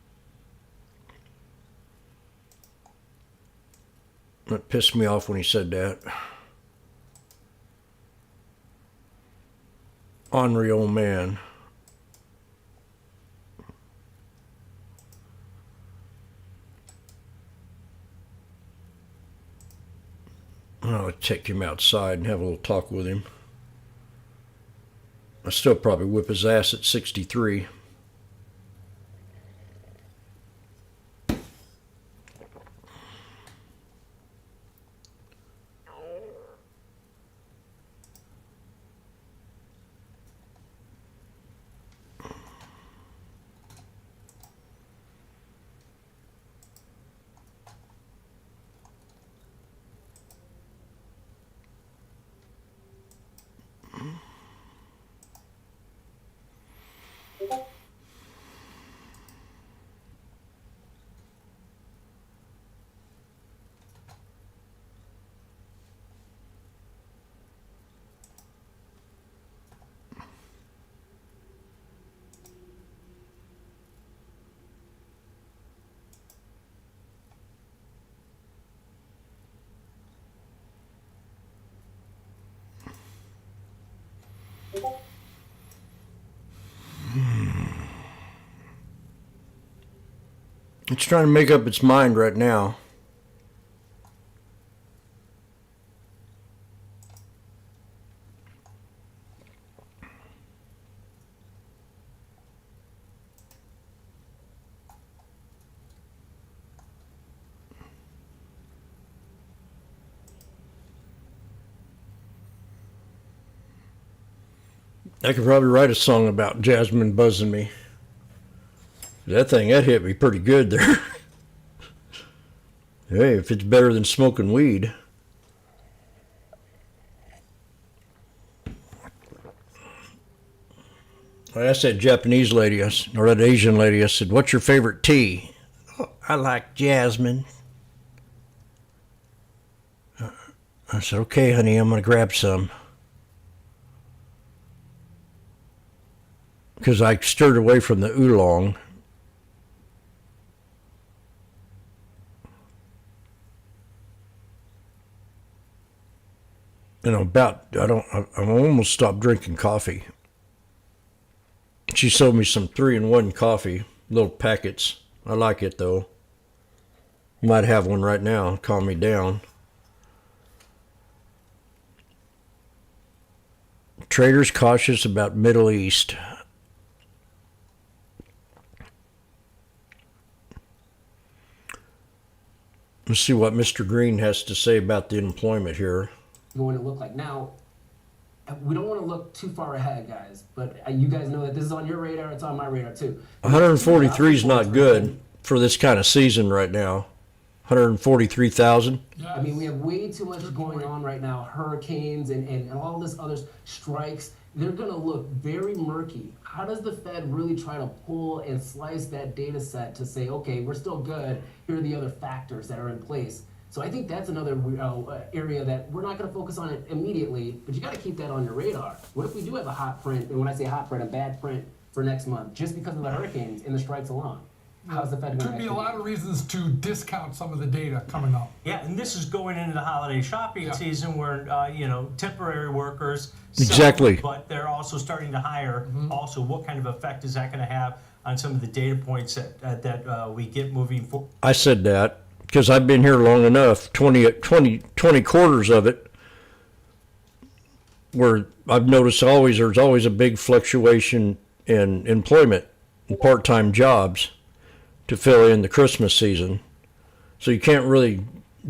that pissed me off when he said that. Ornery old man. I'll take him outside and have a little talk with him. I still probably whip his ass at 63. It's trying to make up its mind right now. I could probably write a song about Jasmine buzzing me. That hit me pretty good there. Hey, if it's better than smoking weed. I asked that Japanese lady, or that Asian lady, I said, what's your favorite tea? Oh, I like jasmine. I said, okay, honey, I'm going to grab some. Because I stirred away from the oolong. And I'm almost stopped drinking coffee. She sold me some 3-in-1 coffee, little packets. I like it though. Might have one right now, calm me down. Traders cautious about Middle East. Let's see what Mr. Green has to say about the employment here. Going to look like now, we don't want to look too far ahead, guys, but you guys know that this is on your radar, it's on my radar too. 143 is not good for this kind of season right now. 143,000. I mean, we have way too much going on right now. Hurricanes and all this other strikes. They're going to look very murky. How does the Fed really try to pull and slice that data set to say, okay, we're still good. Here are the other factors that are in place. So I think that's another area that we're not going to focus on it immediately, but you got to keep that on your radar. What if we do have a hot print, and when I say hot print, a bad print for next month, just because of the hurricanes and the strikes alone? How's the Fed going to Could be a lot of reasons to discount some of the data coming up. Yeah, and this is going into the holiday shopping season where, temporary workers Exactly. sell, but they're also starting to hire. Also, what kind of effect is that going to have on some of the data points that we get moving forward? I said that because I've been here long enough, 20 quarters of it, where I've noticed there's always a big fluctuation in employment and part-time jobs to fill in the Christmas season. So you can't really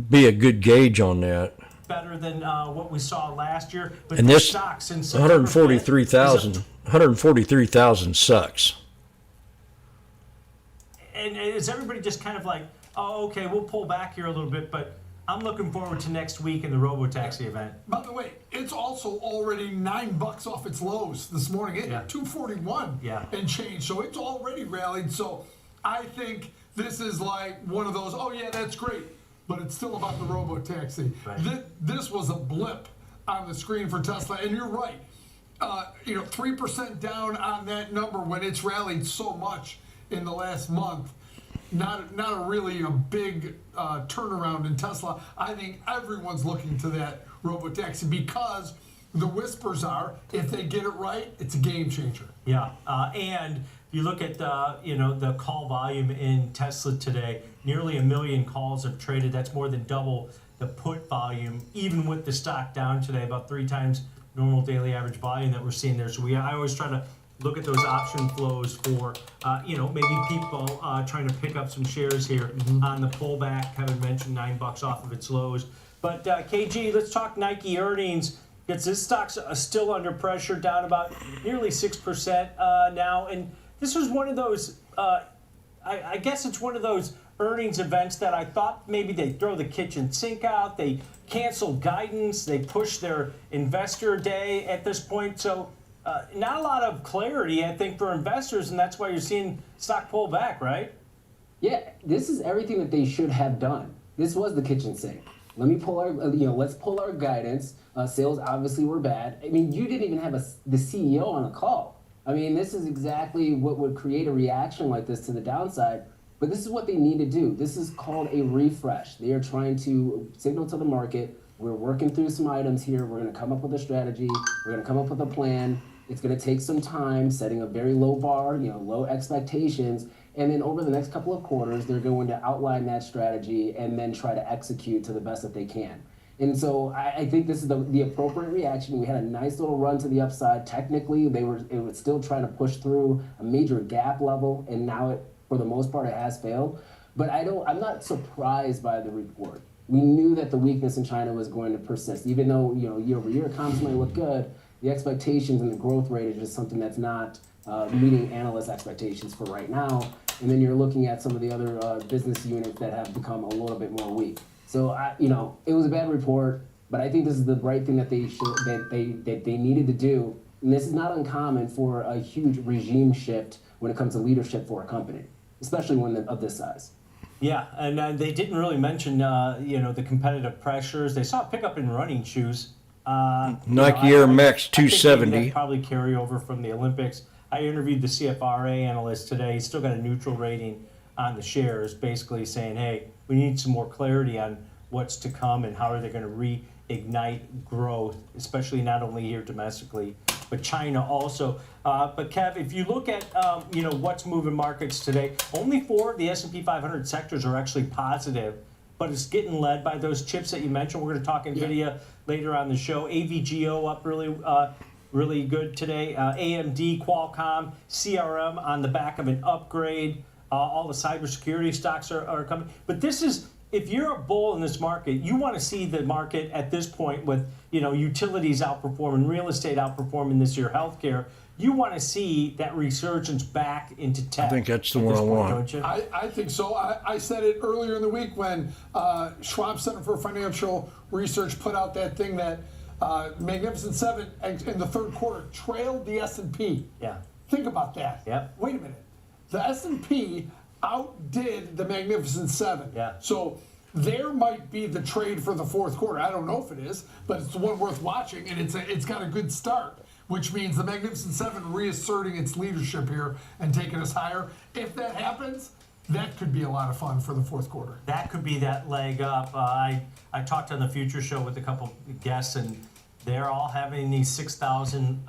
be a good gauge on that. Better than what we saw last year, but And the this stocks in 143,000 sucks. and is everybody just kind of like, oh, okay, we'll pull back here a little bit, but I'm looking forward to next week in the Robotaxi event. By the way, it's also already $9 off its lows this morning. It Yeah. hit 241 and change, so it's already rallied. So I think this is like one of those, oh yeah, that's great, but it's still about the Robotaxi. Right. This was a blip on the screen for Tesla, and you're right. 3% down on that number when it's rallied so much in the last month. Not a really a big turnaround in Tesla. I think everyone's looking to that Robotaxi because the whispers are, if they get it right, it's a game changer. Yeah, and you look at the call volume in Tesla today. Nearly 1 million calls have traded. That's more than double the put volume, even with the stock down today, about 3 times normal daily average volume that we're seeing there. So I always try to look at those option flows for maybe people trying to pick up some shares here on the pullback. Kevin mentioned $9 off of its lows. But KG, let's talk Nike earnings. Because this stock's still under pressure, down about nearly 6% now. And this was one of those, I guess it's one of those earnings events that I thought maybe they'd throw the kitchen sink out. They canceled guidance. They pushed their investor day at this point. So not a lot of clarity, I think, for investors. And that's why you're seeing stock pull back, right? Yeah, this is everything that they should have done. This was the kitchen sink. Let me pull our, let's pull our guidance. Sales obviously were bad. I mean, you didn't even have the CEO on a call. I mean, this is exactly what would create a reaction like this to the downside. But this is what they need to do. This is called a refresh. They are trying to signal to the market, we're working through some items here. We're going to come up with a strategy. We're going to come up with a plan. It's going to take some time, setting a very low bar, low expectations. And then over the next couple of quarters, they're going to outline that strategy and then try to execute to the best that they can. And so I think this is the appropriate reaction. We had a nice little run to the upside. Technically, it was still trying to push through a major gap level, and now for the most part, it has failed. But I'm not surprised by the report. We knew that the weakness in China was going to persist, even though year-over-year comps might look good. The expectations and the growth rate is just something that's not meeting analyst expectations for right now. And then you're looking at some of the other business units that have become a little bit more weak. So it was a bad report, but I think this is the right thing that they needed to do. And this is not uncommon for a huge regime shift when it comes to leadership for a company, especially one of this size. Yeah, and they didn't really mention the competitive pressures. They saw a pickup in running shoes. Nike Air Max 270. That probably carry over from the Olympics. I interviewed the CFRA analyst today. He's still got a neutral rating on the shares, basically saying, hey, we need some more clarity on what's to come and how are they going to reignite growth, especially not only here domestically, but China also. But Kev, if you look at what's moving markets today, only 4 of the S&P 500 sectors are actually positive, but it's getting led by those chips that you mentioned. We're going to talk NVIDIA later on the show. AVGO up really good today. AMD, Qualcomm, CRM on the back of an upgrade. All the cybersecurity stocks are coming. But this is, if you're a bull in this market, you want to see the market at this point with utilities outperforming, real estate outperforming this year, healthcare. You want to see that resurgence back into tech. I think that's the one I want. Don't you? I think so. I said it earlier in the week when Schwab Center for Financial Research put out that thing that Magnificent Seven in the third quarter trailed the S&P. Yeah. Think about that. Yep. Wait a minute. The S&P outdid the Magnificent Seven. Yeah. So there might be the trade for the fourth quarter. I don't know if it is, but it's one worth watching, and it's got a good start, which means the Magnificent Seven reasserting its leadership here and taking us higher. If that happens, that could be a lot of fun for the fourth quarter. That could be that leg up. I talked on the Future Show with a couple guests, and they're all having these 6,000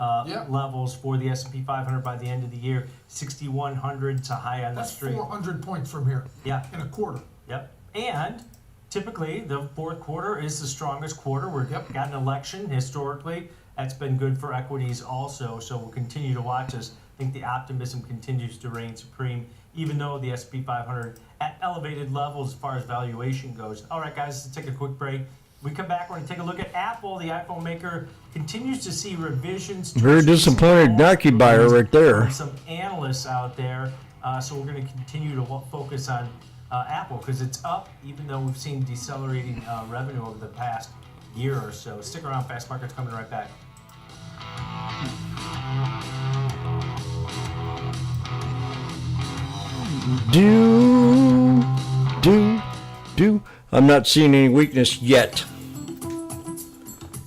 levels for the S&P 500 by the end of the year. 6,100 to high on the street. That's 400 points from here. Yeah. In a quarter. Yep. And typically the fourth quarter is the strongest quarter. We've got an election historically. That's been good for equities also. So we'll continue to watch this. I think the optimism continues to reign supreme, even though the S&P 500 at elevated levels as far as valuation goes. All right, guys, let's take a quick break. We come back, we're going to take a look at Apple. The iPhone maker continues to see revisions. Very disappointed Nike buyer right there. Some analysts out there. So we're going to continue to focus on Apple because it's up, even though we've seen decelerating revenue over the past year or so. Stick around, Fast Market's coming right back. Do. I'm not seeing any weakness yet.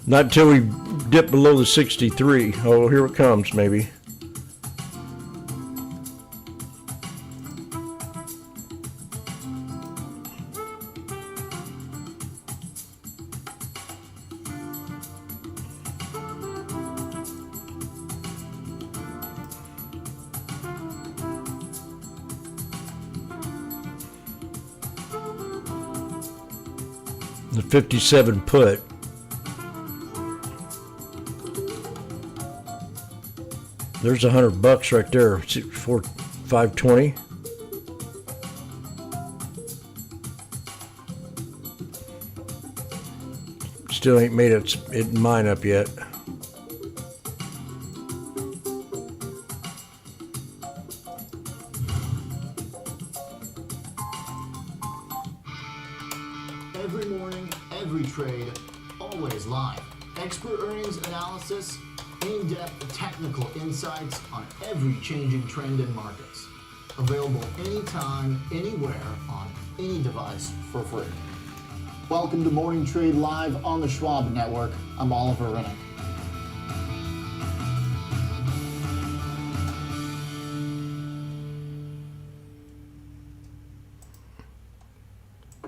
Not until we dip below the 63. Oh, here it comes, maybe. The 57 put. There's $100 right there. For 520. Still ain't made it mine up yet. Every morning, every trade, always live. Expert earnings analysis, in-depth technical insights on every changing trend in markets. Available anytime, anywhere, on any device for free. Welcome to Morning Trade Live on the Schwab Network. I'm Oliver Rennick.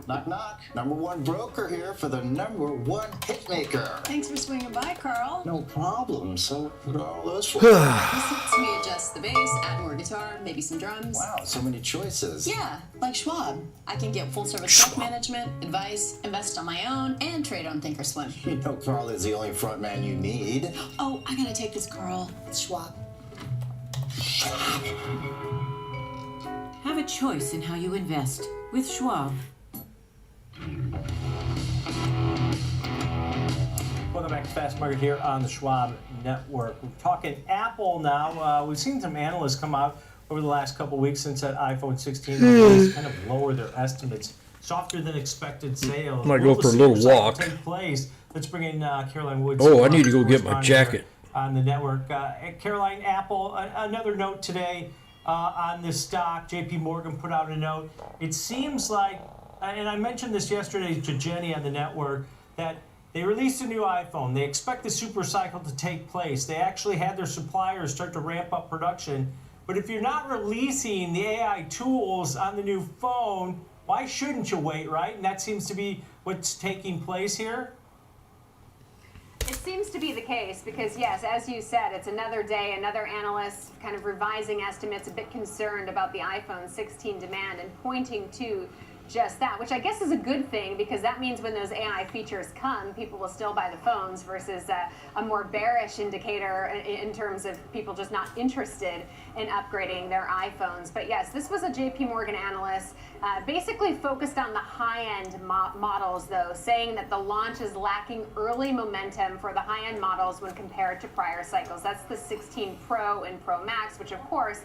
Knock, knock. Number one broker here for the number one hitmaker. Thanks for swinging by, Carl. No problem. So, what are all those for? This lets me adjust the bass, add more guitar, maybe some drums. Wow, so many choices. Yeah, like Schwab. I can get full-service wealth management, advice, invest on my own, and trade on Thinkorswim. You know Carl is the only front man you need. Oh, I gotta take this, Carl. It's Schwab. Have a choice in how you invest with Schwab. Welcome back to Fast Market here on the Schwab Network. We're talking Apple now. We've seen some analysts come out over the last couple weeks since that iPhone 16 release kind of lower their estimates. Softer than expected sales. Might go for a little walk. Take place. Let's bring in Caroline Woods. Oh, I need to go get my jacket. On the network. Caroline, Apple, another note today on this stock. JP Morgan put out a note. It seems like, and I mentioned this yesterday to Jenny on the network, that they released a new iPhone. They expect the super cycle to take place. They actually had their suppliers start to ramp up production. But if you're not releasing the AI tools on the new phone, why shouldn't you wait, right? And that seems to be what's taking place here. It seems to be the case because, yes, as you said, it's another day, another analyst kind of revising estimates, a bit concerned about the iPhone 16 demand and pointing to just that, which I guess is a good thing because that means when those AI features come, people will still buy the phones versus a more bearish indicator in terms of people just not interested in upgrading their iPhones. But yes, this was a JP Morgan analyst basically focused on the high-end models, though, saying that the launch is lacking early momentum for the high-end models when compared to prior cycles. That's the 16 Pro and Pro Max, which of course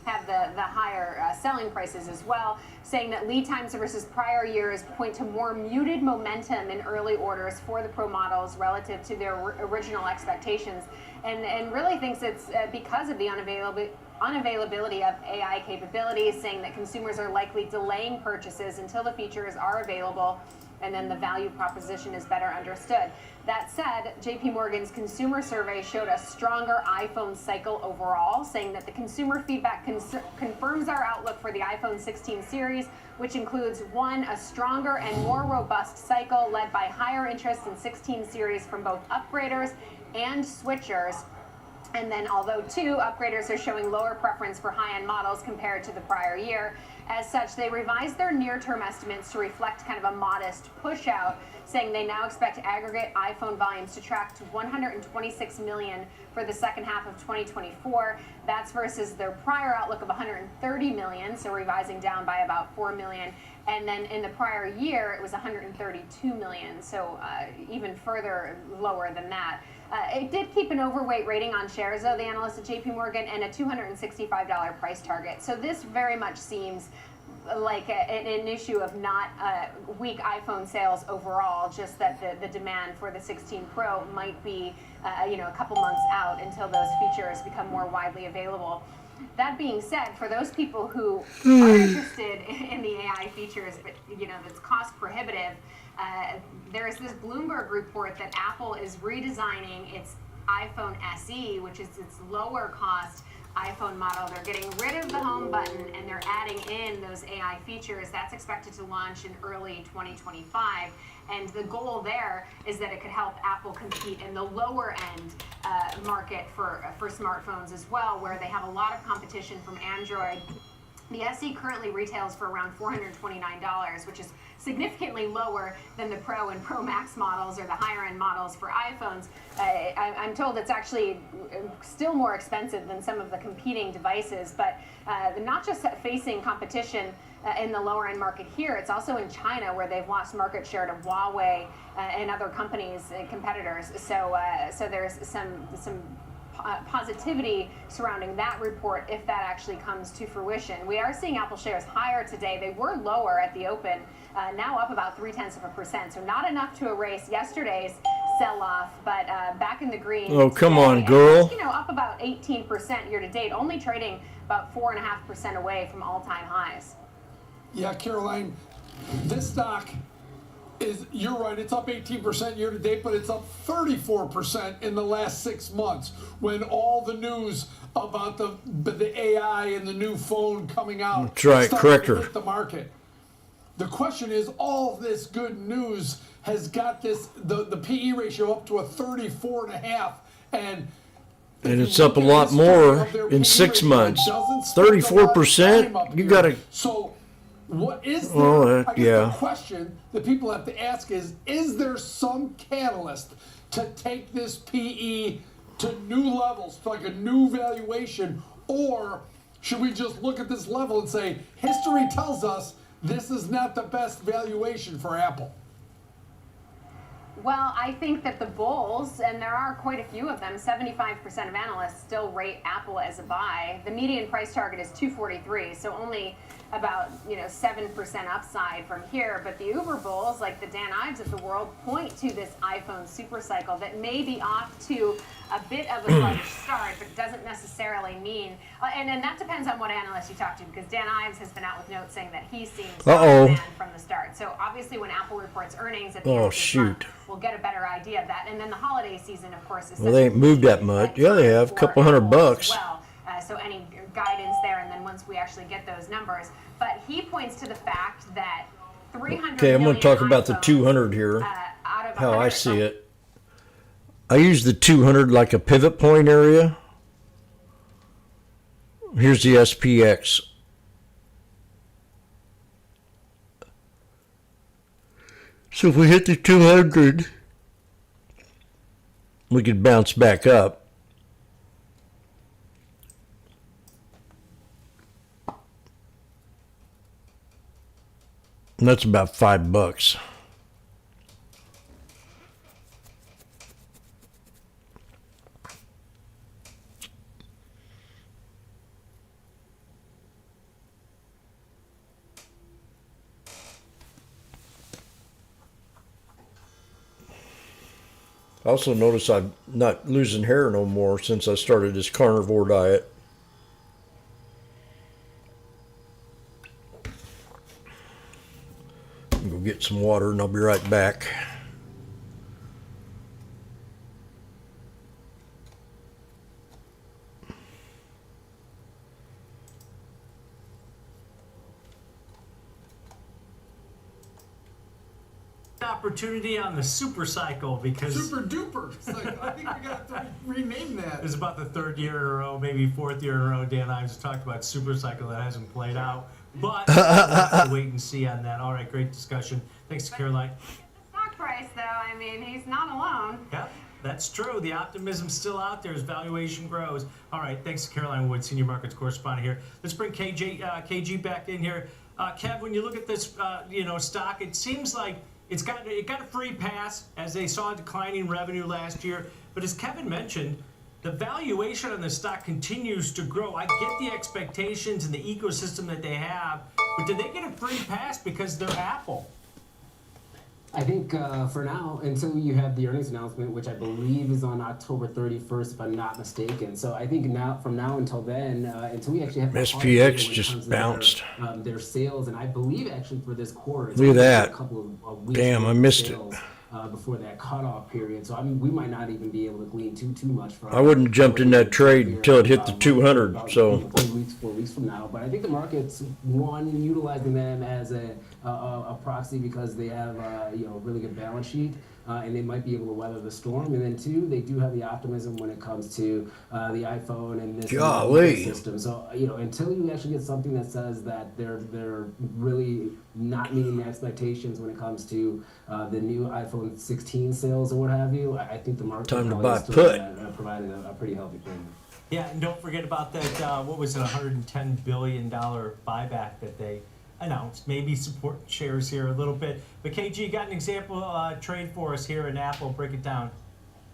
have the higher selling prices as well, saying that lead times versus prior years point to more muted momentum in early orders for the Pro models relative to their original expectations, and really thinks it's because of the unavailability of AI capabilities, saying that consumers are likely delaying purchases until the features are available and then the value proposition is better understood. That said, JP Morgan's consumer survey showed a stronger iPhone cycle overall, saying that the consumer feedback confirms our outlook for the iPhone 16 series, which includes, one, a stronger and more robust cycle led by higher interest in 16 series from both upgraders and switchers. And then although upgraders are showing lower preference for high-end models compared to the prior year, as such, they revised their near-term estimates to reflect kind of a modest push-out, saying they now expect aggregate iPhone volumes to track to 126 million for the second half of 2024. That's versus their prior outlook of 130 million, so revising down by about 4 million. And then in the prior year, it was 132 million, so even further lower than that. It did keep an overweight rating on shares, though, the analyst at JP Morgan, and a $265 price target. So this very much seems like an issue of not weak iPhone sales overall, just that the demand for the 16 Pro might be a couple months out until those features become more widely available. That being said, for those people who are interested in the AI features, but that's cost prohibitive, there is this Bloomberg report that Apple is redesigning its iPhone SE, which is its lower cost iPhone model. They're getting rid of the home button and they're adding in those AI features. That's expected to launch in early 2025. And the goal there is that it could help Apple compete in the lower end market for smartphones as well, where they have a lot of competition from Android. The SE currently retails for around $429, which is significantly lower than the Pro and Pro Max models or the higher end models for iPhones. I'm told it's actually still more expensive than some of the competing devices, but not just facing competition in the lower end market here, it's also in China where they've lost market share to Huawei and other companies and competitors. So there's some positivity surrounding that report if that actually comes to fruition. We are seeing Apple shares higher today. They were lower at the open, now up about 0.3%. So not enough to erase yesterday's sell-off, but back in the green. Oh, come today. on, girl. And, up about 18% year to date, only trading about 4.5% away from all-time highs. Yeah, Caroline, this stock you're right, it's up 18% year to date, but it's up 34% in the last 6 months when all the news about the AI and the new phone coming out That's right, started to corrector. hit the market. The question is, all this good news has got the PE ratio up to a 34.5, and it's up a lot more in 6 months. 34%? You got to. So what is there? Oh, I guess yeah. the question that people have to ask is there some catalyst to take this PE to new levels, to like a new valuation, or should we just look at this level and say, history tells us this is not the best valuation for Apple? Well, I think that the bulls, and there are quite a few of them, 75% of analysts still rate Apple as a buy. The median price target is $243, so only about 7% upside from here. But the uber bulls, like the Dan Ives of the world, point to this iPhone super cycle that may be off to a bit of a sluggish start, but doesn't necessarily mean. And that depends on what analyst you talk to, because Dan Ives has been out with notes saying that he's seen strong demand from the start. So obviously, when Apple reports earnings at the end of this month, we'll get a better idea of that. And then the holiday season, of course, is Well, they ain't moved that much. Yeah, they have. A couple $100. Well, so any guidance there, and then once we actually get those numbers. But he points to the fact that 300 Okay, I'm going to talk about the iPhones, 200 here. Out of How 100 I see it. I use the 200 like a pivot point area. Here's the SPX. So if we hit the 200, we could bounce back up. And that's about $5. I also notice I'm not losing hair no more since I started this carnivore diet. I'll go get some water and I'll be right back. opportunity on the super cycle because Super duper. It's like, I think we got to rename that. it's about the third year in a row, maybe fourth year in a row. Dan Ives talked about super cycle that hasn't played out, but we'll have to wait and see on that. All right, great discussion. Thanks to Caroline. Stock price, though, I mean, he's not alone. Yep, that's true. The optimism's still out there as valuation grows. All right, thanks to Caroline Wood, senior markets correspondent here. Let's bring KG back in here. Kev, when you look at this, stock, it seems like it got a free pass as they saw declining revenue last year. But as Kevin mentioned, the valuation on the stock continues to grow. I get the expectations and the ecosystem that they have, but did they get a free pass because they're Apple? I think for now, until you have the earnings announcement, which I believe is on October 31st, if I'm not mistaken. So I think from now until then, until we actually have the SPX just bounced. Their sales, and I believe actually for this quarter, it's Look at that. a couple of weeks. Damn, I missed it. Before that cutoff period, so I mean, we might not even be able to glean too much from. I wouldn't have jumped in that trade until it hit the 200. So 4 weeks from now, but I think the market's utilizing them as a proxy because they have a really good balance sheet. And they might be able to weather the storm. And then two, they do have the optimism when it comes to the iPhone and this system. So until you actually get something that says that they're really not meeting the expectations when it comes to the new iPhone 16 sales or what have you, I think the market Time to probably buy is still put. providing a pretty healthy premium. Yeah, and don't forget about that, what was it, $110 billion buyback that they announced. Maybe support shares here a little bit. But KG, you got an example trade for us here in Apple. Break it down.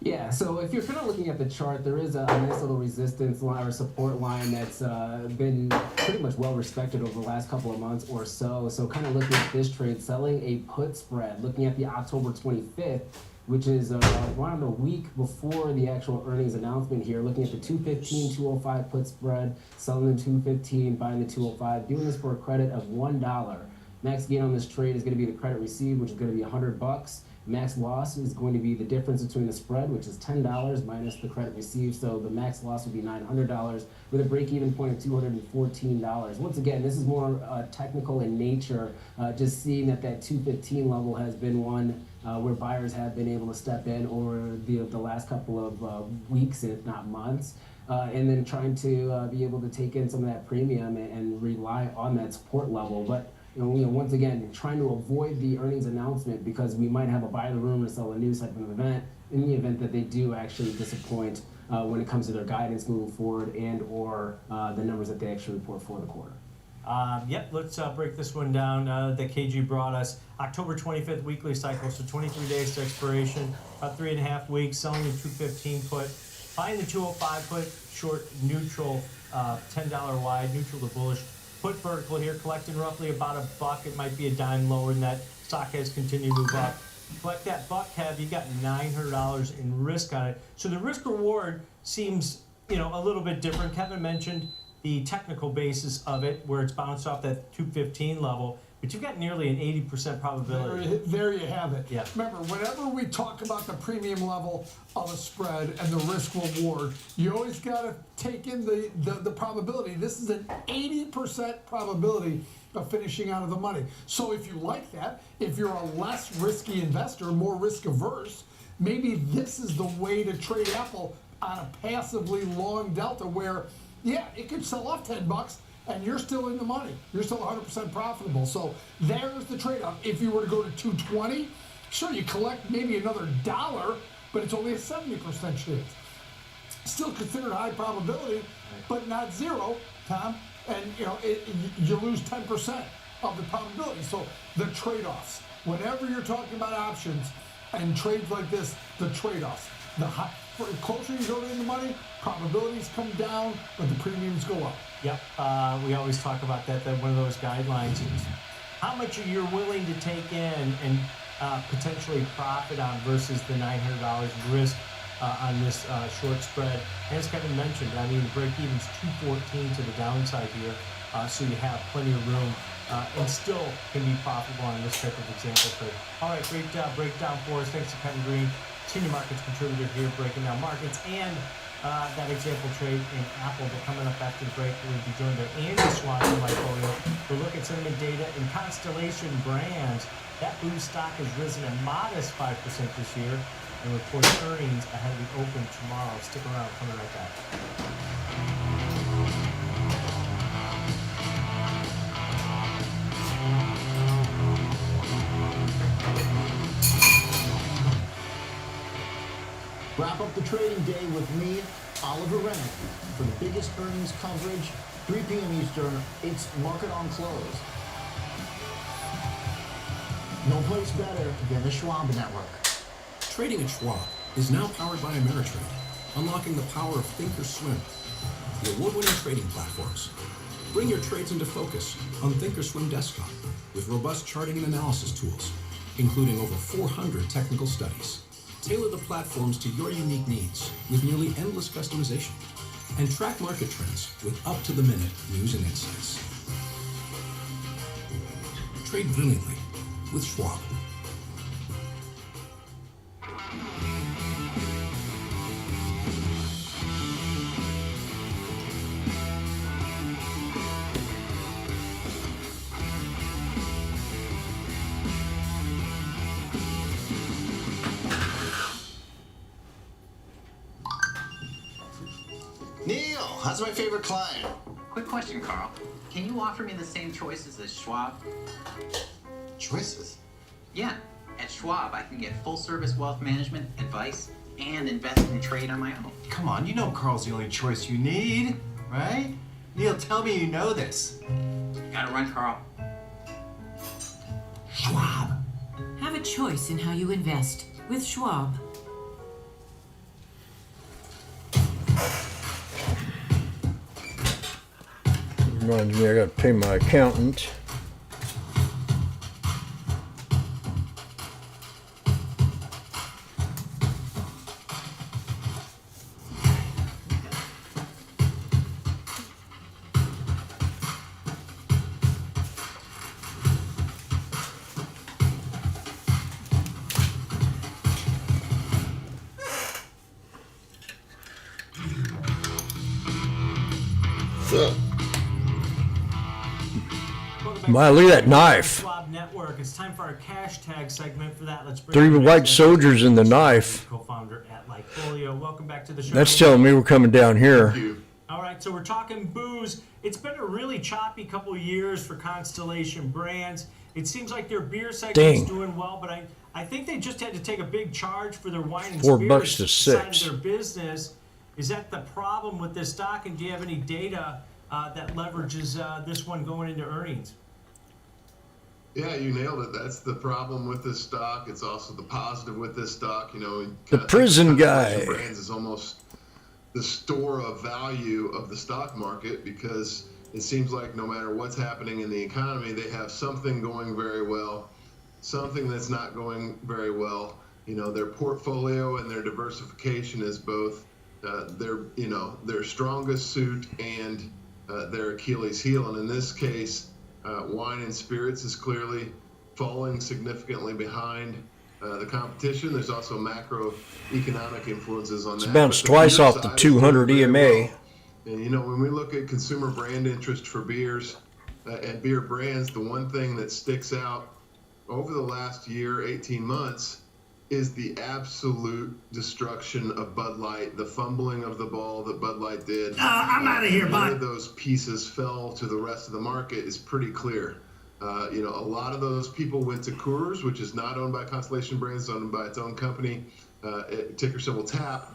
Yeah, so if you're kind of looking at the chart, there is a nice little resistance line or support line that's been pretty much well respected over the last couple of months or so. So kind of looking at this trade, selling a put spread, looking at the October 25th, which is around a week before the actual earnings announcement here, looking at the 215, 205 put spread, selling the 215, buying the 205, doing this for a credit of $1. Max gain on this trade is going to be the credit received, which is going to be $100. Max loss is going to be the difference between the spread, which is $10 minus the credit received. So the max loss would be $900 with a break-even point of $214. Once again, this is more technical in nature. Just seeing that 215 level has been one where buyers have been able to step in over the last couple of weeks, if not months. And then trying to be able to take in some of that premium and rely on that support level. But once again, trying to avoid the earnings announcement because we might have a buy the rumor, sell the news type of event in the event that they do actually disappoint when it comes to their guidance moving forward and or the numbers that they actually report for the quarter. Yep, let's break this one down that KG brought us. October 25th weekly cycle, so 23 days to expiration, about 3.5 weeks, selling the 215 put, buying the 205 put, short, neutral, $10 wide, neutral to bullish. Put vertical here, collecting roughly about $1. It might be a dime lower than that. Stock has continued to move up. Collect that buck, Kev, you got $900 in risk on it. So the risk reward seems, a little bit different. Kevin mentioned the technical basis of it, where it's bounced off that 215 level, but you've got nearly an 80% probability. There you have it. Yeah. Remember, whenever we talk about the premium level of a spread and the risk reward, you always got to take in the probability. This is an 80% probability of finishing out of the money. So if you like that, if you're a less risky investor, more risk averse, maybe this is the way to trade Apple on a passively long delta where, yeah, it could sell off $10 and you're still in the money. You're still 100% profitable. So there's the trade-off. If you were to go to 220, sure, you collect maybe another $1, but it's only a 70% chance. Still considered high probability, but not zero, Tom. And you lose 10% of the probability. So the trade-offs. Whenever you're talking about options and trades like this, the trade-offs. The closer you go to the money, probabilities come down, but the premiums go up. Yep, we always talk about that one of those guidelines is how much you're willing to take in and potentially profit on versus the $900 risk on this short spread. As Kevin mentioned, I mean, the break-even's 214 to the downside here, so you have plenty of room and still can be profitable on this type of example trade. All right, great breakdown for us. Thanks to Kevin Green, senior markets contributor here, breaking down markets and that example trade in Apple. But coming up after the break, we'll be joined by Andy Swan from Portfolio. We'll look at market sentiment data in Constellation Brands. That booze stock has risen a modest 5% this year and reports earnings ahead of the open tomorrow. Stick around, coming right back. Wrap up the trading day with me, Oliver Rennick, for the biggest earnings coverage, 3 p.m. Eastern. It's Market on Close. No place better than the Schwab Network. Trading at Schwab is now powered by Ameritrade, unlocking the power of Thinkorswim, the award-winning trading platforms. Bring your trades into focus on Thinkorswim Desktop with robust charting and analysis tools, including over 400 technical studies. Tailor the platforms to your unique needs with nearly endless customization, and track market trends with up-to-the-minute news and insights. Trade brilliantly with Schwab. Neil, how's my favorite client? Quick question, Carl. Can you offer me the same choices as Schwab? Choices? Yeah. At Schwab, I can get full-service wealth management, advice, and invest and trade on my own. Come on, you know Carl's the only choice you need, right? Neil, tell me you know this. Gotta run, Carl. Schwab. Have a choice in how you invest with Schwab. Reminds me, I got to pay my accountant. My, look at that knife. Schwab Network. It's time for our cash tag segment. For that, let's bring 3 in white soldiers in the knife. Co-founder at Likefolio. Welcome back to the show. That's telling me we're coming down here. All right, so we're talking booze. It's been a really choppy couple of years for Constellation Brands. It seems like their beer segment's doing well, but I think they just had to take a big charge for their wine and $4 spirits to side of $6. their business. Is that the problem with this stock, and do you have any data that leverages this one going into earnings? Yeah, you nailed it. That's the problem with this stock. It's also the positive with this stock. You know, The prison guy. Brands is almost the store of value of the stock market, because it seems like no matter what's happening in the economy, they have something going very well, something that's not going very well. You know, their portfolio and their diversification is both their strongest suit and their Achilles heel. And in this case, wine and spirits is clearly falling significantly behind the competition. There's also macroeconomic influences on that. It's bounced But the twice beer off the side is 200 doing very EMA. well. And you know, when we look at consumer brand interest for beers and beer brands, the one thing that sticks out over the last year, 18 months, is the absolute destruction of Bud Light, the fumbling of the ball that Bud Light did. I'm outta here, One Bud. of those pieces fell to the rest of the market is pretty clear. You know, a lot of those people went to Coors, which is not owned by Constellation Brands, owned by its own company, ticker symbol TAP.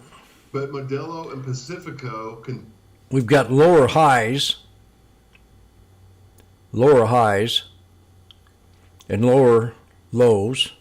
But Modelo and Pacifico We've got lower highs, and lower lows.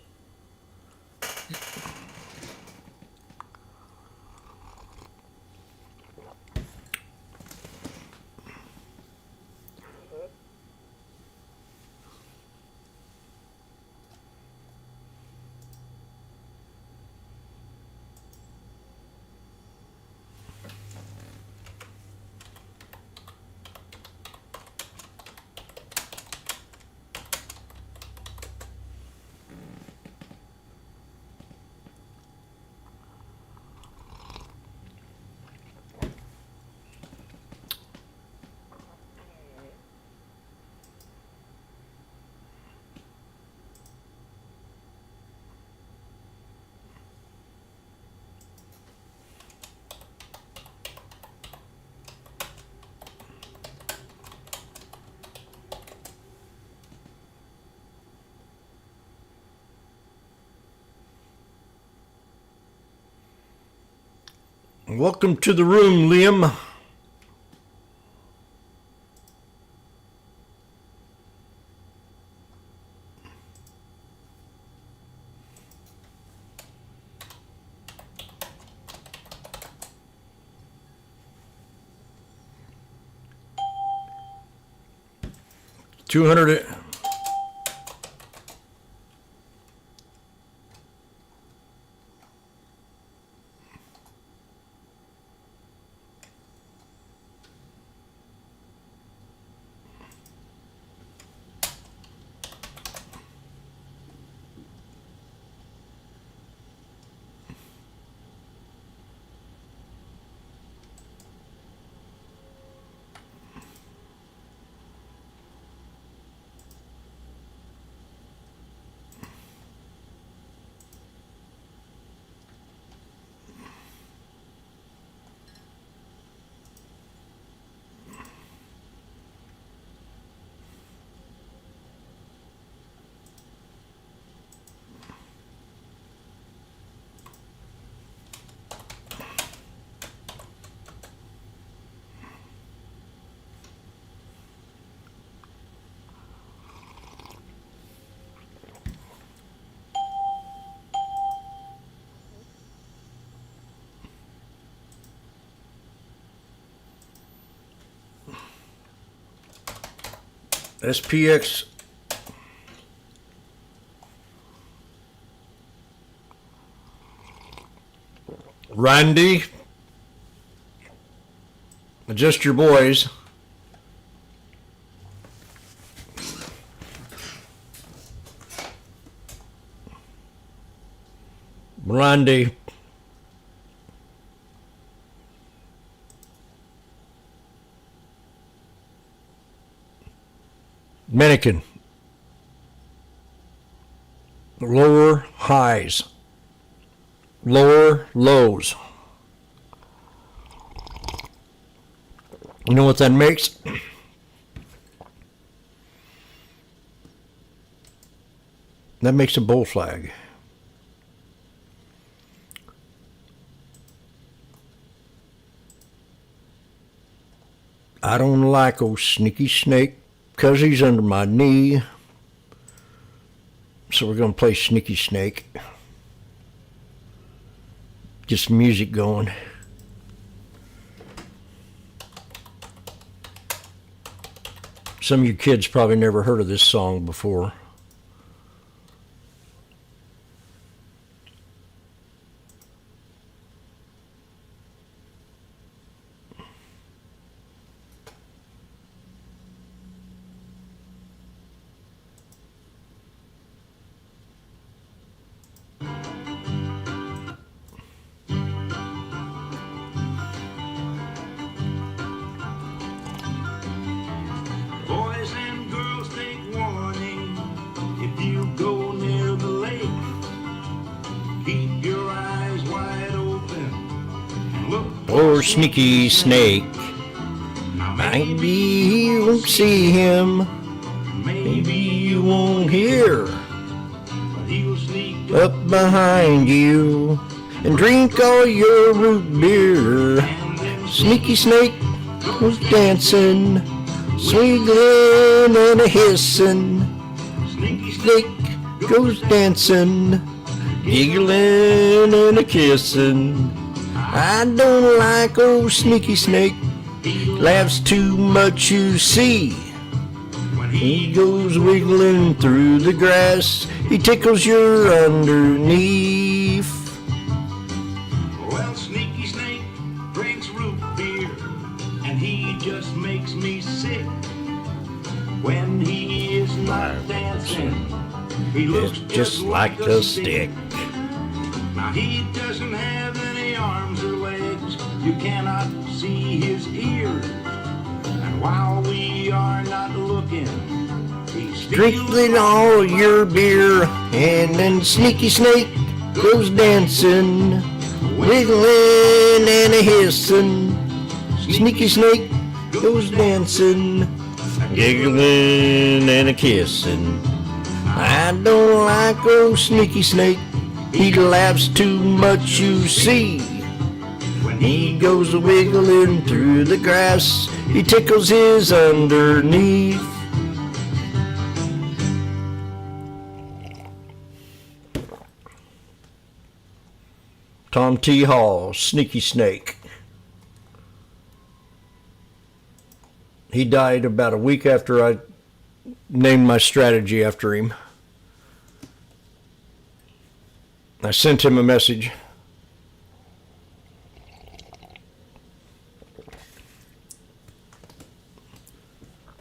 Welcome to the room, Liam. $200. SPX Randy, adjust your boys. Randy. Mannequin. Lower highs. Lower lows. You know what that makes? That makes a bull flag. I don't like old sneaky snake, 'cause he's under my knee. So we're going to play Sneaky Snake. Get some music going. Some of you kids probably never heard of this song before. Boys and girls, take warning. If you go near the lake, keep your eyes wide open and look Or Sneaky Snake. Maybe you won't see him. Maybe you won't hear. Up behind you and drink all your root beer. Sneaky Snake was dancing, swiggling and a hissing. Snake goes dancing, giggling and a kissing. I don't like old Sneaky Snake, laughs too much you see. He goes wiggling through the grass, he tickles your underneath. Well, Sneaky Snake drinks root beer, and he just makes me sick. When he is not dancing, he looks just like a stick. Now he doesn't have any arms or legs, you cannot see his ears. And while we are not looking, he's Drinking all your beer, and then Sneaky Snake goes dancing, wiggling and a hissing. Sneaky Snake goes dancing, giggling and a kissing. I don't like old Sneaky Snake, he laughs too much you see. and he goes wiggling through the grass. He tickles his underneath. Tom T. Hall, Sneaky Snake. He died about a week after I named my strategy after him. I sent him a message.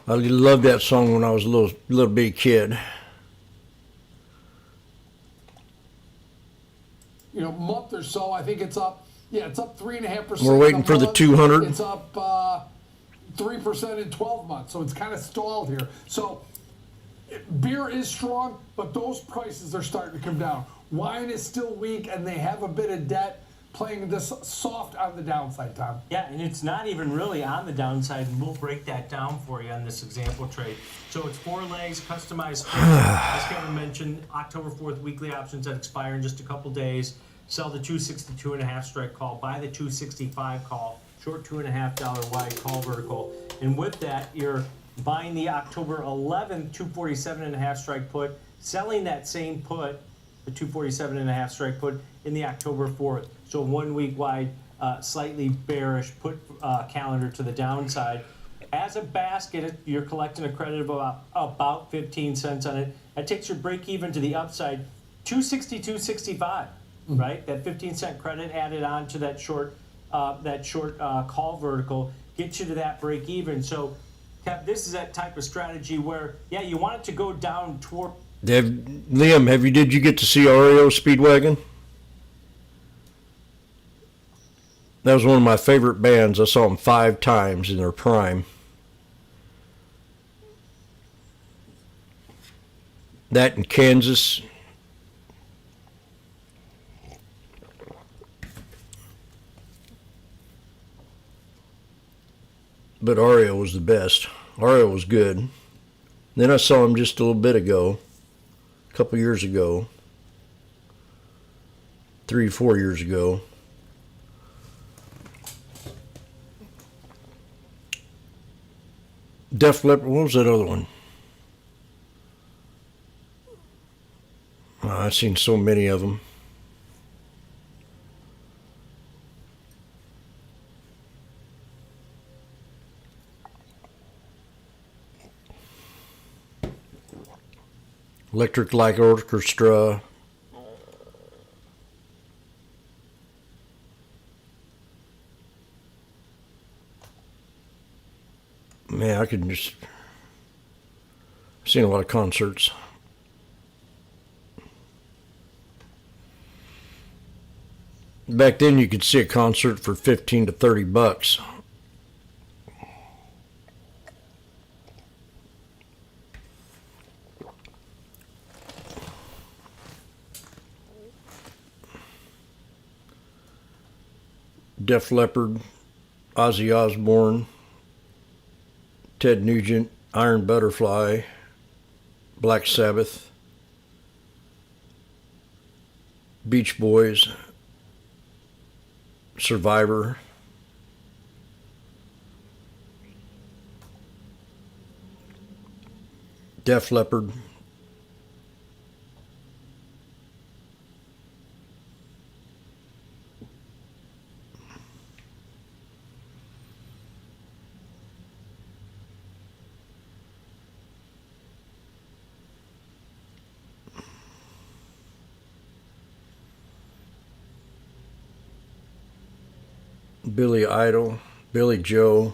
I loved that song when I was a little bitty kid. You know, month or so, I think it's up. Yeah, it's up 3.5%. We're waiting for the 200. It's up 3% in 12 months, so it's kind of stalled here. So beer is strong, but those prices are starting to come down. Wine is still weak, and they have a bit of debt, playing this soft on the downside, Tom. Yeah, and it's not even really on the downside, and we'll break that down for you on this example trade. So it's 4 legs, customized. As Kevin mentioned, October 4th weekly options that expire in just a couple days. Sell the 262.5 strike call, buy the 265 call, short $2.50 wide call vertical. And with that, you're buying the October 11th 247.5 strike put, selling that same put, the 247.5 strike put, in the October 4th. So 1 week wide, slightly bearish put calendar to the downside. As a basket, you're collecting a credit of about 15 cents on it. That takes your break even to the upside, 262.65, right? That 15-cent credit added on to that short call vertical gets you to that break even. So, Kev, this is that type of strategy where, yeah, you want it to go down toward. Liam, did you get to see REO Speedwagon? That was one of my favorite bands. I saw them 5 times in their prime. That in Kansas. But REO was the best. REO was good. Then I saw him just a little bit ago, a couple years ago, 3 or 4 years ago. Def Leppard, what was that other one? Oh, I've seen so many of them. Electric Light Orchestra. Man, I could just... I've seen a lot of concerts. Back then you could see a concert for 15 to 30 bucks. Def Leppard, Ozzy Osbourne, Ted Nugent, Iron Butterfly, Black Sabbath, Beach Boys, Survivor, Def Leppard, Billy Idol, Billy Joe,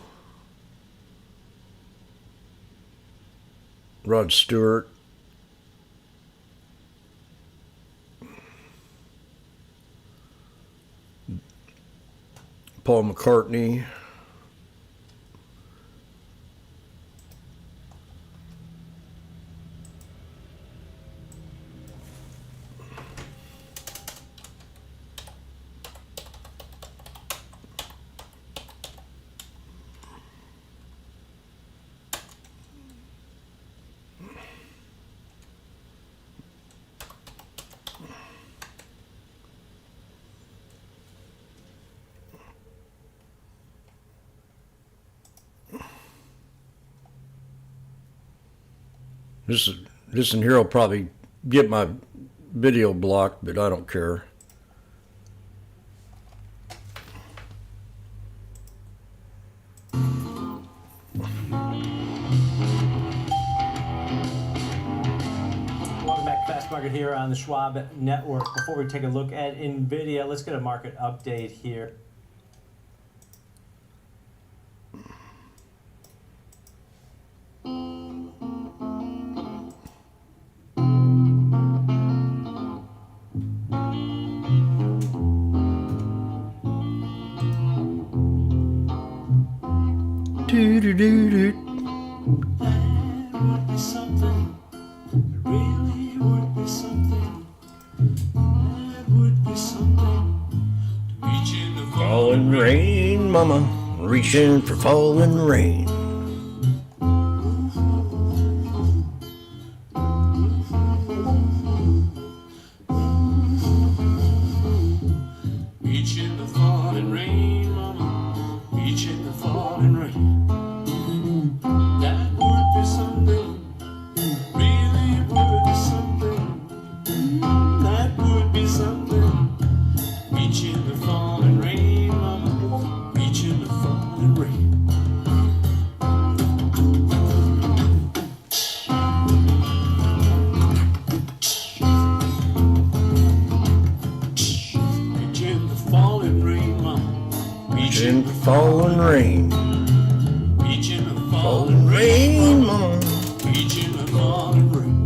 Rod Stewart, Paul McCartney, This in here will probably get my video blocked, but I don't care. Welcome back to Fast Market here on the Schwab Network. Before we take a look at NVIDIA, let's get a market update here. Do do do do. That would be something. It really would be something. That would be something. To reach in the Falling rain, mama, reaching for falling rain. reach in the falling rain, mama. Reach in the falling rain. That would be something. Really would be something. That would be something. Reach in the falling rain, mama. Reach in the falling rain. Reach in the falling rain, mama. Reach In for falling rain. Reach in the Falling rain, mama. Reach in the falling rain.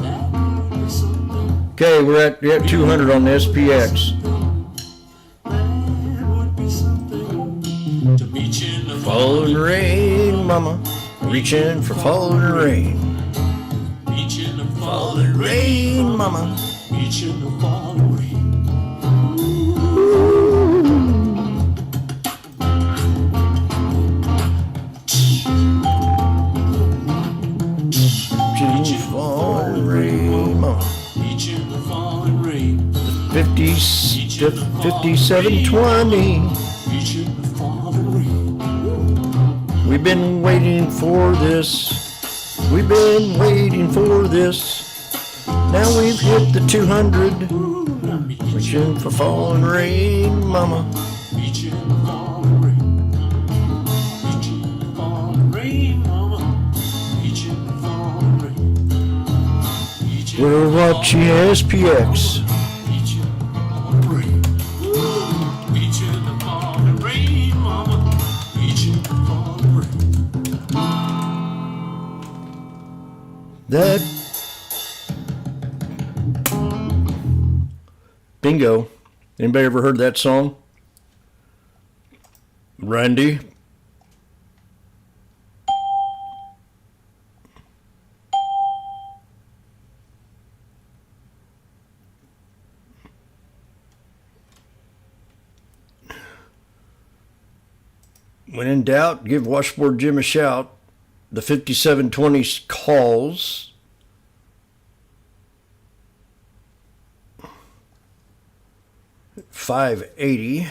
That would be something. Okay, we're at 200 on the SPX. That would be something. To reach in the Falling rain, mama, reaching for falling rain. Reach in the Falling rain, mama. Reach in the falling rain. Reaching for falling rain, mama. Reach in the falling rain. 5720. Reach in the falling rain. We've been waiting for this. We've been waiting for this. Now we've hit the 200. Reaching for falling rain, mama. Reach in the falling rain. Reach in the falling rain, mama. Reach in the falling rain. We're watching SPX. Reach in the falling rain. Reach in the falling rain, mama. Reach in the falling rain. That bingo. Anybody ever heard that song? Randy? When in doubt, give Washboardjim a shout. The 5720 calls. $5.80.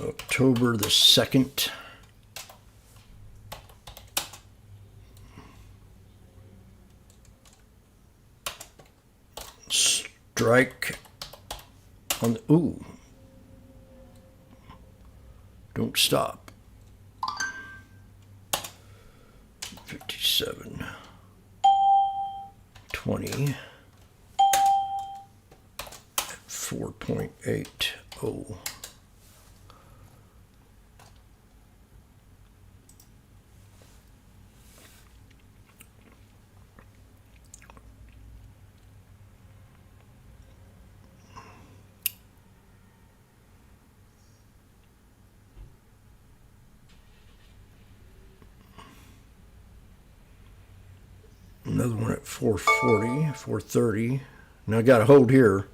October the 2nd. Strike on the, ooh. Don't stop. 57. 20. 4.80. Another one at 440, 430. Now I got to hold here.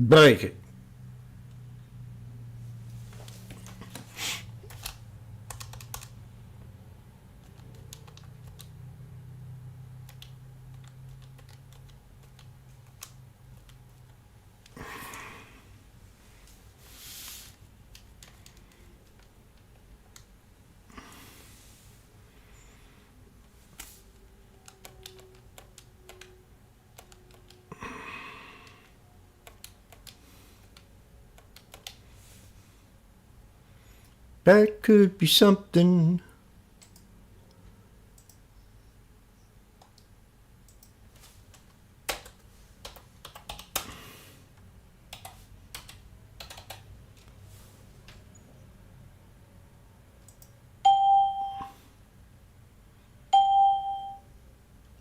Break it. That could be something.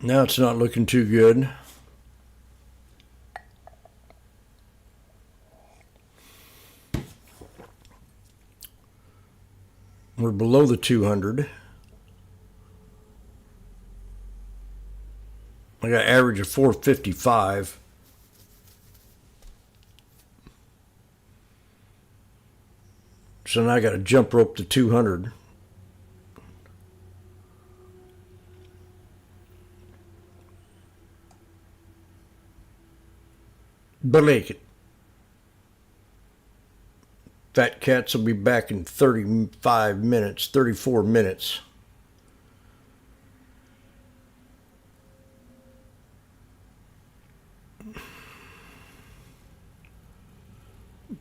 Now it's not looking too good. We're below the 200. I got an average of 455. So now I got to jump rope to 200. Believe it. Fat Cats will be back in 35 minutes, 34 minutes.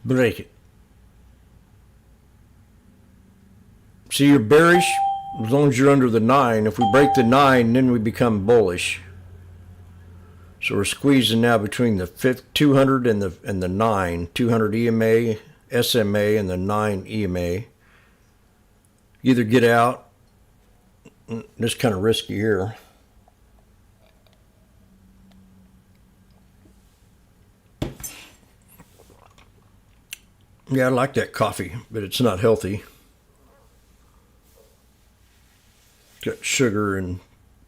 Break it. See, you're bearish as long as you're under the 9. If we break the 9, then we become bullish. So we're squeezing now between the 200 and the 9. 200 EMA, SMA, and the 9 EMA. Either get out. This is kind of risky here. Yeah, I like that coffee, but it's not healthy. Got sugar and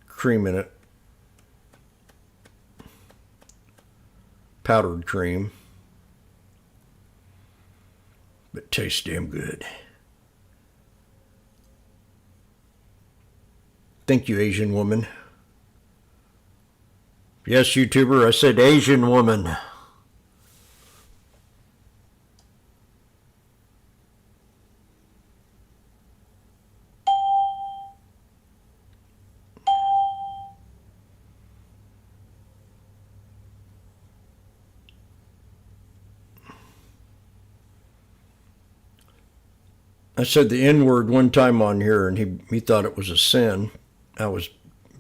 cream in it. Powdered cream. But tastes damn good. Thank you, Asian woman. Yes, YouTuber, I said Asian woman. I said the N-word one time on here, and he thought it was a sin. If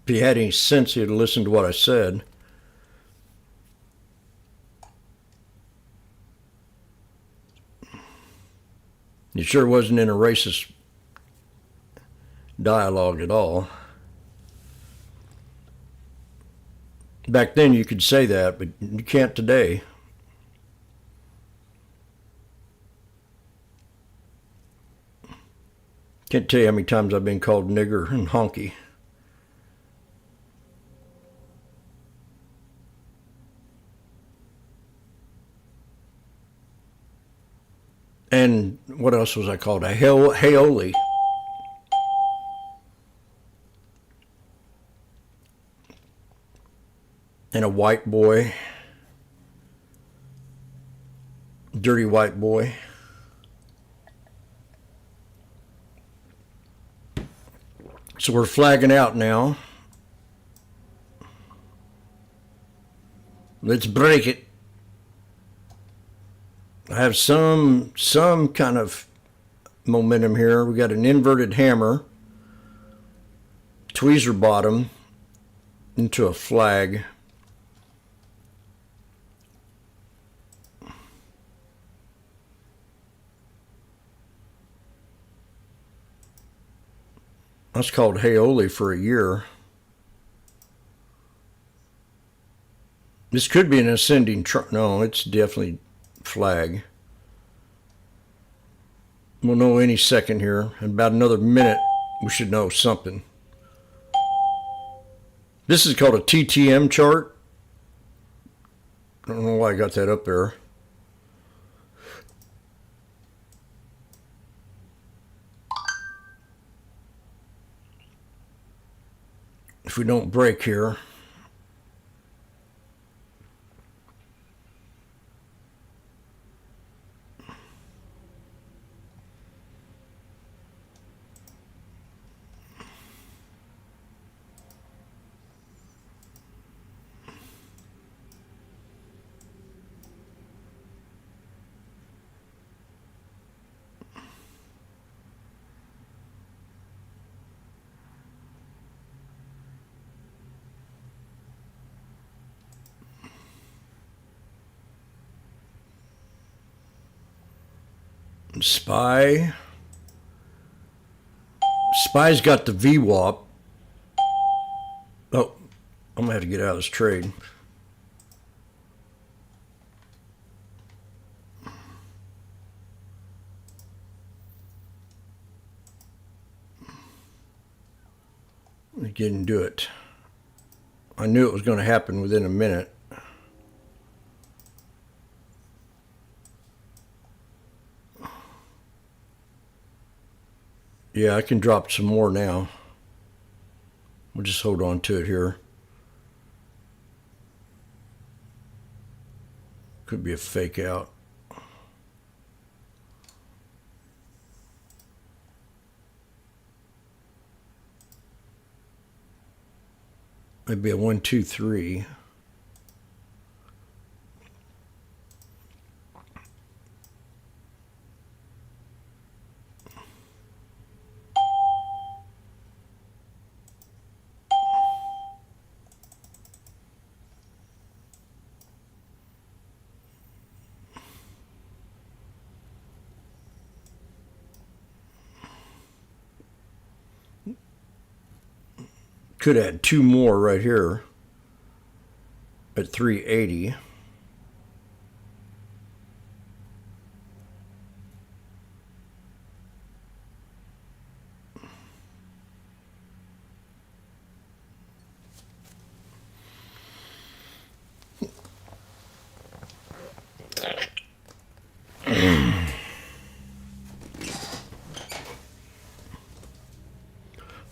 he had any sense, he'd listen to what I said. He sure wasn't in a racist dialogue at all. Back then you could say that, but you can't today. Can't tell you how many times I've been called nigger and honky. And what else was I called? A Haoli. And a white boy. Dirty white boy. So we're flagging out now. Let's break it. I have some kind of momentum here. We got an inverted hammer, tweezer bottom into a flag. That's called Haoli for a year. This could be an ascending no, it's definitely flag. We'll know any second here. In about another minute, we should know something. This is called a TTM chart. I don't know why I got that up there. if we don't break here. SPY. SPY's got the VWAP. Oh, I'm gonna have to get out of this trade. I didn't do it. I knew it was going to happen within a minute. Yeah, I can drop some more now. We'll just hold on to it here. Could be a fake out. Maybe a 1, 2, 3. Could add 2 more right here at 380. I'm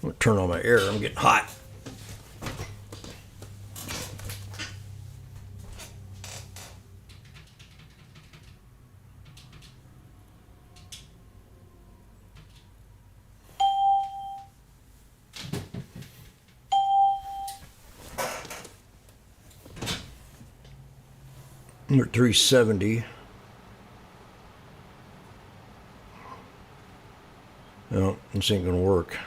gonna turn on my air. I'm getting hot. We're at 370. No, this ain't gonna work.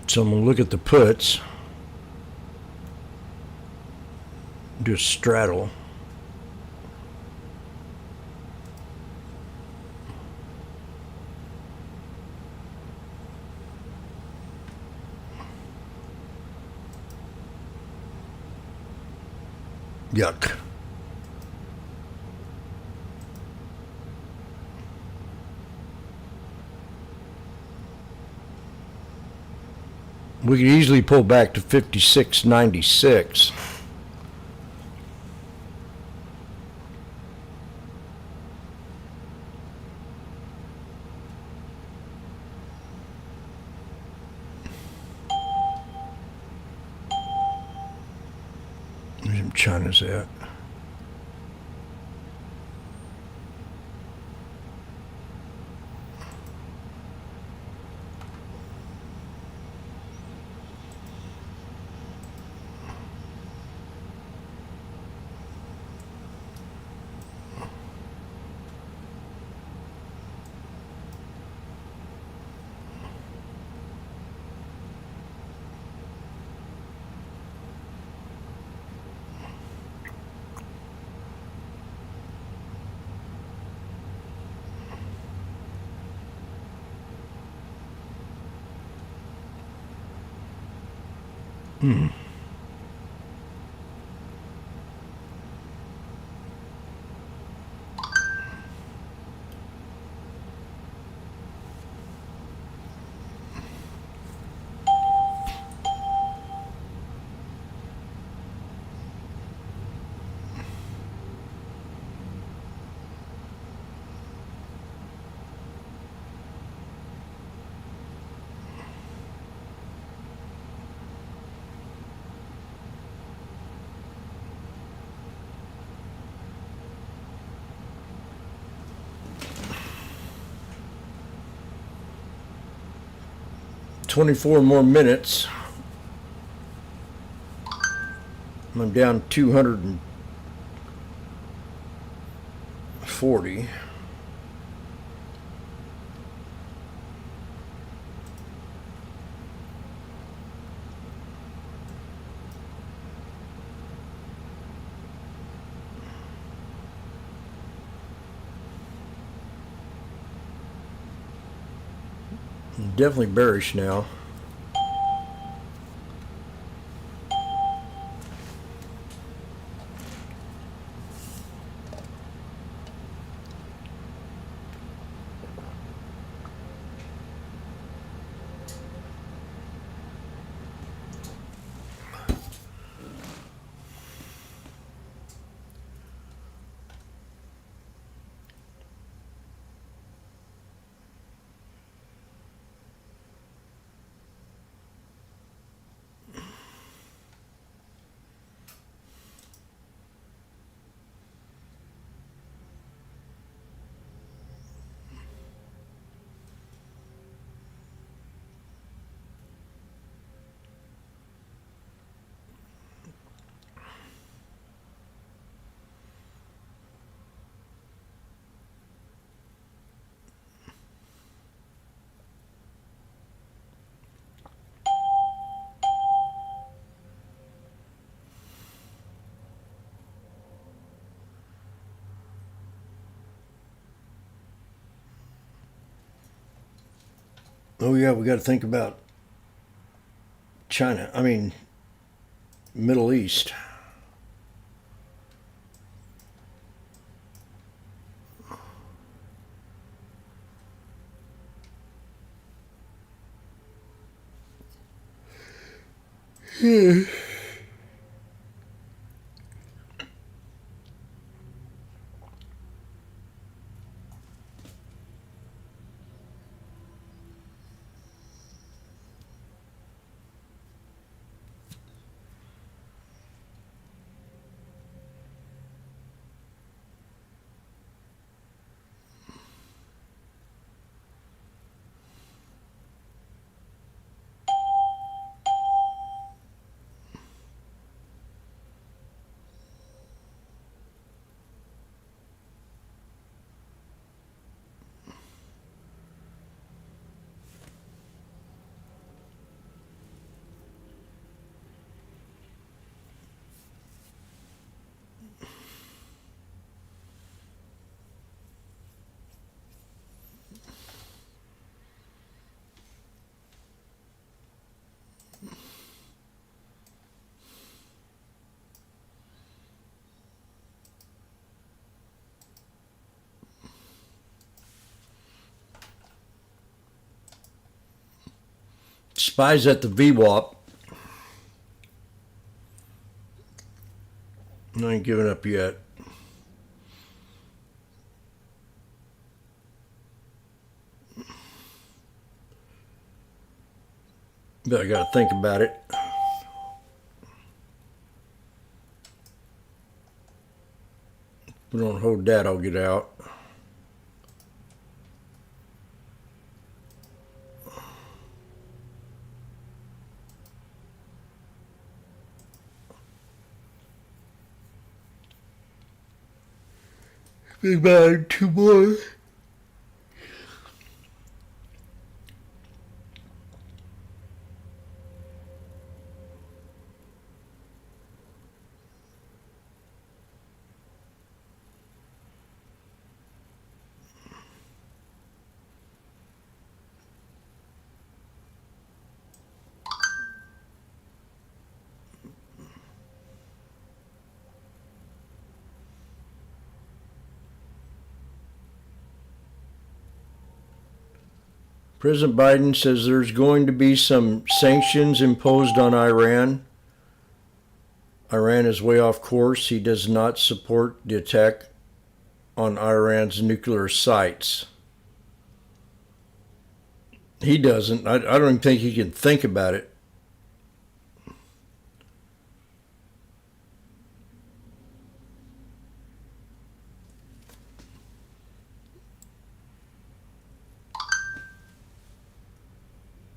So I'm going to look at the puts, do a straddle. Yuck. We could easily pull back to 56.96. Where's China's at? 24 more minutes. I'm down 240. Definitely bearish now. Oh yeah, we got to think about China. I mean, Middle East. Spies at the VWAP. I ain't giving up yet. But I gotta think about it. If we don't hold that, I'll get out. Big bag, 2 more. President Biden says there's going to be some sanctions imposed on Iran. Iran is way off course. He does not support the attack on Iran's nuclear sites. He doesn't. I don't even think he can think about it.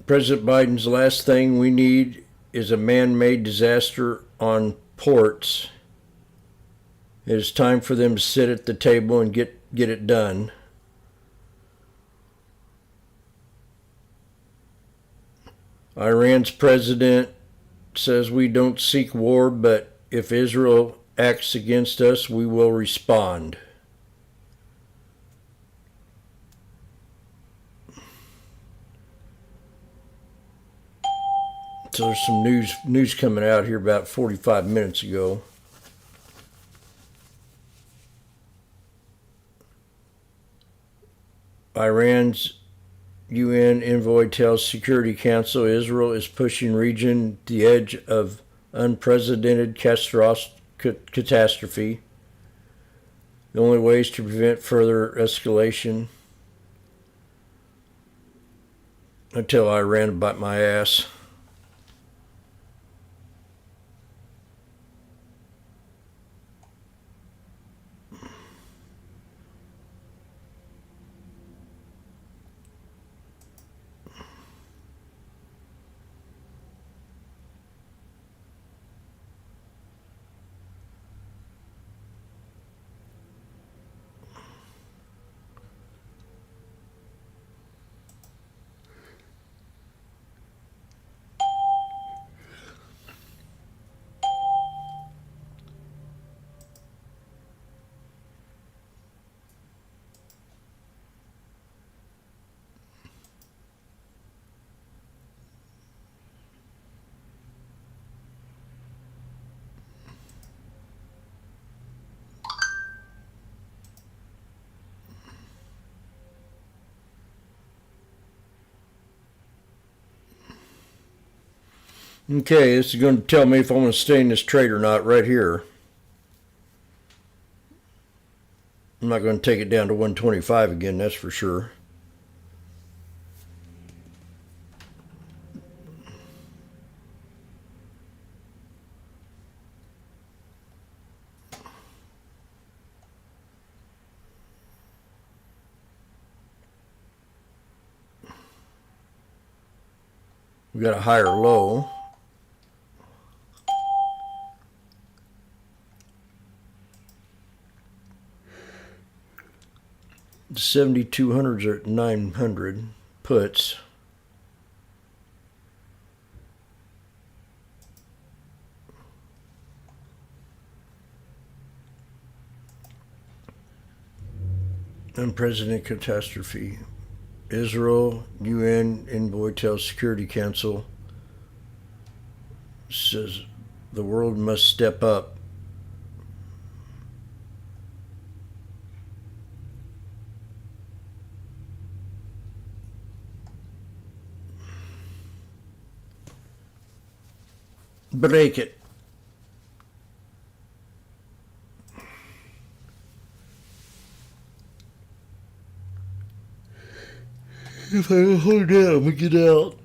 President Biden's last thing we need is a man-made disaster on ports. It is time for them to sit at the table and get it done. Iran's president says we don't seek war, but if Israel acts against us, we will respond. So there's some news coming out here about 45 minutes ago. Iran's UN envoy tells Security Council Israel is pushing region the edge of unprecedented catastrophe. The only ways to prevent further escalation. I tell Iran to bite my ass. Okay, this is going to tell me if I'm going to stay in this trade or not right here. I'm not going to take it down to 125 again, that's for sure. We got a higher low. The 7200s are at 900 puts. Unprecedented catastrophe. Israel UN envoy tells Security Council says the world must step up. Break it. If I hold down, we get out.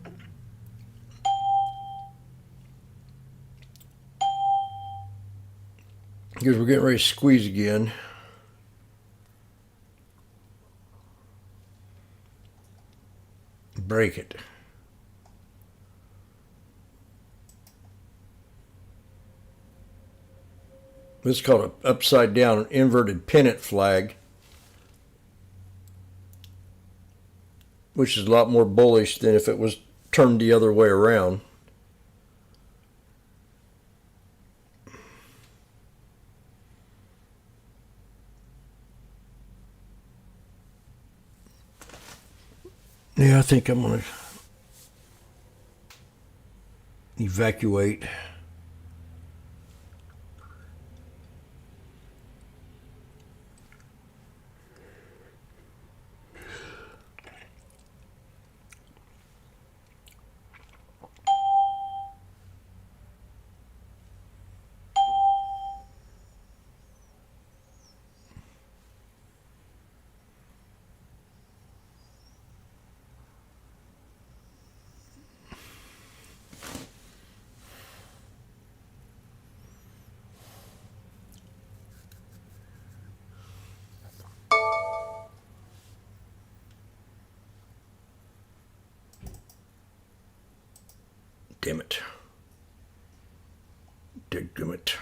Because we're getting ready to squeeze again. Break it. This is called an upside down inverted pennant flag, which is a lot more bullish than if it was turned the other way around. Yeah, I think I'm going to evacuate. Damn it. Dadgummit.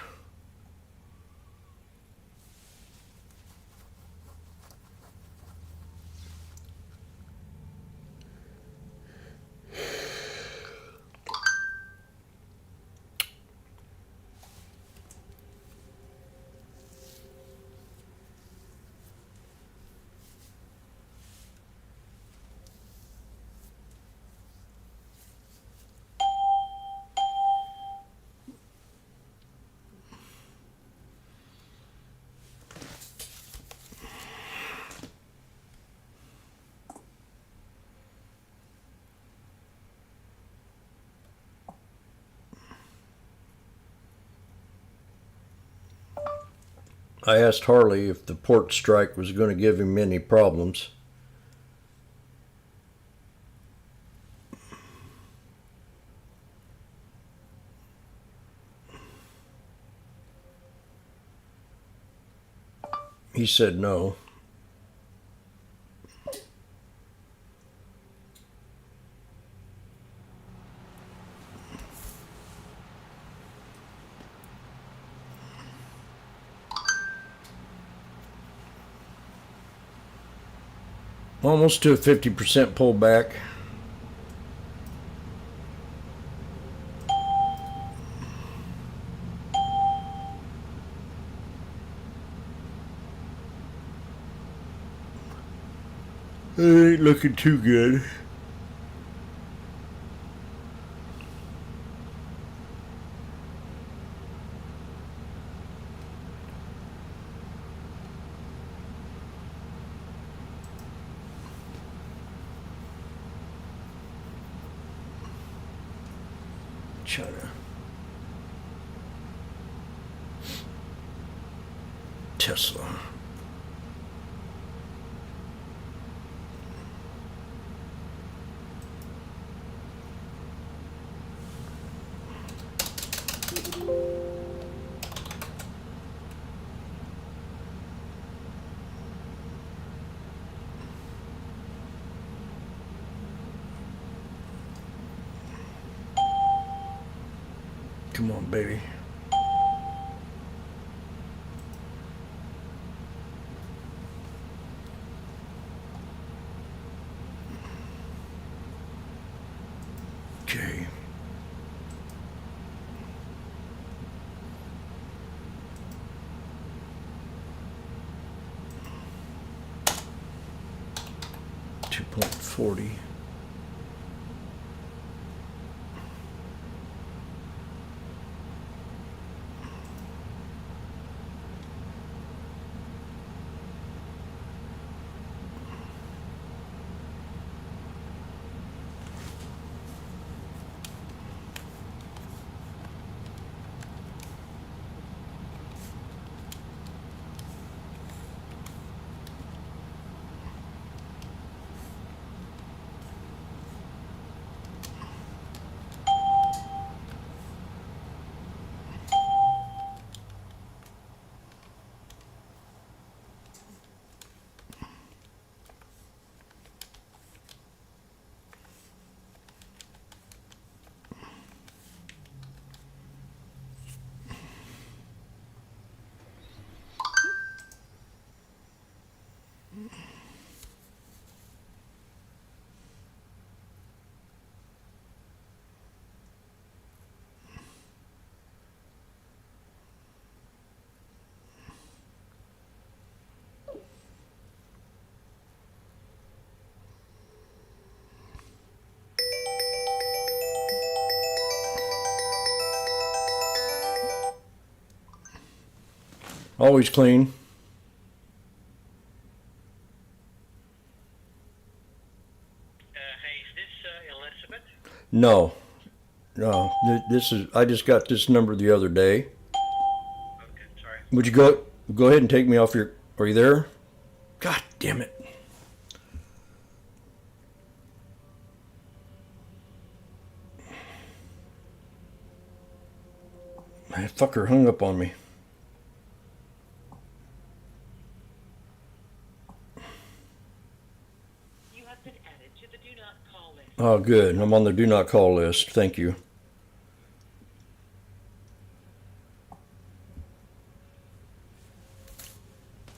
I asked Harley if the port strike was going to give him any problems. He said no. Almost to a 50% pullback. It ain't looking too good. China. Tesla. Come on, baby. Okay. $2.40. Always clean. Hey, is this Elizabeth? No. No. This is, I just got this number the other day. Okay, sorry. Would you go ahead and take me off your, are you there? God damn it. That fucker hung up on me. You have been added to the do not call list. Oh, good. I'm on the do not call list. Thank you.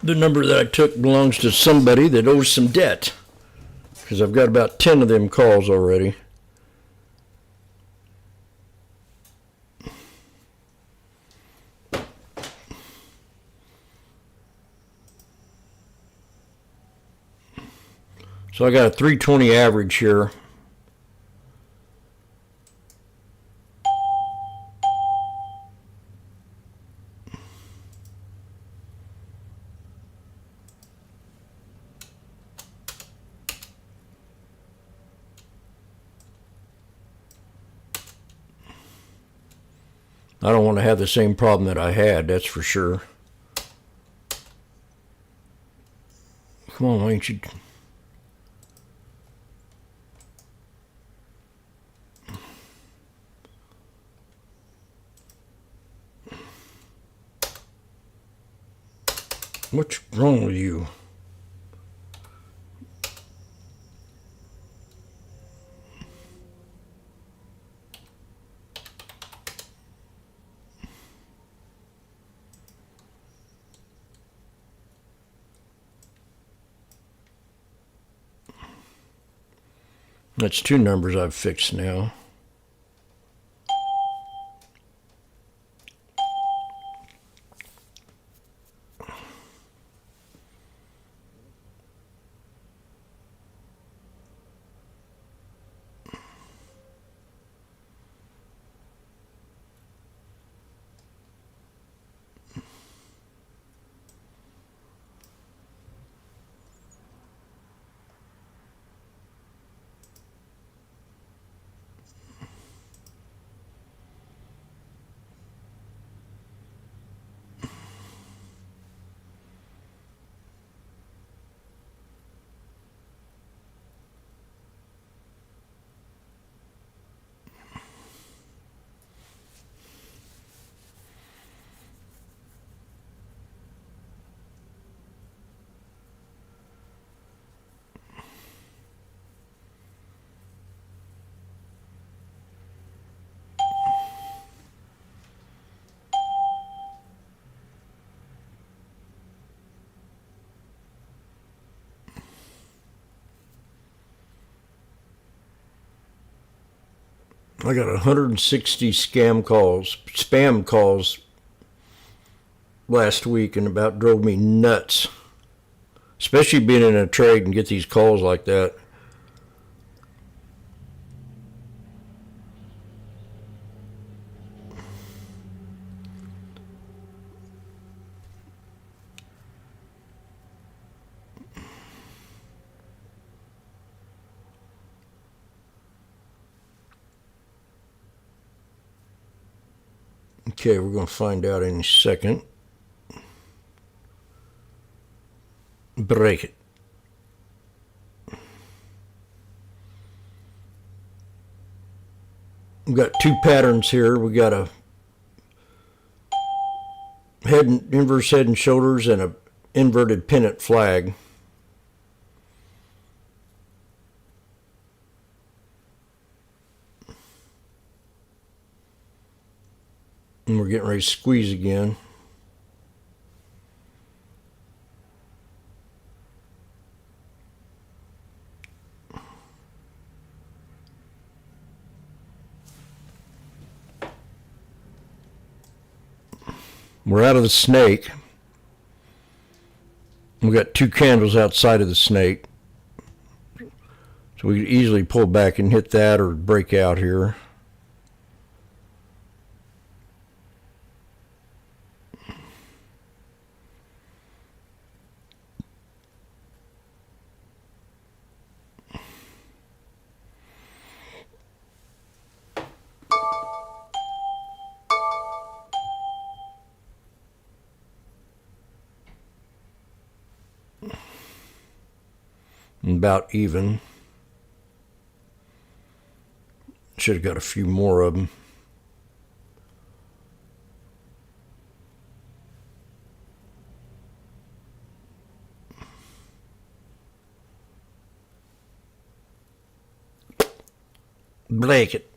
The number that I took belongs to somebody that owes some debt, because I've got about 10 of them calls already. So I got a 320 average here. I don't want to have the same problem that I had, that's for sure. Come on, why don't you... What's wrong with you? That's two numbers I've fixed now. I got 160 spam calls last week, and about drove me nuts. Especially being in a trade and get these calls like that. Okay, we're going to find out in a second. Break it. We've got two patterns here. We got a inverse head and shoulders and a inverted pennant flag. And we're getting ready to squeeze again. We're out of the snake. We've got two candles outside of the snake. So we could easily pull back and hit that or break out here. About even. Should have got a few more of them. Blanket.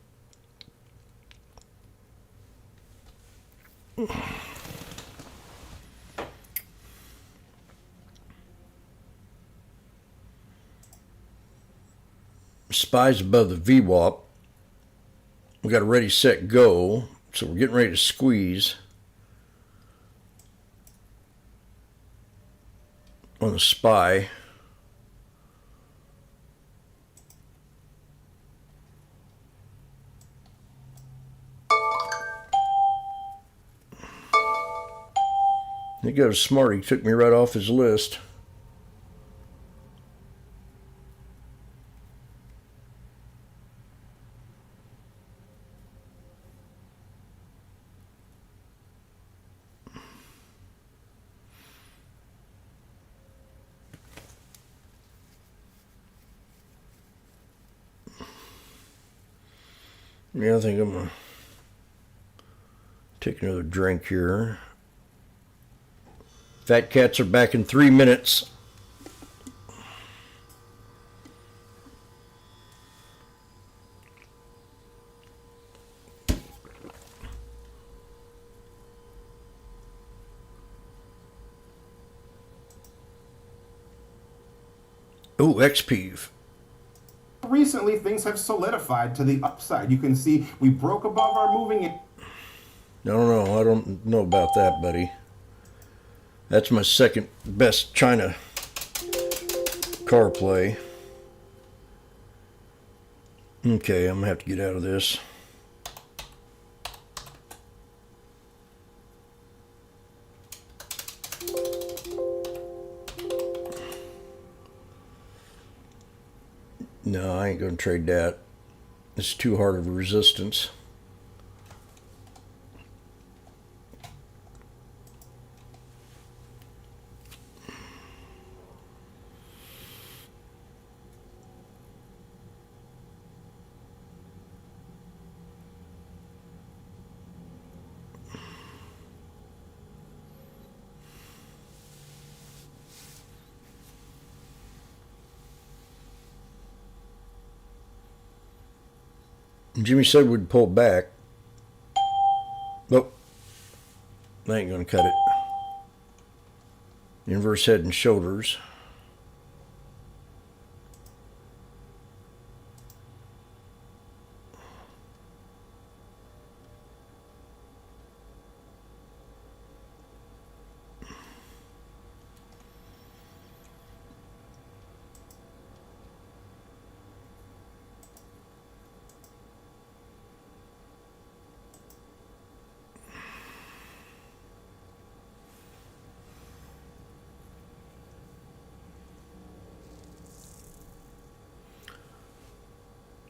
SPY's above the VWAP. We got a ready, set, go. So we're getting ready to squeeze on the SPY. There goes Smarty, took me right off his list. Yeah, I think I'm gonna take another drink here. Fat Cats are back in 3 minutes. Ooh, XP. Recently, things have solidified to the upside. You can see we broke above our moving. I don't know about that, buddy. That's my second best China car play. Okay, I'm gonna have to get out of this. No, I ain't gonna trade that. It's too hard of a resistance. Jimmy said we'd pull back. Nope. I ain't gonna cut it. Inverse head and shoulders.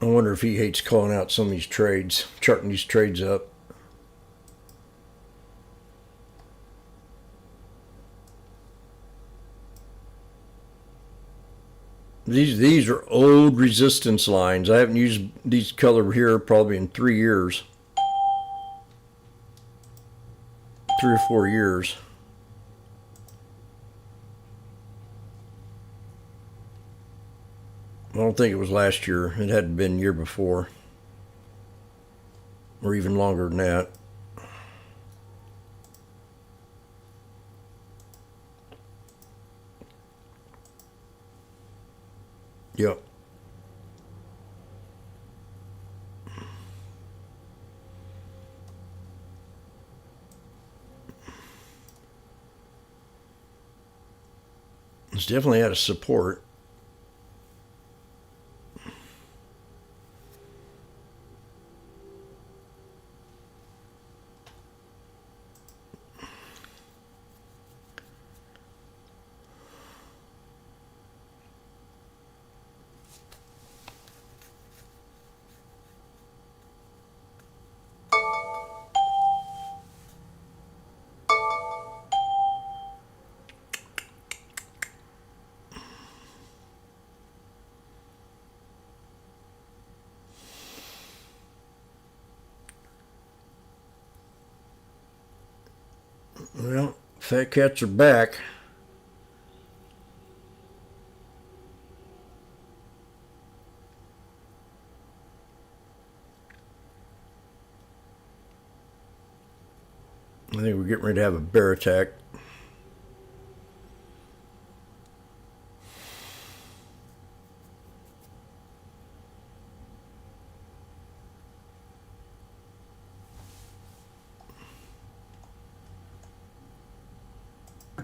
I wonder if he hates calling out some of these trades, charting these trades up. These are old resistance lines. I haven't used these color here probably in 3 years. 3 or 4 years. I don't think it was last year. It had been the year before. Or even longer than that. Yep. It's definitely at a support. Well, Fat Cats are back. I think we're getting ready to have a bear attack.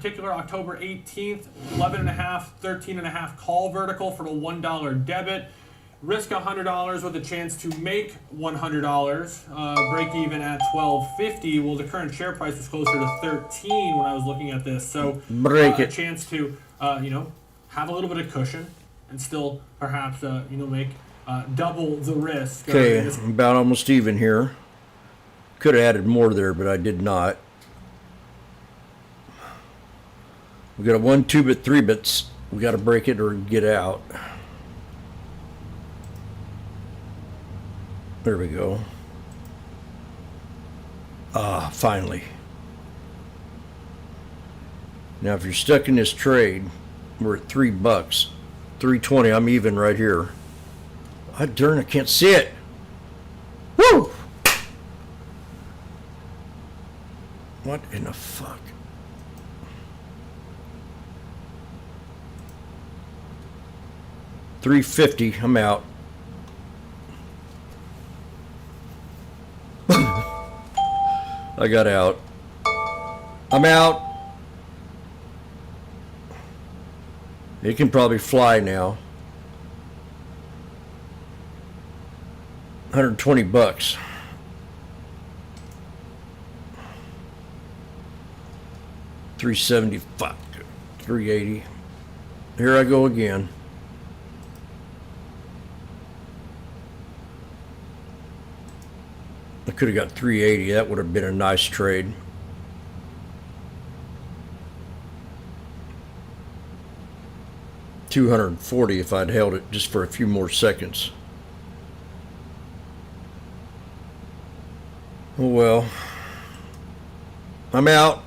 particular, October 18th, 11.5, 13.5 call vertical for the $1 debit. Risk $100 with a chance to make $100. Break even at $12.50. Well, the current share price was closer to 13 when I was looking at this. So Break a it. chance to have a little bit of cushion and still perhaps make double the risk. Okay, about almost even here. Could have added more there, but I did not. We got a 1, 2-bit, 3-bits. We got to break it or get out. There we go. Ah, finally. Now, if you're stuck in this trade, we're at $3. $3.20. I'm even right here. I darn, I can't see it. Woo! What in the fuck? $3.50. I'm out. I got out. I'm out. It can probably fly now. $120. $370. Fuck. $380. Here I go again. I could have got $380. That would have been a nice trade. $240 if I'd held it just for a few more seconds. Oh well. I'm out.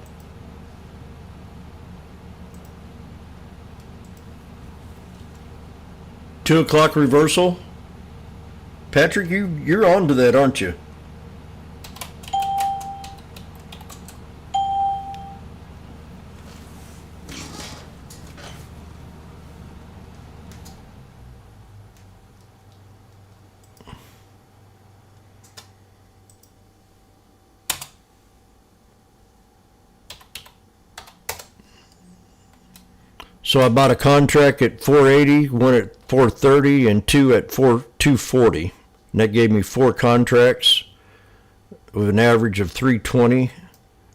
Two o'clock reversal. Patrick, you're on to that, aren't you? So I bought a contract at 480, one at 430, and two at 240. And that gave me 4 contracts with an average of 320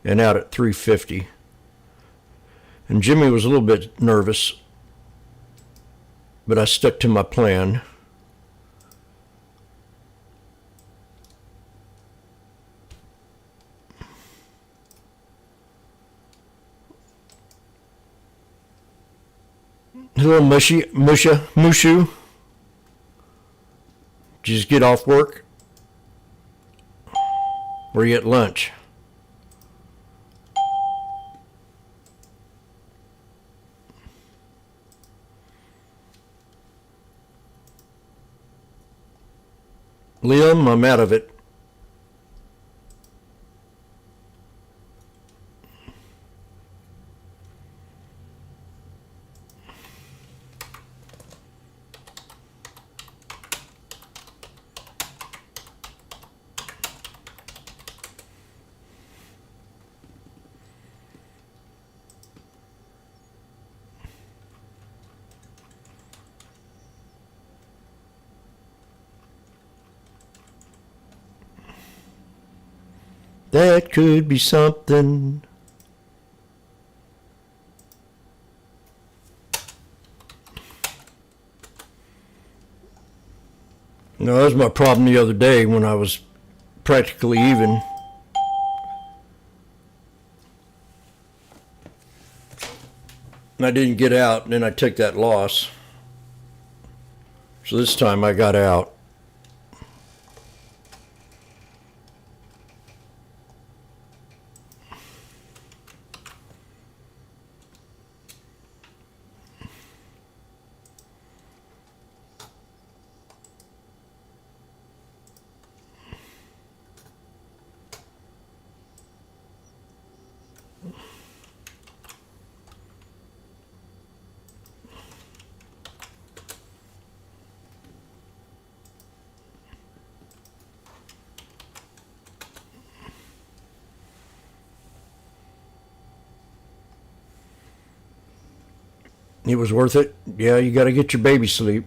and out at 350. And Jimmy was a little bit nervous, but I stuck to my plan. Hello, Mushu. Did you just get off work? Or are you at lunch? Liam, I'm out of it. That could be something. No, that was my problem the other day when I was practically even. And I didn't get out, and then I took that loss. So this time I got out. It was worth it. Yeah, you got to get your baby sleep.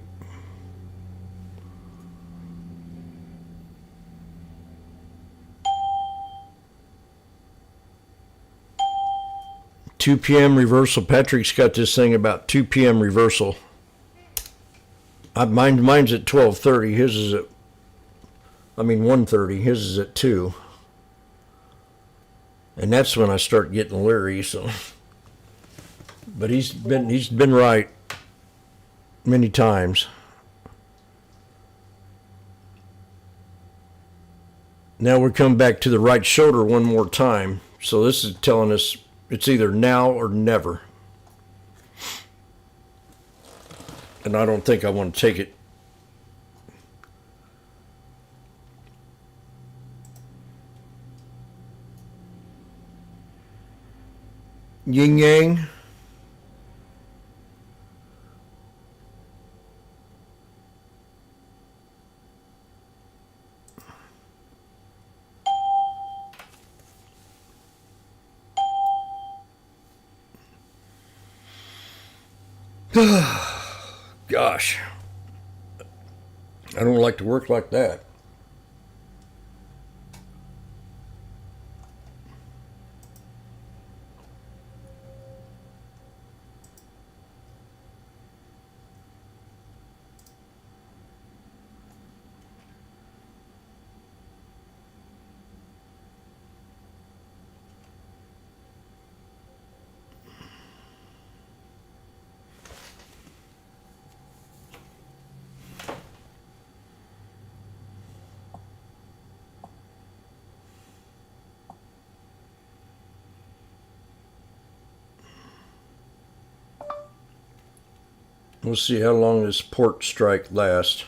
Two p.m. reversal. Patrick's got this thing about 2 p.m. reversal. Mine's at 12:30. His is at 1:30. His is at 2. And that's when I start getting leery. So, but he's been right many times. Now we're coming back to the right shoulder one more time. So this is telling us it's either now or never. And I don't think I want to take it. Yin Yang. Gosh. I don't like to work like that. We'll see how long this port strike lasts.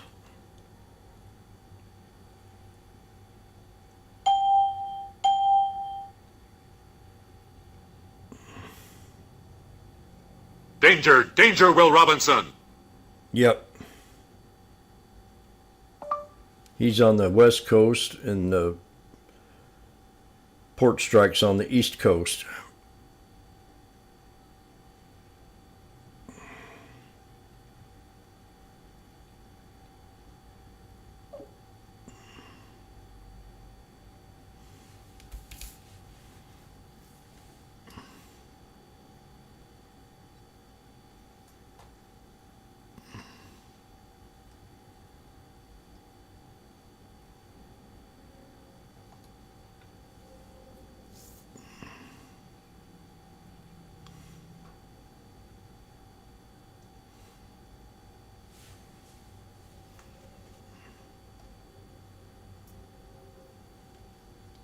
Danger! Danger, Will Robinson! Yep. He's on the west coast and the port strike's on the east coast.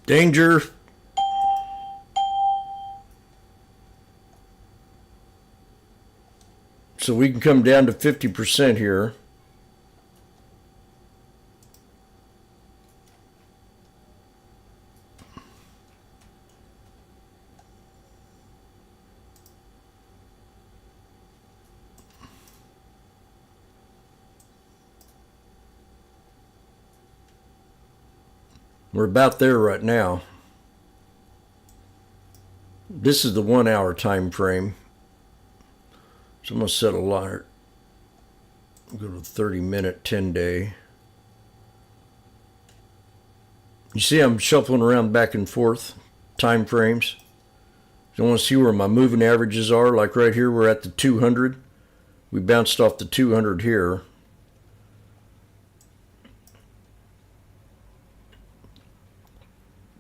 Danger. So we can come down to 50% here. We're about there right now. This is the 1 hour time frame. So I'm going to set a alarm. Go to 30-minute, 10-day. You see I'm shuffling around back and forth time frames. You want to see where my moving averages are. Like right here, we're at the 200. We bounced off the 200 here.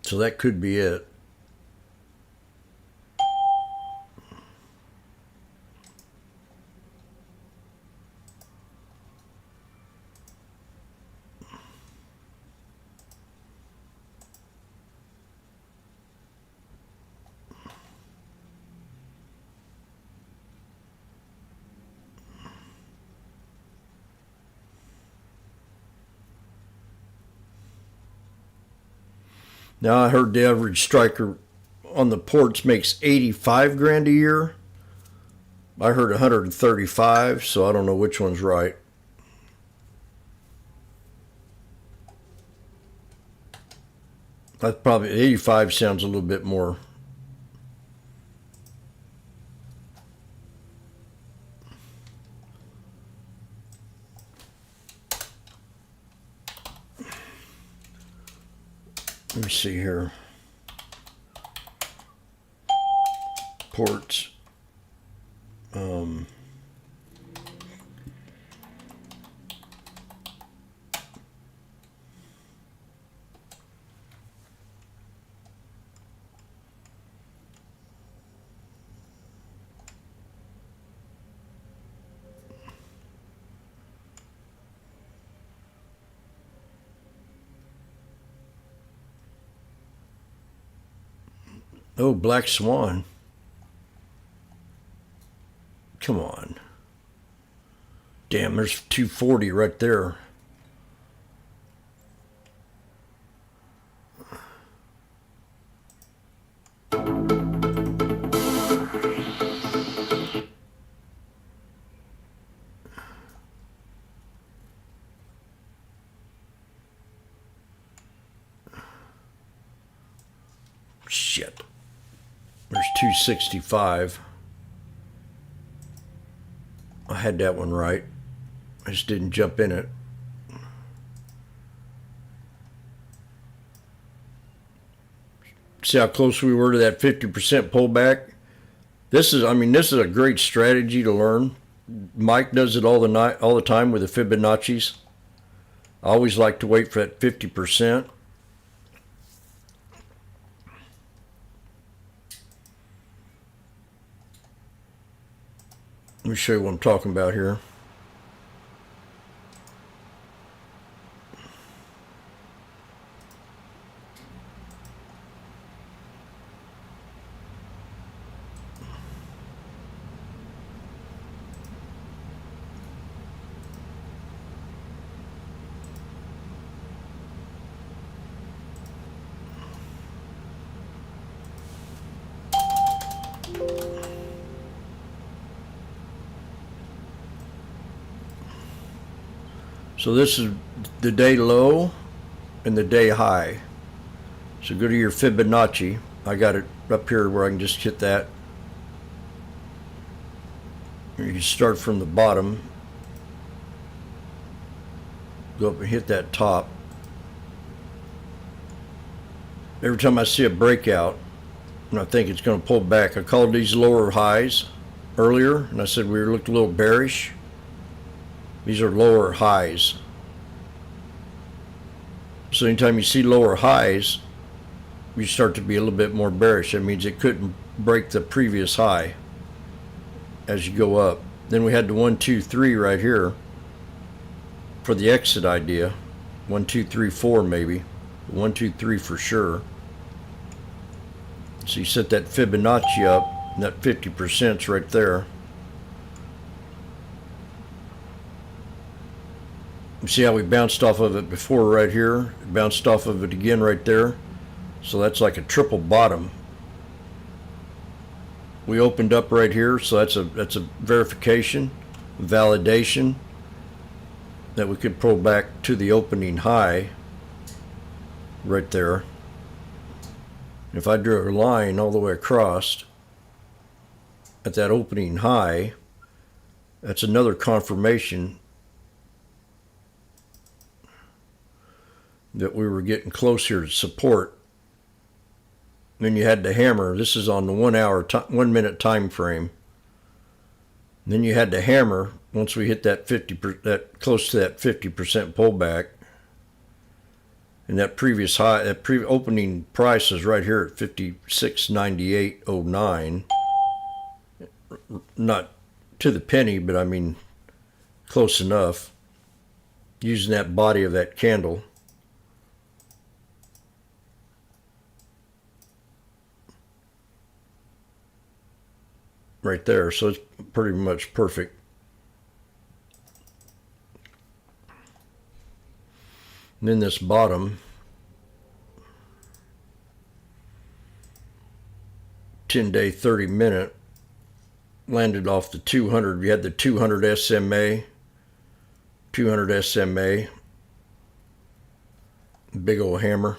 So that could be it. Now I heard the average striker on the ports makes 85 grand a year. I heard 135, so I don't know which one's right. That's probably 85 sounds a little bit more. Let me see here. Ports. Oh, Black Swan. Come on. Damn, there's 240 right there. Shit. There's 265. I had that one right. I just didn't jump in it. See how close we were to that 50% pullback? This is a great strategy to learn. Mike does it all the time with the Fibonacci's. I always like to wait for that 50%. Let me show you what I'm talking about here. So this is the day low and the day high. So go to your Fibonacci. I got it up here where I can just hit that. You can start from the bottom. Go up and hit that top. Every time I see a breakout and I think it's going to pull back, I called these lower highs earlier and I said we looked a little bearish. These are lower highs. So anytime you see lower highs, you start to be a little bit more bearish. That means it couldn't break the previous high as you go up. Then we had the 1, 2, 3 right here for the exit idea. 1, 2, 3, 4 maybe. 1, 2, 3 for sure. So you set that Fibonacci up, and that 50%'s right there. You see how we bounced off of it before right here, bounced off of it again right there. So that's like a triple bottom. We opened up right here, so that's a verification, validation that we could pull back to the opening high right there. If I drew a line all the way across at that opening high, that's another confirmation that we were getting close here to support. Then you had to hammer. This is on the 1 minute time frame. Then you had to hammer once we hit that close to that 50% pullback. And that previous high, that opening price is right here at 56.9809. Not to the penny, but I mean close enough. Using that body of that candle. Right there, so it's pretty much perfect. And then this bottom, 10-day, 30-minute, landed off the 200. We had the 200 SMA, 200 SMA, big old hammer.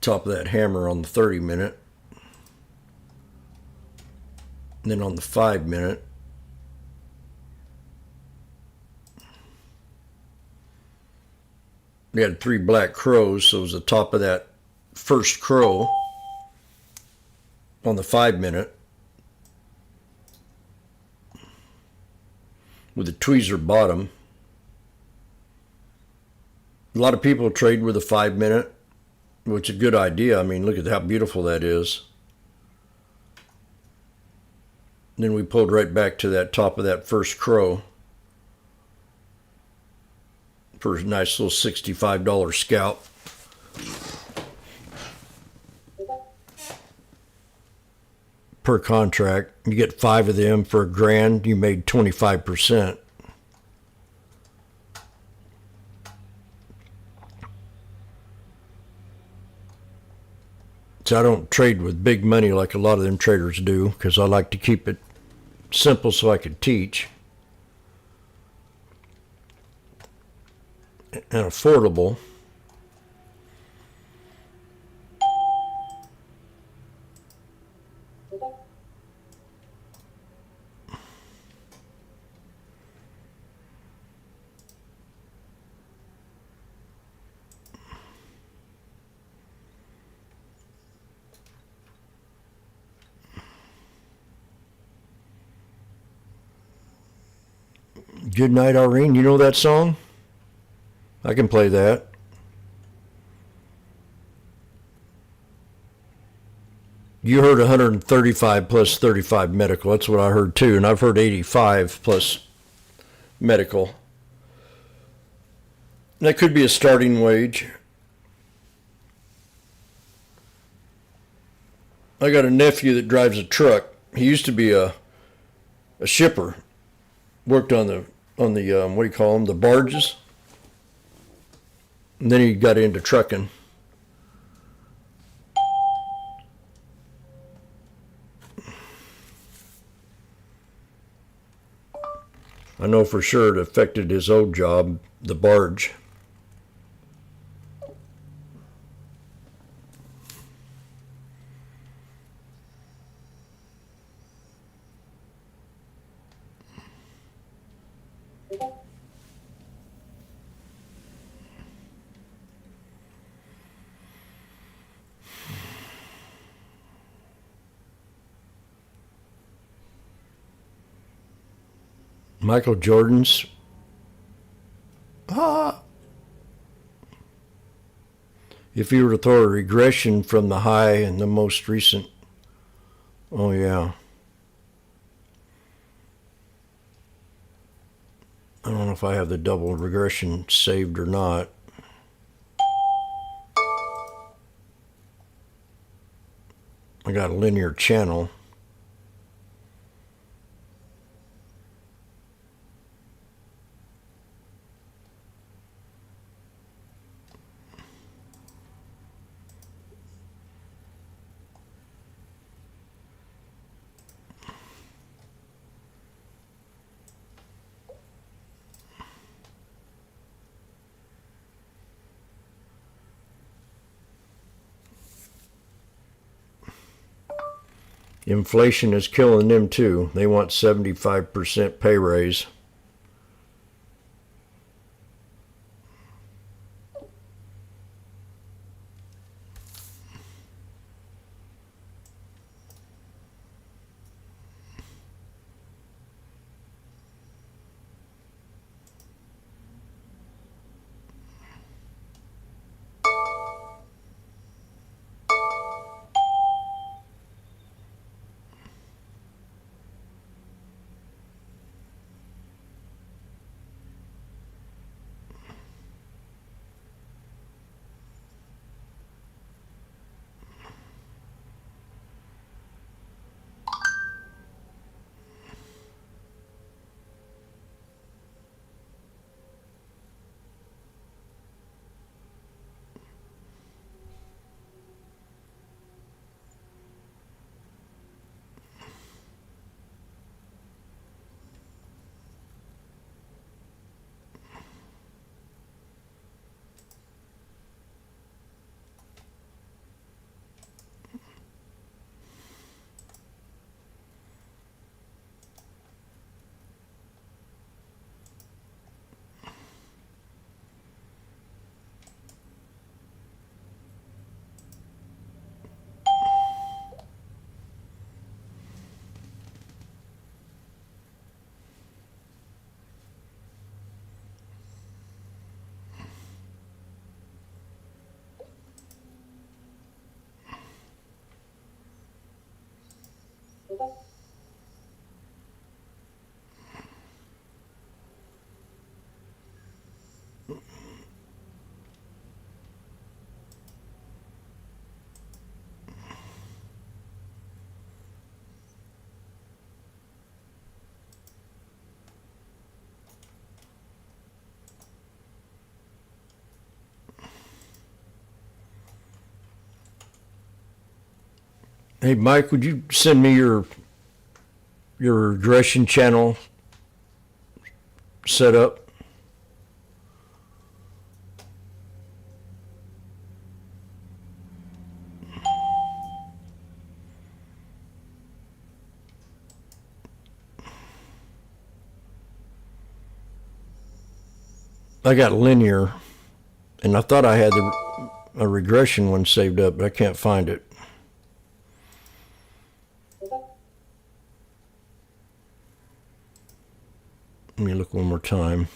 Top of that hammer on the 30-minute. And then on the 5-minute, we had 3 black crows, so it was the top of that first crow on the 5-minute with a tweezer bottom. A lot of people trade with a 5-minute, which is a good idea. I mean, look at how beautiful that is. Then we pulled right back to that top of that first crow for a nice little $65 scalp. Per contract. You get 5 of them for $1,000, you made 25%. So I don't trade with big money like a lot of them traders do, because I like to keep it simple so I can teach. And affordable. Good Night, Irene. You know that song? I can play that. You heard 135 plus 35 medical. That's what I heard too. And I've heard 85 plus medical. That could be a starting wage. I got a nephew that drives a truck. He used to be a shipper. Worked on the what do you call them, the barges. And then he got into trucking. I know for sure it affected his old job, the barge. Michael Jordan's. If you were to throw a regression from the high and the most recent. Oh, yeah. I don't know if I have the double regression saved or not. I got a linear channel. Inflation is killing them too. They want 75% pay raise. Hey, Mike, would you send me your regression channel set up? I got linear, and I thought I had a regression one saved up, but I can't find it. Let me look one more time.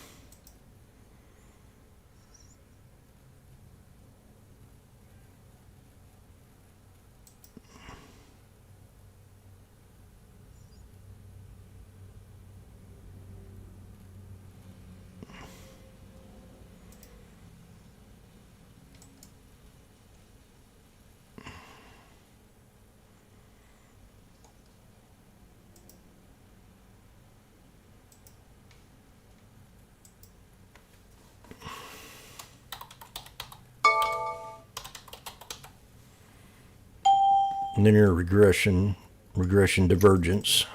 Linear regression divergence.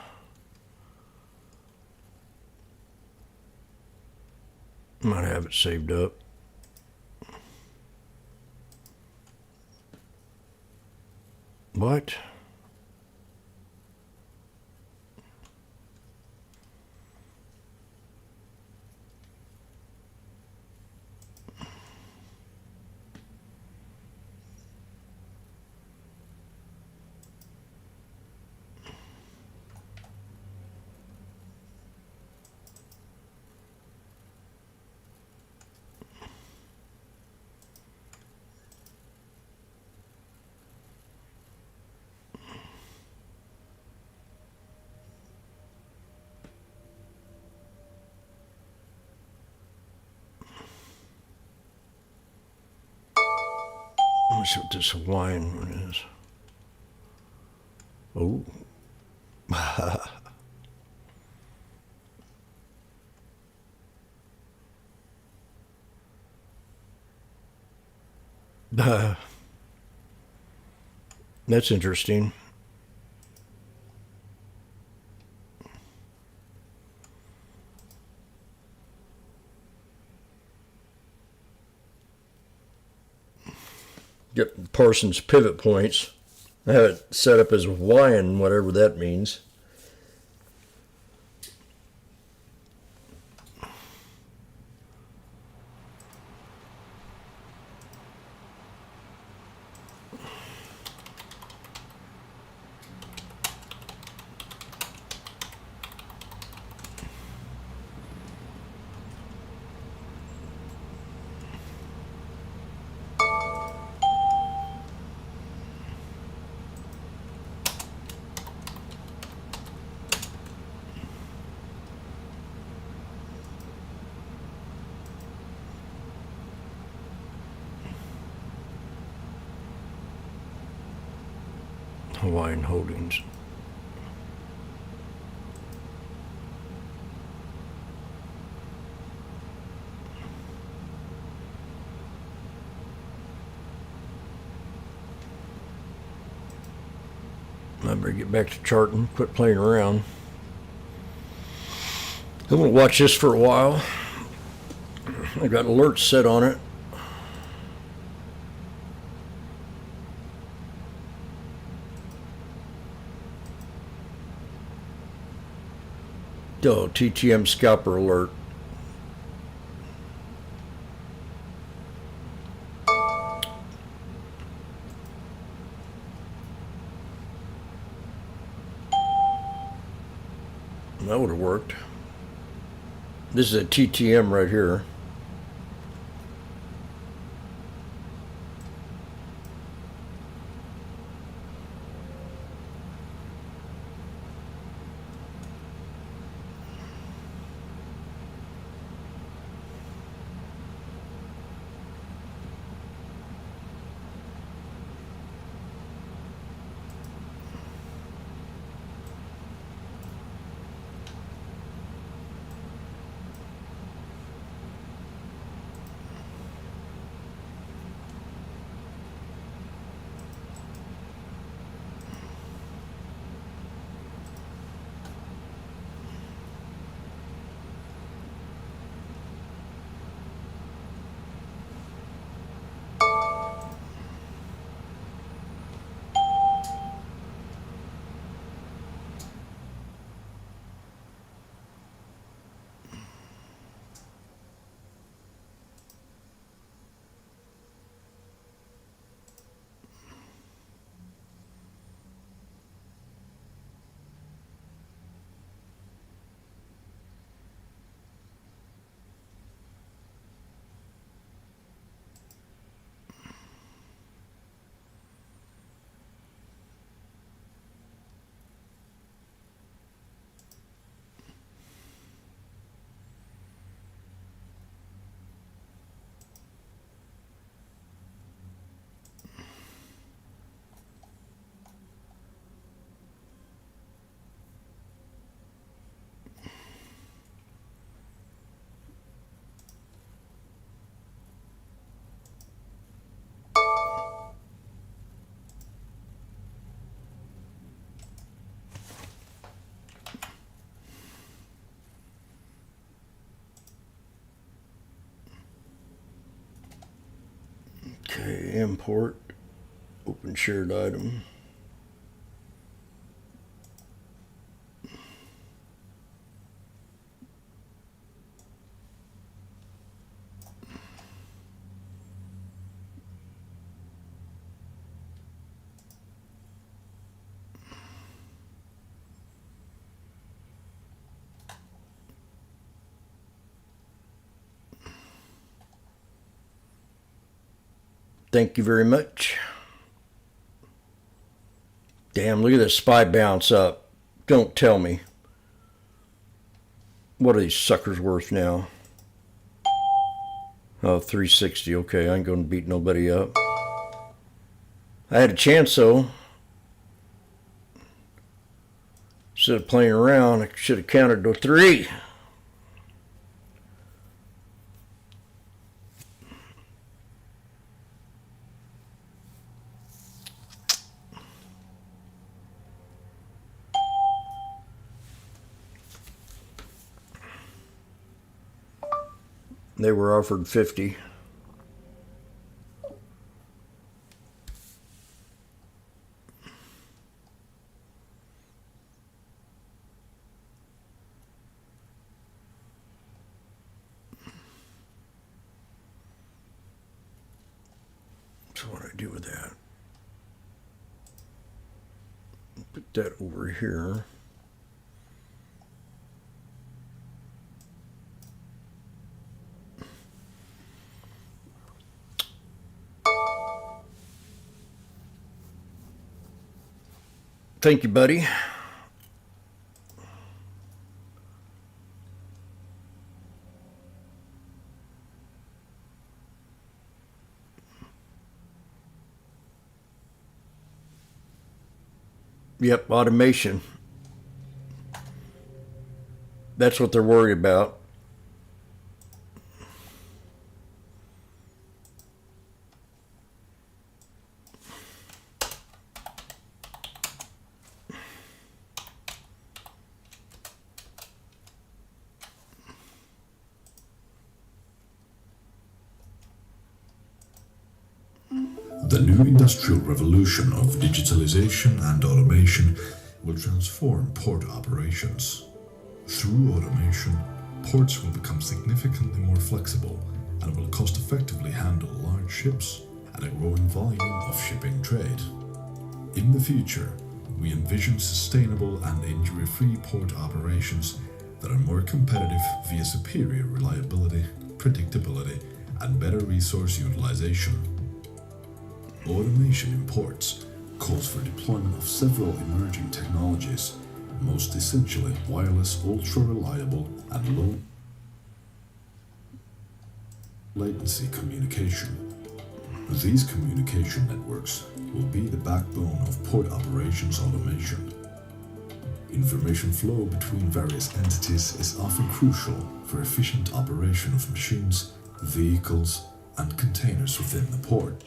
Might have it saved up. What? Let me see what this Hawaiian one is. Oh. That's interesting. Get Parsons pivot points. I have it set up as Hawaiian, whatever that means. Hawaiian Holdings. I better get back to charting, quit playing around. I'm going to watch this for a while. I got alerts set on it. Oh, TTM scalper alert. That would have worked. This is a TTM right here. Okay, import, open shared item. Thank you very much. Damn, look at this SPY bounce up. Don't tell me. What are these suckers worth now? Oh, 360. Okay, I ain't gonna beat nobody up. I had a chance though. Instead of playing around, I should have counted to 3. They were offered 50. So what do I do with that? Put that over here. Thank you, buddy. Yep, automation. That's what they're worried about. The new industrial revolution of digitalization and automation will transform port operations. Through automation, ports will become significantly more flexible and will cost-effectively handle large ships and a growing volume of shipping trade. In the future, we envision sustainable and injury-free port operations that are more competitive via superior reliability, predictability, and better resource utilization. Automation in ports calls for deployment of several emerging technologies, most essentially wireless, ultra-reliable, and low latency communication. These communication networks will be the backbone of port operations automation. Information flow between various entities is often crucial for efficient operation of machines, vehicles, and containers within the port.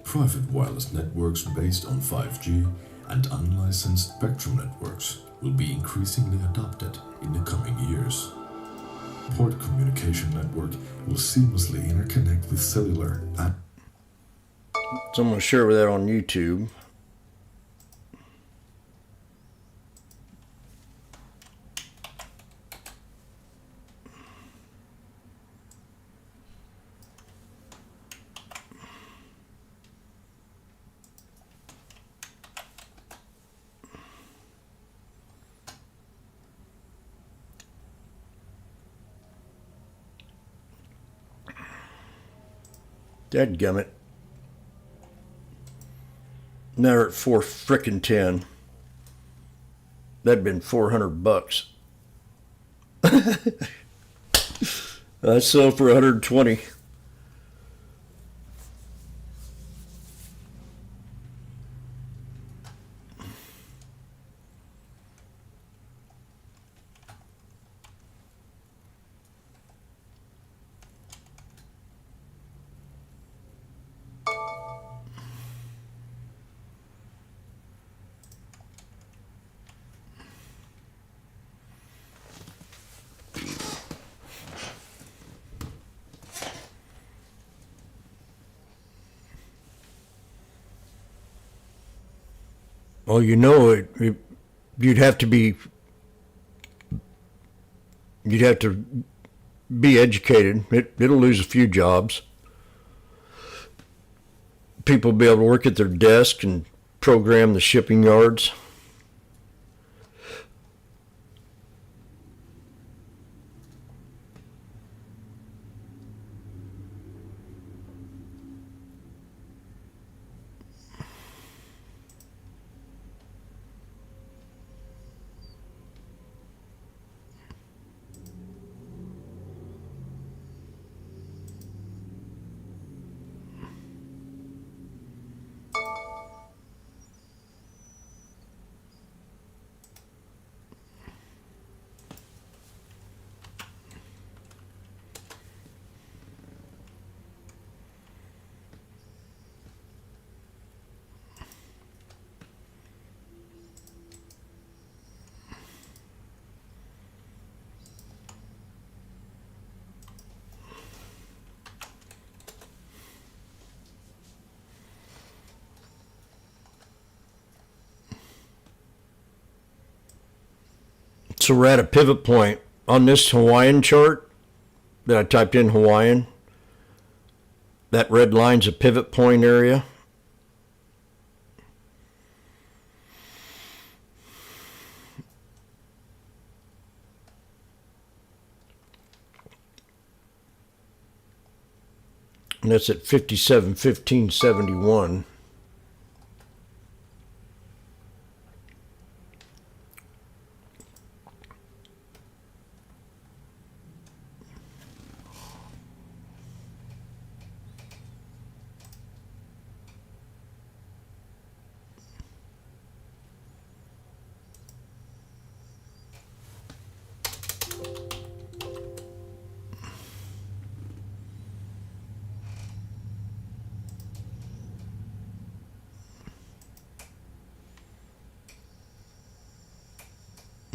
Private wireless networks based on 5G and unlicensed spectrum networks will be increasingly adopted in the coming years. Port communication network will seamlessly interconnect with cellular and So I'm going to share with that on YouTube. Dadgummit. Now we're at $4.10. That'd been $400. I sell for 120. Well, you know, you'd have to be educated. It'll lose a few jobs. People will be able to work at their desk and program the shipping yards. So we're at a pivot point on this Hawaiian chart that I typed in Hawaiian. That red line's a pivot point area. And that's at 57.15.71.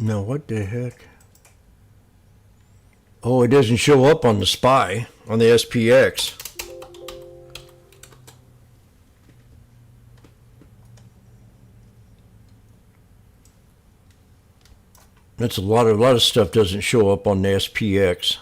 No, what the heck? Oh, it doesn't show up on the SPY, on the SPX. That's a lot of stuff doesn't show up on the SPX.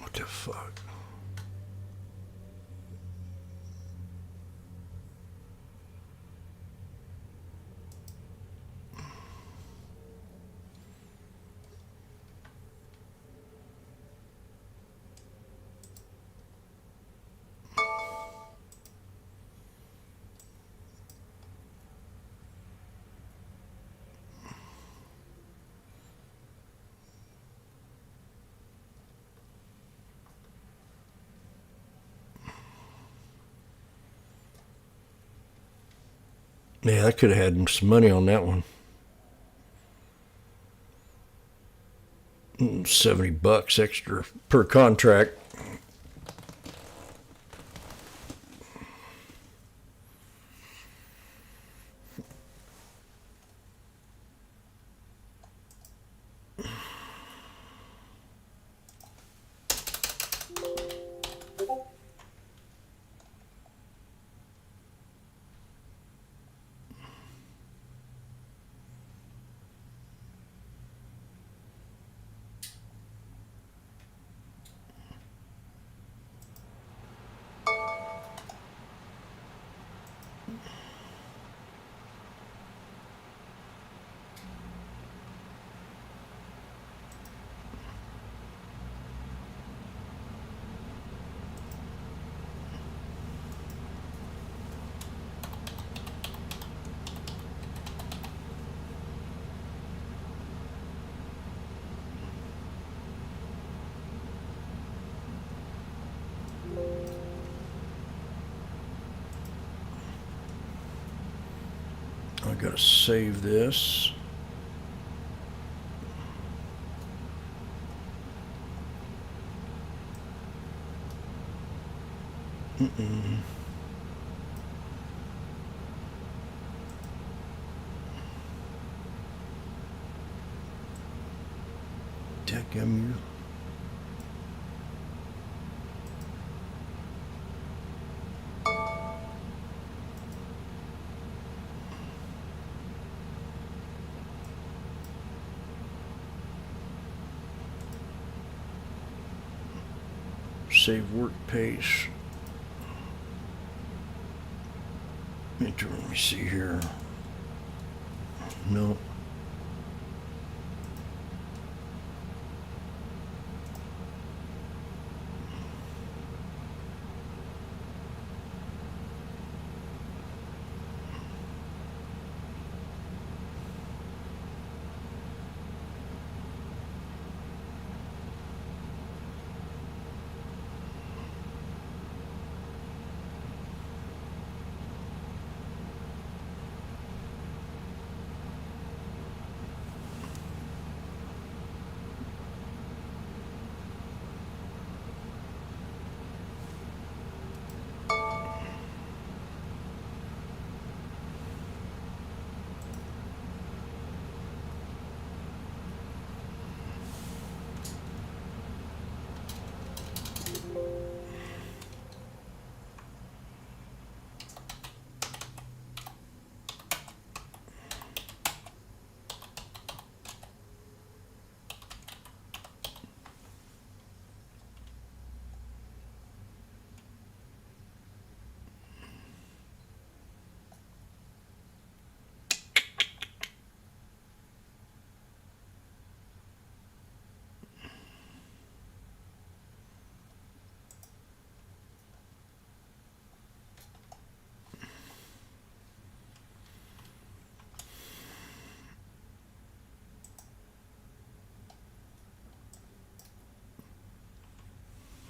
What the fuck? Yeah, I could have had some money on that one. $70 extra per contract. I gotta save this. Dadgummit. Save work pace. Enter, let me see here. No.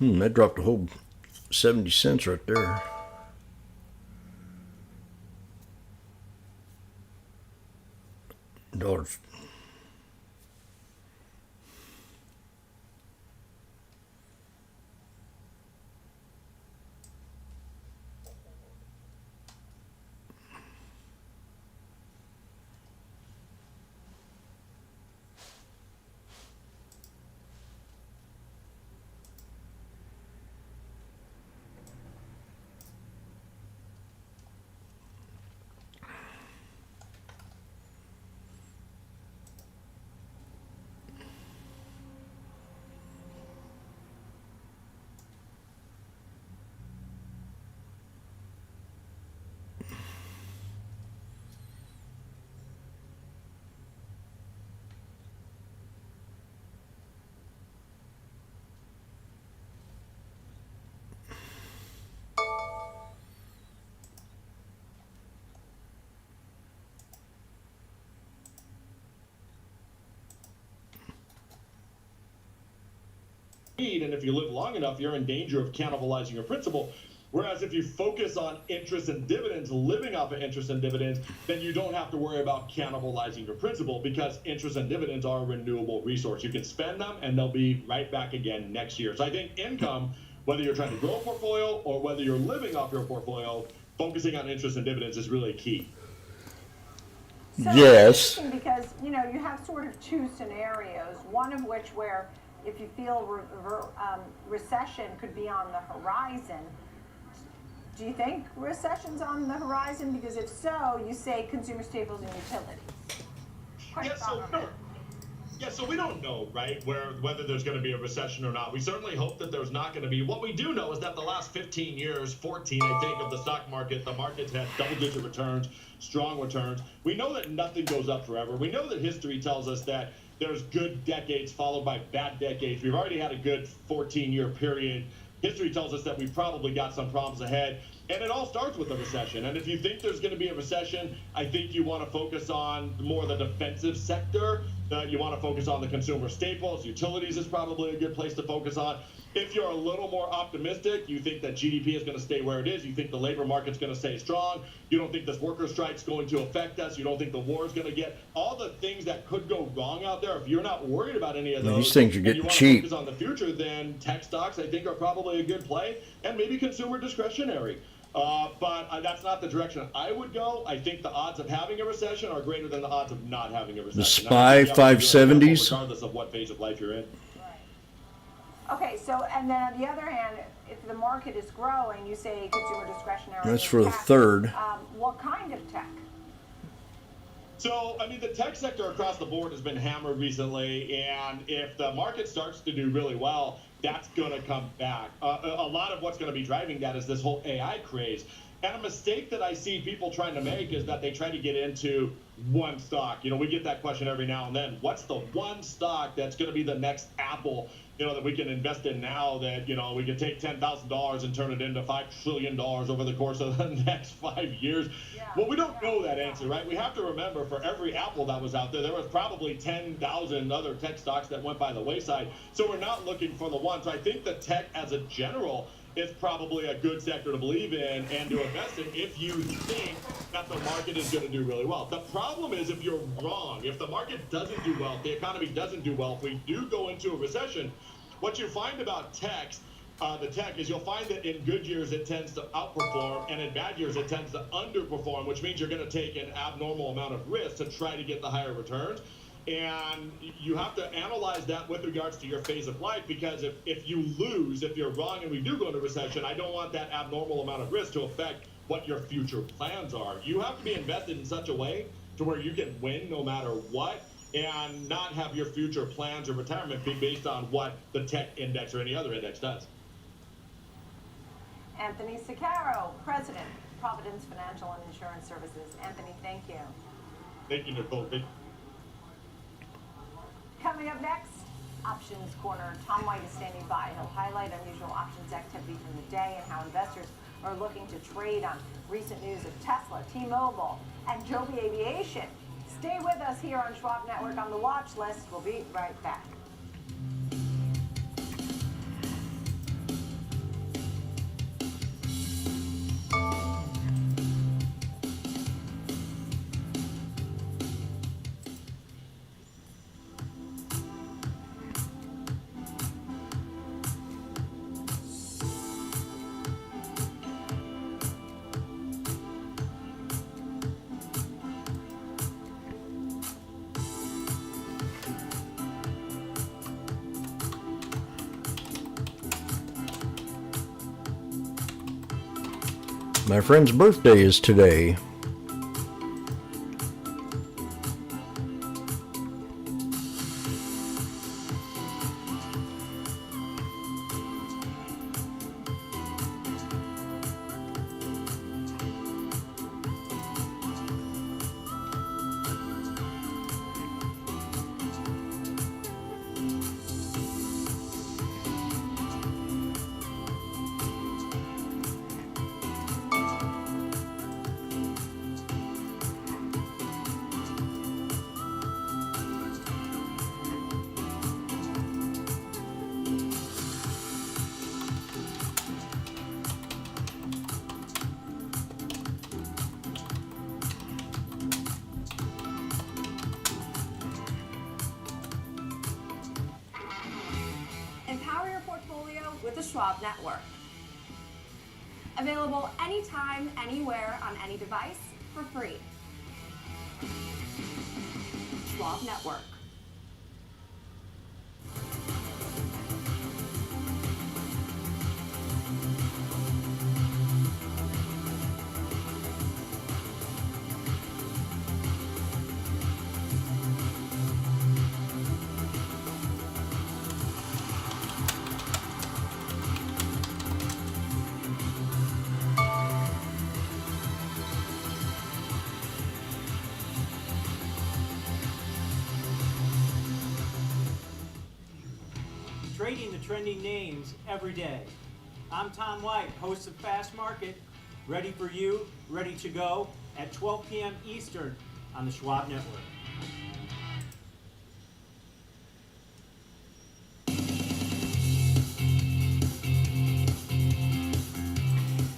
That dropped a whole 70 cents right there. Dollars. And if you live long enough, you're in danger of cannibalizing your principal. Whereas if you focus on interest and dividends, living off of interest and dividends, then you don't have to worry about cannibalizing your principal, because interest and dividends are a renewable resource. You can spend them and they'll be right back again next year. So I think income, whether you're trying to grow a portfolio or whether you're living off your portfolio, focusing on interest and dividends is really key. So Yes. because, you know, you have sort of two scenarios, one of which where if you feel recession could be on the horizon. Do you think recession's on the horizon? Because if so, you say consumer staples and utilities. So we don't know, right, whether there's going to be a recession or not. We certainly hope that there's not going to be. What we do know is that the last 15 years, 14, I think, of the stock market, the market's had double-digit returns, strong returns. We know that nothing goes up forever. We know that history tells us that there's good decades followed by bad decades. We've already had a good 14-year period. History tells us that we've probably got some problems ahead, and it all starts with a recession. And if you think there's going to be a recession, I think you want to focus on more the defensive sector. You want to focus on the consumer staples. Utilities is probably a good place to focus on. If you're a little more optimistic, you think that GDP is going to stay where it is. You think the labor market's going to stay strong. You don't think this worker strike's going to affect us. You don't think the war is going to get all the things that could go wrong out there. If you're not worried about any of those, These things are and getting you want cheap. to focus on the future, then tech stocks, I think, are probably a good play, and maybe consumer discretionary. But that's not the direction I would go. I think the odds of having a recession are greater than the odds of not having a recession. The SPY 570s. Regardless of what phase of life you're in. Okay, so, and then on the other hand, if the market is growing, you say consumer discretionary. That's and for the tech. third. What kind of tech? So, I mean, the tech sector across the board has been hammered recently, and if the market starts to do really well, that's going to come back. A lot of what's going to be driving that is this whole AI craze. And a mistake that I see people trying to make is that they try to get into one stock. You know, we get that question every now and then. What's the one stock that's going to be the next Apple, you know, that we can invest in now that, you know, we can take $10,000 and turn it into $5 trillion over the course of the next 5 years? Well, we don't know that answer, right? We have to remember for every Apple that was out there, there was probably 10,000 other tech stocks that went by the wayside. So we're not looking for the one. So I think the tech as a general is probably a good sector to believe in and to invest in if you think that the market is going to do really well. The problem is if you're wrong, if the market doesn't do well, if the economy doesn't do well, if we do go into a recession, what you find about the tech is you'll find that in good years it tends to outperform, and in bad years it tends to underperform, which means you're going to take an abnormal amount of risk to try to get the higher returns. And you have to analyze that with regards to your phase of life, because if you lose, if you're wrong and we do go into recession, I don't want that abnormal amount of risk to affect what your future plans are. You have to be invested in such a way to where you can win no matter what, and not have your future plans or retirement be based on what the tech index or any other index does. Anthony Sicaro, President, Providence Financial and Insurance Services. Anthony, thank you. Thank you, Nicole. Coming up next, Options Corner. Tom White is standing by. He'll highlight unusual options activity from the day and how investors are looking to trade on recent news of Tesla, T-Mobile, and Joby Aviation. Stay with us here on Schwab Network on the watch list. We'll be right back. My friend's birthday is today. Schwab Network. Available anytime, anywhere, on any device for free. Schwab Network. Trading the trending names every day. I'm Tom White, host of Fast Market, ready for you, ready to go at 12 p.m. Eastern on the Schwab Network.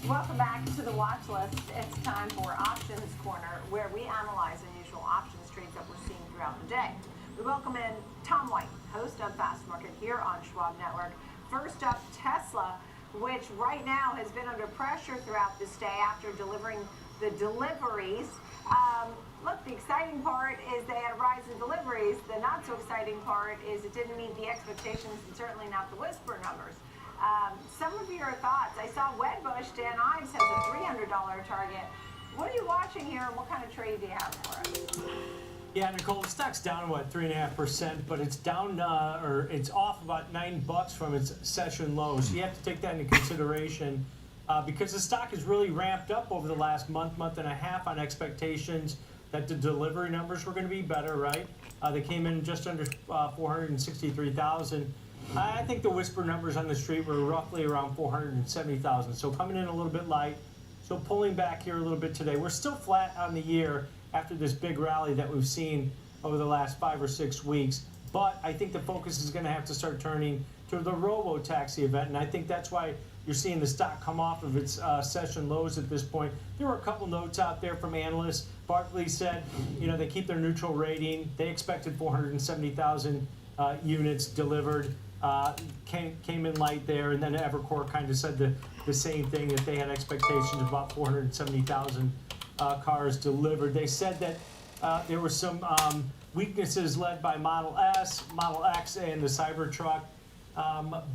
Welcome back to the watch list. It's time for Options Corner, where we analyze unusual options trades that we're seeing throughout the day. We welcome in Tom White, host of Fast Market here on Schwab Network. First up, Tesla, which right now has been under pressure throughout this day after delivering the deliveries. Look, the exciting part is they had a rise in deliveries. The not so exciting part is it didn't meet the expectations and certainly not the whisper numbers. Some of your thoughts. I saw Wedbush, Dan Ives has a $300 target. What are you watching here and what kind of trade do you have for us? Yeah, Nicole, the stock's down, 3.5%, but it's down, or it's off about $9 from its session low. So you have to take that into consideration because the stock has really ramped up over the last month and a half on expectations that the delivery numbers were going to be better, right? They came in just under 463,000. I think the whisper numbers on the street were roughly around 470,000. So coming in a little bit light. So pulling back here a little bit today. We're still flat on the year after this big rally that we've seen over the last 5 or 6 weeks. But I think the focus is going to have to start turning to the robo-taxi event, and I think that's why you're seeing the stock come off of its session lows at this point. There were a couple notes out there from analysts. Barclays said, they keep their neutral rating. They expected 470,000 units delivered. Came in light there, and then Evercore kind of said the same thing, that they had expectations of about 470,000 cars delivered. They said that there were some weaknesses led by Model S, Model X, and the Cybertruck.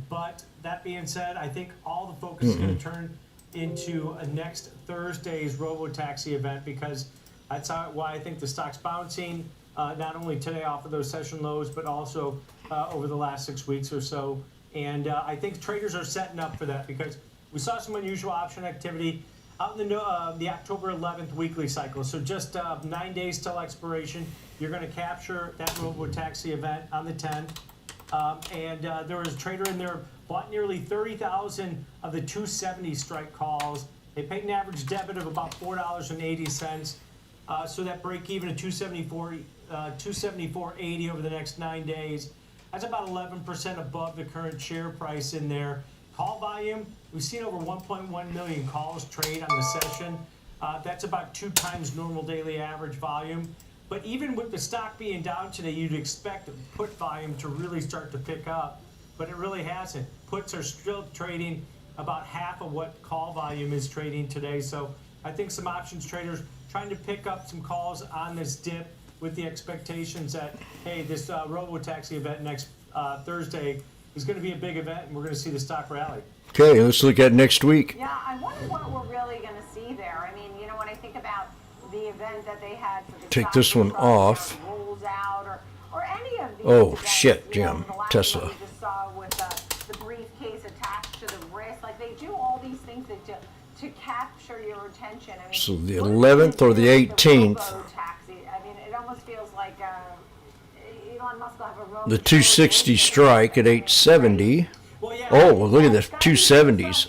But that being said, I think all the focus is going to turn into next Thursday's robo-taxi event, because that's why I think the stock's bouncing, not only today off of those session lows, but also over the last 6 weeks or so. And I think traders are setting up for that, because we saw some unusual option activity out in the October 11th weekly cycle. So just 9 days till expiration, you're going to capture that robo-taxi event on the 10th. And there was a trader in there, bought nearly 30,000 of the 270 strike calls. They paid an average debit of about $4.80. So that break even at 274.80 over the next 9 days. That's about 11% above the current share price in there. Call volume, we've seen over 1.1 million calls trade on the session. That's about 2 times normal daily average volume. But even with the stock being down today, you'd expect put volume to really start to pick up, but it really hasn't. Puts are still trading about half of what call volume is trading today. So I think some options traders trying to pick up some calls on this dip with the expectations that, hey, this robo-taxi event next Thursday is going to be a big event, and we're going to see the stock rally. Okay, let's look at next week. Yeah, I wonder what we're really going to see there. I mean, when I think about the event that they had for the Take this one off. Rolls out or any of these Oh, events, shit, Jim. the last Tesla. one we just saw with the briefcase attached to the wrist. Like, they do all these things to capture your attention. I mean, So the 11th or the 18th. Taxi. I mean, it almost feels like Elon Musk will have a robo The 260 strike at 870. Oh, look at the 270s.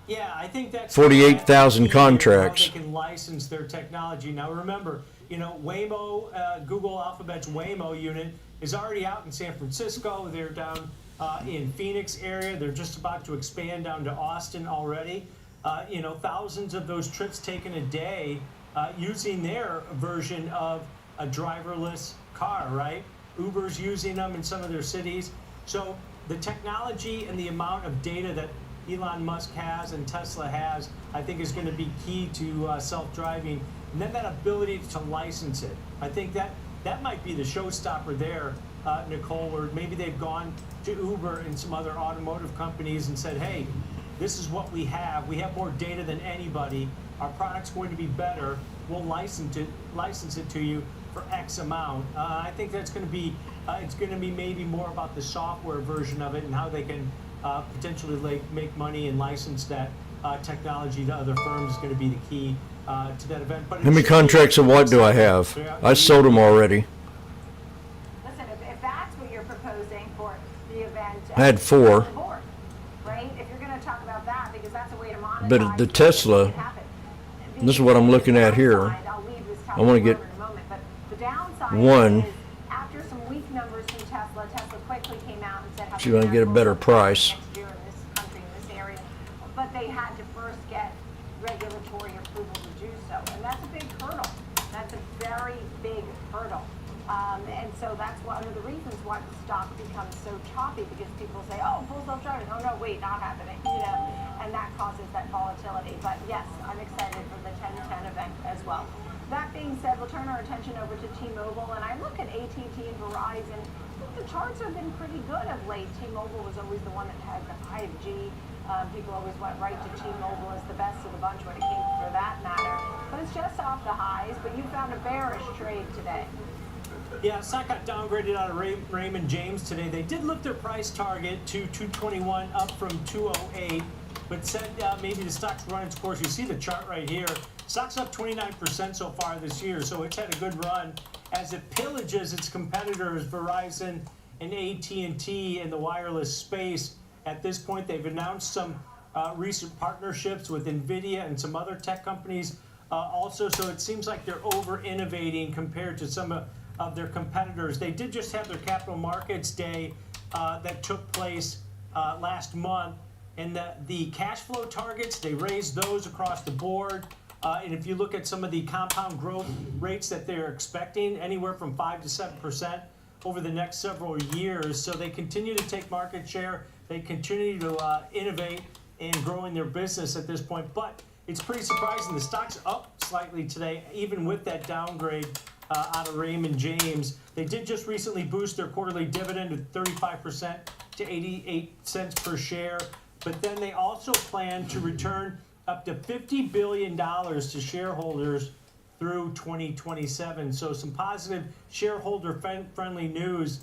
Yeah, I think that's 48,000 contracts. How they can license their technology. Now remember, Waymo, Google Alphabet's Waymo unit is already out in San Francisco. They're down in Phoenix area. They're just about to expand down to Austin already. Thousands of those trips taken a day using their version of a driverless car, right? Uber's using them in some of their cities. So the technology and the amount of data that Elon Musk has and Tesla has, I think is going to be key to self-driving. And then that ability to license it. I think that might be the showstopper there, Nicole, where maybe they've gone to Uber and some other automotive companies and said, hey, this is what we have. We have more data than anybody. Our product's going to be better. We'll license it to you for X amount. I think that's going to be, it's going to be maybe more about the software version of it and how they can potentially make money and license that technology to other firms is going to be the key to that event. But How many contracts of what do I have? I sold them already. Listen, if that's what you're proposing for the event, I had 4. Right? If you're going to talk about that, because that's a way to monetize. But the Tesla, this is what I'm looking at here. I want to get one. After some weak numbers from Tesla quickly came out and said how See if I can get a better price. next year in this country, in this area. But they had to first get regulatory approval to do so. And that's a big hurdle. That's a very big hurdle. And so that's one of the reasons why the stock becomes so choppy, because people say, oh, full self-driving. Oh, no, wait, not happening. And that causes that volatility. But yes, I'm excited for the 10/10 event as well. That being said, we'll turn our attention over to T-Mobile. And I look at AT&T and Verizon. The charts have been pretty good of late. T-Mobile was always the one that had the 5G. People always went right to T-Mobile as the best of the bunch when it came for that matter. But it's just off the highs. But you found a bearish trade today. Yeah, stock got downgraded out of Raymond James today. They did lift their price target to 221, up from 208, but said maybe the stock's run its course. You see the chart right here. Stock's up 29% so far this year, so it's had a good run as it pillages its competitors, Verizon and AT&T, in the wireless space. At this point, they've announced some recent partnerships with NVIDIA and some other tech companies also, so it seems like they're over-innovating compared to some of their competitors. They did just have their capital markets day that took place last month, and the cash flow targets, they raised those across the board. And if you look at some of the compound growth rates that they're expecting, anywhere from 5 to 7% over the next several years. So they continue to take market share. They continue to innovate and grow in their business at this point. But it's pretty surprising. The stock's up slightly today, even with that downgrade out of Raymond James. They did just recently boost their quarterly dividend to 35% to 88 cents per share. But then they also plan to return up to $50 billion to shareholders through 2027. So some positive shareholder-friendly news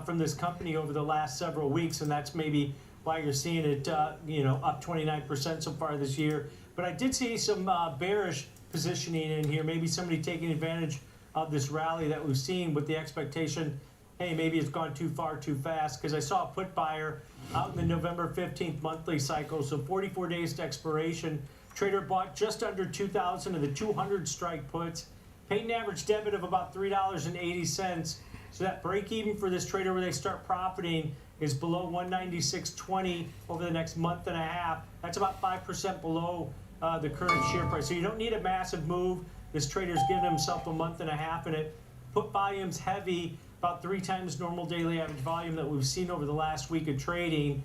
from this company over the last several weeks, and that's maybe why you're seeing it, up 29% so far this year. But I did see some bearish positioning in here, maybe somebody taking advantage of this rally that we've seen with the expectation, hey, maybe it's gone too far too fast, because I saw a put buyer out in the November 15th monthly cycle, so 44 days to expiration. Trader bought just under 2,000 of the 200 strike puts, paid an average debit of about $3.80. So that break even for this trader where they start profiting is below 196.20 over the next month and a half. That's about 5% below the current share price. So you don't need a massive move. This trader's given himself a month and a half in it. Put volume's heavy, about 3 times normal daily average volume that we've seen over the last week of trading.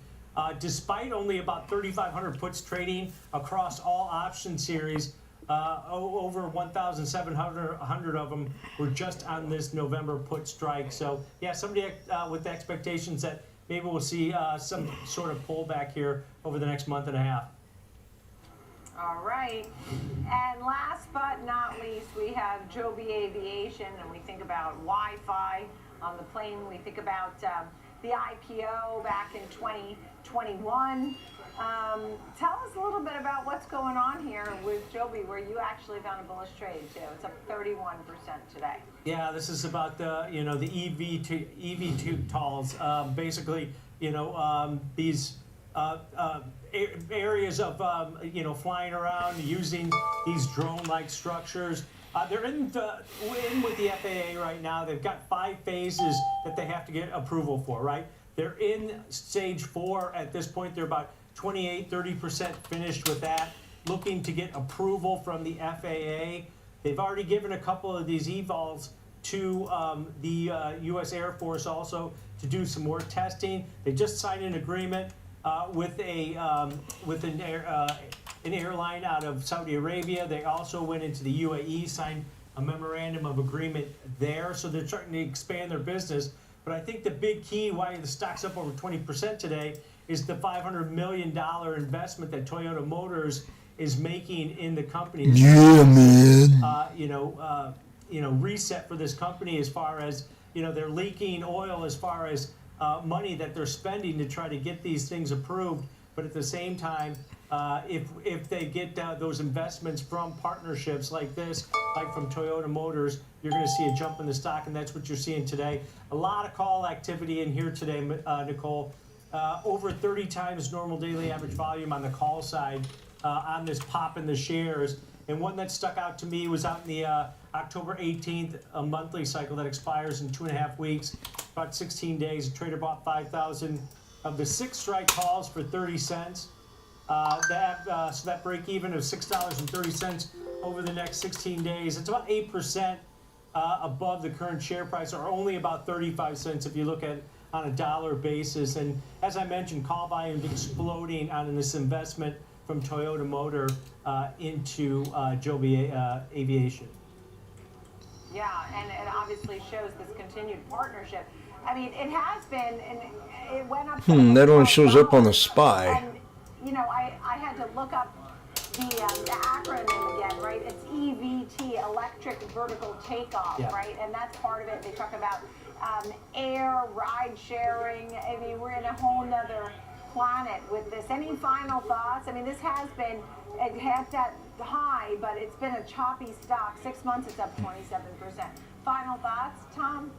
Despite only about 3,500 puts trading across all option series, over 1,700 of them were just on this November put strike. So yeah, somebody with expectations that maybe we'll see some sort of pullback here over the next month and a half. All right. And last but not least, we have Joby Aviation, and we think about Wi-Fi on the plane. We think about the IPO back in 2021. Tell us a little bit about what's going on here with Joby, where you actually found a bullish trade too. It's up 31% today. Yeah, this is about the the eVTOLs. Basically, these areas of flying around using these drone-like structures. They're in with the FAA right now. They've got 5 phases that they have to get approval for, right? They're in stage 4 at this point. They're about 28-30% finished with that, looking to get approval from the FAA. They've already given a couple of these eVTOLs to the U.S. Air Force also to do some more testing. They just signed an agreement with an airline out of Saudi Arabia. They also went into the UAE, signed a memorandum of agreement there. So they're starting to expand their business. But I think the big key why the stock's up over 20% today is the $500 million investment that Toyota Motors is making in the company. Yeah, man. Reset for this company as far as, they're leaking oil as far as money that they're spending to try to get these things approved. But at the same time, if they get those investments from partnerships like this, like from Toyota Motors, you're going to see a jump in the stock, and that's what you're seeing today. A lot of call activity in here today, Nicole. Over 30 times normal daily average volume on the call side on this pop in the shares. And one that stuck out to me was out in the October 18th, a monthly cycle that expires in 2.5 weeks, about 16 days. A trader bought 5,000 of the 6 strike calls for 30 cents. So that break even of $6.30 over the next 16 days. It's about 8% above the current share price, or only about 35 cents if you look at it on a dollar basis. And as I mentioned, call volume exploding on this investment from Toyota Motor into Joby Aviation. Yeah, and it obviously shows this continued partnership. I mean, it has been, and it went up. That only shows up on the SPY. And, I had to look up the acronym again, right? It's EVT, Electric Vertical Takeoff, Yeah. right? And that's part of it. They talk about air, ride sharing. I mean, we're in a whole nother planet with this. Any final thoughts? I mean, this has been, it had that high, but it's been a choppy stock. 6 months, it's up 27%. Final thoughts, Tom?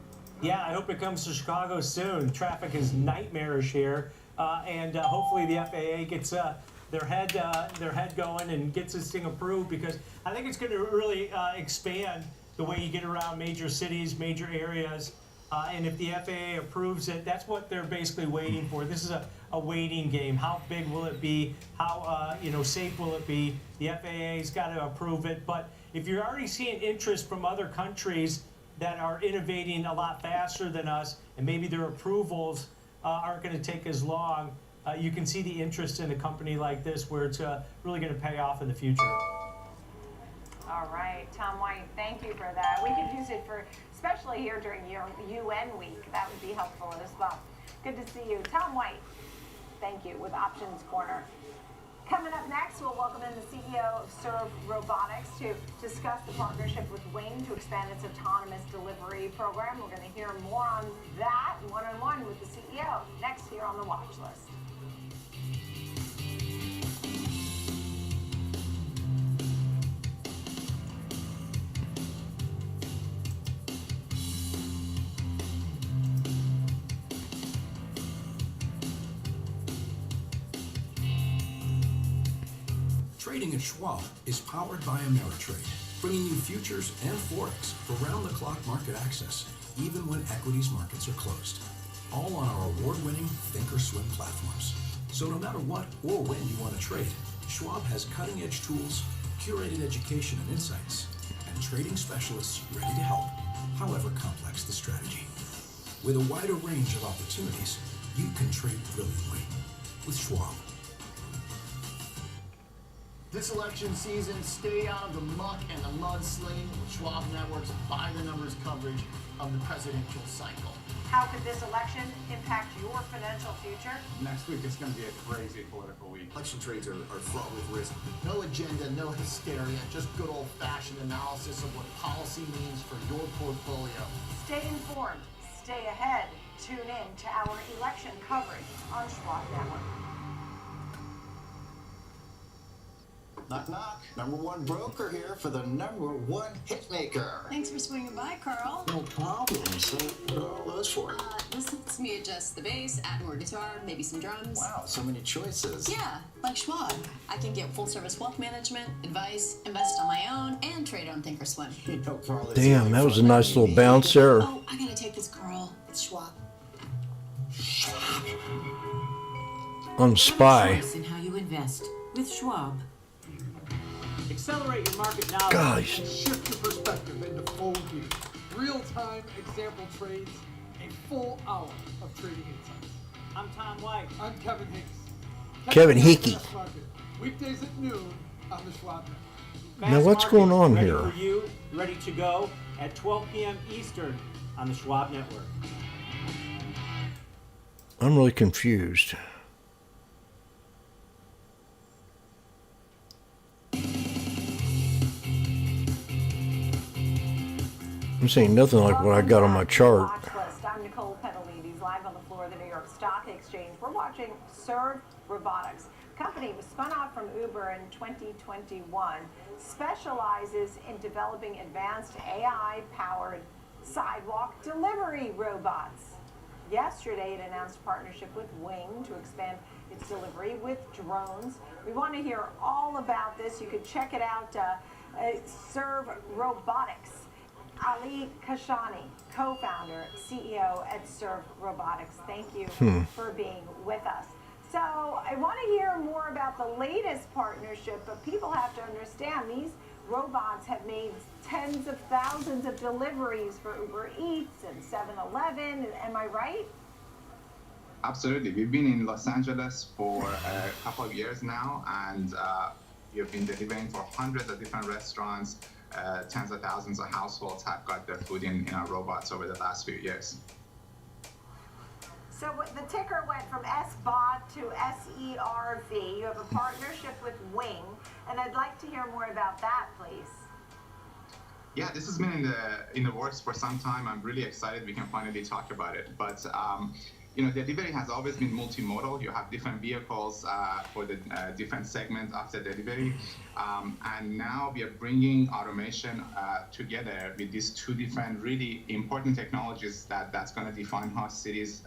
Yeah, I hope it comes to Chicago soon. Traffic is nightmarish here, and hopefully the FAA gets their head going and gets this thing approved, because I think it's going to really expand the way you get around major cities, major areas. And if the FAA approves it, that's what they're basically waiting for. This is a waiting game. How big will it be? How safe will it be? The FAA's got to approve it. But if you're already seeing interest from other countries that are innovating a lot faster than us, and maybe their approvals aren't going to take as long, you can see the interest in a company like this, where it's really going to pay off in the future. All right, Tom White, thank you for that. We could use it for, especially here during your UN week. That would be helpful as well. Good to see you. Tom White, thank you, with Options Corner. Coming up next, we'll welcome in the CEO of Serve Robotics to discuss the partnership with Wing to expand its autonomous delivery program. We're going to hear more on that one-on-one with the CEO next here on the watch list. Trading at Schwab is powered by Ameritrade, bringing you futures and forex for round-the-clock market access, even when equities markets are closed. All on our award-winning Thinkorswim platforms. So no matter what or when you want to trade, Schwab has cutting-edge tools, curated education and insights, and trading specialists ready to help, however complex the strategy. With a wider range of opportunities, you can trade brilliantly with Schwab. This election season, stay out of the muck and the mudslinging with Schwab Network's by-the-numbers coverage of the presidential cycle. How could this election impact your financial future? Next week, it's going to be a crazy political week. Election trades are fraught with risk. No agenda, no hysteria, just good old-fashioned analysis of what policy means for your portfolio. Stay informed, stay ahead. Tune in to our election coverage on Schwab Network. Knock, knock. Number one broker here for the number one hitmaker. Thanks for swinging by, Carl. No problem. So, what are all those for? This lets me adjust the bass, add more guitar, maybe some drums. Wow, so many choices. Yeah, like Schwab. I can get full-service wealth management, advice, invest on my own, and trade on Thinkorswim. You know, Carl, Damn, that was a nice little bounce there. Oh, I gotta take this, Carl. It's Schwab. On SPY. Choice in how you invest with Schwab. Accelerate your market knowledge. Gosh. Shift your perspective into full gear. real-time example trades, a full hour of trading insights. I'm Tom White. I'm Kevin Hicks. Kevin Hickey. Weekdays at noon on the Schwab Network. Now what's Fast going Markets, on ready here? For you, ready to go at 12 p.m. Eastern on the Schwab Network. I'm really confused. I'm seeing nothing like what I got on my chart. I'm Nicole Petalides, live on the floor of the New York Stock Exchange. We're watching Serve Robotics. The company was spun off from Uber in 2021, specializes in developing advanced AI-powered sidewalk delivery robots. Yesterday, it announced a partnership with Wing to expand its delivery with drones. We want to hear all about this. You could check it out, Serve Robotics. Ali Kashani, co-founder, CEO at Serve Robotics. Thank you for being with us. So I want to hear more about the latest partnership, but people have to understand these robots have made tens of thousands of deliveries for Uber Eats and 7-Eleven. Am I right? Absolutely. We've been in Los Angeles for a couple of years now, and we've been delivering for hundreds of different restaurants. Tens of thousands of households have got their food in our robots over the last few years. So the ticker went from SBOT to SERV. You have a partnership with Wing, and I'd like to hear more about that, please. Yeah, this has been in the works for some time. I'm really excited we can finally talk about it. But you know, delivery has always been multimodal. You have different vehicles for the different segments of the delivery. And now we are bringing automation together with these two different really important technologies that's going to define how cities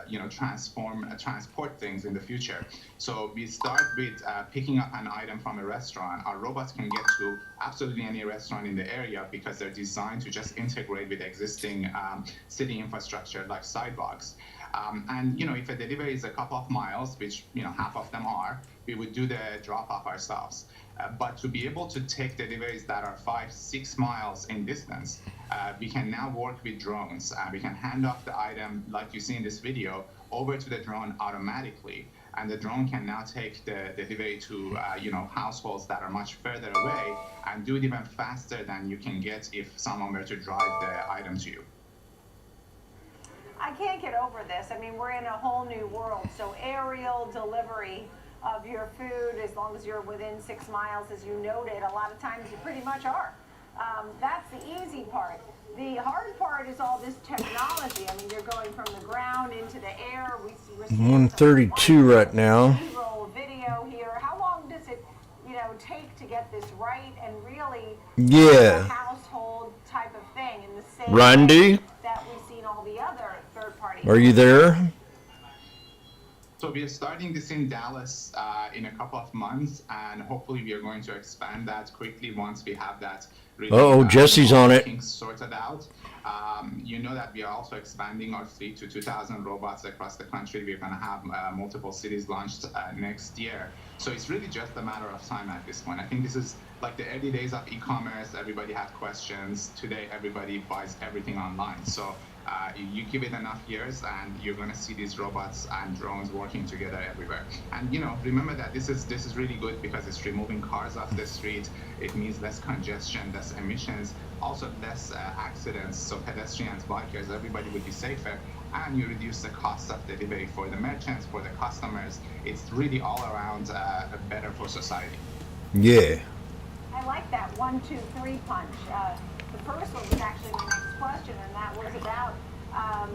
you know, transport things in the future. So we start with picking up an item from a restaurant. Our robots can get to absolutely any restaurant in the area because they're designed to just integrate with existing city infrastructure like sidewalks. And you know, if a delivery is a couple of miles, which you know half of them are, we would do the drop-off ourselves. But to be able to take deliveries that are 5-6 miles in distance, we can now work with drones. We can hand off the item, like you see in this video, over to the drone automatically. And the drone can now take the delivery to you know, households that are much further away and do it even faster than you can get if someone were to drive the item to you. I can't get over this. I mean, we're in a whole new world. So aerial delivery of your food, as long as you're within 6 miles, as you noted, a lot of times you pretty much are. That's the easy part. The hard part is all this technology. I mean, you're going from the ground into the air. We're 132 right now. B-roll video here. How long does it, you know, take to get this right and really Yeah. a household type of thing in the same Randy? way that we've seen all the other third-party? Are you there? So we are starting this in Dallas in a couple of months, and hopefully we are going to expand that quickly once we have that really, Jesse's on it. things sorted out. You know that we are also expanding our fleet to 2,000 robots across the country. We're going to have multiple cities launched next year. So it's really just a matter of time at this point. I think this is like the early days of e-commerce. Everybody had questions. Today, everybody buys everything online. So you give it enough years and you're going to see these robots and drones working together everywhere. And you know, remember that this is really good because it's removing cars off the street. It means less congestion, less emissions, also less accidents. So pedestrians, bikers, everybody will be safer. And you reduce the cost of delivery for the merchants, for the customers. It's really all around better for society. Yeah. I like that 1, 2, 3 punch. The first one was actually my next question, and that was about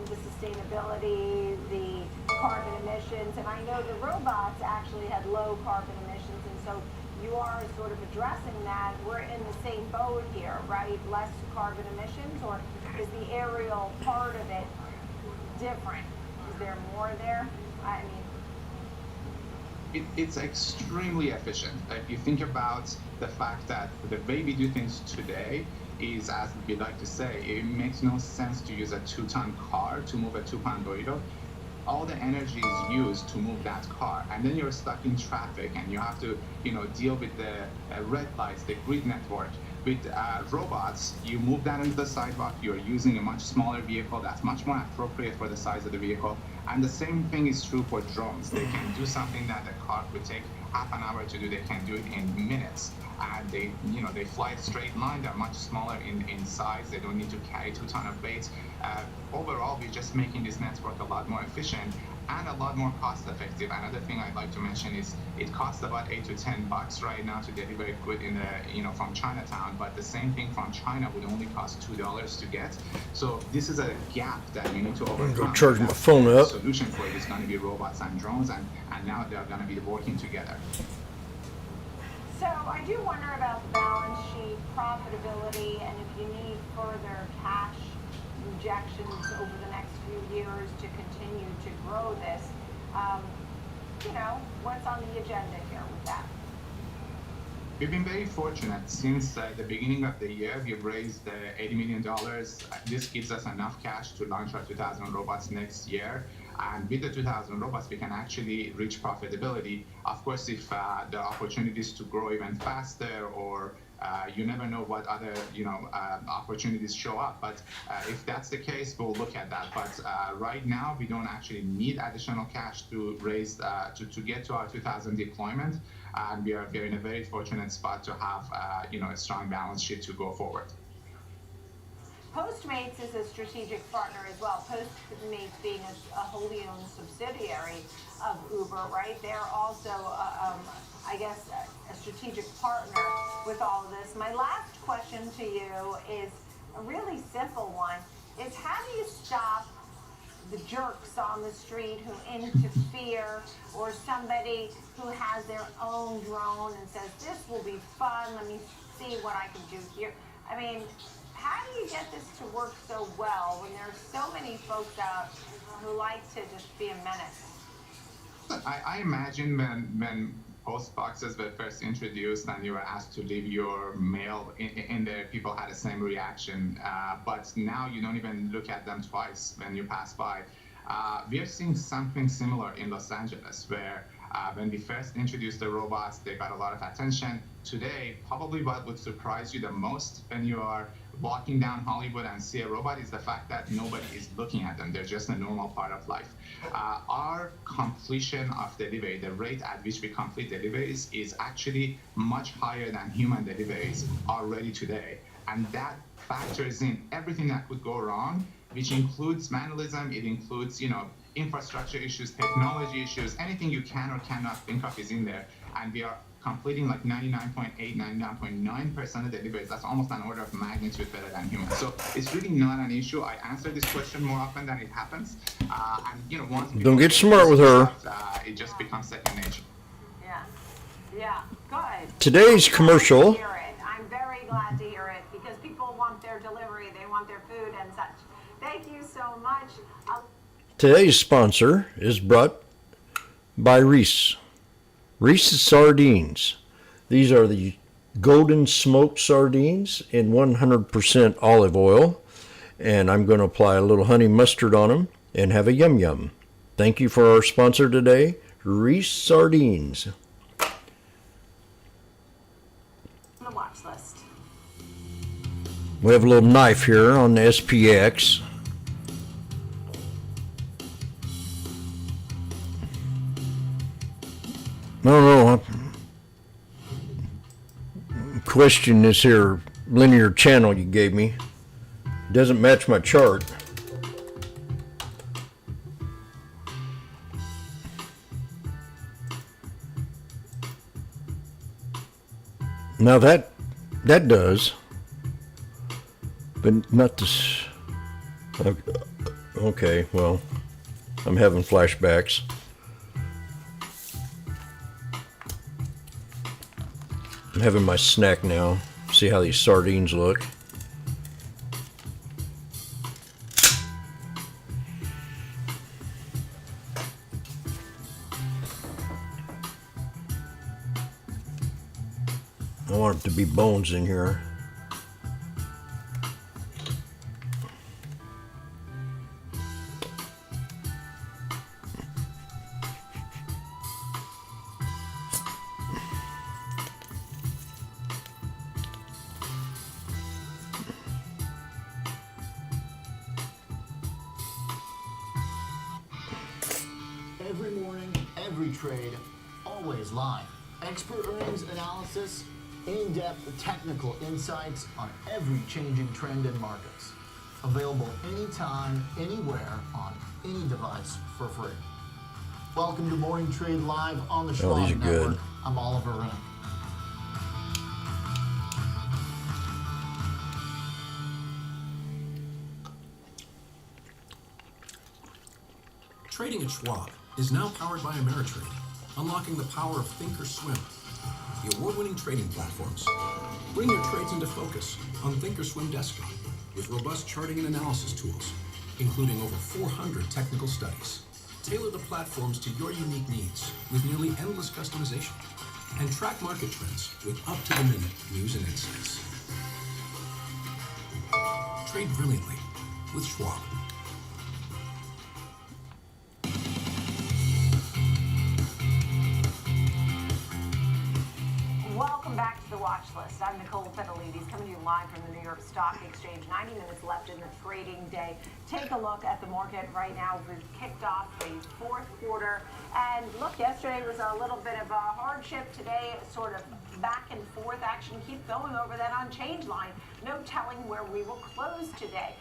the sustainability, the carbon emissions, and I know the robots actually had low carbon emissions, and so you are sort of addressing that. We're in the same boat here, right? Less carbon emissions, or is the aerial part of it different? Is there more there? I mean, It's extremely efficient. If you think about the fact that the way we do things today is, as we like to say, it makes no sense to use a 2-ton car to move a 2-pound burrito. All the energy is used to move that car, and then you're stuck in traffic, and you have to, you know, deal with the red lights, the grid network. With robots, you move that into the sidewalk, you're using a much smaller vehicle that's much more appropriate for the size of the vehicle. And the same thing is true for drones. They can do something that a car would take half an hour to do, they can do it in minutes. And they fly a straight line, they're much smaller in size, they don't need to carry 2 tons of weight. Overall, we're just making this network a lot more efficient and a lot more cost effective. Another thing I'd like to mention is it costs about $8 to $10 right now to deliver a good from Chinatown, but the same thing from China would only cost $2 to get. So this is a gap that we need to overcome. I'm gonna go charge my phone up. The solution for it is going to be robots and drones, and now they're going to be working together. So I do wonder about the balance sheet, profitability, and if you need further cash injections over the next few years to continue to grow this. What's on the agenda here with that? We've been very fortunate. Since the beginning of the year, we've raised $80 million. This gives us enough cash to launch our 2,000 robots next year. And with the 2,000 robots, we can actually reach profitability. Of course, if the opportunities to grow even faster, or you never know what other opportunities show up. But if that's the case, we'll look at that. But right now, we don't actually need additional cash to raise to get to our 2,000 deployment. And we are in a very fortunate spot to have a strong balance sheet to go forward. Postmates is a strategic partner as well. Postmates being a wholly owned subsidiary of Uber, right? They're also, I guess, a strategic partner with all of this. My last question to you is a really simple one. Is how do you stop the jerks on the street who interfere, or somebody who has their own drone and says, this will be fun, let me see what I can do here. I mean, how do you get this to work so well when there's so many folks out who like to just be a menace? I imagine when post boxes were first introduced and you were asked to leave your mail in there, people had the same reaction. But now you don't even look at them twice when you pass by. We are seeing something similar in Los Angeles, where when we first introduced the robots, they got a lot of attention. Today, probably what would surprise you the most when you are walking down Hollywood and see a robot is the fact that nobody is looking at them. They're just a normal part of life. Our completion of delivery, the rate at which we complete deliveries, is actually much higher than human deliveries already today. And that factors in everything that could go wrong, which includes vandalism, it includes, infrastructure issues, technology issues, anything you can or cannot think of is in there. And we are completing like 99.8, 99.9% of deliveries. That's almost an order of magnitude better than humans. So it's really not an issue. I answer this question more often than it happens. And once don't get smart with her. It just becomes second nature. Yeah, good. Today's commercial. I'm very glad to hear it because people want their delivery, they want their food and such. Thank you so much. Today's sponsor is brought by Reese. Reese's Sardines. These are the golden smoked sardines in 100% olive oil. And I'm going to apply a little honey mustard on them and have a yum yum. Thank you for our sponsor today, Reese Sardines. On the watch list. We have a little knife here on the SPX. No. Question this here linear channel you gave me. Doesn't match my chart. Now that does, but not this. Okay, well, I'm having flashbacks. I'm having my snack now. See how these sardines look. I want it to be bones in here. every trade, always live. Expert earnings analysis, in-depth technical insights on every changing trend in markets. Available anytime, anywhere, on any device for free. Welcome to Morning Trade Live on the Schwab these are Network. good. I'm Oliver Rennick. Trading at Schwab is now powered by Ameritrade, unlocking the power of Thinkorswim, the award-winning trading platforms. Bring your trades into focus on Thinkorswim Desktop with robust charting and analysis tools, including over 400 technical studies. Tailor the platforms to your unique needs with nearly endless customization, and track market trends with up-to-the-minute news and insights. Trade brilliantly with Schwab. Welcome back to the watch list. I'm Nicole Fedelides, coming to you live from the New York Stock Exchange. 90 minutes left in the trading day. Take a look at the market right now. We've kicked off the fourth quarter. And look, yesterday was a little bit of a hardship. Today, sort of back and forth action. Keep going over that on change line. No telling where we will close today.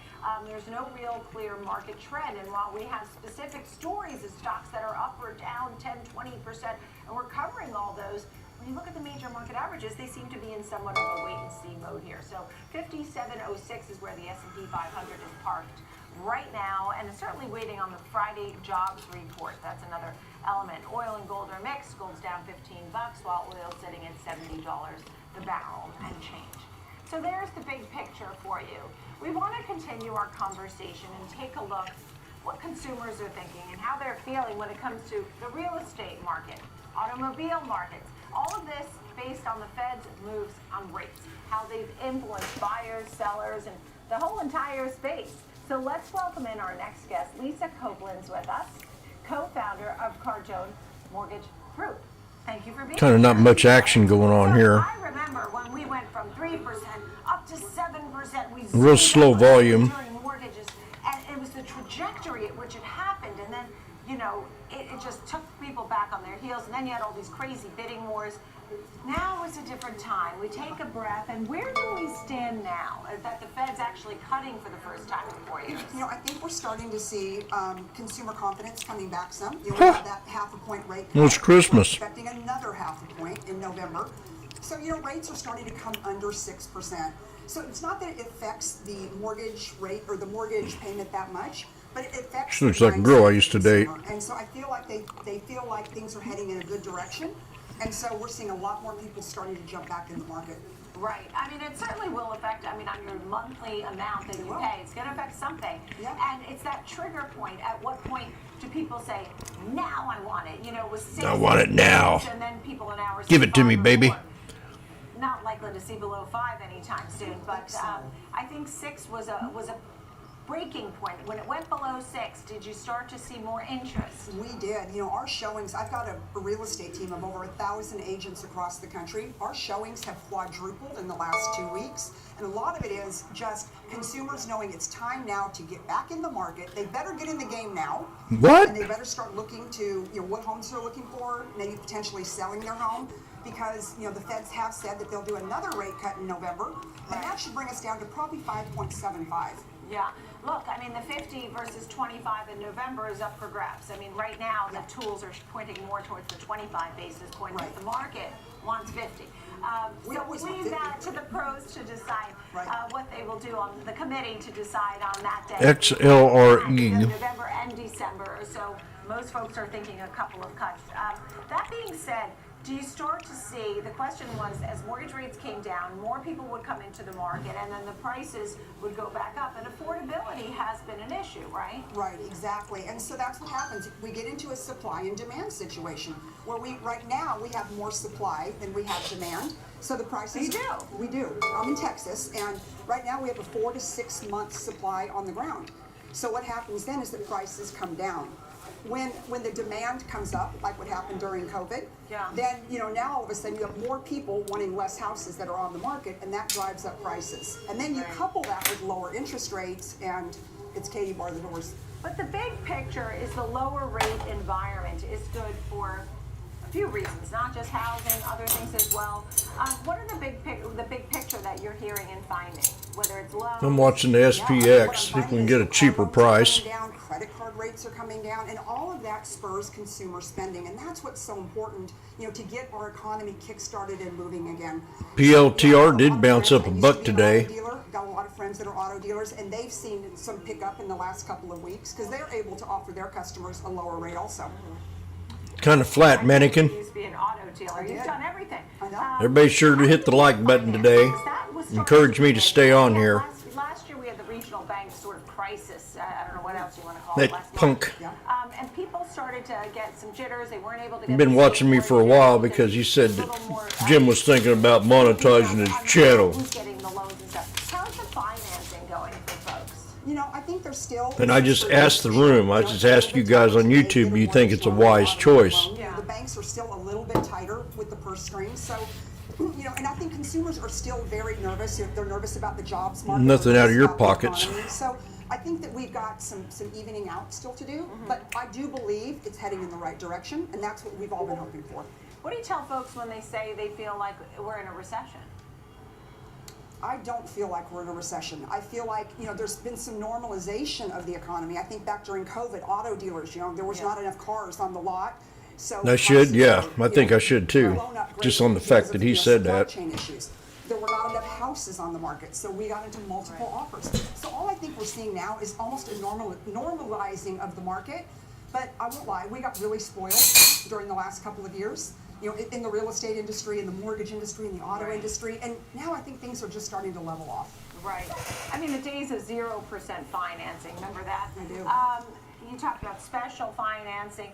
There's no real clear market trend. And while we have specific stories of stocks that are up or down 10, 20%, and we're covering all those, when you look at the major market averages, they seem to be in somewhat of a wait-and-see mode here. So 5706 is where the S&P 500 is parked right now, and it's certainly waiting on the Friday jobs report. That's another element. Oil and gold are mixed. Gold's down $15, while oil's sitting at $70 the barrel and change. So there's the big picture for you. We want to continue our conversation and take a look what consumers are thinking and how they're feeling when it comes to the real estate market, automobile markets. All of this based on the Fed's moves on rates, how they've influenced buyers, sellers, and the whole entire space. So let's welcome in our next guest. Lisa Copeland's with us, co-founder of Cardone Mortgage Group. Thank you for being here. Kind of not much action going on here. I remember when we went from 3% up to 7%. We Real slow volume. during mortgages, and it was the trajectory at which it happened, and then, you know, it just took people back on their heels, and then you had all these crazy bidding wars. Now is a different time. We take a breath, and where do we stand now that the Fed's actually cutting for the first time in 4 years? You know, I think we're starting to see consumer confidence coming back some. You know, we had that half a point rate cut. Well, it's Christmas. We're expecting another half a point in November. So, you know, rates are starting to come under 6%. So it's not that it affects the mortgage rate or the mortgage payment that much, but it affects. She looks like a girl I used to date. And so I feel like they feel like things are heading in a good direction. And so we're seeing a lot more people starting to jump back in the market. Right. I mean, it certainly will affect, I mean, on your monthly amount that you pay, it's going to affect something. Yeah. And it's that trigger point. At what point do people say, now I want it? You know, it was 6. I want it now. And then people an hour. Give it to me, baby. Not likely to see below 5 anytime soon, but I think 6 was a breaking point. When it went below 6, did you start to see more interest? We did. You know, our showings, I've got a real estate team of over 1,000 agents across the country. Our showings have quadrupled in the last 2 weeks. And a lot of it is just consumers knowing it's time now to get back in the market. They better get in the game now. What? And they better start looking to, you know, what homes they're looking for, maybe potentially selling their home. Because, you know, the Feds have said that they'll do another rate cut in November. And that should bring us down to probably 5.75. Yeah. Look, I mean, the 50 versus 25 in November is up for grabs. I mean, right now, the tools are pointing more towards the 25 basis point, but the market wants 50. So leave that to the pros to decide what they will do on the committee to decide on that day. XLRE. November and December. So most folks are thinking a couple of cuts. That being said, do you start to see, the question was, as mortgage rates came down, more people would come into the market and then the prices would go back up, and affordability has been an issue, right? Right, exactly. And so that's what happens. We get into a supply and demand situation where right now we have more supply than we have demand. So the prices. You do? We do. I'm in Texas, and right now we have a 4 to 6 month supply on the ground. So what happens then is the prices come down. When the demand comes up, like what happened during COVID, then, you know, now all of a sudden you have more people wanting less houses that are on the market, and that drives up prices. And then you couple that with lower interest rates, and it's Katie bar the doors. But the big picture is the lower rate environment is good for a few reasons, not just housing, other things as well. What are the big picture that you're hearing and finding? Whether it's loans. I'm watching the SPX. See if we can get a cheaper price. Down, credit card rates are coming down, and all of that spurs consumer spending, and that's what's so important, to get our economy kick-started and moving again. PLTR did bounce up $1 today. Got a lot of friends that are auto dealers, and they've seen some pickup in the last couple of weeks because they're able to offer their customers a lower rate also. Kind of flat, mannequin. You used to be an auto dealer. You've done everything. Everybody sure to hit the like button today. Encourage me to stay on here. Last year we had the regional bank sort of crisis. I don't know what else you want to call That it. punk. And people started to get some jitters. They weren't able to get. You've been watching me for a while because you said that Jim was thinking about monetizing his channel. Who's getting the loans and stuff? How's the financing going for folks? I think there's still. And I just asked the room. I just asked you guys on YouTube, do you think it's a wise choice? The banks are still a little bit tighter with the purse strings, so. And I think consumers are still very nervous. They're nervous about the jobs market. Nothing out of your pockets. So I think that we've got some evening out still to do, but I do believe it's heading in the right direction, and that's what we've all been hoping for. What do you tell folks when they say they feel like we're in a recession? I don't feel like we're in a recession. I feel like, there's been some normalization of the economy. I think back during COVID, auto dealers, there was not enough cars on the lot. So I should, yeah. I think I should too. Just on the fact that he said that. Chain issues. There were not enough houses on the market, so we got into multiple offers. So all I think we're seeing now is almost a normalizing of the market. But I won't lie, we got really spoiled during the last couple of years. In the real estate industry, in the mortgage industry, in the auto industry, and now I think things are just starting to level off. Right. I mean, the days of 0% financing, remember that? I do. You talked about special financing.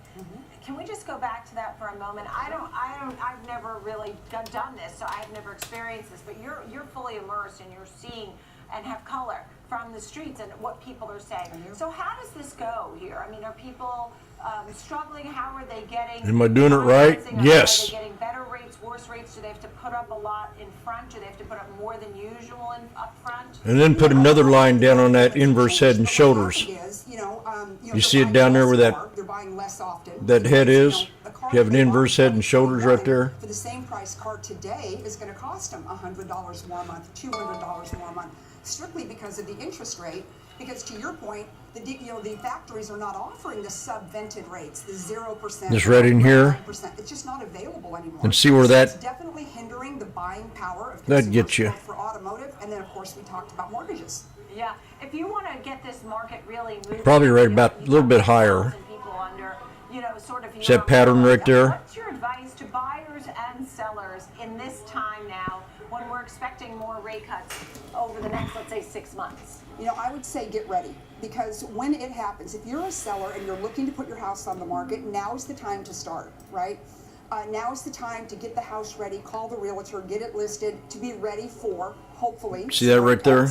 Can we just go back to that for a moment? I've never really done this, so I've never experienced this, but you're fully immersed and you're seeing and have color from the streets and what people are saying. So how does this go here? I mean, are people struggling? How are they getting? Am I doing it right? Yes. Are they getting better rates, worse rates? Do they have to put up a lot in front? Do they have to put up more than usual up front? And then put another line down on that inverse head and shoulders. You see it down there where that head is? You have an inverse head and shoulders right there. For the same price car today is going to cost them $100 more a month, $200 more a month, strictly because of the interest rate. Because to your point, the factories are not offering the subvented rates, the 0%. This right in here. It's just not available anymore. And see where that. It's definitely hindering the buying power of that gets you. For automotive, and then of course we talked about mortgages. Yeah, if you want to get this market really moving, Probably right about a little bit higher. Is that pattern right there? What's your advice to buyers and sellers in this time now when we're expecting more rate cuts over the next, let's say, 6 months? I would say get ready, because when it happens, if you're a seller and you're looking to put your house on the market, now's the time to start, right? Now's the time to get the house ready, call the realtor, get it listed, to be ready for, hopefully. See that right there?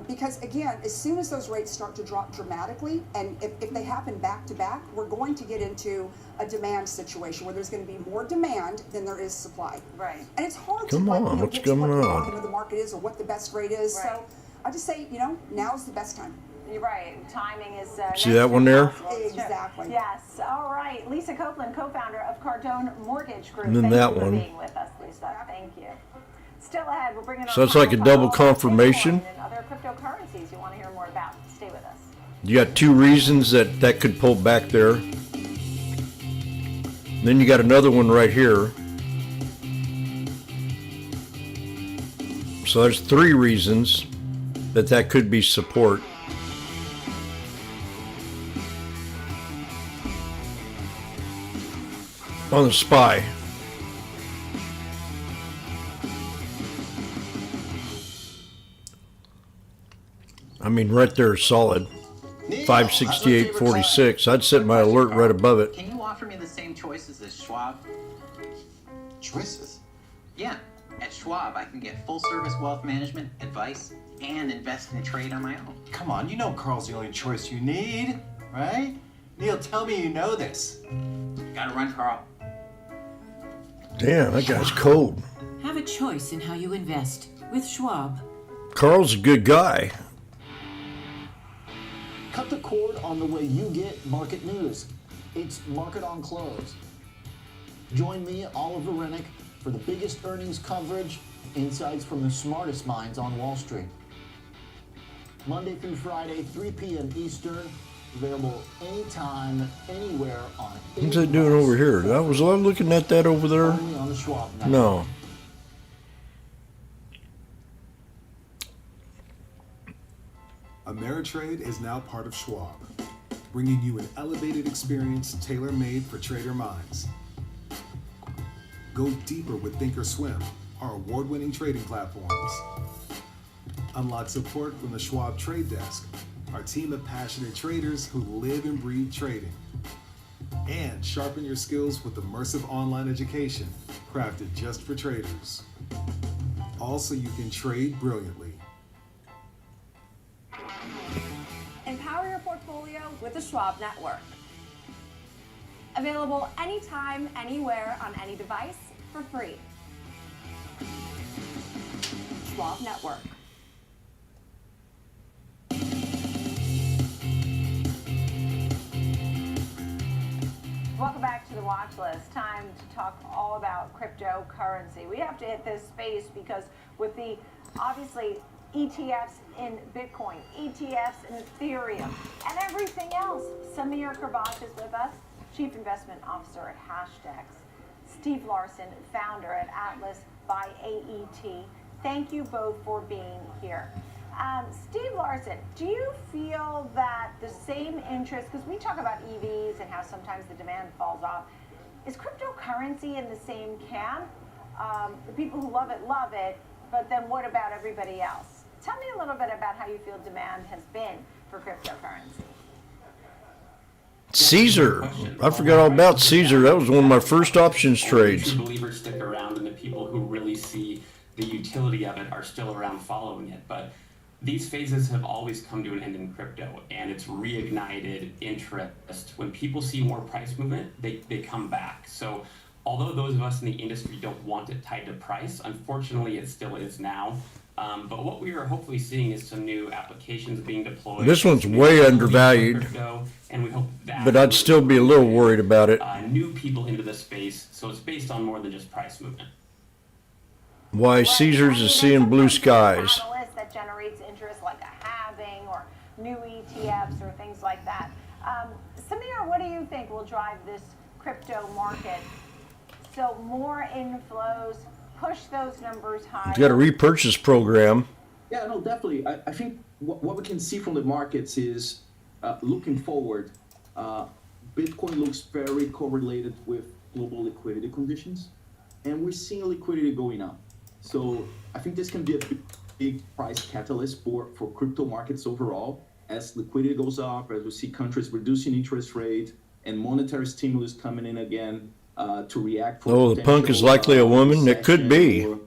Because again, as soon as those rates start to drop dramatically, and if they happen back to back, we're going to get into a demand situation where there's going to be more demand than there is supply. Right. And it's hard to what's going on? The market is or what the best rate is. Right. So I just say, now's the best time. You're right. Timing is. See that one there? Exactly. Yes. All right. Lisa Copeland, co-founder of Cardone Mortgage Group. And then Thank that you for one. being with us, Lisa. Thank you. Still ahead, we're bringing. So it's like a double confirmation. And other cryptocurrencies you want to hear more about. Stay with us. You got two reasons that could pull back there. Then you got another one right here. So there's three reasons that could be support. On the SPY. I mean, right there is solid. 568.46. I'd set my alert right above it. Can you offer me the same choices as Schwab? Choices? Yeah. At Schwab, I can get full-service wealth management, advice, and invest and trade on my own. Come on, you know Carl's the only choice you need, right? Neil, tell me you know this. Gotta run, Carl. Damn, that guy's cold. Have a choice in how you invest with Schwab. Carl's a good guy. Cut the cord on the way you get market news. It's Market on Close. Join me, Oliver Rennick, for the biggest earnings coverage, insights from the smartest minds on Wall Street. Monday through Friday, 3 p.m. Eastern. Available anytime, anywhere on any What's that doing over here? Was I looking at that over there? only on the Schwab Network. No. Ameritrade is now part of Schwab, bringing you an elevated experience tailor-made for trader minds. Go deeper with Thinkorswim, our award-winning trading platforms. Unlock support from the Schwab Trade Desk, our team of passionate traders who live and breathe trading. And sharpen your skills with immersive online education crafted just for traders. Also, you can trade brilliantly. Empower your portfolio with the Schwab Network. Available anytime, anywhere, on any device for free. Schwab Network. Welcome back to the watch list. Time to talk all about cryptocurrency. We have to hit this space because with the obviously ETFs in Bitcoin, ETFs in Ethereum, and everything else. Samir Karbach is with us, Chief Investment Officer at Hashdex. Steve Larson, founder at Atlas by AET. Thank you both for being here. Steve Larson, do you feel that the same interest, because we talk about EVs and how sometimes the demand falls off, is cryptocurrency in the same camp? The people who love it, but then what about everybody else? Tell me a little bit about how you feel demand has been for cryptocurrency. Caesar. I forgot all about Caesar. That was one of my first options trades. The believers stick around, and the people who really see the utility of it are still around following it. But these phases have always come to an end in crypto, and it's reignited interest. When people see more price movement, they come back. So although those of us in the industry don't want it tied to price, unfortunately it still is now. But what we are hopefully seeing is some new applications being deployed. This one's way undervalued, crypto, and we hope that but I'd still be a little worried about it. New people into the space, so it's based on more than just price movement. Why Caesars is seeing blue skies. Catalyst that generates interest like a halving or new ETFs or things like that. Samir, what do you think will drive this crypto market? So more inflows, push those numbers higher. You've got a repurchase program. Yeah, no, definitely. I think what we can see from the markets is looking forward, Bitcoin looks very correlated with global liquidity conditions, and we're seeing liquidity going up. So I think this can be a big price catalyst for crypto markets overall. As liquidity goes up, as we see countries reducing interest rate and monetary stimulus coming in again to react. Oh, the punk is likely a woman? It could be. Or,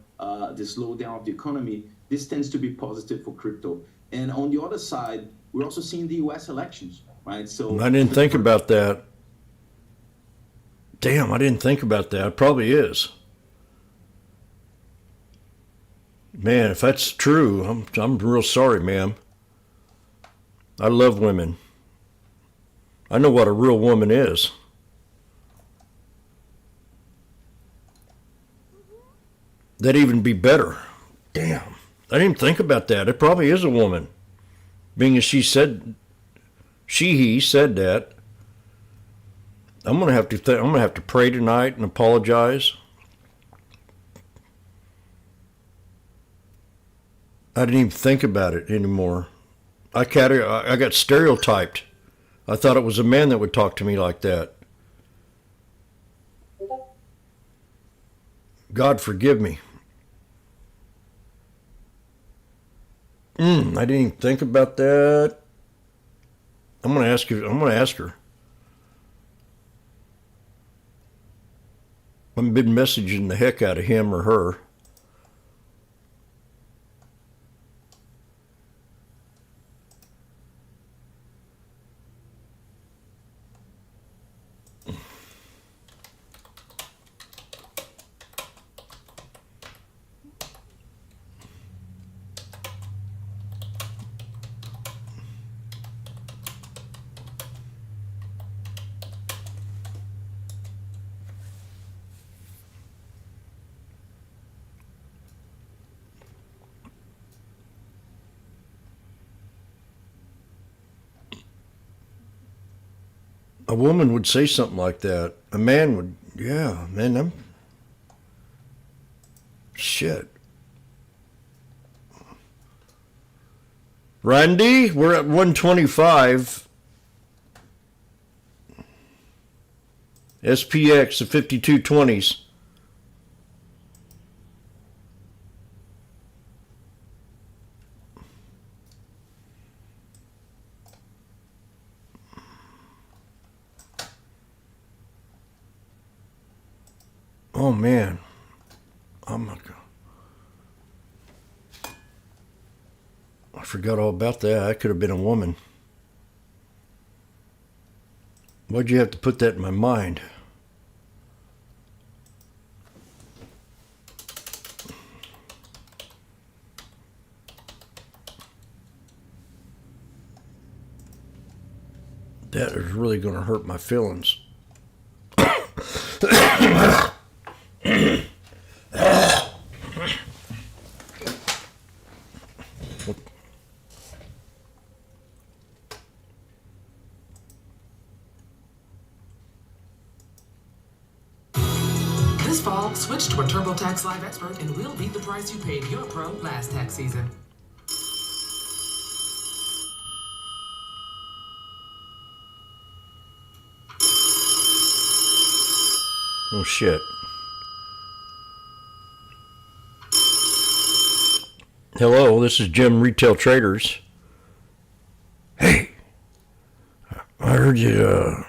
the slowdown of the economy, this tends to be positive for crypto. And on the other side, we're also seeing the U.S. elections, right? So I didn't think about that. Damn, I didn't think about that. It probably is. Man, if that's true, I'm real sorry, ma'am. I love women. I know what a real woman is. That'd even be better. Damn, I didn't think about that. It probably is a woman, being as he said that. I'm gonna have to pray tonight and apologize. I didn't even think about it anymore. I got stereotyped. I thought it was a man that would talk to me like that. God forgive me. I didn't even think about that. I'm gonna ask her. I've been messaging the heck out of him or her. A woman would say something like that. A man would, yeah, man, I'm shit. Randy, we're at 125. SPX, the 5220s. Oh man, I forgot all about that. I could have been a woman. Why'd you have to put that in my mind? That is really going to hurt my feelings. This fall, switch to a TurboTax Live expert and we'll beat the price you paid your pro last tax season. Oh shit. Hello, this is Jim, Retail Traders. Hey, I heard you,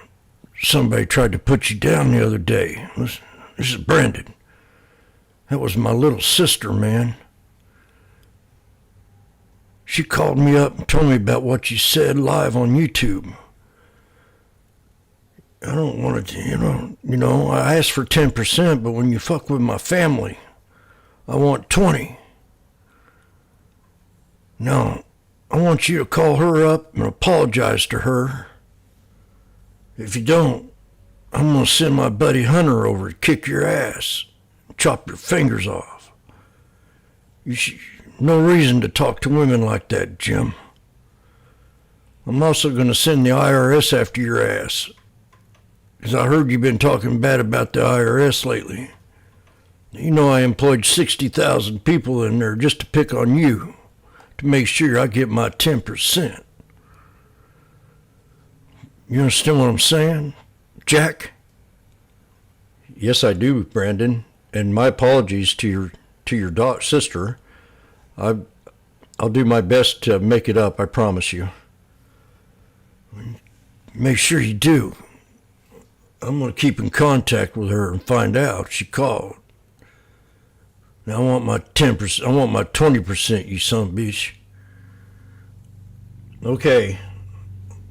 somebody tried to put you down the other day. This is Brandon. That was my little sister, man. She called me up and told me about what you said live on YouTube. I don't want to, you know, I asked for 10%, but when you fuck with my family, I want 20. No, I want you to call her up and apologize to her. If you don't, I'm going to send my buddy Hunter over to kick your ass, chop your fingers off. No reason to talk to women like that, Jim. I'm also going to send the IRS after your ass. Because I heard you've been talking bad about the IRS lately. You know I employed 60,000 people in there just to pick on you, to make sure I get my 10%. You understand what I'm saying, Jack? Yes, I do, Brandon. And my apologies to your sister. I'll do my best to make it up, I promise you. Make sure you do. I'm going to keep in contact with her and find out she called. Now I want my 10%, I want my 20%, you son of a bitch. Okay,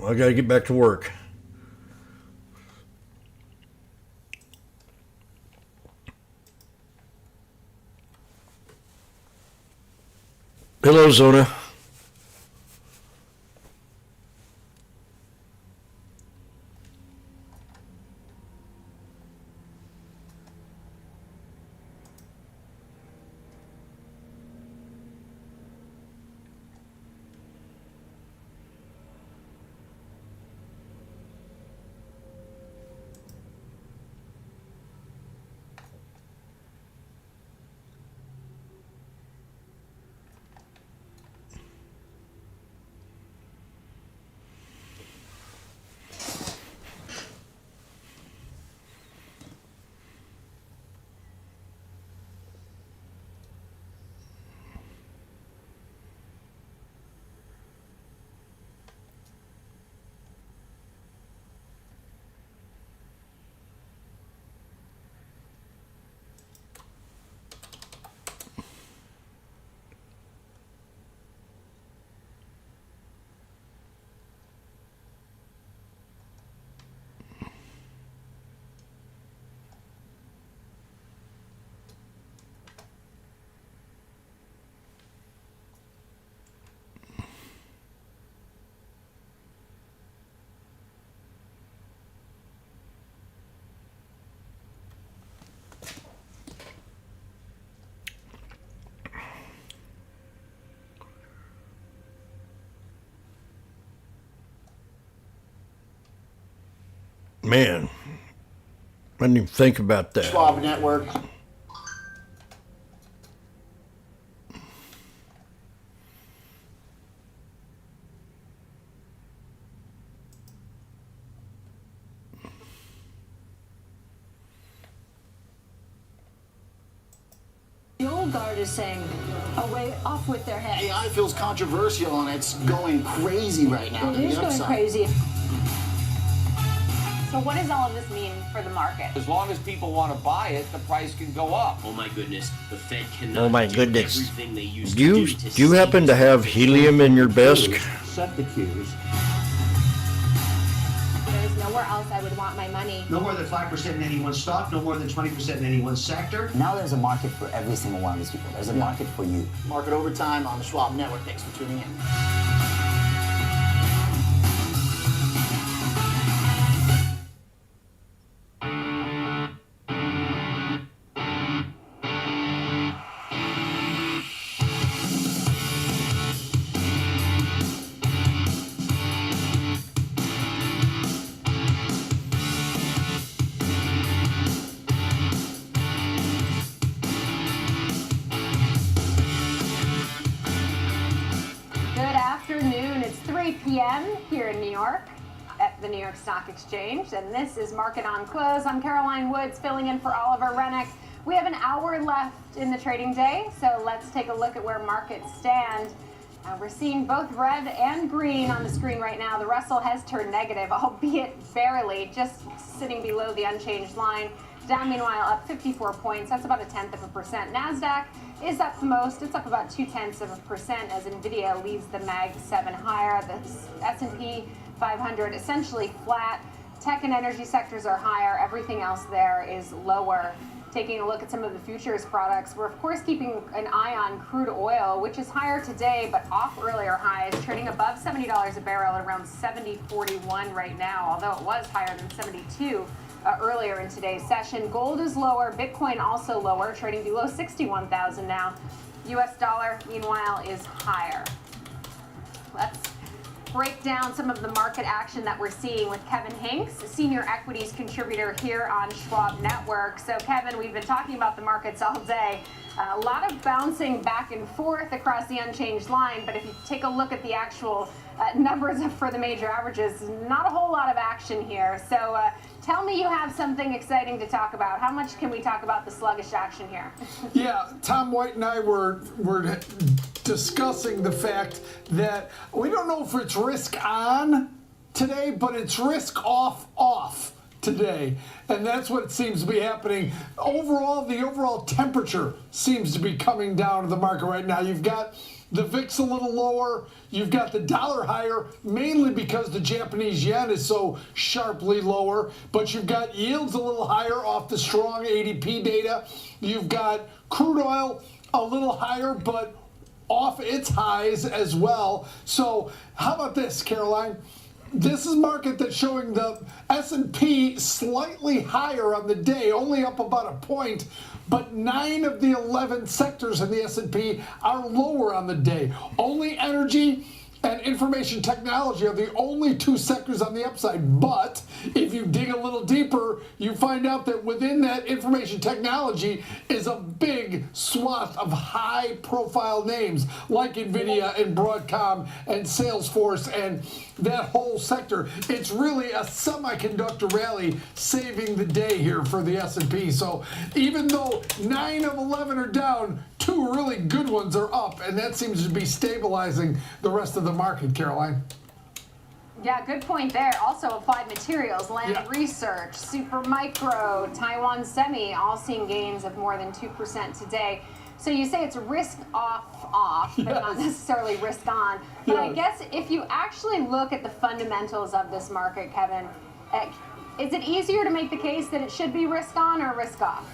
I got to get back to work. Hello, Zona. Man, I didn't even think about that. Schwab Network. The old guard is saying, away, off with their heads. AI feels controversial and it's going crazy right now. It is going crazy. So what does all of this mean for the market? As long as people want to buy it, the price can go up. Oh my goodness, the Fed cannot Oh my do goodness. everything they used Do to do you happen to have helium in your desk? Set the cues. There's nowhere else I would want my money. No more than 5% in any one stock, no more than 20% in any one sector. Now there's a market for every single one of these people. There's a market for you. Market Overtime on the Schwab Network. Thanks for tuning in. It's 3 p.m. here in New York at the New York Stock Exchange, and this is Market on Close. I'm Caroline Woods filling in for Oliver Rennick. We have an hour left in the trading day, so let's take a look at where markets stand. We're seeing both red and green on the screen right now. The Russell has turned negative, albeit barely, just sitting below the unchanged line. Dow, meanwhile, up 54 points. That's about 0.1%. NASDAQ is up the most. It's up about 0.2% as NVIDIA leads the Mag 7 higher. The S&P 500 essentially flat. Tech and energy sectors are higher. Everything else there is lower. Taking a look at some of the futures products, we're of course keeping an eye on crude oil, which is higher today, but off earlier highs, trading above $70 a barrel at around 70.41 right now, although it was higher than 72 earlier in today's session. Gold is lower, Bitcoin also lower, trading below 61,000 now. US dollar, meanwhile, is higher. Let's break down some of the market action that we're seeing with Kevin Hanks, senior equities contributor here on Schwab Network. So Kevin, we've been talking about the markets all day. A lot of bouncing back and forth across the unchanged line, but if you take a look at the actual numbers for the major averages, not a whole lot of action here. So tell me you have something exciting to talk about. How much can we talk about the sluggish action here? Yeah, Tom White and I were discussing the fact that we don't know if it's risk on today, but it's risk off today. And that's what seems to be happening. Overall, the overall temperature seems to be coming down to the market right now. You've got the VIX a little lower. You've got the dollar higher, mainly because the Japanese yen is so sharply lower. But you've got yields a little higher off the strong ADP data. You've got crude oil a little higher, but off its highs as well. So how about this, Caroline? This is market that's showing the S&P slightly higher on the day, only up about a point, but 9 of the 11 sectors in the S&P are lower on the day. Only energy and information technology are the only 2 sectors on the upside. But if you dig a little deeper, you find out that within that information technology is a big swath of high-profile names like NVIDIA and Broadcom and Salesforce and that whole sector. It's really a semiconductor rally saving the day here for the S&P. So even though 9 of 11 are down, 2 really good ones are up, and that seems to be stabilizing the rest of the market, Caroline. Yeah, good point there. Also, Applied Materials, Land Research, Supermicro, Taiwan Semi, all seeing gains of more than 2% today. So you say it's risk off, but not necessarily risk on. But I guess if you actually look at the fundamentals of this market, Kevin, is it easier to make the case that it should be risk on or risk off?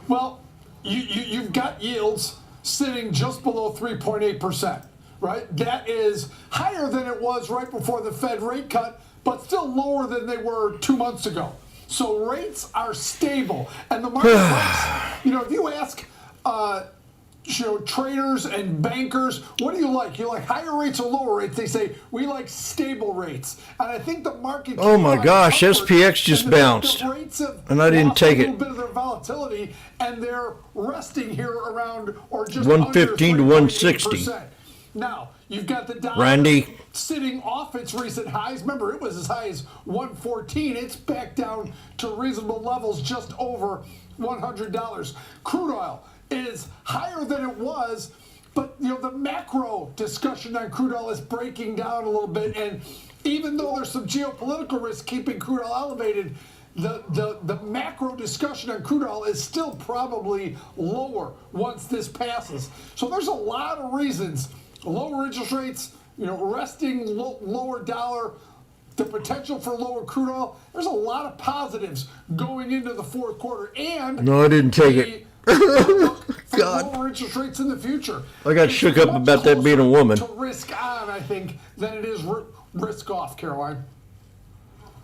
Well, you've got yields sitting just below 3.8%, right? That is higher than it was right before the Fed rate cut, but still lower than they were 2 months ago. So rates are stable. And the market, if you ask traders and bankers, what do you like? You like higher rates or lower rates? They say we like stable rates, and I think the market. Oh my gosh, SPX just bounced, and I didn't take it. A little bit of their volatility, and they're resting here around or just 115 to 160. 3.8%. Now you've got the dollar Randy sitting off its recent highs. Remember, it was as high as 114. It's back down to reasonable levels, just over $100. Crude oil is higher than it was, but the macro discussion on crude oil is breaking down a little bit, and even though there's some geopolitical risk keeping crude oil elevated, the macro discussion on crude oil is still probably lower once this passes. So there's a lot of reasons: lower interest rates, resting lower dollar, the potential for lower crude oil. There's a lot of positives going into the fourth quarter, and no, I didn't take it. God. Lower interest rates in the future. I got shook up about that being a woman. To risk on, I think, than it is risk off, Caroline.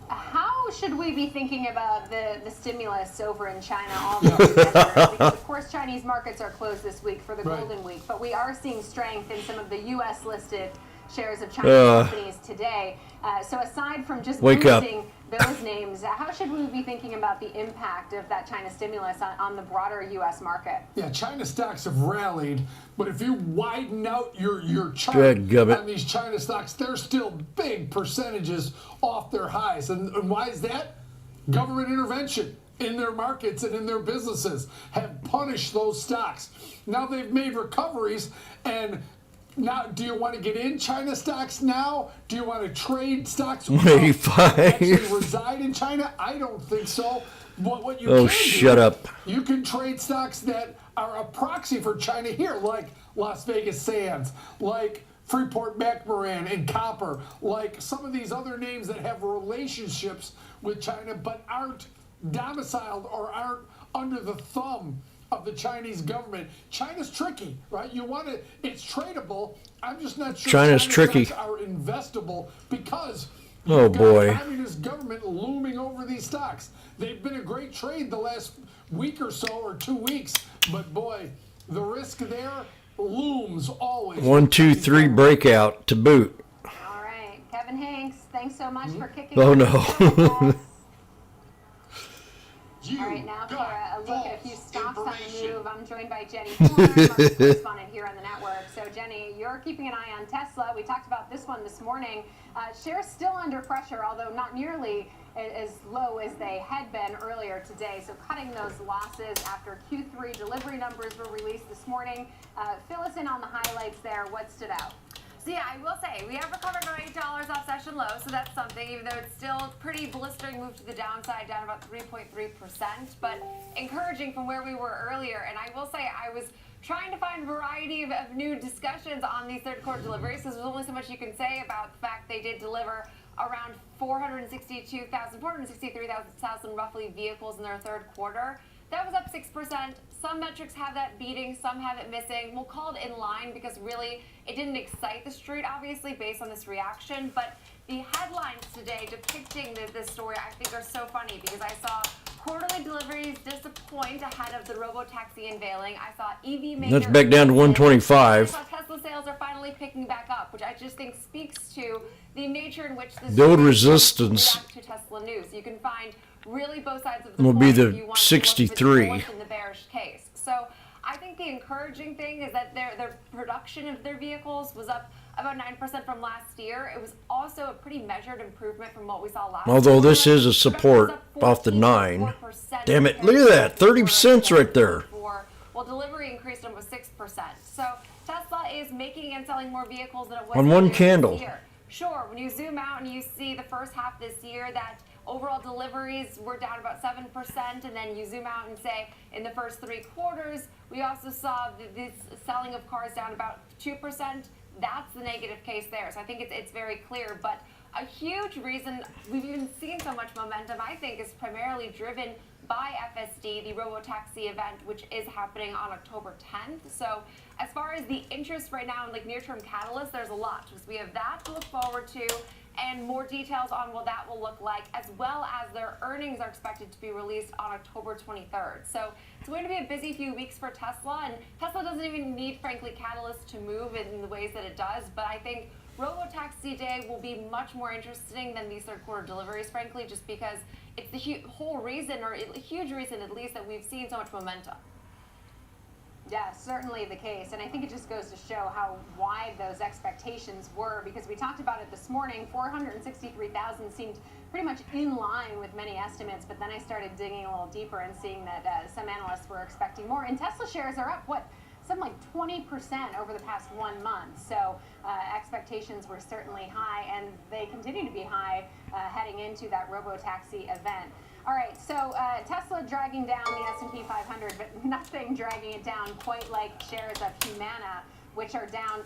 How should we be thinking about the stimulus over in China all together? Because of course Chinese markets are closed this week for the Golden Week, but we are seeing strength in some of the U.S. listed shares of Chinese companies today. So aside from just boosting those names, how should we be thinking about the impact of that China stimulus on the broader U.S. market? Yeah, China stocks have rallied, but if you widen out your chart on these China stocks, they're still big percentages off their highs. And why is that? Government intervention in their markets and in their businesses have punished those stocks. Now they've made recoveries, and now, do you want to get in China stocks now? Do you want to trade stocks that actually reside in China? I don't think so. But what you shut up. You can trade stocks that are a proxy for China here, like Las Vegas Sands, like Freeport-McMoRan and Copper, like some of these other names that have relationships with China but aren't domiciled or aren't under the thumb of the Chinese government. China's tricky, right? It's tradable. I'm just not sure China's tricky. Stocks are investable because you've got the communist government looming over these stocks. They've been a great trade the last week or so, or 2 weeks, but boy, the risk there looms always. 1, 2, 3 breakout to boot. All right, Kevin Hanks, thanks so much for kicking. Oh no. All right, now for a look at a few stocks on the move. I'm joined by Jenny Horn, market correspondent here on the network. So, Jenny, you're keeping an eye on Tesla. We talked about this one this morning. Shares still under pressure, although not nearly as low as they had been earlier today. So, cutting those losses after Q3 delivery numbers were released this morning. Fill us in on the highlights there. What stood out? So yeah, I will say, we have recovered about $8 off session low, so that's something, even though it's still a pretty blistering move to the downside, down about 3.3%, but encouraging from where we were earlier. And I will say, I was trying to find a variety of new discussions on these third quarter deliveries, because there's only so much you can say about the fact they did deliver around 463,000 roughly vehicles in their third quarter. That was up 6%. Some metrics have that beating, some have it missing. We'll call it in line because really it didn't excite the street, obviously, based on this reaction. But the headlines today depicting this story, I think, are so funny because I saw quarterly deliveries disappoint ahead of the robo-taxi unveiling. I saw EV makers. That's back down to 125. I saw Tesla sales are finally picking back up, which I just think speaks to the nature in which this Build resistance to Tesla news. You can find really both sides of the will be if the you want 63. to look in the bearish case. So I think the encouraging thing is that their production of their vehicles was up about 9% from last year. It was also a pretty measured improvement from what we saw last year. Although this is a support off the 9. Damn it, look at that, 30 cents right there. Well, delivery increased almost 6%. So Tesla is making and selling more vehicles than it was On one this candle. year. Sure, when you zoom out and you see the first half this year, that overall deliveries were down about 7%, and then you zoom out and say in the first 3 quarters, we also saw this selling of cars down about 2%. That's the negative case there. So I think it's very clear. But a huge reason we've even seen so much momentum, I think, is primarily driven by FSD, the robotaxi event, which is happening on October 10th. So as far as the interest right now in like near-term catalysts, there's a lot. So we have that to look forward to, and more details on what that will look like, as well as their earnings are expected to be released on October 23rd. So it's going to be a busy few weeks for Tesla, and Tesla doesn't even need, frankly, catalysts to move in the ways that it does. But I think Robotaxi Day will be much more interesting than these third quarter deliveries, frankly, just because it's the whole reason, or a huge reason at least, that we've seen so much momentum. Yeah, certainly the case. And I think it just goes to show how wide those expectations were, because we talked about it this morning. 463,000 seemed pretty much in line with many estimates, but then I started digging a little deeper and seeing that some analysts were expecting more. And Tesla shares are up, something like 20% over the past 1 month. So expectations were certainly high, and they continue to be high heading into that robotaxi event. All right, so Tesla dragging down the S&P 500, but nothing dragging it down quite like shares of Humana, which are down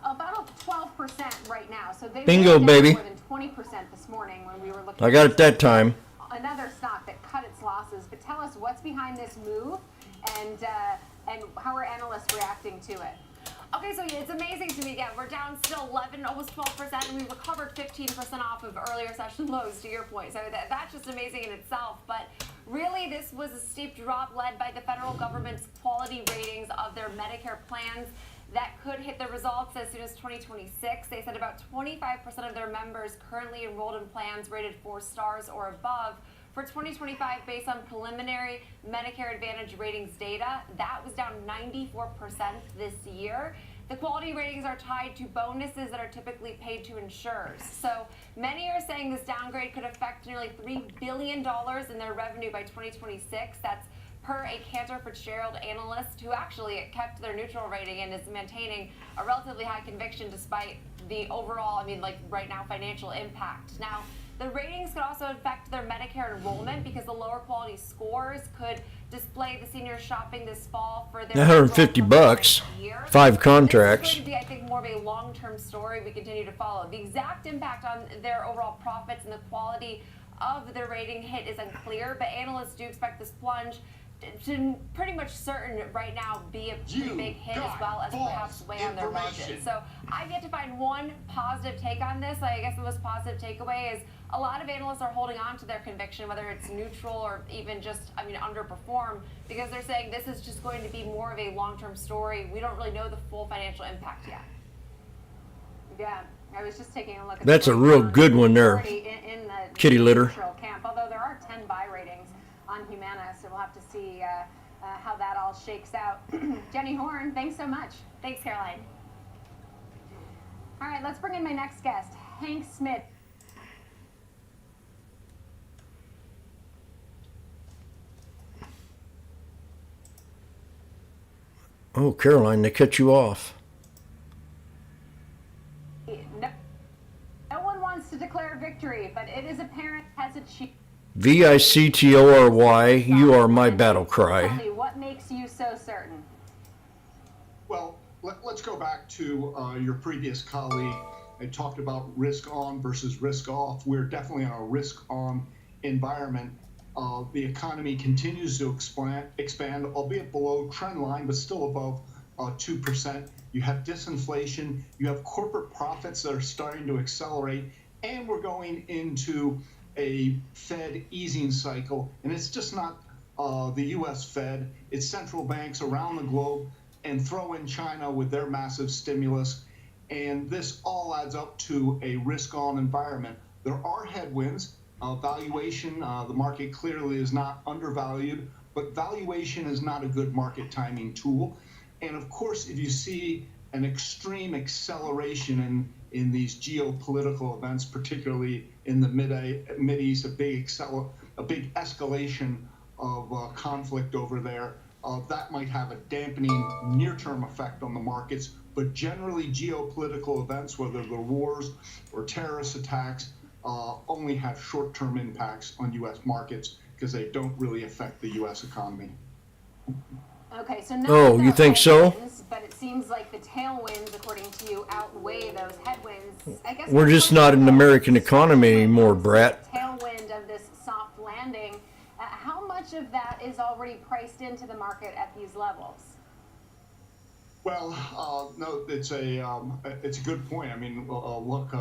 about 12% right now. So they Bingo, were down baby. more than 20% this morning when we were looking. I got it that time. Another stock that cut its losses. But tell us what's behind this move, and how are analysts reacting to it? Okay, so yeah, it's amazing to me. Yeah, we're down still 11, almost 12%, and we recovered 15% off of earlier session lows, to your point. So that's just amazing in itself. But really, this was a steep drop led by the federal government's quality ratings of their Medicare plans that could hit the results as soon as 2026. They said about 25% of their members currently enrolled in plans rated 4 stars or above. For 2025, based on preliminary Medicare Advantage ratings data, that was down 94% this year. The quality ratings are tied to bonuses that are typically paid to insurers. So many are saying this downgrade could affect nearly $3 billion in their revenue by 2026. That's per a Cantor Fitzgerald analyst who actually kept their neutral rating and is maintaining a relatively high conviction despite the overall, right now, financial impact. Now, the ratings could also affect their Medicare enrollment because the lower quality scores could display the seniors shopping this fall for their $150, 5 contracts. This is going to be, I think, more of a long-term story we continue to follow. The exact impact on their overall profits and the quality of their rating hit is unclear, but analysts do expect this plunge to pretty much certain right now be a pretty big hit, as well as perhaps weigh on their margins. So I've yet to find one positive take on this. I guess the most positive takeaway is a lot of analysts are holding on to their conviction, whether it's neutral or even just, underperform, because they're saying this is just going to be more of a long-term story. We don't really know the full financial impact yet. Yeah, I was just taking a look at That's a real good one there, in the kitty litter. neutral camp, although there are 10 buy ratings on Humana, so we'll have to see how that all shakes out. Jenny Horn, thanks so much. Thanks, Caroline. All right, let's bring in my next guest, Hank Smith. Oh, Caroline, they cut you off. No one wants to declare victory, but it is apparent has achieved. VICTORY, you are my battle cry. Tell me, what makes you so certain? Well, let's go back to your previous colleague. I talked about risk on versus risk off. We're definitely in a risk on environment. The economy continues to expand, albeit below trend line, but still above 2%. You have disinflation. You have corporate profits that are starting to accelerate, and we're going into a Fed easing cycle. And it's just not the U.S. Fed. It's central banks around the globe, and throw in China with their massive stimulus. And this all adds up to a risk-on environment. There are headwinds. Valuation, the market clearly is not undervalued, but valuation is not a good market timing tool. And of course, if you see an extreme acceleration in these geopolitical events, particularly in the Mideast, a big escalation of conflict over there, that might have a dampening near-term effect on the markets. But generally, geopolitical events, whether they're wars or terrorist attacks, only have short-term impacts on U.S. markets because they don't really affect the U.S. economy. Okay, so now Oh, you think so? But it seems like the tailwinds, according to you, outweigh those headwinds. I guess We're just not an American economy anymore, brat. Tailwind of this soft landing. How much of into the market at these levels? Well, no, it's a good point. I mean, look,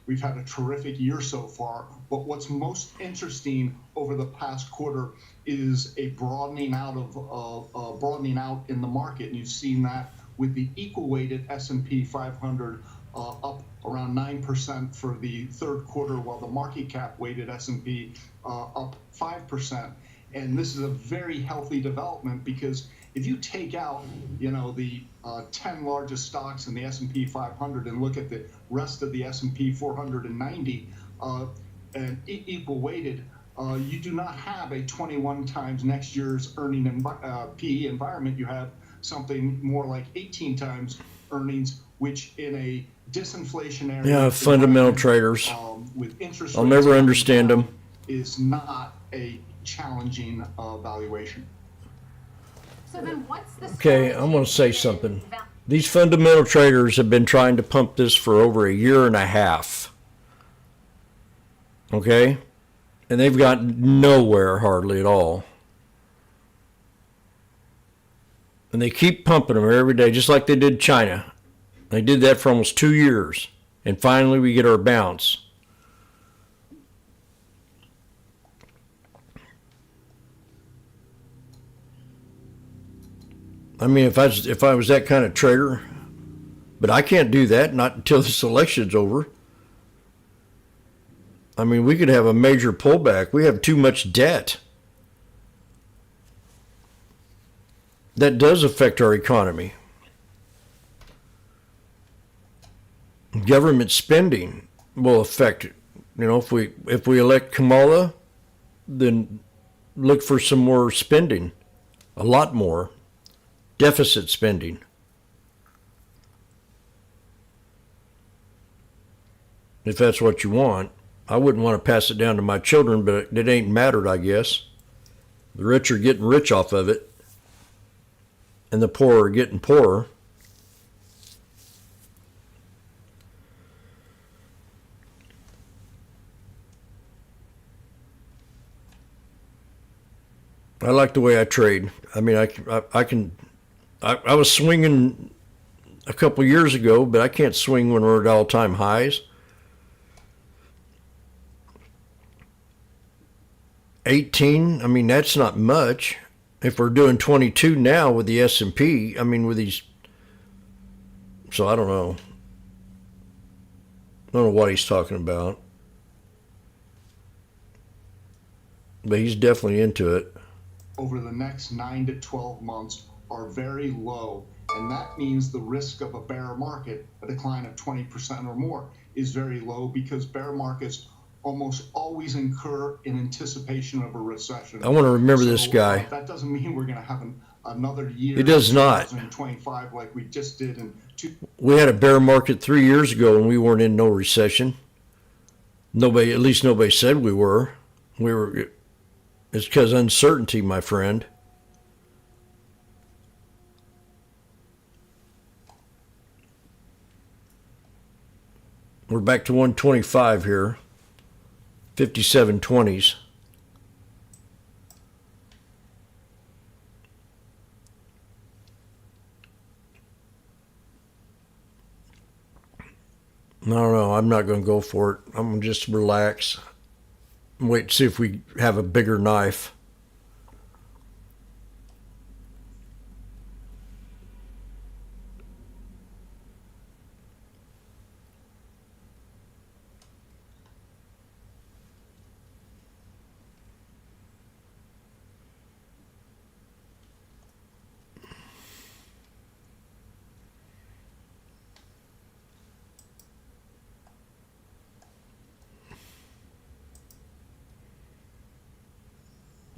we've had a terrific year so far, but what's most interesting over the past quarter is a broadening out in the market, and you've seen that with the equal weighted S&P 500 up around 9% for the third quarter, while the market cap weighted S&P up 5%. And this is a very healthy development, because if you take out, the 10 largest stocks in the S&P 500 and look at the rest of the S&P 490 and equal weighted, you do not have a 21 times next year's earning PE environment. You have something more like 18 times earnings, which in a disinflationary fundamental traders. With interest I'll rates never coming understand down, them. is not a challenging valuation. So then what's the Okay, I'm going to say something. These fundamental traders have been trying to pump this for over a year and a half. Okay? And they've gotten nowhere hardly at all. And they keep pumping them every day, just like they did China. They did that for almost 2 years. And finally we get our bounce. I mean, if I was that kind of trader, but I can't do that, not until this election's over. I mean, we could have a major pullback. We have too much debt. That does affect our economy. Government spending will affect it. If we elect Kamala, then look for some more spending, a lot more. Deficit spending. If that's what you want. I wouldn't want to pass it down to my children, but it ain't mattered, I guess. The rich are getting rich off of it, and the poor are getting poorer. I like the way I trade. I mean, I was swinging a couple years ago, but I can't swing when we're at all-time highs. 18, I mean, that's not much. If we're doing 22 now with the S&P, I mean, with these, so I don't know. I don't know what he's talking about. But he's definitely into it. Over the next 9 to 12 months are very low, and that means the risk of a bear market, a decline of 20% or more, is very low, because bear markets almost always incur in anticipation of a recession. I want to remember this guy. That doesn't mean we're going to have another year. It does not. 2025 like we just did in We had a bear market 3 years ago, and we weren't in no recession. Nobody, at least nobody said we were. We were. It's because uncertainty, my friend. We're back to 125 here. 57.20s. I don't know. I'm not going to go for it. I'm going to just relax. Wait to see if we have a bigger knife.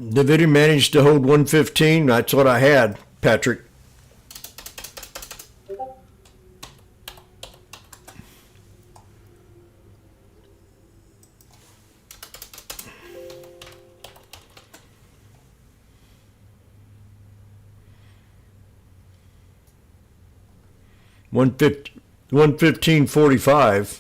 The video managed to hold 115. That's what I had, Patrick. One 115.45.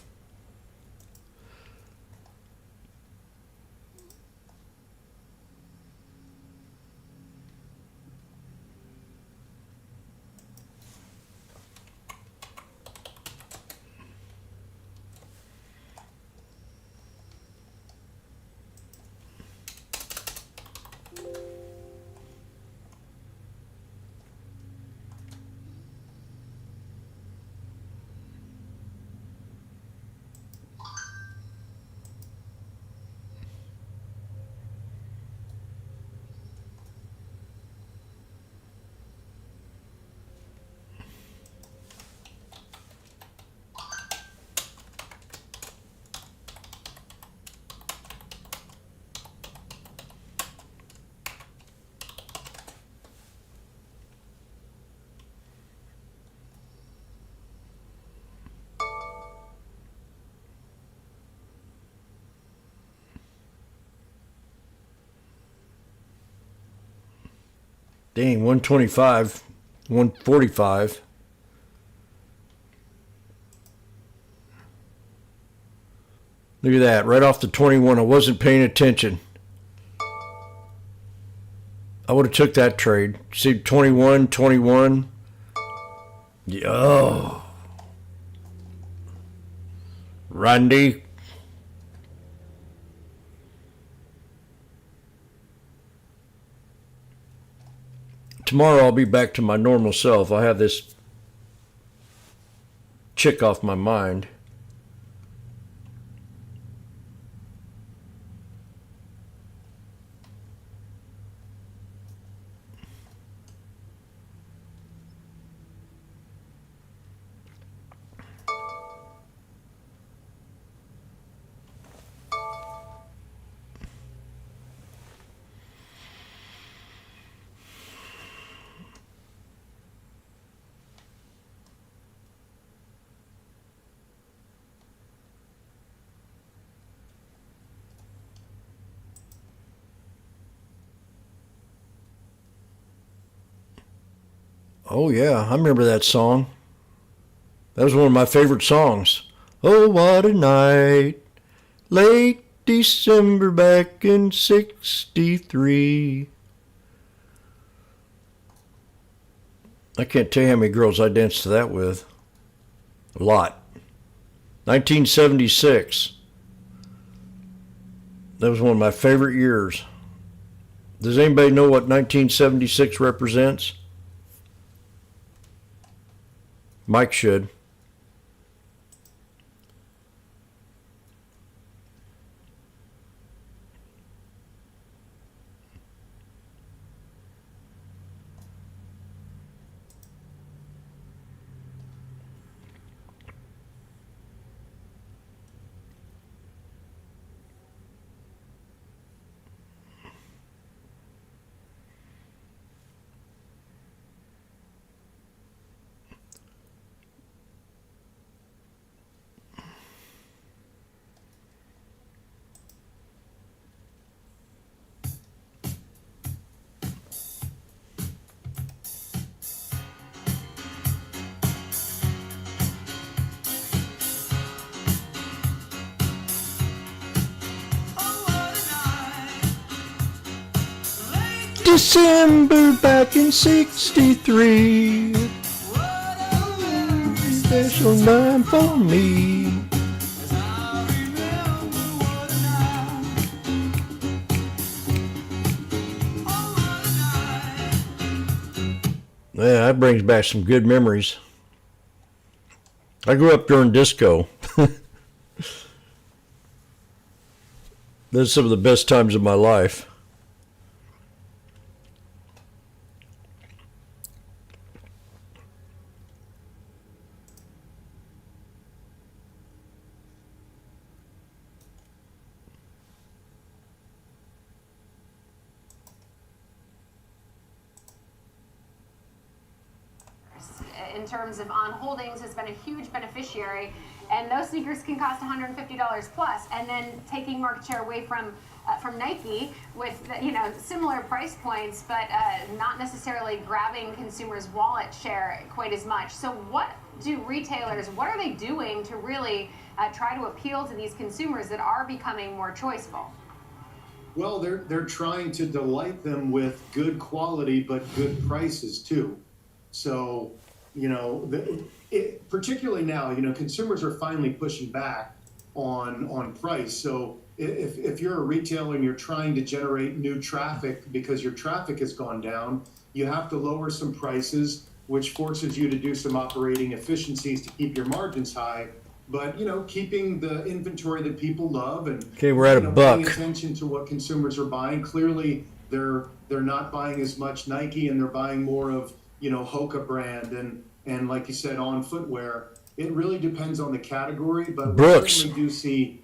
Dang, 125, 145. Look at that, right off the 21. I wasn't paying attention. I would have took that trade. See, 21, 21. Oh. Randy. Tomorrow I'll be back to my normal self. I'll have this chick off my mind. Oh yeah, I remember that song. That was one of my favorite songs. Oh, what a night. Late December back in 63. I can't tell you how many girls I danced to that with. A lot. 1976. That was one of my favorite years. Does anybody know what 1976 represents? Mike should. December back in 63. Special night for me. Yeah, that brings back some good memories. I grew up during disco. Those are some of the best times of my life. In terms of on holdings, has been a huge beneficiary, and those sneakers can cost $150 plus, and then taking market share away from Nike with similar price points, but not necessarily grabbing consumers' wallet share quite as much. So what do retailers, what are they doing to really try to appeal to these consumers that are becoming more choiceful? Well, they're trying to delight them with good quality but good prices too. So, particularly now, consumers are finally pushing back on price. So if you're a retailer and you're trying to generate new traffic because your traffic has gone down, you have to lower some prices, which forces you to do some operating efficiencies to keep your margins high. But, keeping the inventory that people love and okay, we're at a buck. Paying attention to what consumers are buying. Clearly, they're not buying as much Nike and they're buying more of, Hoka brand and like you said, on footwear. It really depends on the category, but Brooks. We certainly do see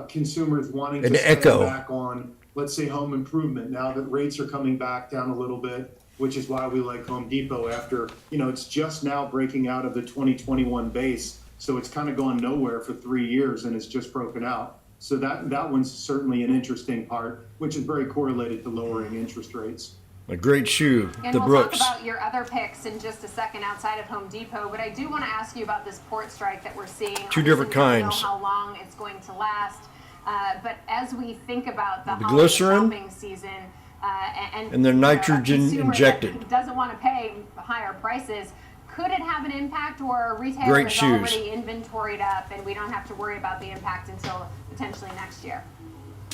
consumers wanting to And spend Echo. back on, let's say, home improvement now that rates are coming back down a little bit, which is why we like Home Depot after, it's just now breaking out of the 2021 base. So it's kind of gone nowhere for 3 years and it's just broken out. So that one's certainly an interesting part, which is very correlated to lowering interest rates. A great shoe, And the we'll Brooks. talk about your other picks in just a second outside of Home Depot, but I do want to ask you about this port strike that we're seeing. Two different Obviously, we kinds. don't know how long it's going to last, but as we think about the holiday glycerin shopping season, and they're you know, a nitrogen consumer injected. that doesn't want to pay higher prices, could it have an impact, or a retailer Great is shoes. already inventoried up and we don't have to worry about the impact until potentially next year?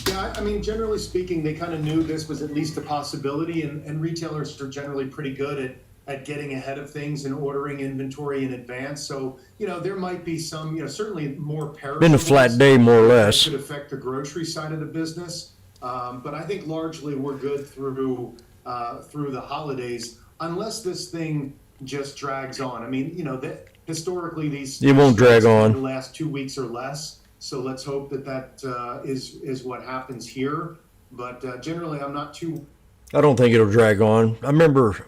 Yeah, I mean, generally speaking, they kind of knew this was at least a possibility, and retailers are generally pretty good at getting ahead of things and ordering inventory in advance. So, you know, there might be some, you know, certainly more perishables. Been a flat day, more or less. That could affect the grocery side of the business. But I think largely we're good through the holidays, unless this thing just drags on. I mean, you know, historically these It won't drag strikes on. tend to last 2 weeks or less. So let's hope that is what happens here. But generally, I'm not too. I don't think it'll drag on. I remember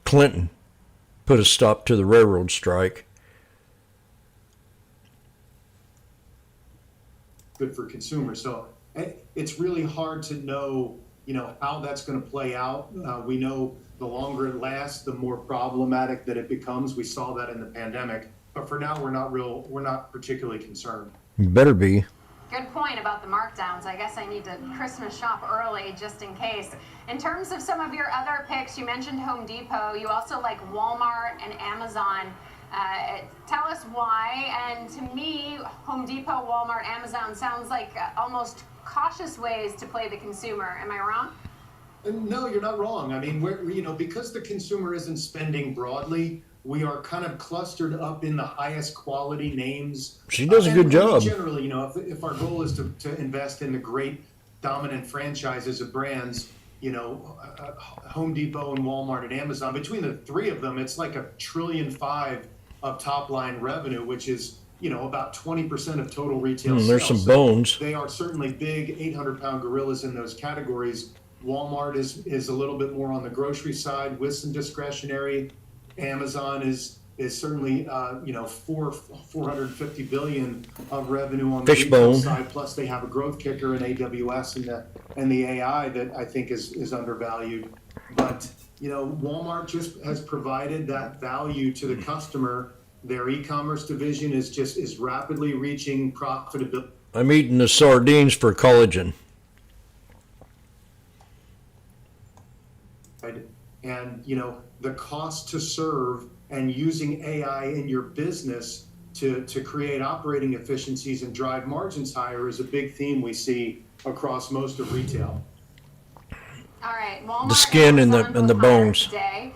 Clinton put a stop to the railroad strike. Good for consumers. So it's really hard to know, you know, how that's going to play out. We know the longer it lasts, the more problematic that it becomes. We saw that in the pandemic. But for now, we're not particularly concerned. You better be. Good point about the markdowns. I guess I need to Christmas shop early just in case. In terms of some of your other picks, you mentioned Home Depot. You also like Walmart and Amazon. Tell us why. And to me, Home Depot, Walmart, Amazon sounds like almost cautious ways to play the consumer. Am I wrong? No, you're not wrong. I mean, because the consumer isn't spending broadly, we are kind of clustered up in the highest quality names. She does a good job. Generally, you know, if our goal is to invest in the great dominant franchises of brands, you know, Home Depot and Walmart and Amazon, between the three of them, it's like $1.5 trillion of top line revenue, which is, you know, about 20% of total retail sales. There's some bones. They are certainly big 800-pound gorillas in those categories. Walmart is a little bit more on the grocery side with some discretionary. Amazon is certainly, you know, 450 billion of revenue on the retail side. Plus, they have a growth kicker in AWS and the AI that I think is undervalued. But you know, Walmart just has provided that value to the customer. Their e-commerce division is rapidly reaching profitability. I'm eating the sardines for collagen. And you know, the cost to serve and using AI in your business to create operating efficiencies and drive margins higher is a big theme we see across most of retail. All right, Walmart. The skin and the bones. Today,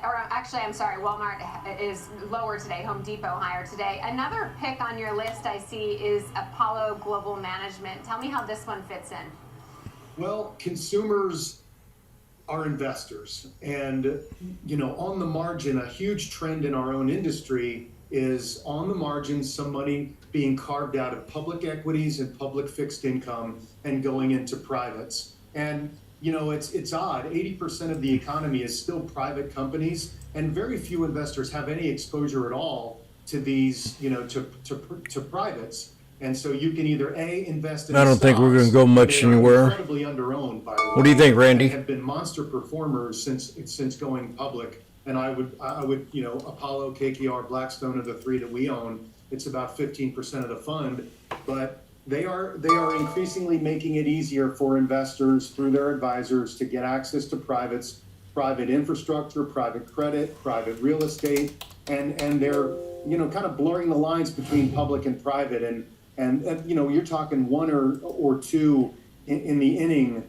or actually, I'm sorry, Walmart is lower today. Home Depot higher today. Another pick on your list I see is Apollo Global Management. Tell me how this one fits in. Well, consumers are investors, and you know, on the margin, a huge trend in our own industry is on the margin some money being carved out of public equities and public fixed income and going into privates. And you know, it's odd. 80% of the economy is still private companies, and very few investors have any exposure at all to these, you know, to privates. And so you can either invest in. I don't think we're going to go much anywhere. Incredibly underowned, by the way. What do you think, Randy? They have been monster performers since going public, and I would you know, Apollo, KKR, Blackstone are the three that we own. It's about 15% of the fund, but they are increasingly making it easier for investors through their advisors to get access to privates, private infrastructure, private credit, private real estate, and they're, you know, kind of blurring the lines between public and private, and you know, you're talking one or two in the inning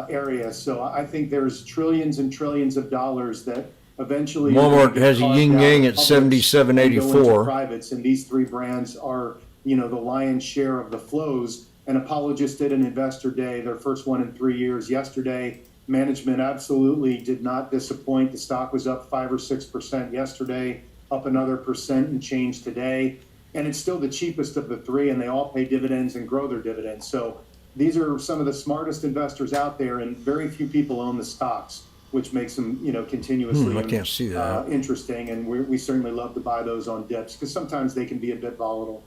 area. So I think there's trillions and trillions of dollars that eventually Walmart has a yin yang at 77.84. Privates, and these three brands are, you know, the lion's share of the flows. And Apollo just did an investor day, their first one in 3 years yesterday. Management absolutely did not disappoint. The stock was up 5 or 6% yesterday, up another percent and change today. And it's still the cheapest of the three, and they all pay dividends and grow their dividends. So these are some of the smartest investors out there, and very few people own the stocks, which makes them, you know, continuously I can't see that. Interesting. And we certainly love to buy those on dips because sometimes they can be a bit volatile.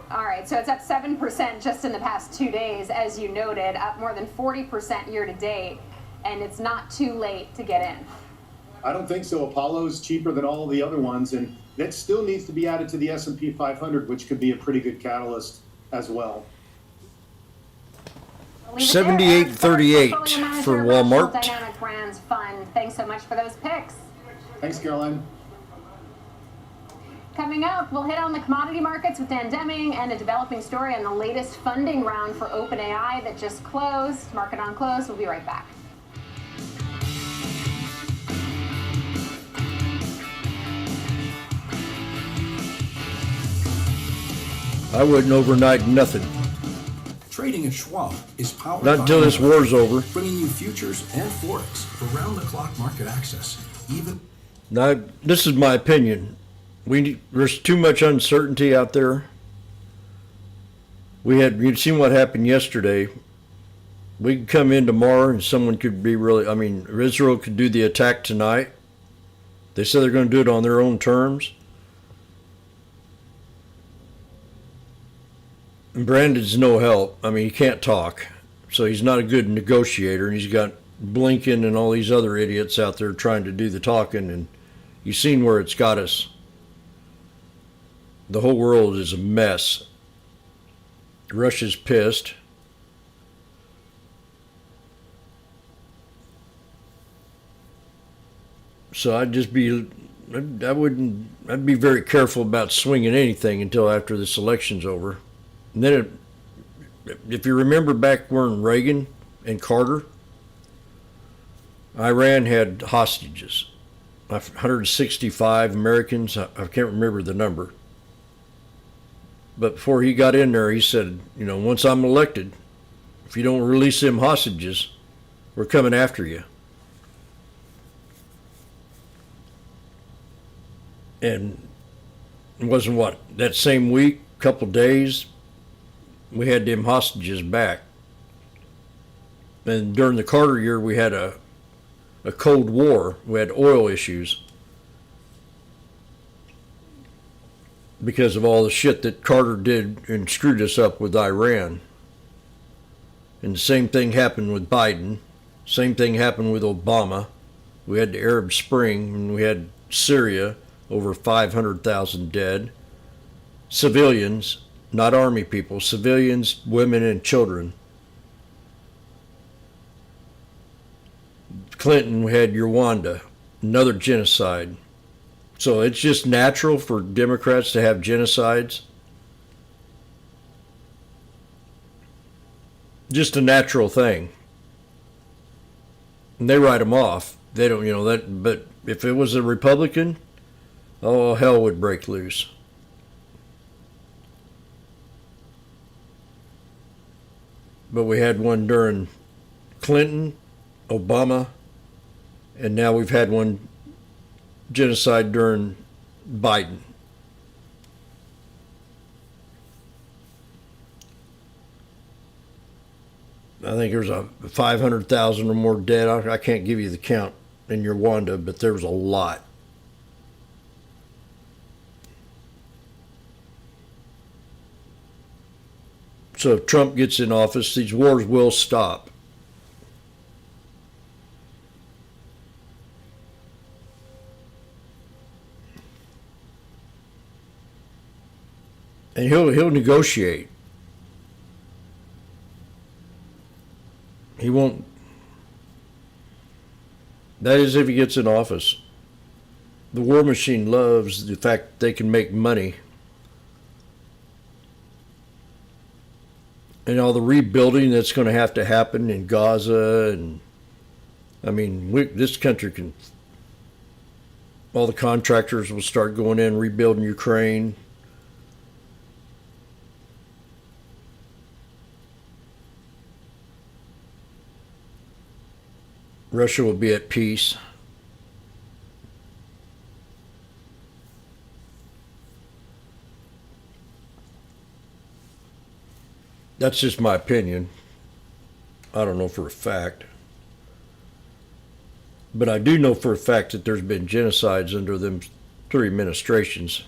All right, so it's up 7% just in the past 2 days, as you noted, up more than 40% year to date. and it's not too late to get in. I don't think so. Apollo's cheaper than all the other ones, and that still needs to be added to the S&P 500, which could be a pretty good catalyst as well. 78.38 for Walmart. Dynamic Brands Fund. Thanks so much for those picks. Thanks, Caroline. Coming up, we'll hit on the commodity markets with Dan Deming and a developing story on the latest funding round for OpenAI that just closed. Market on close. We'll be right back. I wouldn't overnight nothing. Trading at Schwab is powered Not by until this war's over. bringing you futures and forex for round-the-clock market access. Even Now, this is my opinion. There's too much uncertainty out there. You'd seen what happened yesterday. We could come in tomorrow and someone could be Israel could do the attack tonight. They said they're going to do it on their own terms. And Brandon's no help. He can't talk. So he's not a good negotiator. And he's got Blinken and all these other idiots out there trying to do the talking. And you've seen where it's got us. The whole world is a mess. Russia's pissed. So I'd be very careful about swinging anything until after this election's over. And then, if you remember back when Reagan and Carter, Iran had hostages, 165 Americans. I can't remember the number. But before he got in there, he said, once I'm elected, if you don't release them hostages, we're coming after you. And it wasn't that same week, couple days, we had them hostages back. And during the Carter year, we had a Cold War. We had oil issues because of all the shit that Carter did and screwed us up with Iran. And the same thing happened with Biden. Same thing happened with Obama. We had the Arab Spring, and we had Syria, over 500,000 dead. Civilians, not army people, civilians, women, and children. Clinton, we had Rwanda, another genocide. So it's just natural for Democrats to have genocides. Just a natural thing. And they write them off. They don't, that, but if it was a Republican, oh, hell would break loose. But we had one during Clinton, Obama, and now we've had one genocide during Biden. I think there's 500,000 or more dead. I can't give you the count in Rwanda, but there was a lot. So if Trump gets in office, these wars will stop. And he'll negotiate. He won't. That is if he gets in office. The war machine loves the fact that they can make money. And all the rebuilding that's going to have to happen in Gaza, and this country can. All the contractors will start going in rebuilding Ukraine. Russia will be at peace. That's just my opinion. I don't know for a fact. But I do know for a fact that there's been genocides under them 3 administrations.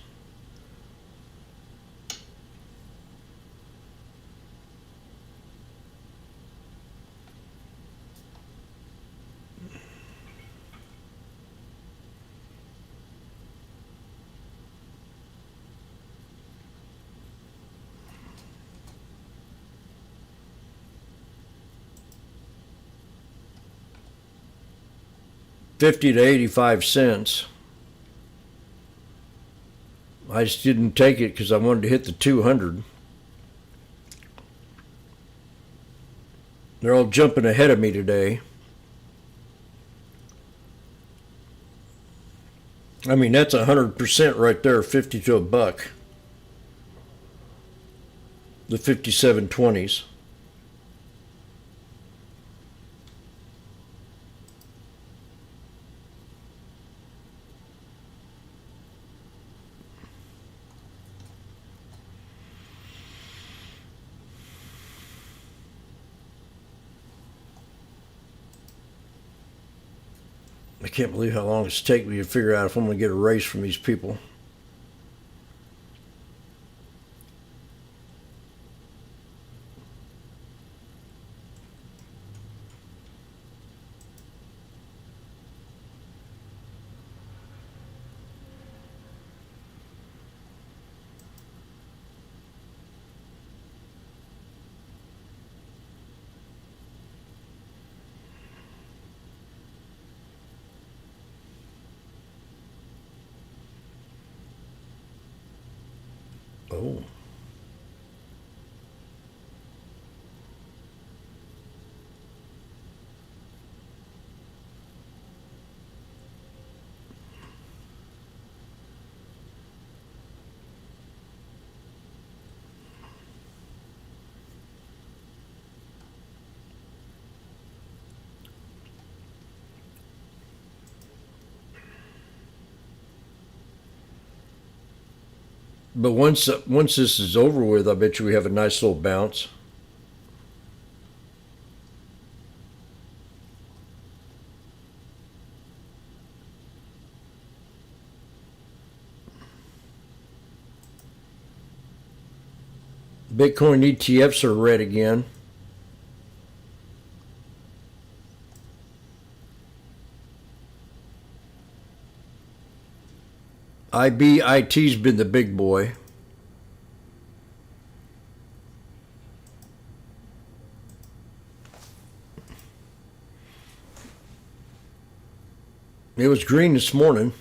50 to 85 cents. I just didn't take it because I wanted to hit the 200. They're all jumping ahead of me today. I mean, that's 100% right there, 50 to a buck. The 57.20s. I can't believe how long it's taken me to figure out if I'm going to get a raise from these people. Oh. But once this is over with, I bet you we have a nice little bounce. Bitcoin ETFs are red again. IBIT's been the big boy. It was green this morning.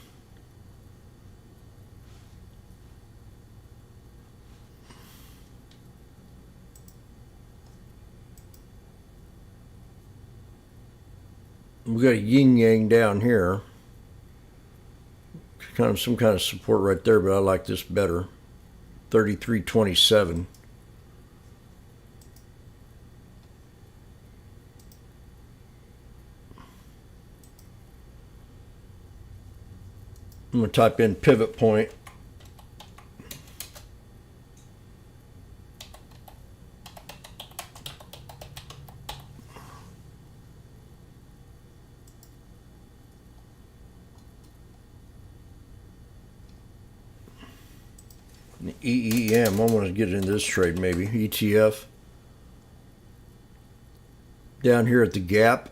We got a yin yang down here. Kind of some kind of support right there, but I like this better. 33.27. I'm going to type in pivot point. EEM, I want to get into this trade maybe. ETF. Down here at the gap.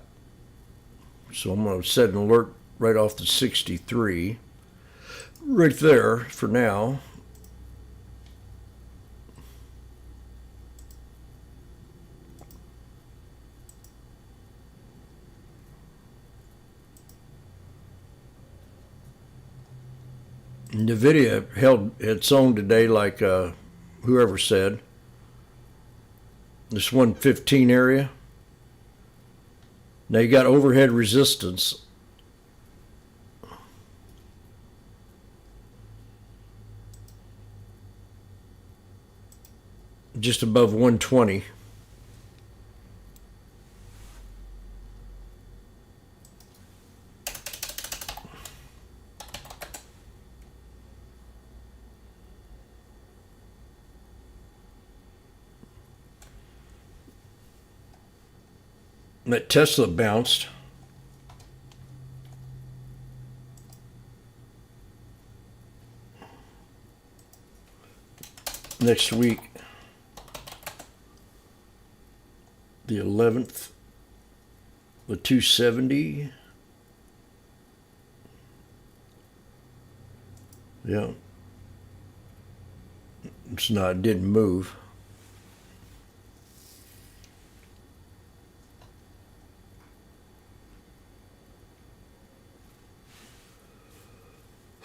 So I'm going to set an alert right off the 63. Right there for now. NVIDIA held its own today, like whoever said. This 115 area. Now you got overhead resistance. Just above 120. That Tesla bounced. Next week, the 11th, the 270. Yeah. It's not, it didn't move.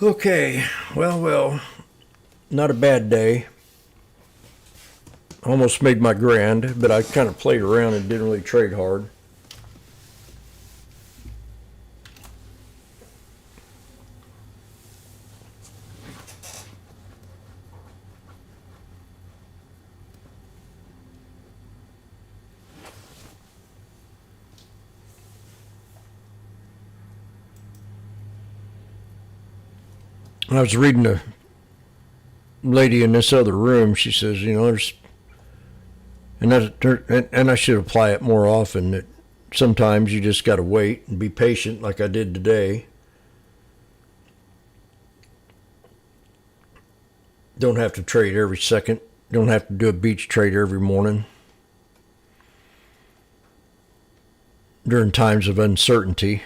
Okay, well, not a bad day. Almost made my grand, but I kind of played around and didn't really trade hard. I was reading a lady in this other room. She says, there's, and I should apply it more often, that sometimes you just got to wait and be patient like I did today. Don't have to trade every second. Don't have to do a beach trade every morning. During times of uncertainty.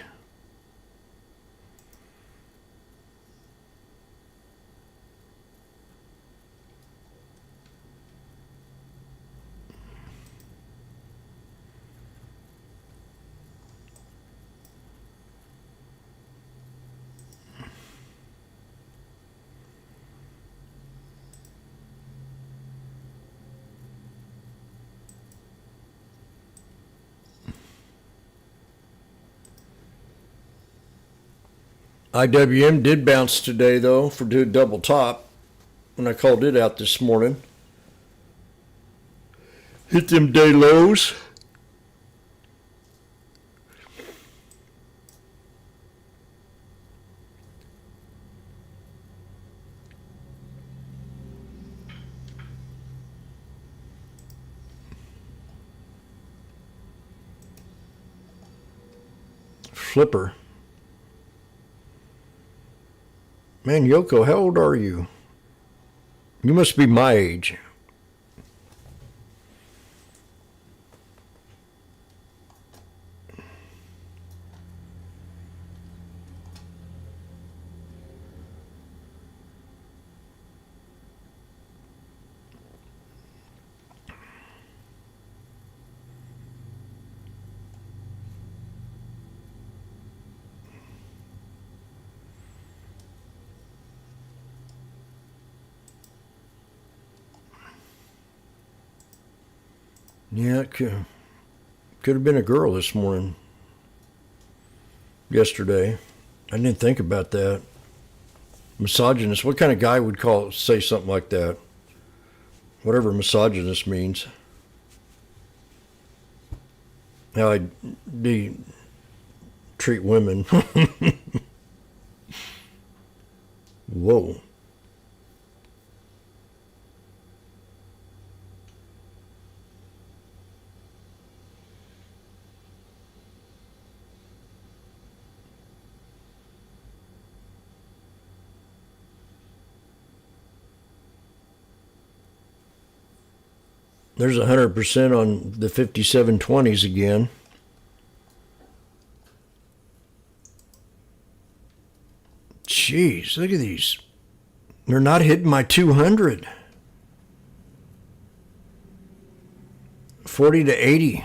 IWM did bounce today, though, for do double top when I called it out this morning. Hit them day lows. Flipper. Man, Yoko, how old are you? You must be my age. Yeah, it could have been a girl this morning. Yesterday. I didn't think about that. Misogynist. What kind of guy would say something like that? Whatever misogynist means. How I treat women. Whoa. There's 100% on the 5720s again. Jeez, look at these. They're not hitting my 200. 40 to 80.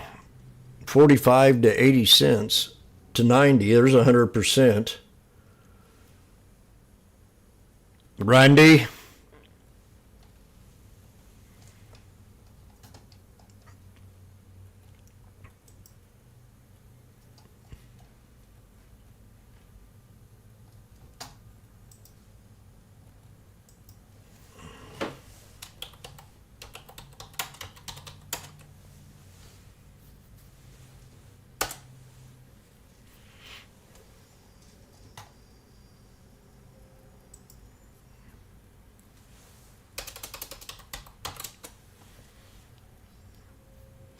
45 to 80 cents to 90. There's 100%. Randy.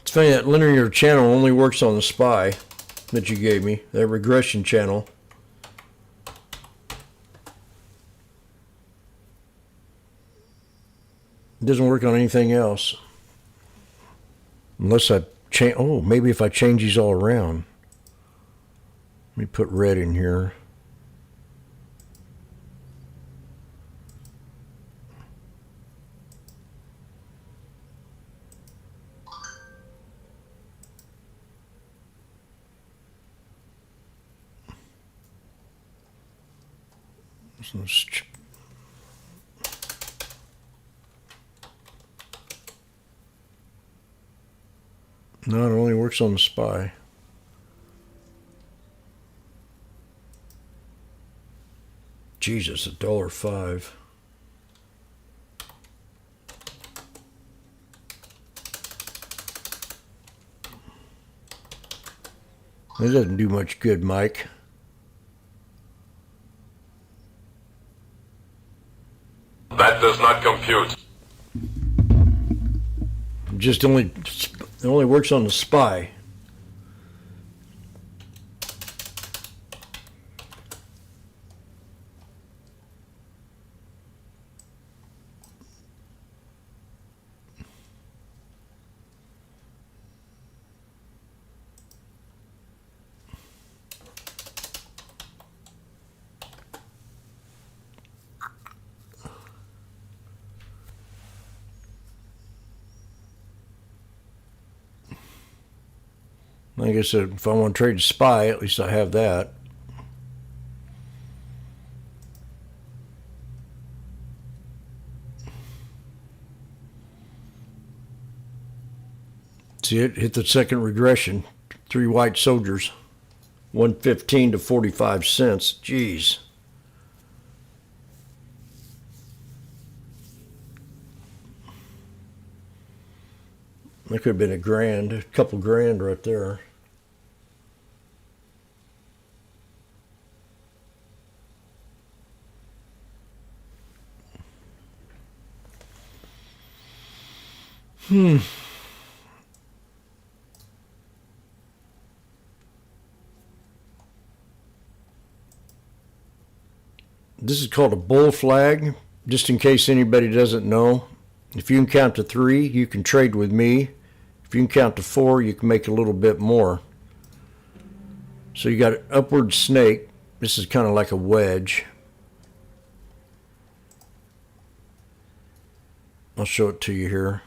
Funny, that linear channel only works on the SPY that you gave me, that regression channel. It doesn't work on anything else. Unless I change, maybe if I change these all around. Let me put red in here. No, it only works on the SPY. Jesus, $1.05. That doesn't do much good, Mike. That does not compute. It only works on the SPY. Like I said, if I want to trade the SPY, at least I have that. See it? Hit the second regression. 3 white soldiers. 115 to 45 cents. Jeez. That could have been a couple grand right there. This is called a bull flag, just in case anybody doesn't know. If you can count to 3, you can trade with me. If you can count to 4, you can make a little bit more. So you got an upward snake. This is kind of like a wedge. I'll show it to you here.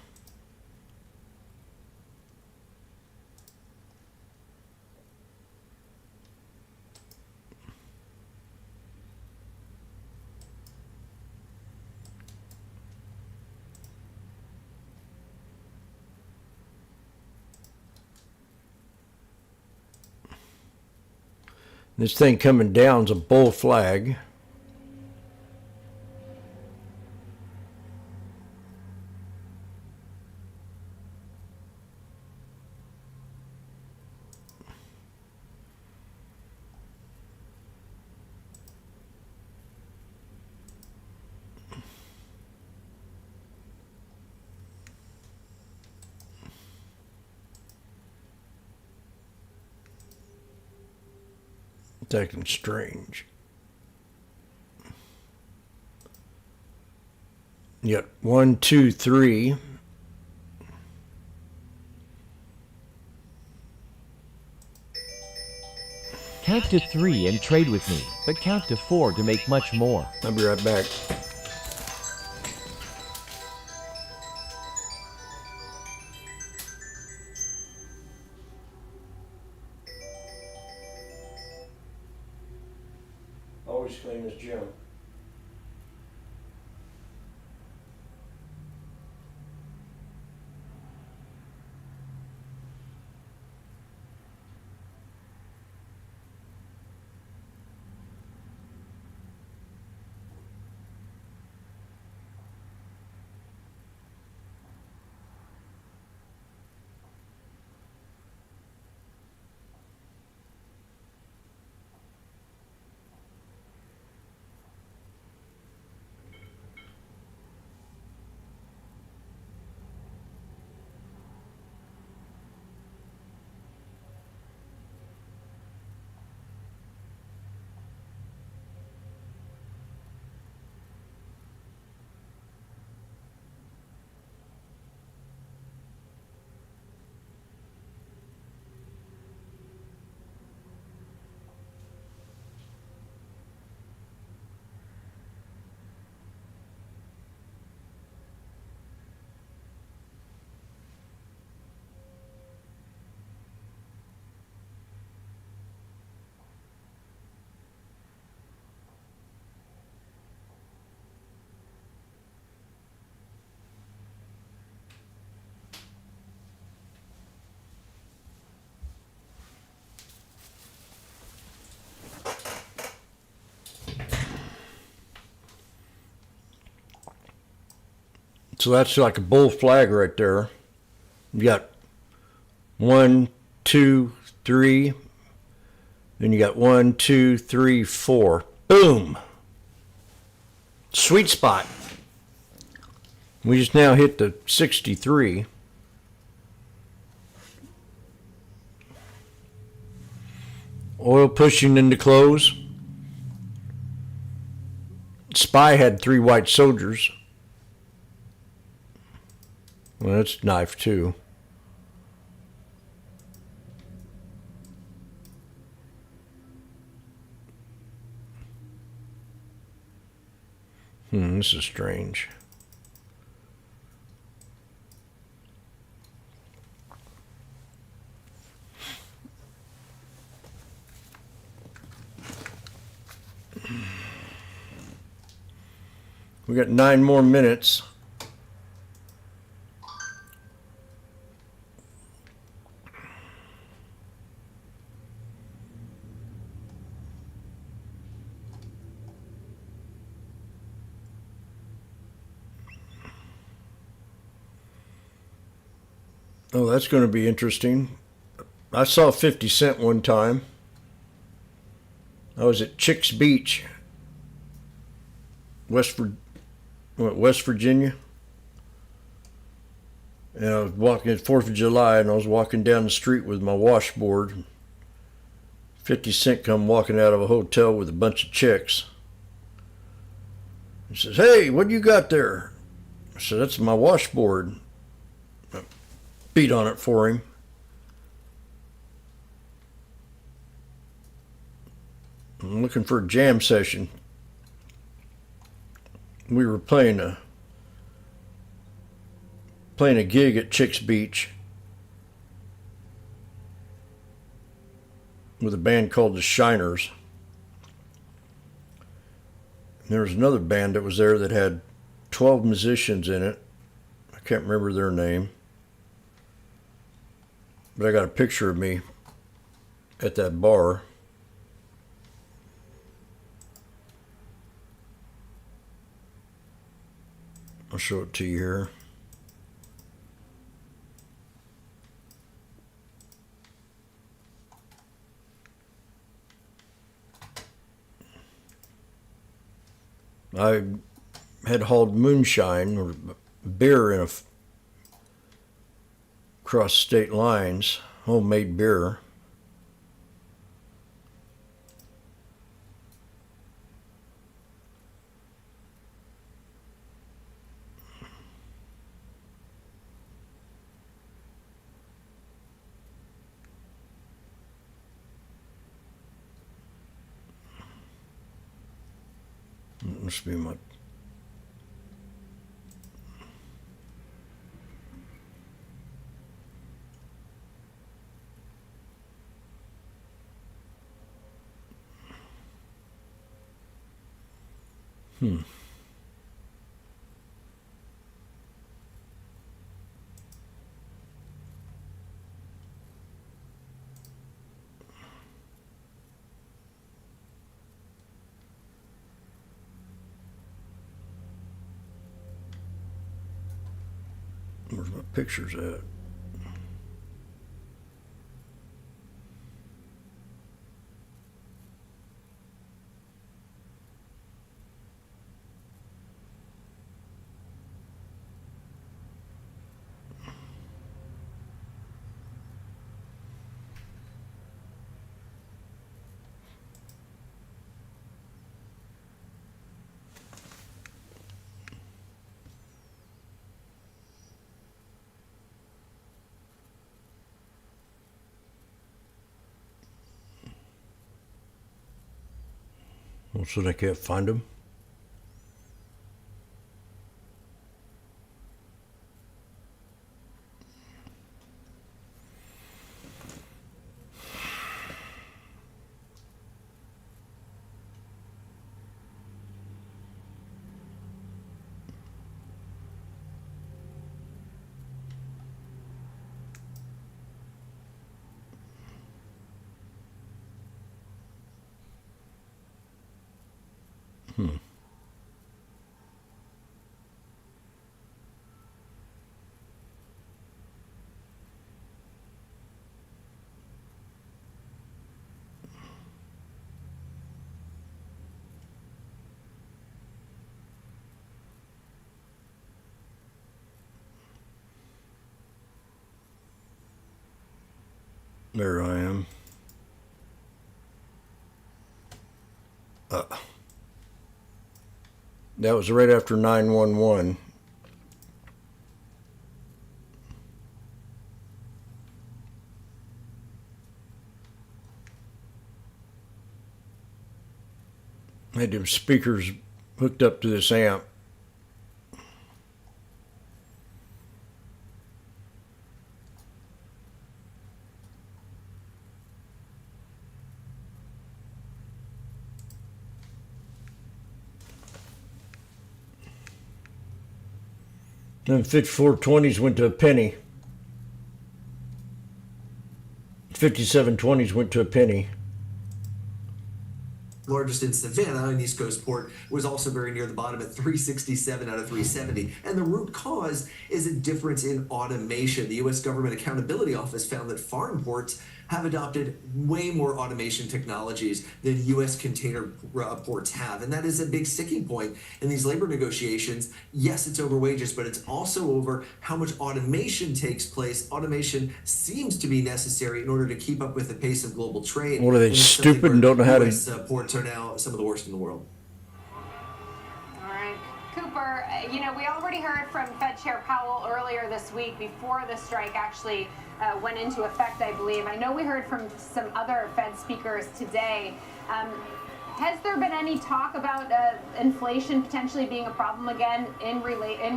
This thing coming down is a bull flag. It's acting strange. Yep, 1, 2, 3. Count to 3 and trade with me, but count to 4 to make much more. I'll be right back. Always claim as Jim. So that's like a bull flag right there. You got 1, 2, 3. Then you got 1, 2, 3, 4. Boom. Sweet spot. We just now hit the 63. Oil pushing into close. SPY had 3 white soldiers. Well, that's knife too. This is strange. We got 9 more minutes. Oh, that's going to be interesting. I saw 50 Cent one time. I was at Chicks Beach, West Virginia. And I was walking at 4th of July, and I was walking down the street with my washboard. 50 Cent come walking out of a hotel with a bunch of chicks. He says, "Hey, what do you got there?" I said, "That's my washboard." I beat on it for him. I'm looking for a jam session. We were playing a gig at Chicks Beach with a band called the Shiners. And there was another band that was there that had 12 musicians in it. I can't remember their name. But I got a picture of me at that bar. I'll show it to you here. I had hauled moonshine or beer in across state lines, homemade beer. Must be my Where's my pictures at? Oh, so they can't find them? There I am. That was right after 911. I had them speakers hooked up to this amp. Then 5420s went to a penny. 5720s went to a penny. Largest in Savannah, an East Coast port, was also very near the bottom at 367 out of 370. And the root cause is a difference in automation. The U.S. Government Accountability Office found that foreign ports have adopted way more automation technologies than U.S. container ports have. And that is a big sticking point in these labor negotiations. Yes, it's over wages, but it's also over how much automation takes place. Automation seems to be necessary in order to keep up with the pace of global trade. What are they, stupid and don't know how to... US ports are now some of the worst in the world. All right. Cooper, we already heard from Fed Chair Powell earlier this week before the strike actually went into effect, I believe. I know we heard from some other Fed speakers today. Has there been any talk about inflation potentially being a problem again in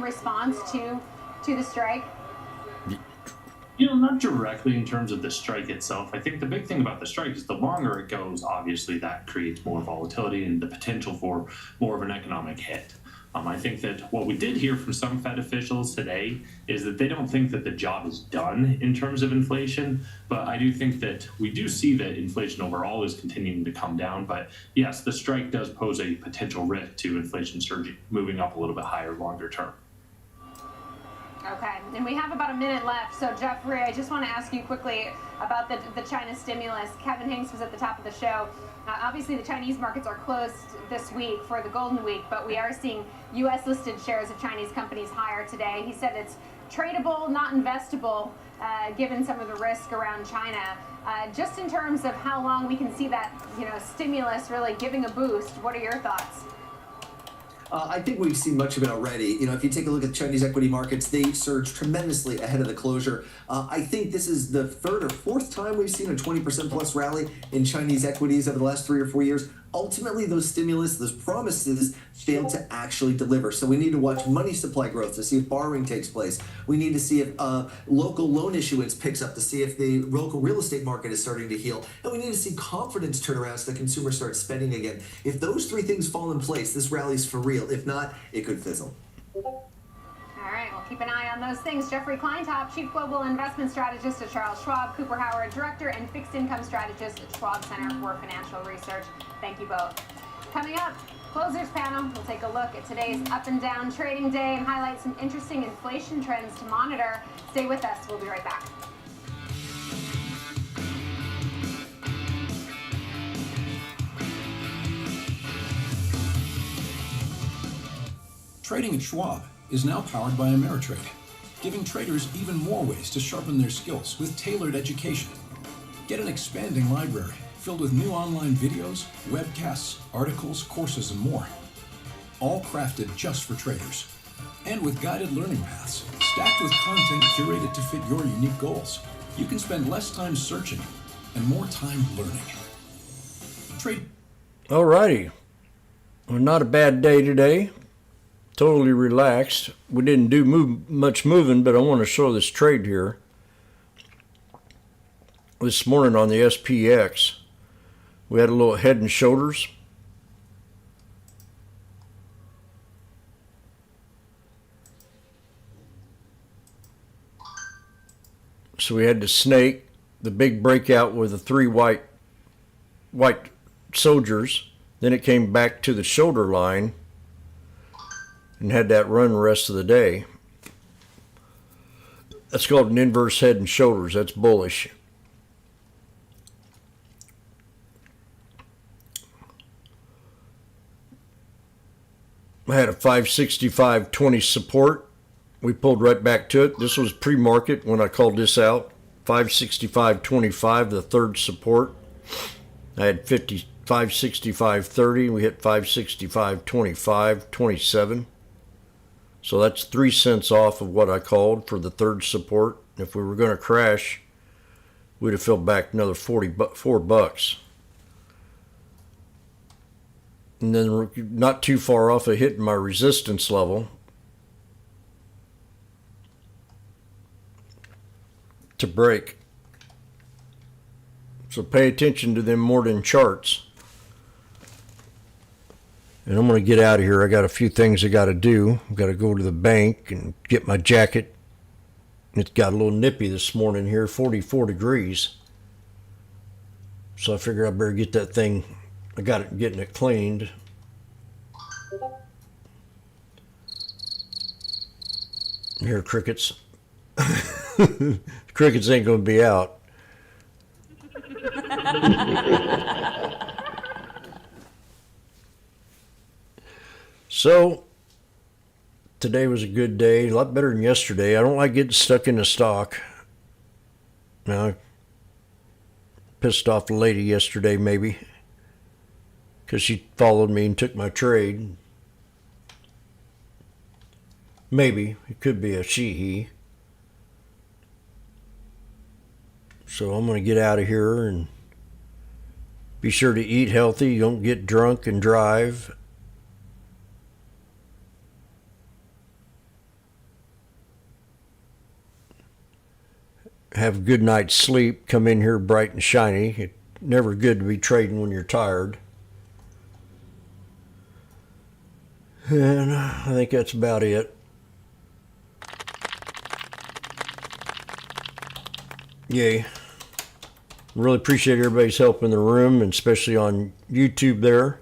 response to the strike? Not directly in terms of the strike itself. I think the big thing about the strike is the longer it goes, obviously that creates more volatility and the potential for more of an economic hit. I think that what we did hear from some Fed officials today is that they don't think that the job is done in terms of inflation, but I do think that we do see that inflation overall is continuing to come down. But yes, the strike does pose a potential risk to inflation surging, moving up a little bit higher longer term. Okay, and we have about a minute left. So, Jeffrey, I just want to ask you quickly about the China stimulus. Kevin Hinks was at the top of the show. Obviously, the Chinese markets are closed this week for the Golden Week, but we are seeing U.S.-listed shares of Chinese companies higher today. He said it's tradable, not investable, given some of the risk around China. Just in terms of how long we can see that, stimulus really giving a boost, what are your thoughts? I think we've seen much of it already. If you take a look at Chinese equity markets, they surged tremendously ahead of the closure. I think this is the third or fourth time we've seen a 20% plus rally in Chinese equities over the last 3 or 4 years. Ultimately, those stimulus, those promises failed to actually deliver. So we need to watch money supply growth to see if borrowing takes place. We need to see if local loan issuance picks up to see if the local real estate market is starting to heal. And we need to see confidence turn around so the consumer starts spending again. If those three things fall in place, this rally's for real. If not, it could fizzle. All right, we'll keep an eye on those things. Jeffrey Kleintop, Chief Global Investment Strategist at Charles Schwab, Cooper Howard, Director and Fixed Income Strategist at Schwab Center for Financial Research. Thank you both. Coming up, Closers panel. We'll take a look at today's up and down trading day and highlight some interesting inflation trends to monitor. Stay with us. We'll be right back. Trading at Schwab is now powered by Ameritrade, giving traders even more ways to sharpen their skills with tailored education. Get an expanding library filled with new online videos, webcasts, articles, courses, and more. All crafted just for traders. And with guided learning paths, stacked with content curated to fit your unique goals. You can spend less time searching and more time learning. Trade. Alrighty. Well, not a bad day today. Totally relaxed. We didn't do much moving, but I want to show this trade here. This morning on the SPX, we had a little head and shoulders. So we had the snake, the big breakout with the three white soldiers. Then it came back to the shoulder line and had that run the rest of the day. That's called an inverse head and shoulders. That's bullish. I had a 565.20 support. We pulled right back to it. This was pre-market when I called this out. 565.25, the third support. I had 565.30. We hit 565.25, 27. So that's 3 cents off of what I called for the third support. If we were going to crash, we'd have filled back another $4. And then we're not too far off of hitting my resistance level to break. So pay attention to them more than charts. And I'm going to get out of here. I got a few things I got to do. I've got to go to the bank and get my jacket. It's got a little nippy this morning here, 44 degrees. So I figure I better get that thing. I got it getting it cleaned. Here, crickets. Crickets ain't going to be out. So, today was a good day, a lot better than yesterday. I don't like getting stuck in the stock. Now, I pissed off the lady yesterday, maybe, because she followed me and took my trade. Maybe. It could be a she, he. So I'm going to get out of here and be sure to eat healthy. Don't get drunk and drive. Have a good night's sleep. Come in here bright and shiny. It's never good to be trading when you're tired. And I think that's about it. Yay. Really appreciate everybody's help in the room, and especially on YouTube there.